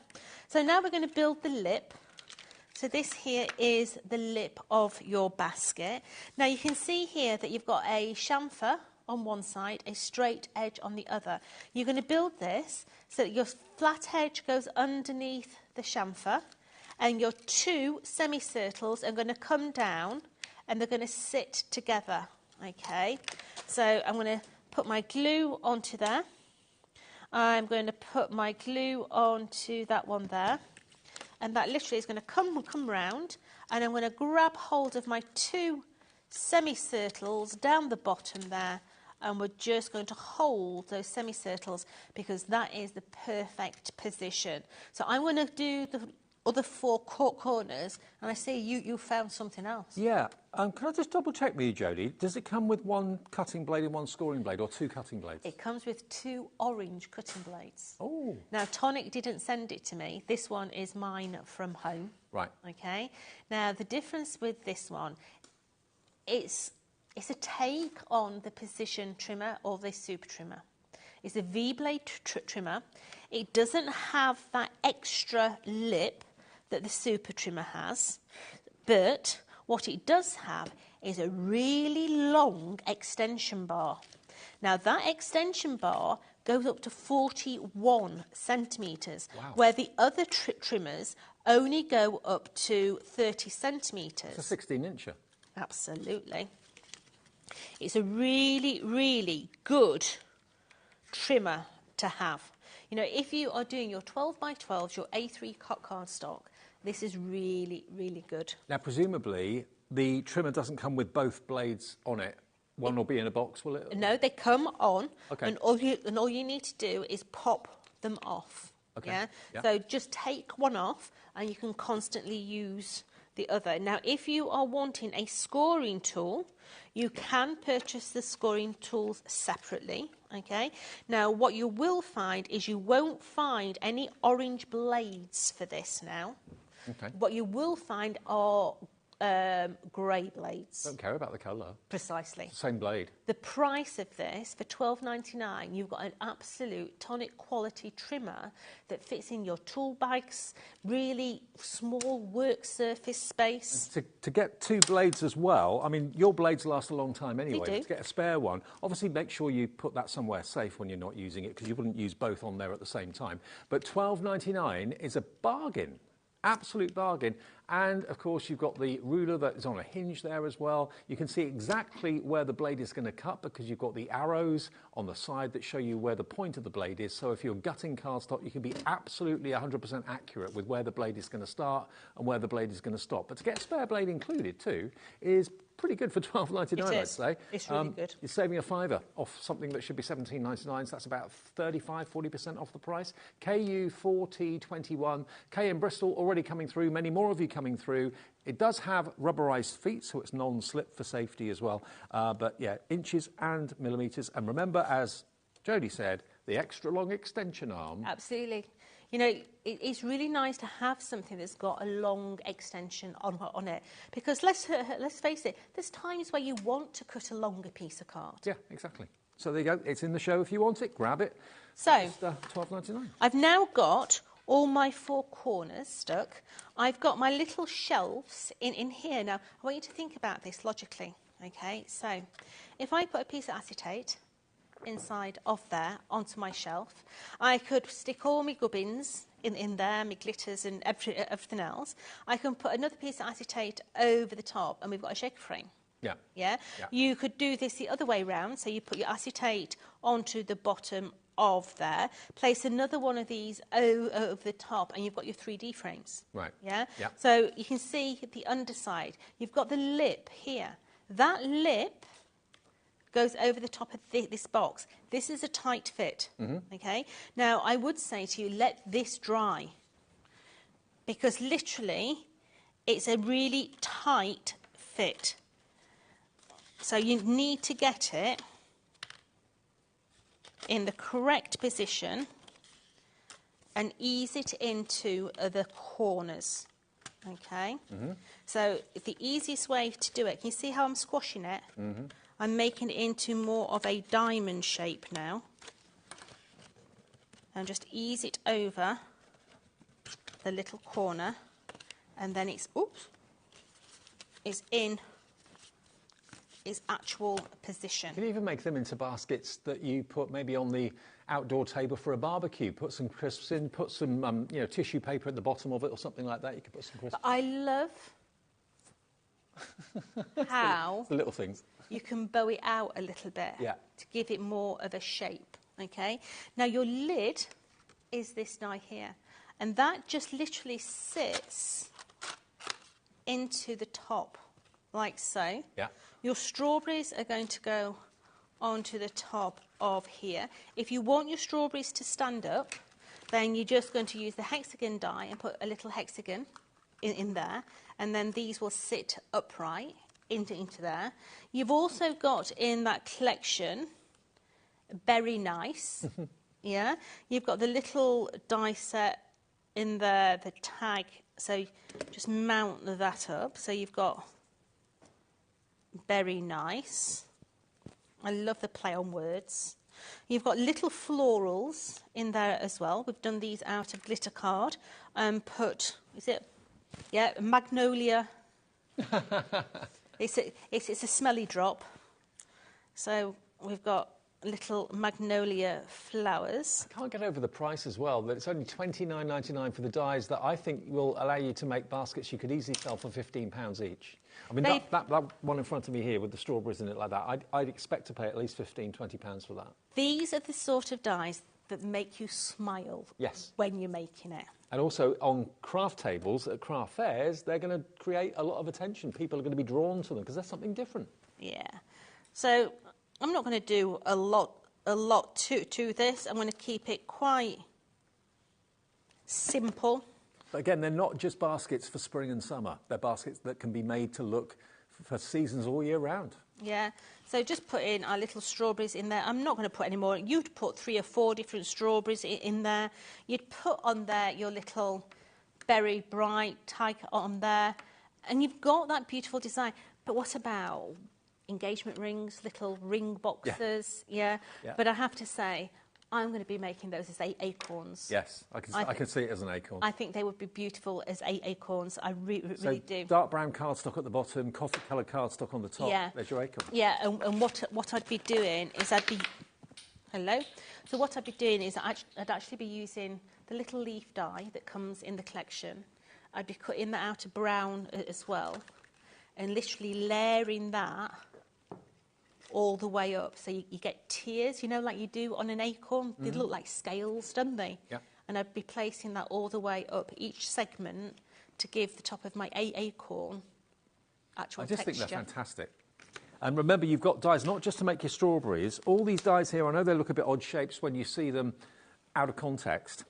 So now we're going to build the lip. So this here is the lip of your basket. Now you can see here that you've got a chamfer on one side, a straight edge on the other. You're going to build this so that your flat edge goes underneath the chamfer, and your two semicircles are going to come down and they're going to sit together. Okay, so I'm going to put my glue onto there. I'm going to put my glue onto that one there. And that literally is going to come round, and I'm going to grab hold of my two semicircles down the bottom there, and we're just going to hold those semicircles because that is the perfect position. So I'm going to do the other four corners, and I see you found something else. Yeah. Can I just double check with you, Jodie? Does it come with one cutting blade and one scoring blade, or two cutting blades? It comes with two orange cutting blades. Oh. Now, Tonic didn't send it to me. This one is mine from home. Right. Okay. Now, the difference with this one, it's a take on the precision trimmer or the super trimmer. It's a V-blade trimmer. It doesn't have that extra lip that the super trimmer has, but what it does have is a really long extension bar. Now that extension bar goes up to 41 centimetres, where the other trimmers only go up to 30 centimetres. It's a 16-incher. Absolutely. It's a really, really good trimmer to have. You know, if you are doing your 12 by 12s, your A3 cardstock, this is really, really good. Now, presumably, the trimmer doesn't come with both blades on it. One will be in a box, will it? No, they come on, okay. and all you need to do is pop them off. Okay. Yeah? So just take one off, and you can constantly use the other. Now, if you are wanting a scoring tool, you can purchase the scoring tools separately. Okay. Now, what you will find is you won't find any orange blades for this now. Okay. What you will find are grey blades. Don't care about the colour. Precisely. It's the same blade. The price of this, for $12.99, you've got an absolute Tonic quality trimmer that fits in your tool bags, really small work surface space. To get 2 blades as well, I mean, your blades last a long time anyway. They do. To get a spare one, obviously make sure you put that somewhere safe when you're not using it, because you wouldn't use both on there at the same time. But $12.99 is a bargain. Absolute bargain. And of course you've got the ruler that is on a hinge there as well. You can see exactly where the blade is going to cut, because you've got the arrows on the side that show you where the point of the blade is. So if you're gutting cardstock, you can be absolutely 100% accurate with where the blade is going to start and where the blade is going to stop. But to get a spare blade included too is pretty good for $12.99, I'd say. It's really good. You're saving a £5 off something that should be $17.99, so that's about 35–40% off the price. KU4T21, K in Bristol already coming through, many more of you coming through. It does have rubberised feet, so it's non-slip for safety as well. But yeah, inches and millimetres. And remember, as Jodie said, the extra long extension arm. Absolutely. You know, it's really nice to have something that's got a long extension on it, because let's face it, there's times where you want to cut a longer piece of card. Yeah, exactly. So there you go. It's in the show if you want it. Grab it. So, it's $12.99. I've now got all my 4 corners stuck. I've got my little shelves in here. Now, I want you to think about this logically, okay? So, if I put a piece of acetate inside of there onto my shelf, I could stick all my gubbins in there, my glitters and everything else. I can put another piece of acetate over the top and we've got a shaker frame. Yeah. Yeah? You could do this the other way round, so you put your acetate onto the bottom of there, place another one of these over the top, and you've got your 3D frames. Right. Yeah? Yeah. So you can see the underside. You've got the lip here. That lip goes over the top of this box. This is a tight fit, okay? Now, I would say to you, let this dry, because literally, it's a really tight fit. So you need to get it in the correct position and ease it into the corners, okay? So the easiest way to do it, can you see how I'm squashing it? I'm making it into more of a diamond shape now. And just ease it over the little corner, and then it's in its actual position. You can even make them into baskets that you put maybe on the outdoor table for a barbecue. Put some crisps in, put some tissue paper at the bottom of it or something like that. You can put some crisps. But I love how the little things. You can bow it out a little bit to give it more of a shape, okay? Now your lid is this guy here, and that just literally sits into the top, like so. Yeah. Your strawberries are going to go onto the top of here. If you want your strawberries to stand up, then you're just going to use the hexagon die and put a little hexagon in there, and then these will sit upright into there. You've also got in that collection Very Nice. Yeah, you've got the little die set in there, the tag, so just mount that up. So you've got Very Nice. I love the play on words. You've got little florals in there as well. We've done these out of glitter card and put, magnolia. It's a smelly drop. So we've got little magnolia flowers. I can't get over the price as well, that it's only $29.99 for the dies that I think will allow you to make baskets you could easily sell for £15 each. I mean, that one in front of me here with the strawberries in it like that, I'd expect to pay at least £15–20 for that. These are the sort of dies that make you smile when you're making it. And also on craft tables at craft fairs, they're going to create a lot of attention. People are going to be drawn to them because there's something different. Yeah. So I'm not going to do a lot to this. I'm going to keep it quite simple. But again, they're not just baskets for spring and summer. They're baskets that can be made to look for seasons all year round. Yeah, so just put in our little strawberries in there. I'm not going to put any more. You'd put 3 or 4 different strawberries in there. You'd put on there your little berry bright tag on there. And you've got that beautiful design. But what about engagement rings, little ring boxes? Yeah. But I have to say, I'm going to be making those as acorns. Yes, I can see it as an acorn. I think they would be beautiful as acorns. I really do. Dark brown cardstock at the bottom, coffee coloured cardstock on the top. Yeah. There's your acorn. Yeah, and what I'd be doing is So what I'd be doing is I'd actually be using the little leaf die that comes in the collection. I'd be cutting that out to brown as well, and literally layering that all the way up. So you get tiers, you know, like you do on an acorn. They look like scales, don't they? Yeah. And I'd be placing that all the way up each segment to give the top of my acorn actual texture. I just think they're fantastic. And remember, you've got dies not just to make your strawberries. All these dies here, I know they look a bit odd shapes when you see them out of context,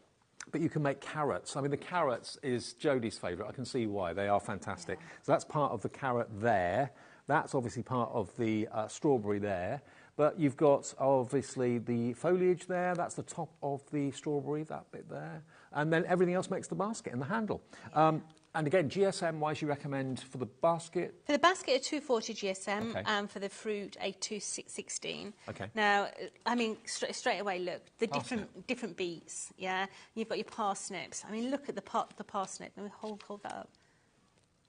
but you can make carrots. I mean, the carrots is Jodie's favourite. I can see why. They are fantastic. Yeah. So that's part of the carrot there. That's obviously part of the strawberry there. But you've got, obviously, the foliage there. That's the top of the strawberry, that bit there. And then everything else makes the basket and the handle. Yeah. And again, GSM-wise, you recommend for the basket? For the basket, a 240 GSM, okay. And for the fruit, a 216. Okay. Now, I mean, straight away, look, the different beets, yeah? You've got your parsnips. I mean, look at the parsnip. Let me hold that up.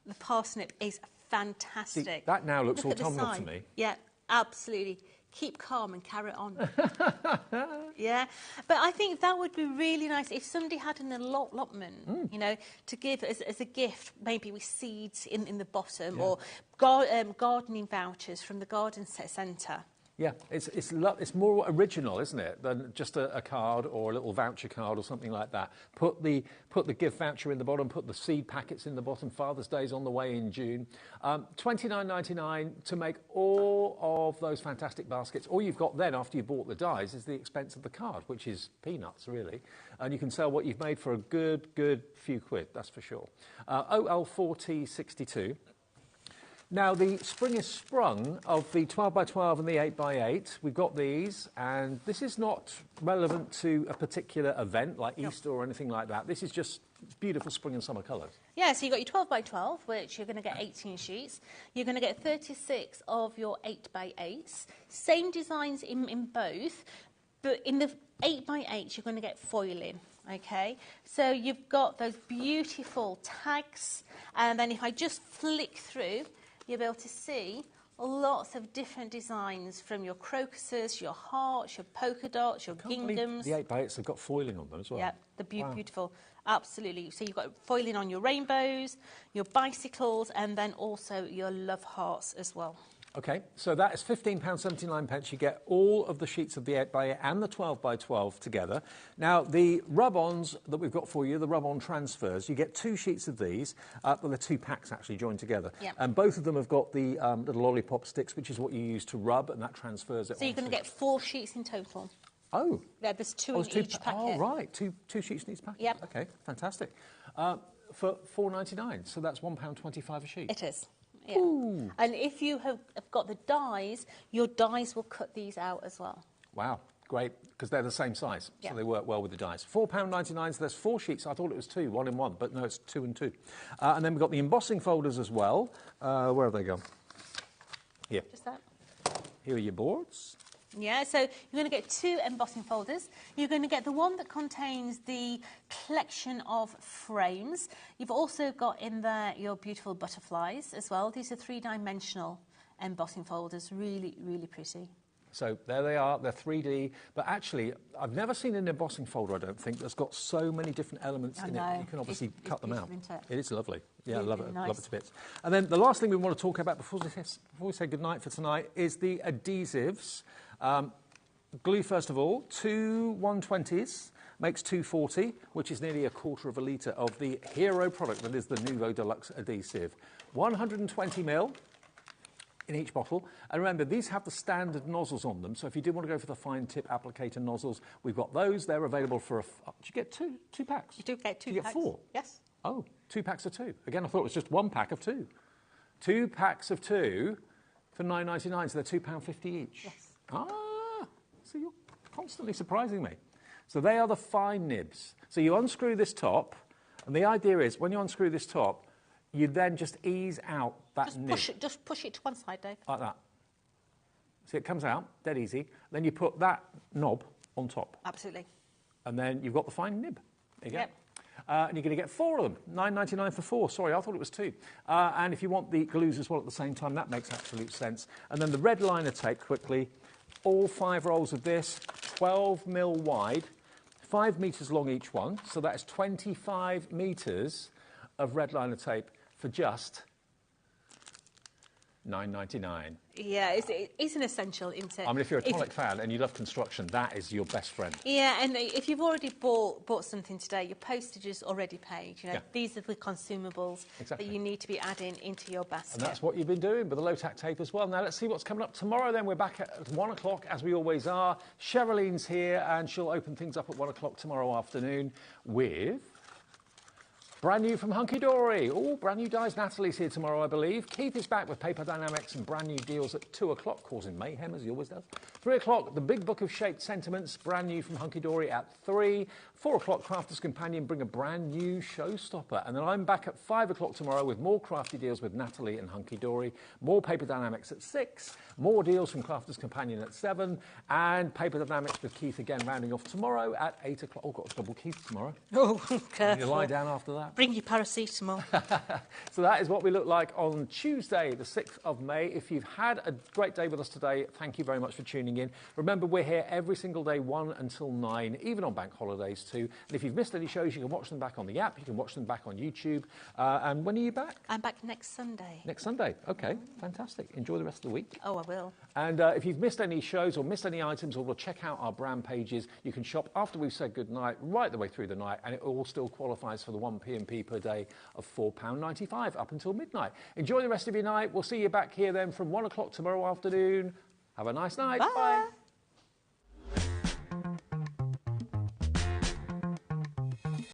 The parsnip is fantastic. See, that now looks autumnal to me. Yeah, absolutely. Keep calm and carry on. Yeah, but I think that would be really nice if somebody had an allotment, you know, to give as a gift, maybe with seeds in the bottom, or gardening vouchers from the garden centre. Yeah, it's more original, isn't it, than just a card or a little voucher card or something like that. Put the gift voucher in the bottom, put the seed packets in the bottom. Father's Day's on the way in June. $29.99 to make all of those fantastic baskets. All you've got then, after you bought the dies, is the expense of the card, which is peanuts, really. And you can sell what you've made for a good few quid, that's for sure. OL4T62. Now, the spring is sprung of the 12x12 and the 8x8. We've got these, and this is not relevant to a particular event like Easter or anything like that. This is just beautiful spring and summer colours. Yeah, so you've got your 12x12, which you're going to get 18 sheets. You're going to get 36 of your 8x8s. Same designs in both, but in the 8x8, you're going to get foiling. Okay, so you've got those beautiful tags, and then if I just flick through, you'll be able to see lots of different designs from your crocuses, your hearts, your polka dots, your ginghams. The 8x8s have got foiling on them as well. Yeah, the beautiful. Absolutely. So you've got foiling on your rainbows, your bicycles, and then also your love hearts as well. OK, so that is £15.79. You get all of the sheets of the 8x8 and the 12x12 together. Now, the rub-ons that we've got for you, the rub-on transfers, you get 2 sheets of these. Well, they're 2 packs actually joined together. Yep. And both of them have got the little lollipop sticks, which is what you use to rub, and that transfers it. So you're going to get 4 sheets in total. Oh. Yeah, there's 2 in each packet. Oh, right. Two sheets in each packet. Yep. OK, fantastic. For £4.99, so that's £1.25 a sheet. It is. Yeah. Ooh. And if you have got the dies, your dies will cut these out as well. Wow, great, because they're the same size, so they work well with the dies. £4.99, so there's 4 sheets. I thought it was 2, 1 in 1, but no, it's 2 and 2. And then we've got the embossing folders as well. Where have they gone? Here. Just that. Here are your boards. Yeah, so you're going to get 2 embossing folders. You're going to get the one that contains the collection of frames. You've also got in there your beautiful butterflies as well. These are 3-dimensional embossing folders, really, really pretty. So there they are, they're 3D, but actually I've never seen an embossing folder, I don't think, that's got so many different elements in it. You can obviously cut them out. It is lovely. Yeah, I love it. Nice. Love it to bits. And then the last thing we want to talk about before we say goodnight for tonight is the adhesives. Glue, first of all, 2 120s makes 240, which is nearly 1/4 of a litre of the hero product that is the Nuvo Deluxe adhesive. 120ml in each bottle. And remember, these have the standard nozzles on them, so if you do want to go for the fine tip applicator nozzles, we've got those. They're available for do you get two packs? You do get 2 packs. You get 4? Yes. Oh, 2 packs of 2. Again, I thought it was just 1 pack of 2. 2 packs of 2 for £9.99, so they're £2.50 each. Yes. Ah, so you're constantly surprising me. So they are the fine nibs. So you unscrew this top, and the idea is when you unscrew this top, You then just ease out that nib. Just push it to one side, Dave. Like that. See, it comes out, dead easy. Then you put that knob on top. Absolutely. And then you've got the fine nib. There you go. Yep. And you're going to get 4 of them, $9.99 for 4. Sorry, I thought it was 2. And if you want the glues as well at the same time, that makes absolute sense. And then the red liner tape, quickly. All 5 rolls of this, 12 mil wide, 5 metres long each one. So that is 25 metres of red liner tape for just $9.99. Yeah, it's an essential, isn't it? I mean, if you're a Tonic fan and you love construction, that is your best friend. Yeah, and if you've already bought something today, your postage is already paid. You know, these are the consumables that you need to be adding into your basket. And that's what you've been doing with the low-tack tape as well. Now, let's see what's coming up tomorrow then. We're back at 1 o'clock, as we always are. Sherilyn's here, and she'll open things up at 1 o'clock tomorrow afternoon with... brand new from Hunky Dory. Oh, brand new dies. Natalie's here tomorrow, I believe. Keith is back with Paper Dynamics and brand new deals at 2 o'clock, causing mayhem, as he always does. 3 o'clock, the Big Book of Shaped Sentiments, brand new from Hunky Dory at 3. 4 o'clock, Crafter's Companion bring a brand new showstopper. And then I'm back at 5 o'clock tomorrow with more crafty deals with Natalie and Hunky Dory. More Paper Dynamics at 6. More deals from Crafter's Companion at 7. And Paper Dynamics with Keith again, rounding off tomorrow at 8 o'clock. Oh, got a double Keith tomorrow. Oh, careful. You lie down after that. Bring your paracetamol. So that is what we look like on Tuesday, the 6th of May. If you've had a great day with us today, thank you very much for tuning in. Remember, we're here every single day, 1 until 9, even on bank holidays too. And if you've missed any shows, you can watch them back on the app. You can watch them back on YouTube. And when are you back? I'm back next Sunday. Next Sunday. OK, fantastic. Enjoy the rest of the week. Oh, I will. And if you've missed any shows or missed any items, or will check out our brand pages, you can shop after we've said goodnight, right the way through the night, and it all still qualifies for the 1 P&P per day of £4.95 up until midnight. Enjoy the rest of your night. We'll see you back here then from 1 o'clock tomorrow afternoon. Have a nice night. Bye. Bye.